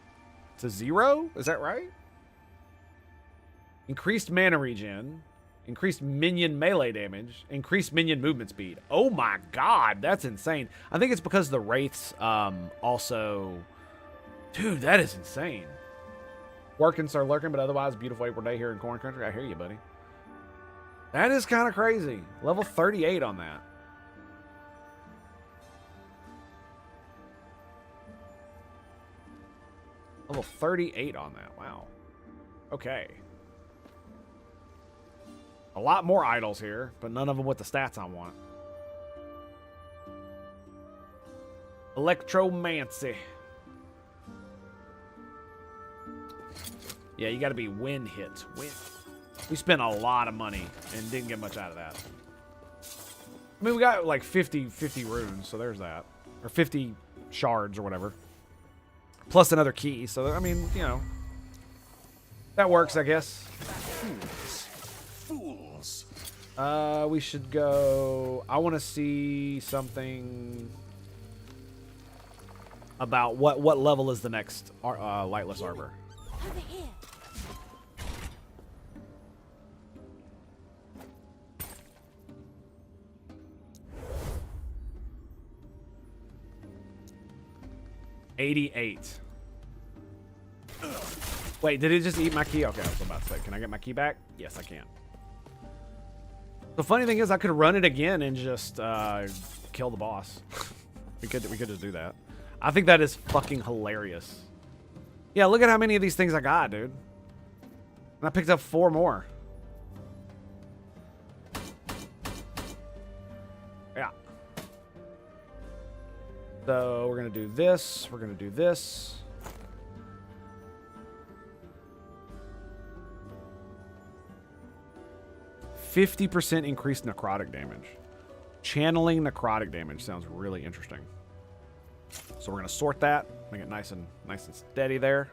to 0? Is that right? Increased mana regen. Increased minion melee damage. Increased minion movement speed. Oh my god, that's insane. I think it's because the wraiths also... Dude, that is insane. Working, sir, lurking, but otherwise beautiful April day here in Corn Country. I hear you, buddy. That is kind of crazy. Level 38 on that. Level 38 on that. Wow. Okay. A lot more idols here, but none of them with the stats I want. Electromancy. Yeah, you got to be win hits. Win. We spent a lot of money and didn't get much out of that. I mean, we got like 50 runes, so there's that. Or 50 shards or whatever. Plus another key, so, I mean, you know. That works, I guess. Fools. We should go... I want to see something about what level is the next Lightless Arbor. Over here. $88. Wait, did it just eat my key? Okay, I was about to say, can I get my key back? Yes, I can. The funny thing is, I could run it again and just kill the boss. we could just do that. I think that is fucking hilarious. Yeah, look at how many of these things I got, dude. And I picked up 4 more. Yeah. So we're gonna do this. We're gonna do this. %50 increased necrotic damage. Channeling necrotic damage sounds really interesting. So we're gonna sort that, make it nice and steady there.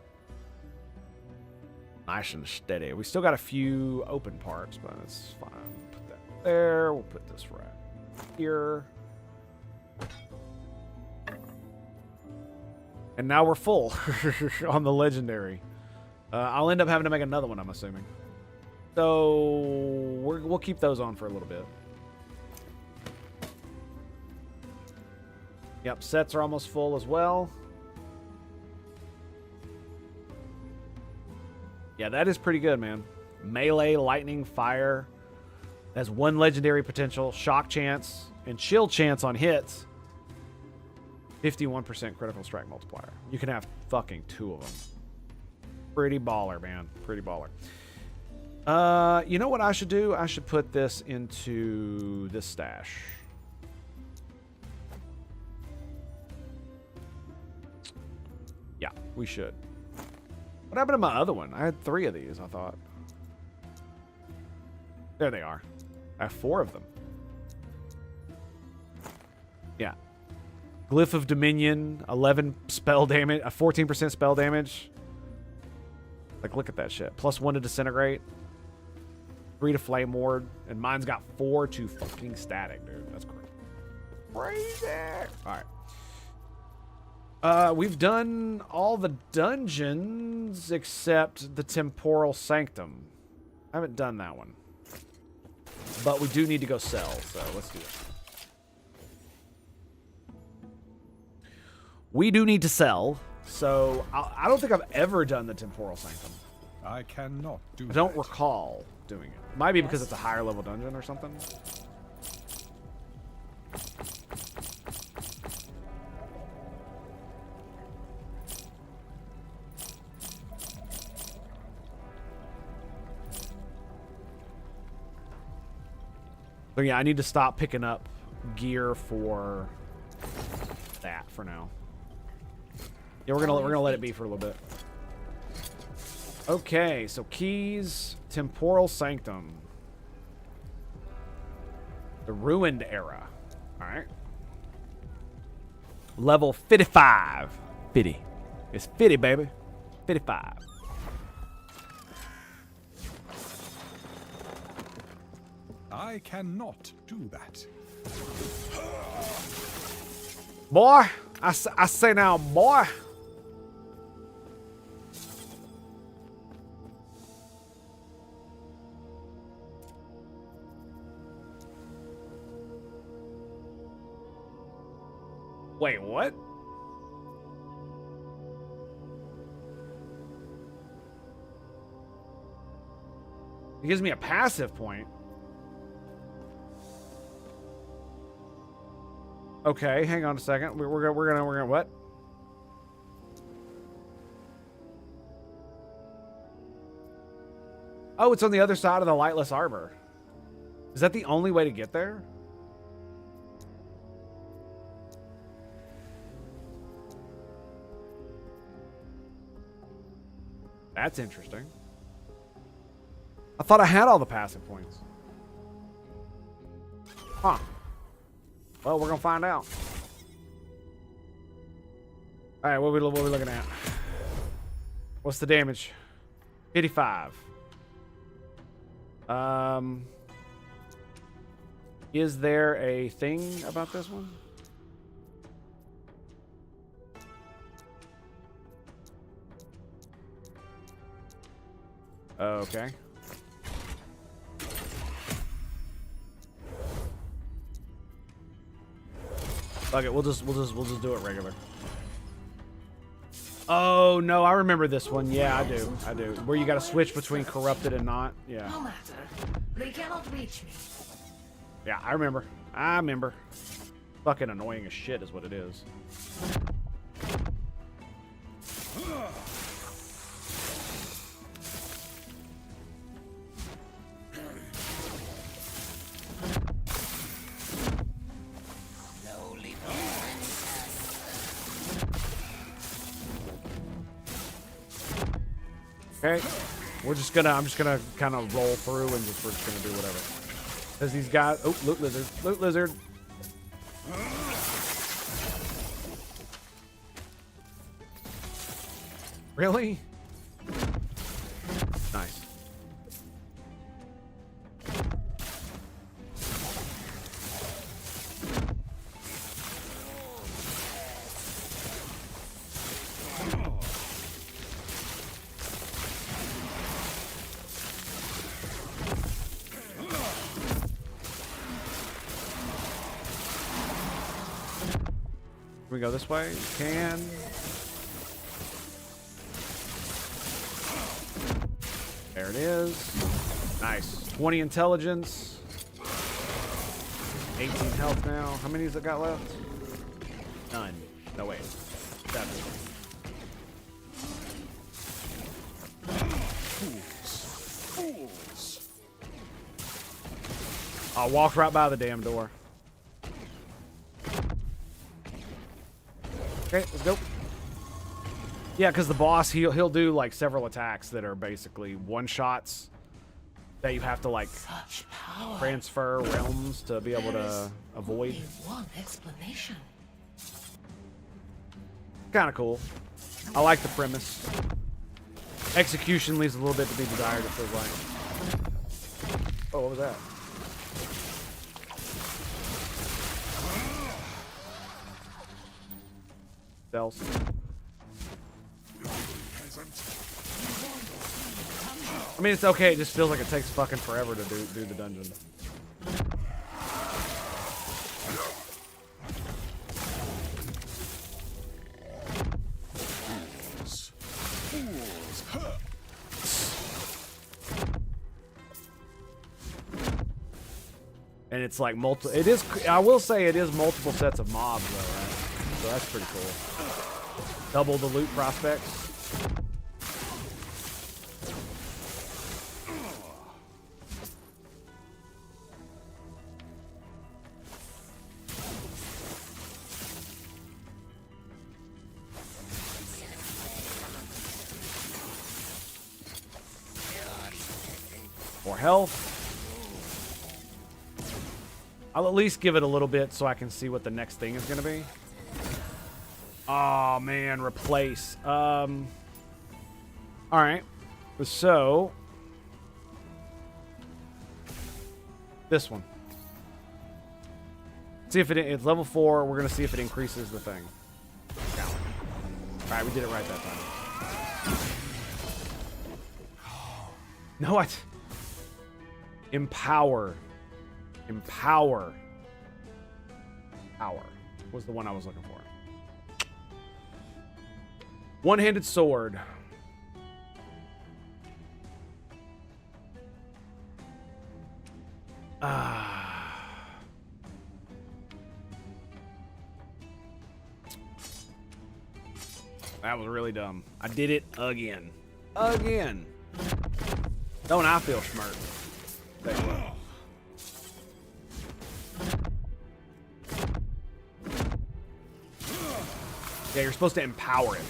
Nice and steady. We still got a few open parts, but it's fine. Put that there. We'll put this right here. And now we're full on the legendary. I'll end up having to make another one, I'm assuming. So we'll keep those on for a little bit. Yep, sets are almost full as well. Yeah, that is pretty good, man. Melee, lightning, fire. Has 1 legendary potential, shock chance, and chill chance on hits. 51% critical strike multiplier. You can have fucking 2 of them. Pretty baller, man. Pretty baller. You know what I should do? I should put this into this stash. Yeah, we should. What happened to my other one? I had 3 of these, I thought. There they are. I have 4 of them. Yeah. Glyph of Dominion, 11 spell damage, 14% spell damage. Like, look at that shit. +1 to disintegrate. 3 to Flame Ward, and mine's got 4 to fucking Static, dude. That's crazy. Alright. We've done all the dungeons except the Temporal Sanctum. I haven't done that one. But we do need to go sell, so let's do it. We do need to sell, so I don't think I've ever done the Temporal Sanctum. I cannot do I don't that. recall doing it. It might be because it's a higher level dungeon or something. So yeah, I need to stop picking up gear for that for now. Yeah, we're gonna let it be for a little bit. Okay, so keys, Temporal Sanctum, the Ruined Era. All right, level 55. 50. It's 50, baby. 55. I cannot do that. Boy, I say now, boy. Wait, what? It gives me a passive point. Okay, hang on a second. We're gonna what? Oh, it's on the other side of the Lightless Arbor. Is that the only way to get there? That's interesting. I thought I had all the passive points. Huh. Well, we're gonna find out. All right, what are we looking at? What's the damage? 85. Is there a thing about this one? Okay. Fuck it, we'll just do it regular. Oh no, I remember this one. Yeah, I do. Where you got to switch between corrupted and not. Yeah. No matter. They cannot reach me. Yeah, I remember. Fucking annoying as shit is what it is. Okay, I'm just gonna kind of roll through and we're just gonna do whatever. Cause these guys, oh, loot lizard. Really? Nice. Can we go this way? We can. There it is. Nice. 20 intelligence. 18 health now. How many has it got left? None. No, wait. 7. Fools. I'll walk right by the damn door. Okay, let's go. Yeah, because the boss, he'll do like several attacks that are basically one-shots that you have to like transfer realms to be able to avoid. One explanation. Kind of cool. I like the premise. Execution leaves a little bit to be desired, it feels like. Oh, what was that? Stealth. I mean, it's okay. It just feels like it takes fucking forever to do the dungeon. And it's like multiple. It is. I will say it is multiple sets of mobs, though, right? So that's pretty cool. Double the loot prospects. More health. I'll at least give it a little bit so I can see what the next thing is going to be. Oh, man. Replace. All right. So. This one. See if it's level 4. We're going to see if it increases the thing. All right. We did it right that time. No, what? Empower. Empower. Power was the one I was looking for. One-handed sword. That was really dumb. I did it again. Again. Don't I feel smart? Tell you what. Yeah, you're supposed to empower him.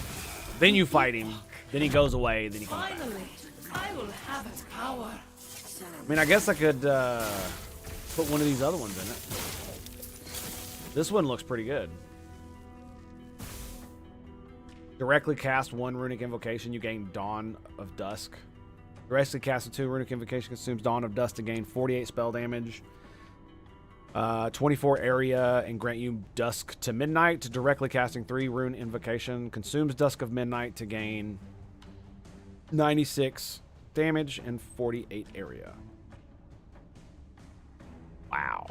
Then you fight him. Then he goes away. Then he comes back. Finally, I will have its power. I mean, I guess I could put one of these other ones in it. This one looks pretty good. Directly cast 1 runic invocation. You gain Dawn of Dusk. Directly cast a 2 runic invocation consumes Dawn of Dusk to gain 48 spell damage. 24 area and grant you Dusk to Midnight. To directly casting 3 rune invocation consumes Dusk of Midnight to gain 96 damage and 48 area. Wow.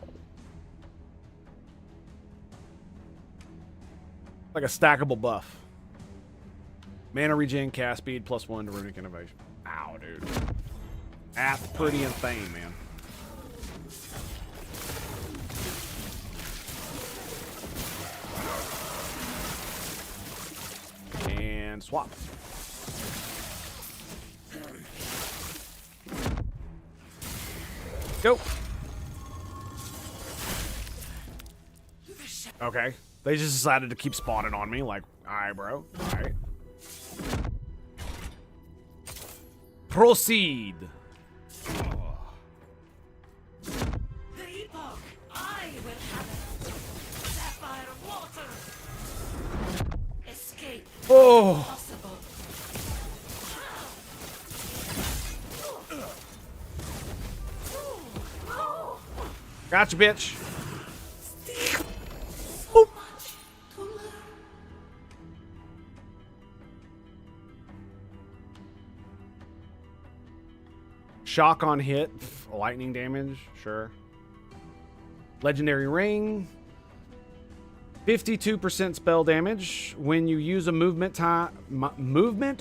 Like a stackable buff. Mana regen, cast speed, +1 to runic innovation. Ow, dude. That's pretty insane, man. And swap. Go. Okay. They just decided to keep spawning on me. Like, alright, bro. Alright. Proceed. The epoch, I will have it. Sapphire water. Escape. Oh. Possible. Gotcha, bitch. So much to learn. Shock on hit. Lightning damage. Sure. Legendary ring. 52% spell damage. When you use a movement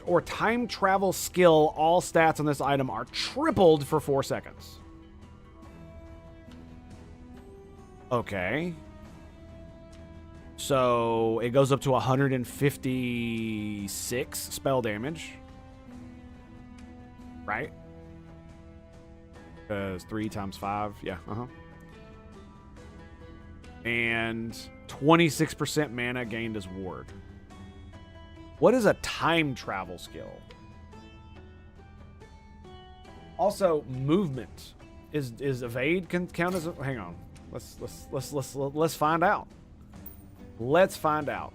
or time travel skill, all stats on this item are tripled for 4 seconds. Okay. So it goes up to 156 spell damage. Right? Because 3 times 5. Yeah, And 26% mana gained as ward. What is a time travel skill? Also, movement. Is evade can count as a, hang on. Let's find out. Let's find out.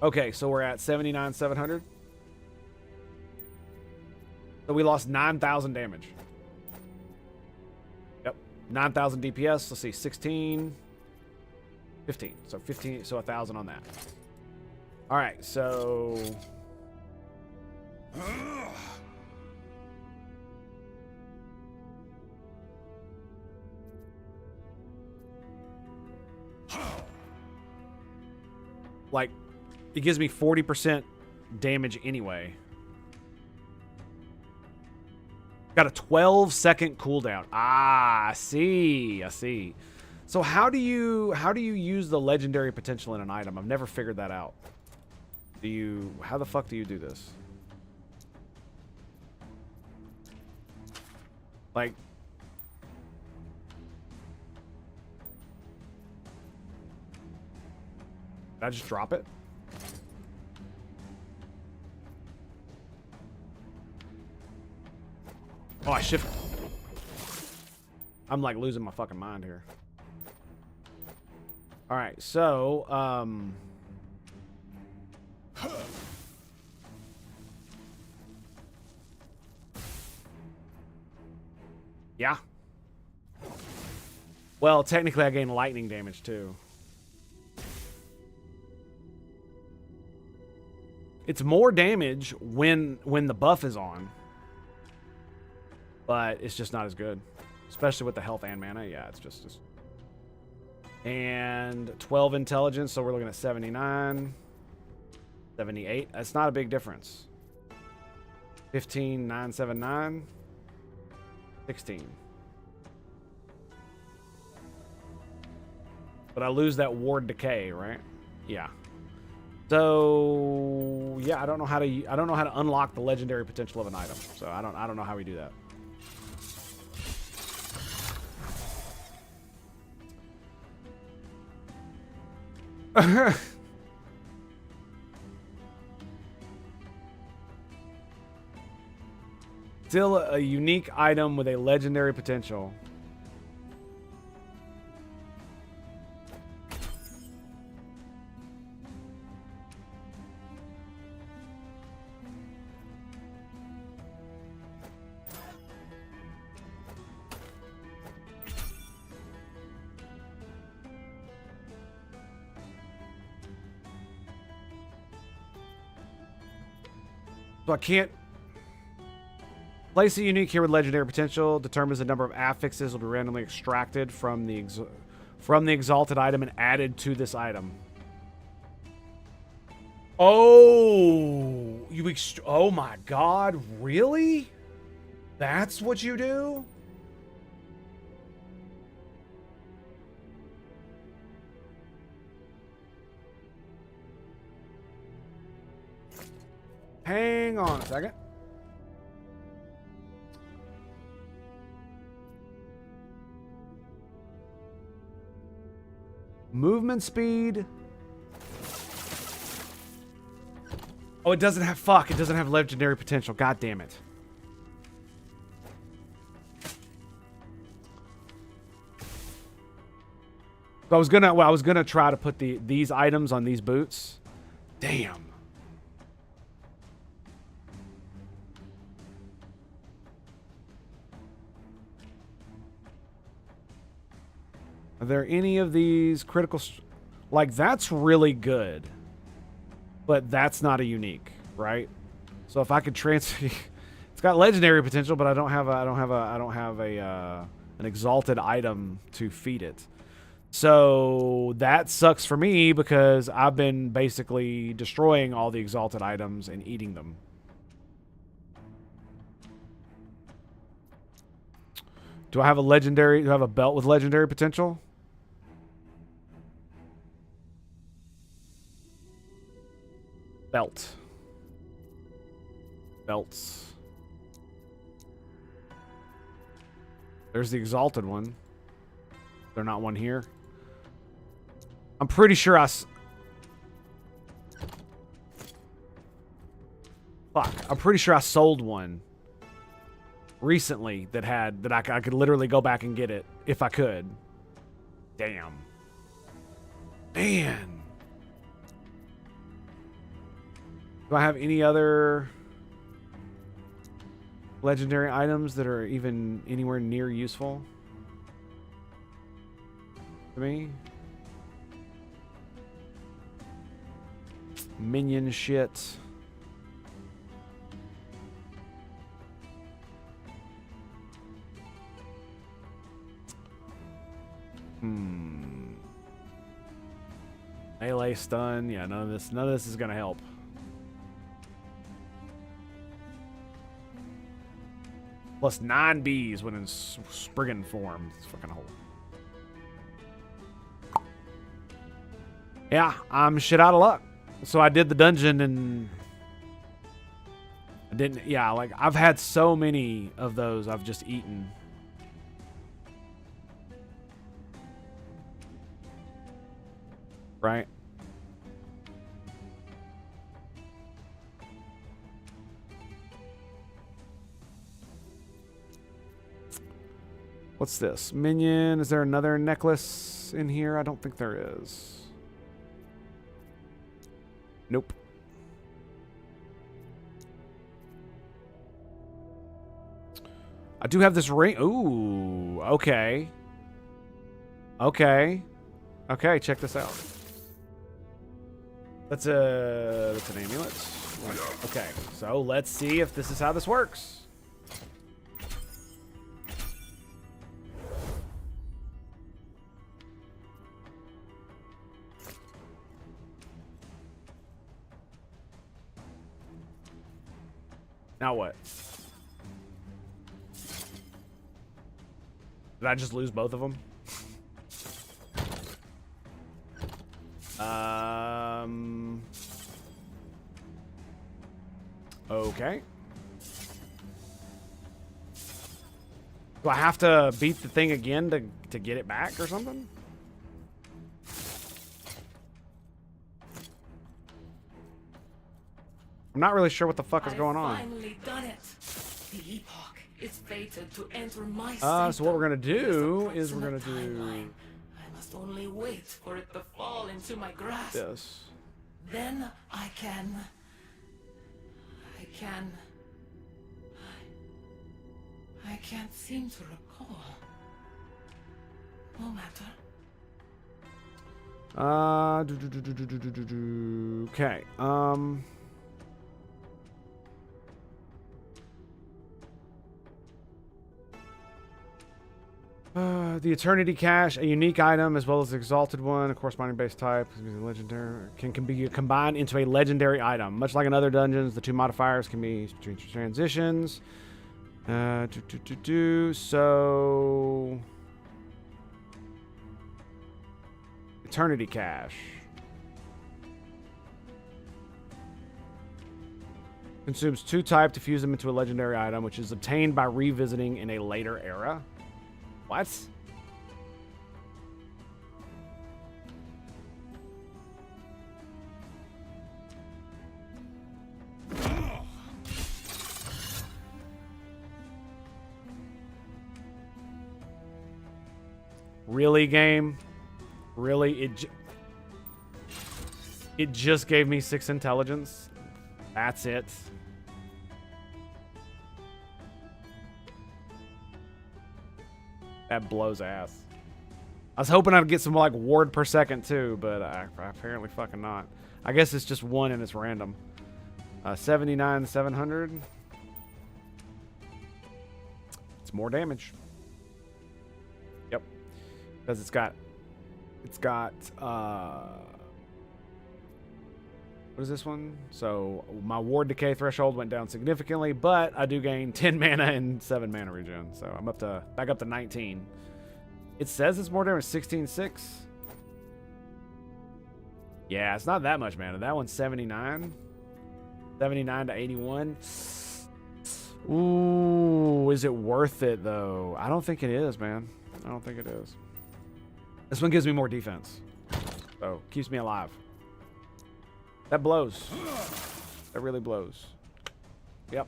Okay, so we're at 79,700. So we lost 9,000 damage. Yep. 9,000 DPS. Let's see. 16. 15. So 15. So 1,000 on that. All right. So... like, it gives me 40% damage anyway. Got a 12-second cooldown. Ah, I see. I see. So how do you use the legendary potential in an item? I've never figured that out. How the fuck do you do this? Like, did I just drop it? Oh, I shift. I'm like losing my fucking mind here. All right, so yeah. Well, technically I gain lightning damage too. It's more damage when the buff is on. But it's just not as good. Especially with the health and mana. Yeah, it's just... And 12 intelligence, so we're looking at 79. 78. That's not a big difference. 15, 979. 16. But I lose that ward decay, right? Yeah. So yeah, I don't know how to unlock the legendary potential of an item. So I don't know how we do that. Still a unique item with a legendary potential. So I can't place a unique here with legendary potential. Determines the number of affixes will be randomly extracted from the exalted item and added to this item. Oh, oh my God, really? That's what you do? Hang on a second. Movement speed. Oh, it doesn't have it doesn't have legendary potential. God damn it. So I was gonna try to put these items on these boots. Damn. Are there any of these critical... Like, that's really good. But that's not a unique, right? So if I could transfer... It's got legendary potential, but I don't have an exalted item to feed it. So that sucks for me because I've been basically destroying all the exalted items and eating them. Do I have a belt with legendary potential? Belt. Belts. There's the exalted one. There's not one here. I'm pretty sure I'm pretty sure I sold one recently that I could literally go back and get it if I could. Damn. Man. Do I have any other... legendary items that are even anywhere near useful to me. Minion shit. Melee stun. Yeah, none of this is gonna help. Plus 9 bees when in Spriggan form. It's fucking whole. Yeah, I'm shit out of luck. So I did the dungeon and I didn't. Yeah, like I've had so many of those I've just eaten. Right? What's this? Minion. Is there another necklace in here? I don't think there is. Nope. I do have this ring. Ooh, okay. Okay. Okay, check this out. That's an amulet. Okay, so let's see if this is how this works. Now what? Did I just lose both of them? Okay. Do I have to beat the thing again to get it back or something? I'm not really sure what the fuck is going on. Finally done it. The epoch is fated to enter my so what we're gonna do is we're gonna do. I must only wait for it to fall into my grasp. Yes. Then I can't seem to recall. No matter. Okay. The Eternity Cache, a unique item as well as the Exalted one, a corresponding base type, legendary, can be combined into a legendary item. Much like in other dungeons, the two modifiers can be transitions. So Eternity Cache consumes 2 type to fuse them into a legendary item, which is obtained by revisiting in a later era. What? Really, game? Really? It just gave me 6 intelligence? That's it? That blows ass. I was hoping I'd get some like ward per second too, but apparently fucking not. I guess it's just 1 and it's random. 79, 700. It's more damage. Yep. Because it's got what is this one? So my ward decay threshold went down significantly, but I do gain 10 mana and 7 mana regen. So I'm back up to 19. It says it's more damage, 16.6. Yeah, it's not that much mana. That one's 79. 79 to 81. Ooh, is it worth it though? I don't think it is, man. I don't think it is. This one gives me more defense. So keeps me alive. That blows. That really blows. Yep.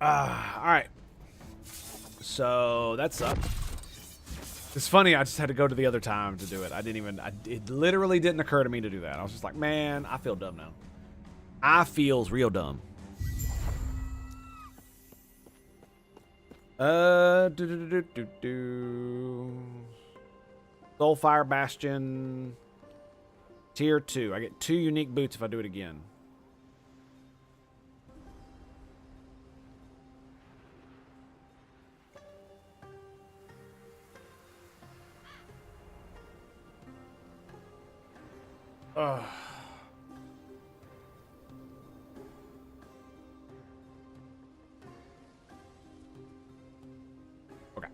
Alright. So that sucked. It's funny, I just had to go to the other time to do it. It literally didn't occur to me to do that. I was just like, man, I feel dumb now. I feels real dumb. Soulfire Bastion. Tier 2. I get 2 unique boots if I do it again. Ugh. Okay.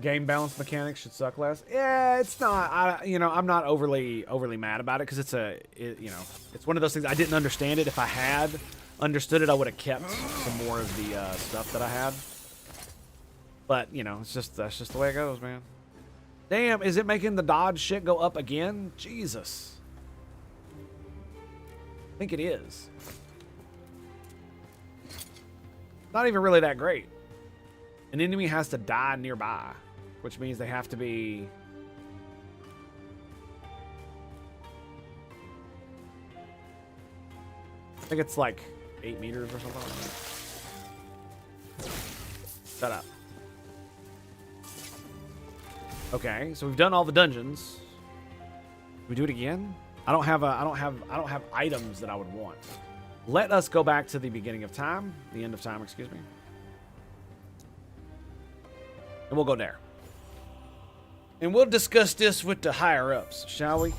Game balance mechanics should suck less. Yeah, it's not. I'm not overly mad about it because it's it's one of those things. I didn't understand it. If I had understood it, I would have kept some more of the stuff that I had. But that's just the way it goes, man. Damn, is it making the dodge shit go up again? Jesus. I think it is. Not even really that great. An enemy has to die nearby, which means they have to be... I think it's like 8 meters or something like that. Shut up. Okay, so we've done all the dungeons. We do it again? I don't have items that I would want. Let us go back to the beginning of time, the end of time, excuse me. And we'll go there. And we'll discuss this with the higher ups, shall we?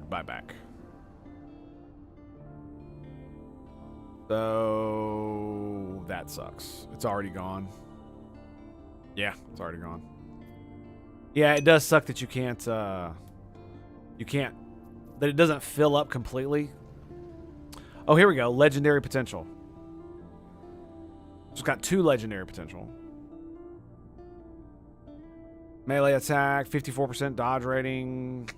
Buy back. So that sucks. It's already gone. Yeah, it's already gone. Yeah, it does suck that you can't that it doesn't fill up completely. Oh, here we go. Legendary potential. It's got 2 legendary potential. Melee attack, 54% dodge rating.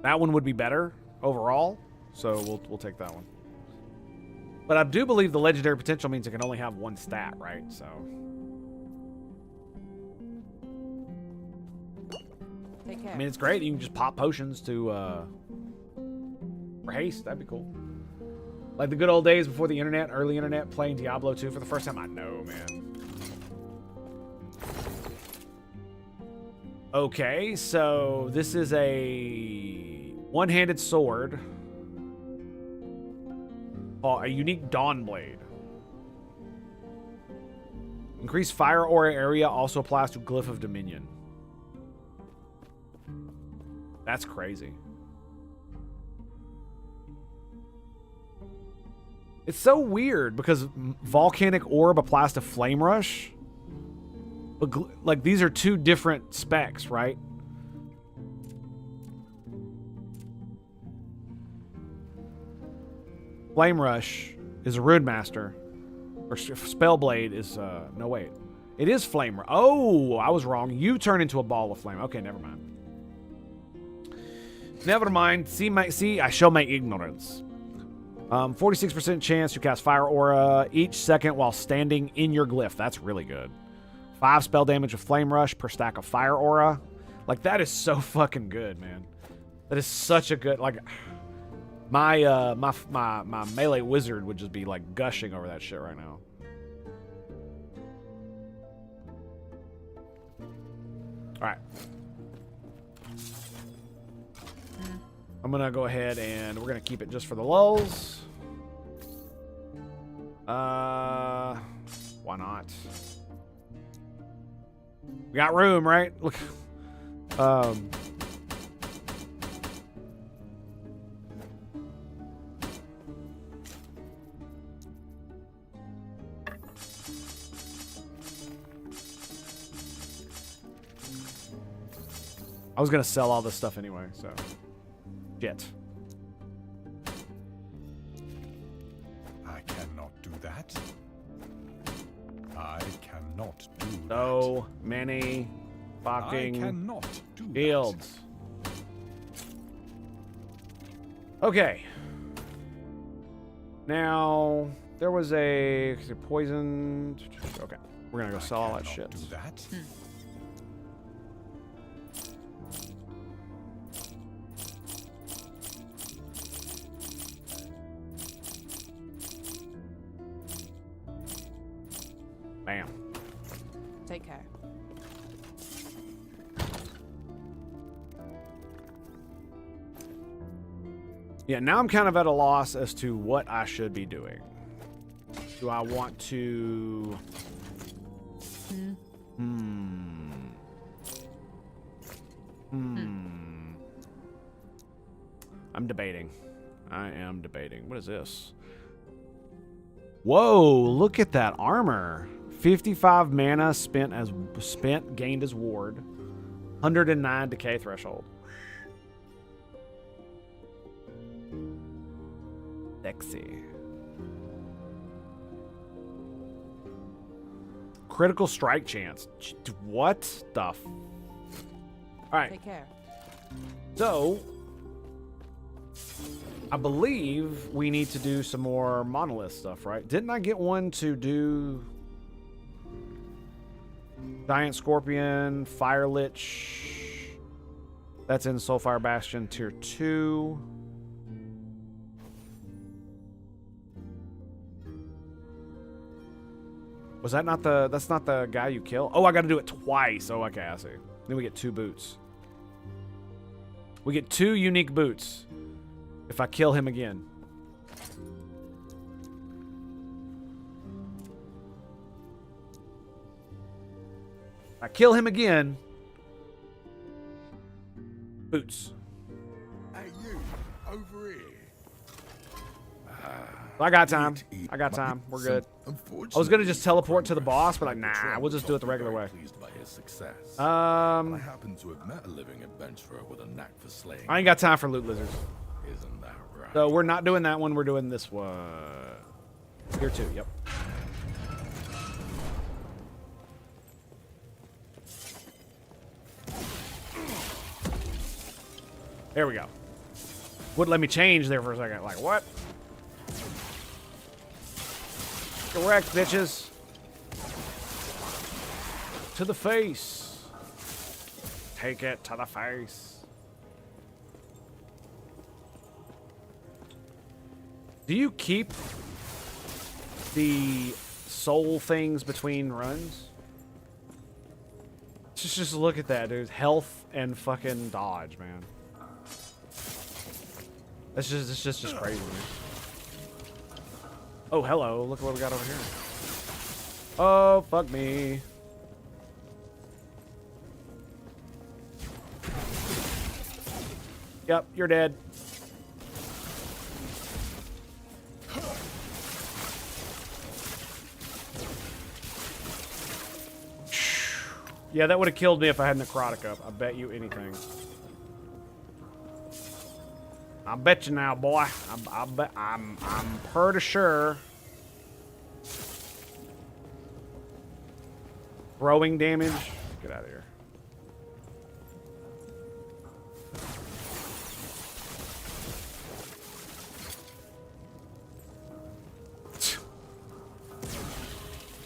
That one would be better overall, so we'll take that one. But I do believe the legendary potential means it can only have 1 stat, right? So. Take care. I mean, it's great. You can just pop potions to for haste. That'd be cool. Like the good old days before the internet, early internet, playing Diablo 2 for the first time. I know, man. Okay, so this is a one-handed sword. Oh, a unique Dawn Blade. Increased fire aura area also applies to Glyph of Dominion. That's crazy. It's so weird because Volcanic Orb applies to Flame Rush. But like these are 2 different specs, right? Flame Rush is a Rune Master. Or Spellblade is, no wait. It is Flame Rush. Oh, I was wrong. You turn into a ball of flame. Okay, never mind. Never mind. See, I show my ignorance. 46% chance you cast Fire Aura each second while standing in your glyph. That's really good. 5 spell damage with Flame Rush per stack of Fire Aura. Like, that is so fucking good, man. That is such a good, like, my melee wizard would just be, like, gushing over that shit right now. Alright. I'm gonna go ahead and we're gonna keep it just for the lulz. Why not? We got room, right? Look. I was gonna sell all this stuff anyway, so shit. I cannot do that. I cannot do So many I cannot do Fields. Okay. Now, there was a poison. Okay. We're going to go sell all that shit. Do that. Bam. Take care. Yeah, now I'm kind of at a loss as to what I should be doing. Do I want to... I'm debating. I am debating. What is this? Whoa, look at that armor. 55 mana gained as ward. 109 decay threshold. Sexy. Critical strike chance. What the f... Alright. Take care. So, I believe we need to do some more monolith stuff, right? Didn't I get one to do Giant Scorpion, Fire Lich? That's in Soulfire Bastion tier 2. Was that not the... That's not the guy you kill? Oh, I got to do it twice. Oh, okay, I see. Then we get 2 boots. We get 2 unique boots if I kill him again. If I kill him again. Boots. Hey, you, over here. I got time. I got time. We're good. I was gonna just teleport to the boss, but like, nah, we'll just do it the regular way. I happen to have met a living adventurer with a knack for slaying. I ain't got time for loot lizards. Isn't that right? So we're not doing that one. We're doing this one. Tier 2. Yep. There we go. Wouldn't let me change there for a second. Like, what? Correct, bitches. To the face. Take it to the face. Do you keep the soul things between runs? Just look at that, dude. Health and fucking dodge, man. It's just crazy, man. Oh, hello. Look what we got over here. Oh, fuck me. Yep, you're dead. Yeah, that would have killed me if I had necrotic up. I bet you anything. I bet you now, boy. I'm pretty sure. Throwing damage. Get out of here.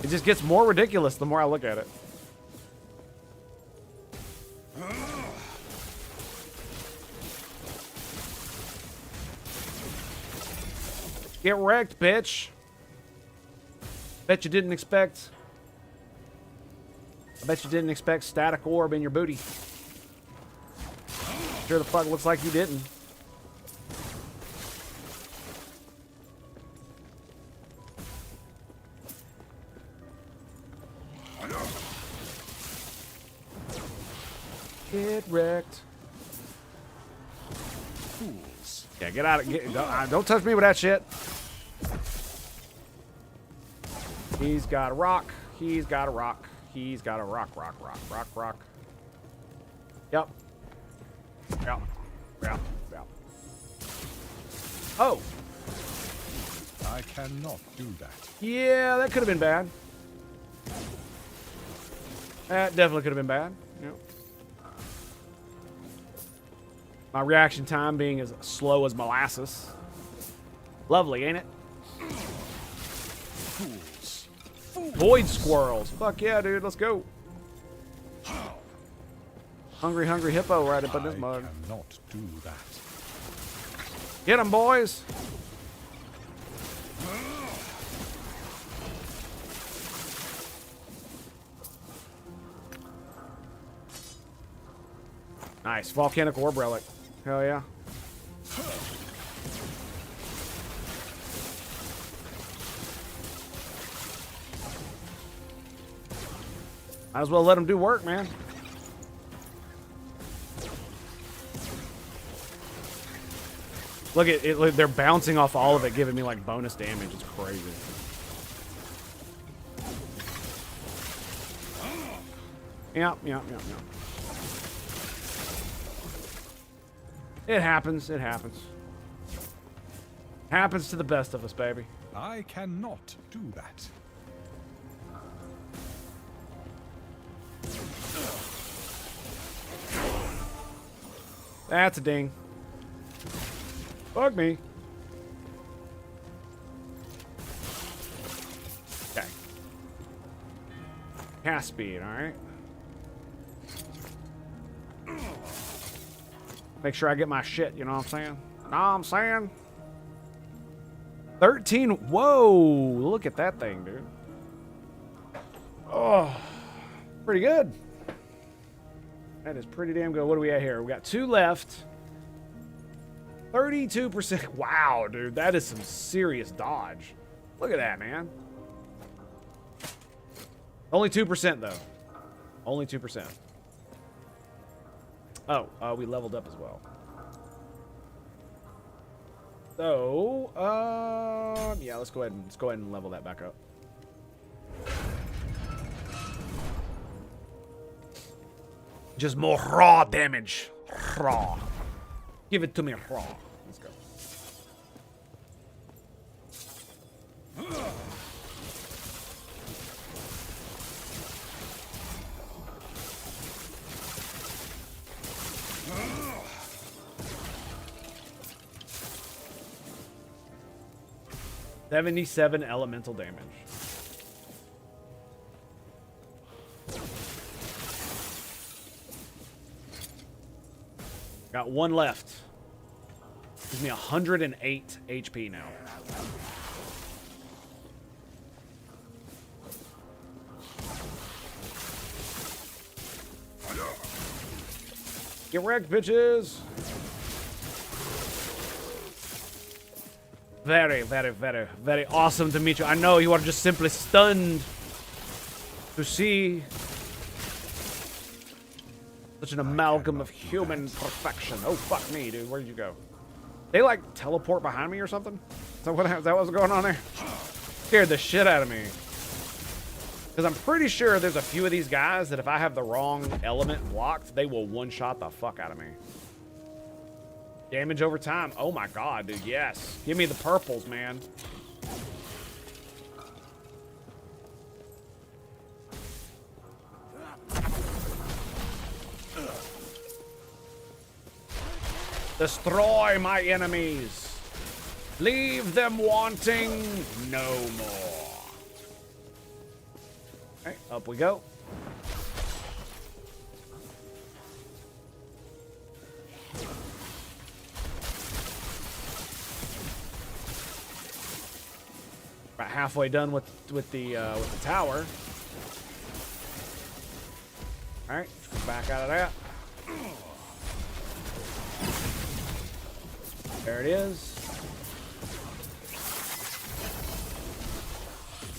It just gets more ridiculous the more I look at it. Get wrecked, bitch. Bet you didn't expect. I bet you didn't expect static orb in your booty. Sure the fuck looks like you didn't. Get wrecked. Fools. Yeah, get out of don't touch me with that shit. He's got a rock. He's got a rock. He's got a rock. Yep. Yep. Yep. Yep. Oh. I cannot do that. Yeah, that could have been bad. That definitely could have been bad. Yep. My reaction time being as slow as molasses. Lovely, ain't it? Fools. Void squirrels. Fuck yeah, dude. Let's go. Hungry, hungry hippo right up in this mug. I cannot do that. Get them, boys. Nice. Volcanic orb relic. Hell yeah. Might as well let them do work, man. Look at it. They're bouncing off all of it, giving me like bonus damage. It's crazy. Yep. It happens. It happens. Happens to the best of us, baby. I cannot do that. That's a ding. Fuck me. Okay. Cast speed, alright. Make sure I get my shit, you know what I'm saying? Know what I'm saying? 13. Whoa! Look at that thing, dude. Oh, pretty good. That is pretty damn good. What do we at here? We got 2 left. 32%. Wow, dude. That is some serious dodge. Look at that, man. Only 2%, though. Only 2%. Oh, we leveled up as well. So, yeah, let's go ahead and level that back up. Just more raw damage. Raw. Give it to me raw. Let's go. $77 elemental damage. Got 1 left. Gives me 108 HP now. Get wrecked, bitches! Very, very, very, very awesome to meet you. I know you are just simply stunned to see such an amalgam of human perfection. Oh, fuck me, dude. Where'd you go? They, like, teleport behind me or something? Is that what's going on there? Scared the shit out of me. Because I'm pretty sure there's a few of these guys that if I have the wrong element blocked, they will one-shot the fuck out of me. Damage over time. Oh, my God, dude. Yes. Give me the purples, man. Destroy my enemies. Leave them wanting no more. All right, up we go. About halfway done with the tower. All right, back out of that. There it is.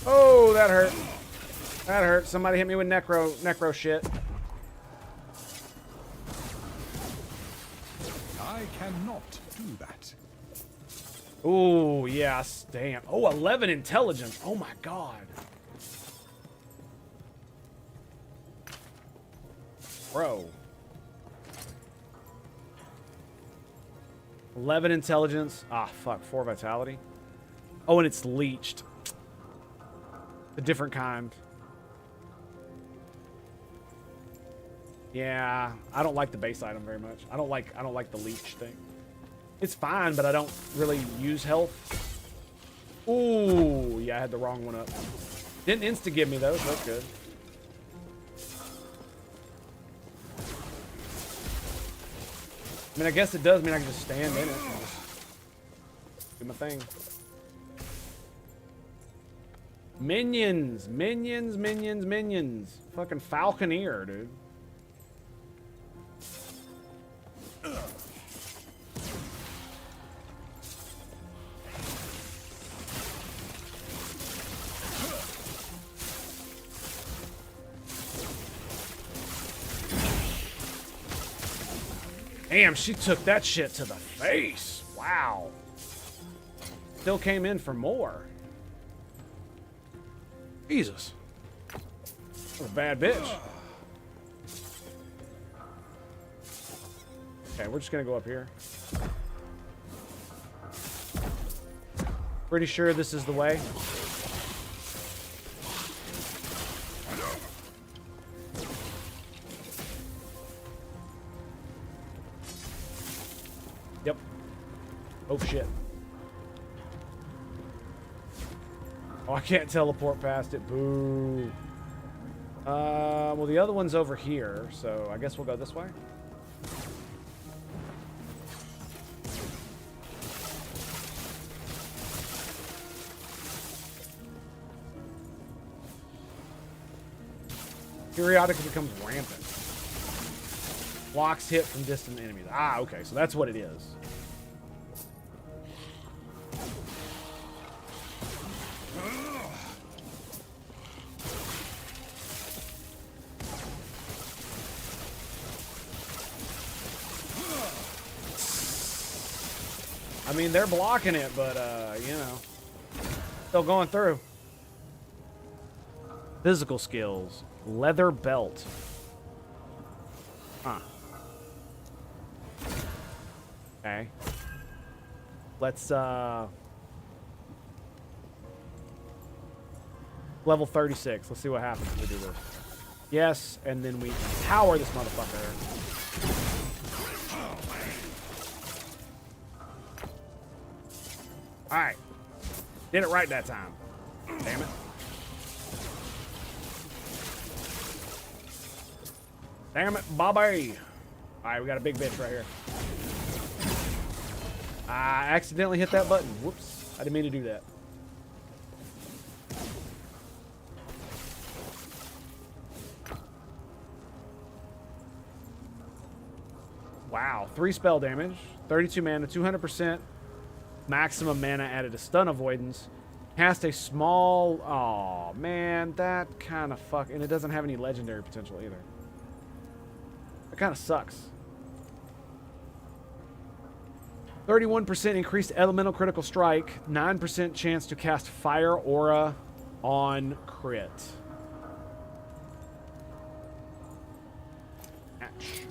Oh, that hurt. That hurt. Somebody hit me with necro shit. I cannot do that. Oh, yes. Damn. Oh, 11 intelligence. Oh, my God. Bro. 11 intelligence. Ah, fuck. 4 vitality. Oh, and it's leeched. A different kind. Yeah, I don't like the base item very much. I don't like the leech thing. It's fine, but I don't really use health. Ooh, yeah, I had the wrong one up. Didn't insta give me those. That's good. I mean, I guess it does mean I can just stand in it and just do my thing. Minions, minions, minions, minions. Fucking Falconeer, dude. Damn, she took that shit to the face. Wow. Still came in for more. Jesus. What a bad bitch. Okay, we're just gonna go up here. Pretty sure this is the way. Yep. Oh shit. Oh, I can't teleport past it. Boo. Well, the other one's over here, so I guess we'll go this way. Periodically becomes rampant. Blocks hit from distant enemies. Ah, okay, so that's what it is. I mean, they're blocking it, but, you know, still going through. Physical skills. Leather belt. Huh. Okay. Let's, level 36. Let's see what happens if we do this. Yes, and then we power this motherfucker. Alright. Did it right that time. Damn it. Damn it, Bobby. Alright, we got a big bitch right here. I accidentally hit that button. Whoops. I didn't mean to do that. Wow. 3 spell damage. 32 mana. 200%. Maximum mana added to stun avoidance. Cast a small... Oh man. That kind of fuck... And it doesn't have any legendary potential either. That kind of sucks. 31% increased elemental critical strike. 9% chance to cast fire aura on crit. Ouch.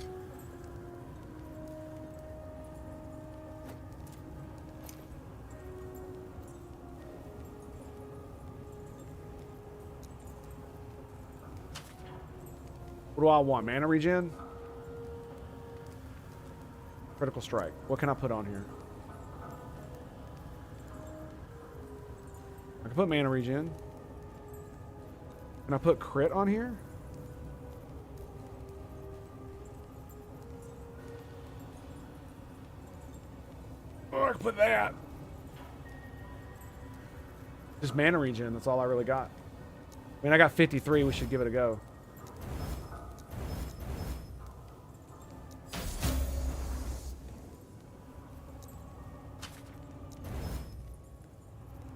What do I want? Mana regen? Critical strike. What can I put on here? I can put mana regen. Can I put crit on here? Oh, I can put that. Just mana regen. That's all I really got. I mean, I got 53. We should give it a go.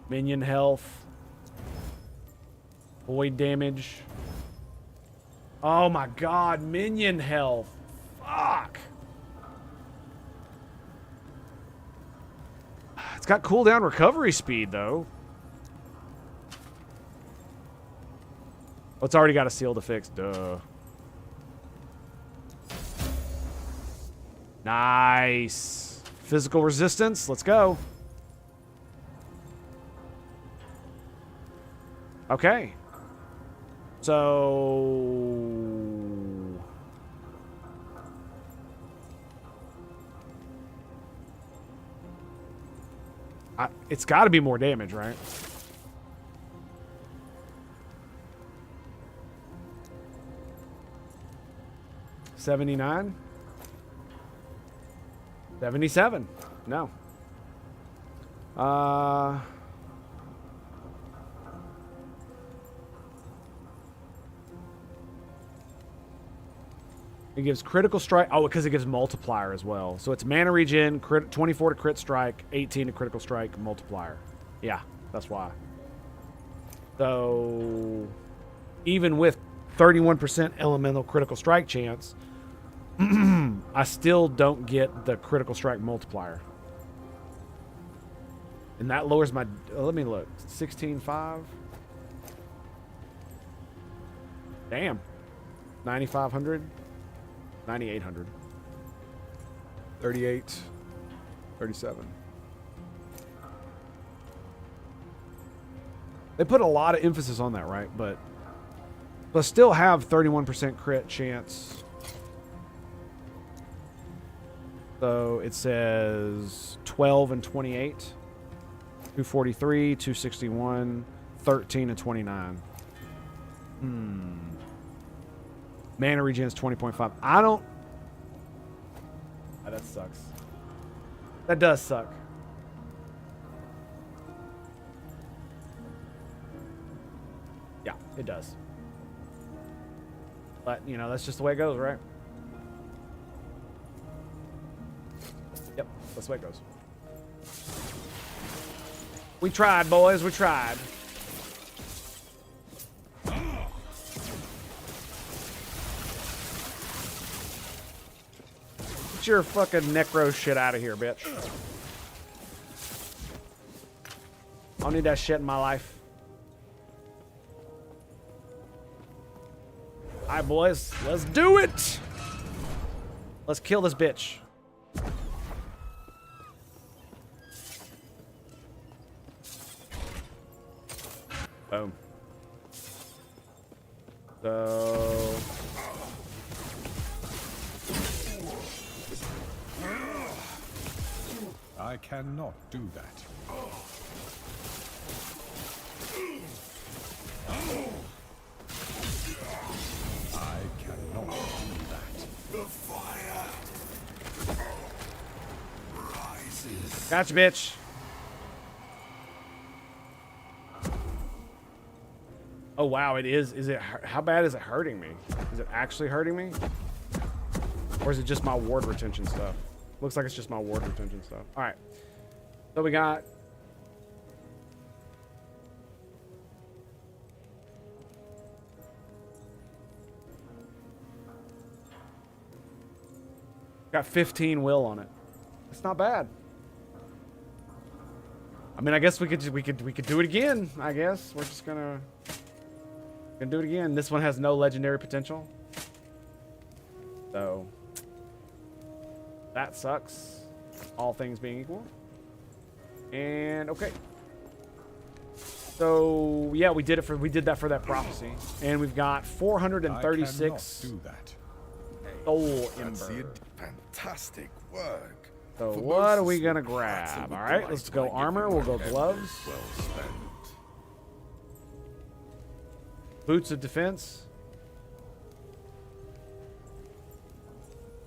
Minion health. Void damage. Oh my god, minion health. Fuck. It's got cooldown recovery speed, though. Oh, it's already got a seal to fix. Duh. Nice. Physical resistance. Let's go. Okay. So It's got to be more damage, right? $79? $77? No. It gives critical strike. Oh, because it gives multiplier as well. So it's mana regen, 24 to crit strike, 18 to critical strike, multiplier. Yeah, that's why. So even with 31% elemental critical strike chance, I still don't get the critical strike multiplier. And that lowers my... let me look. 16.5. Damn. 9,500. 9,800. 38. 37. They put a lot of emphasis on that, right? But still have 31% crit chance. So it says 12 and 28. 243, 261, 13 and 29. Mana regen is 20.5. I don't... that sucks. That does suck. Yeah, it does. But, you know, that's just the way it goes, right? Yep, that's the way it goes. We tried, boys. We tried. Get your fucking necro shit out of here, bitch. I don't need that shit in my life. All right, boys. Let's do it. Let's kill this bitch. Boom. So... I cannot do that. I cannot do that. The fire rises. Gotcha, bitch. Oh, wow, it is. Is it... how bad is it hurting me? Is it actually hurting me? Or is it just my ward retention stuff? Looks like it's just my ward retention stuff. All right. So we got... got 15 will on it. It's not bad. I mean, I guess we could do it again. I guess we're just gonna do it again. This one has no legendary potential, so that sucks. All things being equal. And okay. So yeah, we did that for that prophecy, and we've got 436 do that. soul ember. Fantastic work. So what are we gonna grab? All right, let's go armor. We'll go gloves. Well spent. Boots of defense.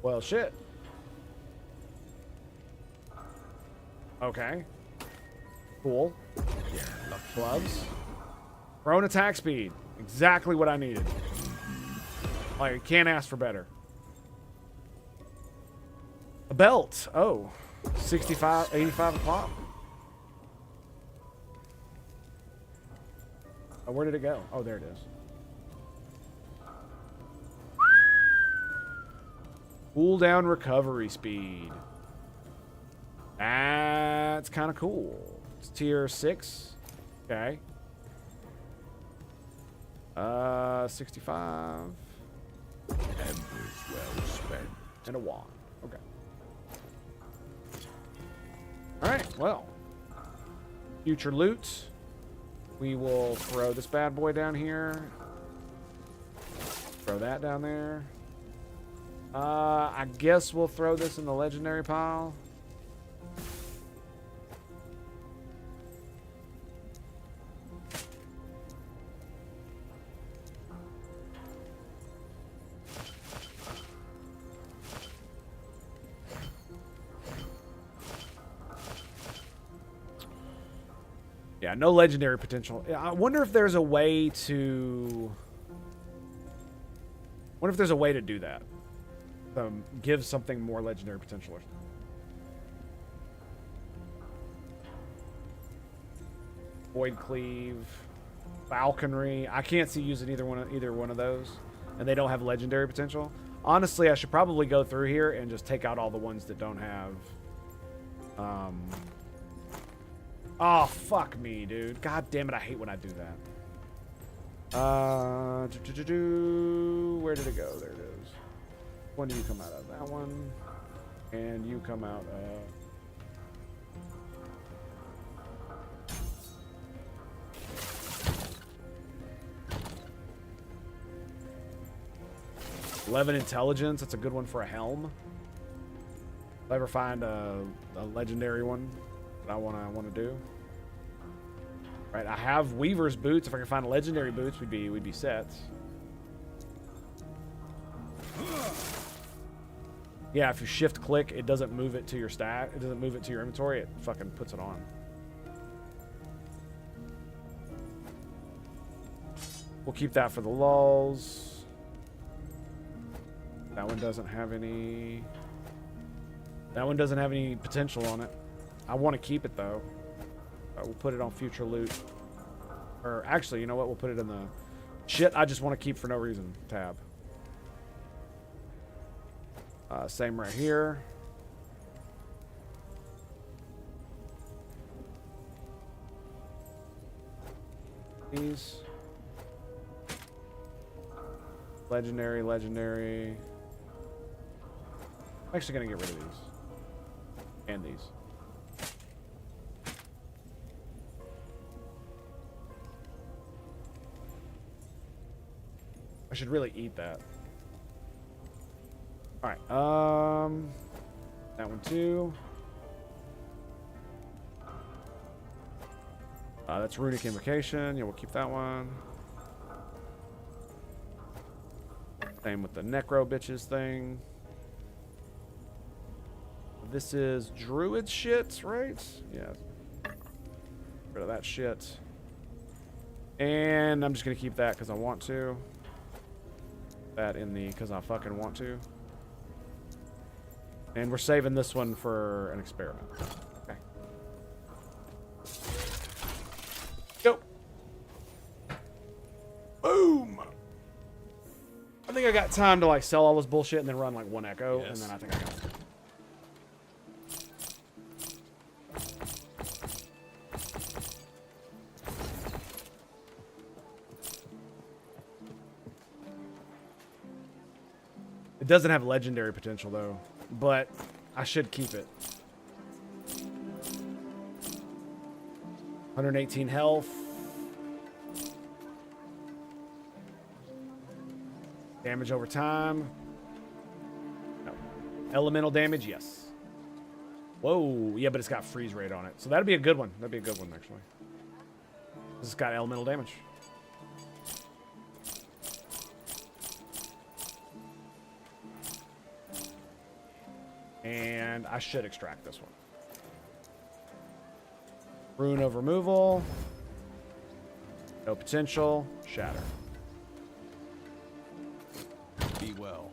Well, shit. Okay. Cool. Gloves. Prone attack speed. Exactly what I needed. Like, can't ask for better. A belt. Oh. 65, 85 a pop. Oh, where did it go? Oh, there it is. Cooldown recovery speed. That's kind of cool. It's tier 6. Okay. 65. Embers well spent. And a wand. Okay. Alright, well. Future loot. We will throw this bad boy down here. Throw that down there. I guess we'll throw this in the legendary pile. Yeah, no legendary potential. I wonder if there's a way to... What if there's a way to do that? Give something more legendary potential. Void Cleave, Falconry. I can't see using either one of those, and they don't have legendary potential. Honestly, I should probably go through here and just take out all the ones that don't have. Oh fuck me, dude! God damn it! I hate when I do that. Where did it go? There it is. When do you come out of? That one, and you come out of. 11 intelligence. That's a good one for a helm. If I ever find a legendary one that I want to do. Right, I have Weaver's boots. If I can find a legendary boots, we'd be set. Yeah, if you shift click, it doesn't move it to your stack. It doesn't move it to your inventory. It fucking puts it on. We'll keep that for the lulls. That one doesn't have any... That one doesn't have any potential on it. I want to keep it, though. We'll put it on future loot. Or, actually, you know what? We'll put it in the... Shit, I just want to keep for no reason tab. Same right here. These. Legendary, legendary. I'm actually going to get rid of these. And these. I should really eat that. Alright, that one too. That's Runic Invocation. Yeah, we'll keep that one. Same with the Necro Bitches thing. This is Druid shit, right? Yeah. Rid of that shit. And I'm just going to keep that because I want to. That in the because I fucking want to. And we're saving this one for an experiment. Okay. Go. Boom. I think I got time to like sell all this bullshit and then run like one echo, and then I think I got it. It doesn't have legendary potential though, but I should keep it. 118 health. Damage over time. No. Elemental damage, yes. Whoa, yeah, but it's got freeze rate on it. So that'd be a good one. That'd be a good one, actually. This has got elemental damage. And I should extract this one. Rune of removal. No potential. Shatter. Be well.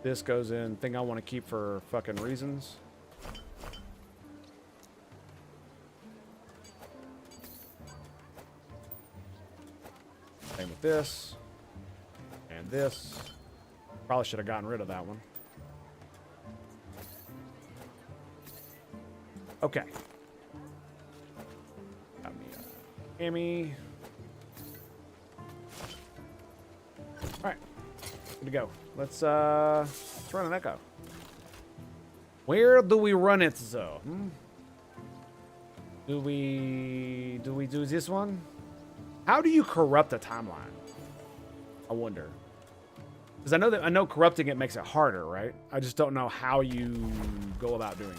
This goes in. Thing I want to keep for fucking reasons. Same with this. And this. Probably should have gotten rid of that one. Okay. Got me Amy. Alright. Good to go. Let's run an echo. Where do we run it though? Do we do this one? How do you corrupt a timeline? I wonder. Because I know corrupting it makes it harder, right? I just don't know how you go about doing it.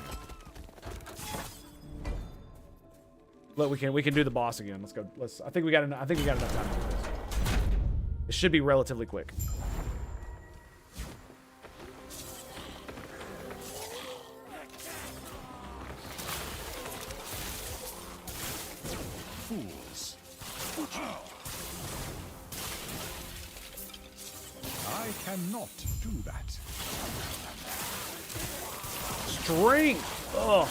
Look, we can do the boss again. Let's go. I think we got enough time to do this. It should be relatively quick. I cannot do that. Strength. Ugh.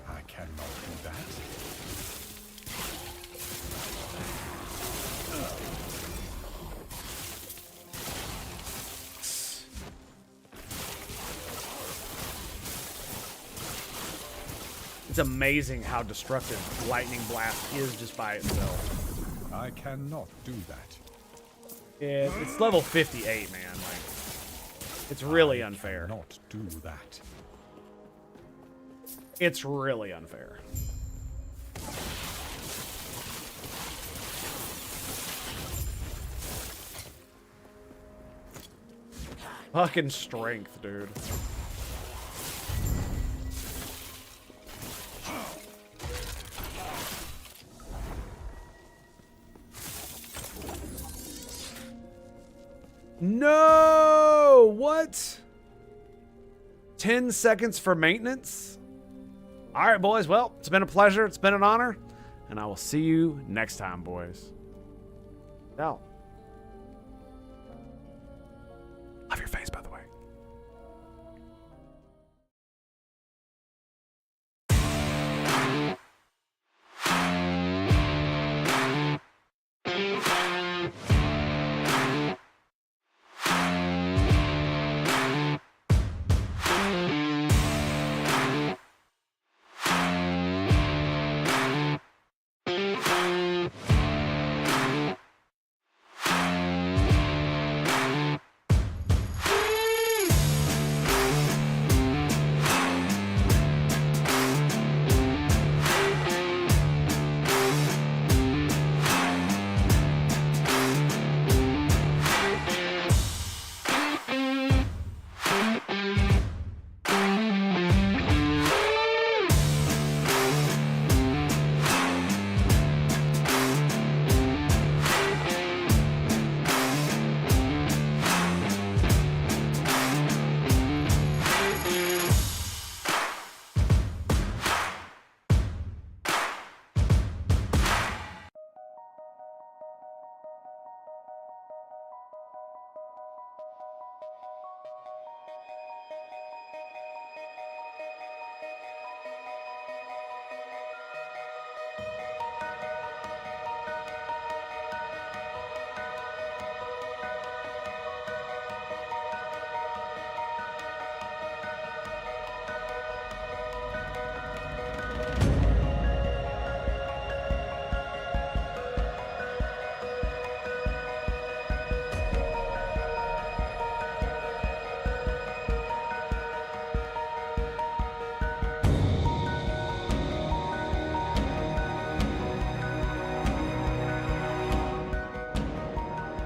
I cannot do that. It's amazing how destructive Lightning Blast is just by itself. I cannot do that. It's level 58, man. Like, it's really unfair. Not do that. It's really unfair. Fucking strength, dude. No! What? 10 seconds for maintenance? All right, boys. Well, it's been a pleasure. It's been an honor. And I will see you next time, boys. Out.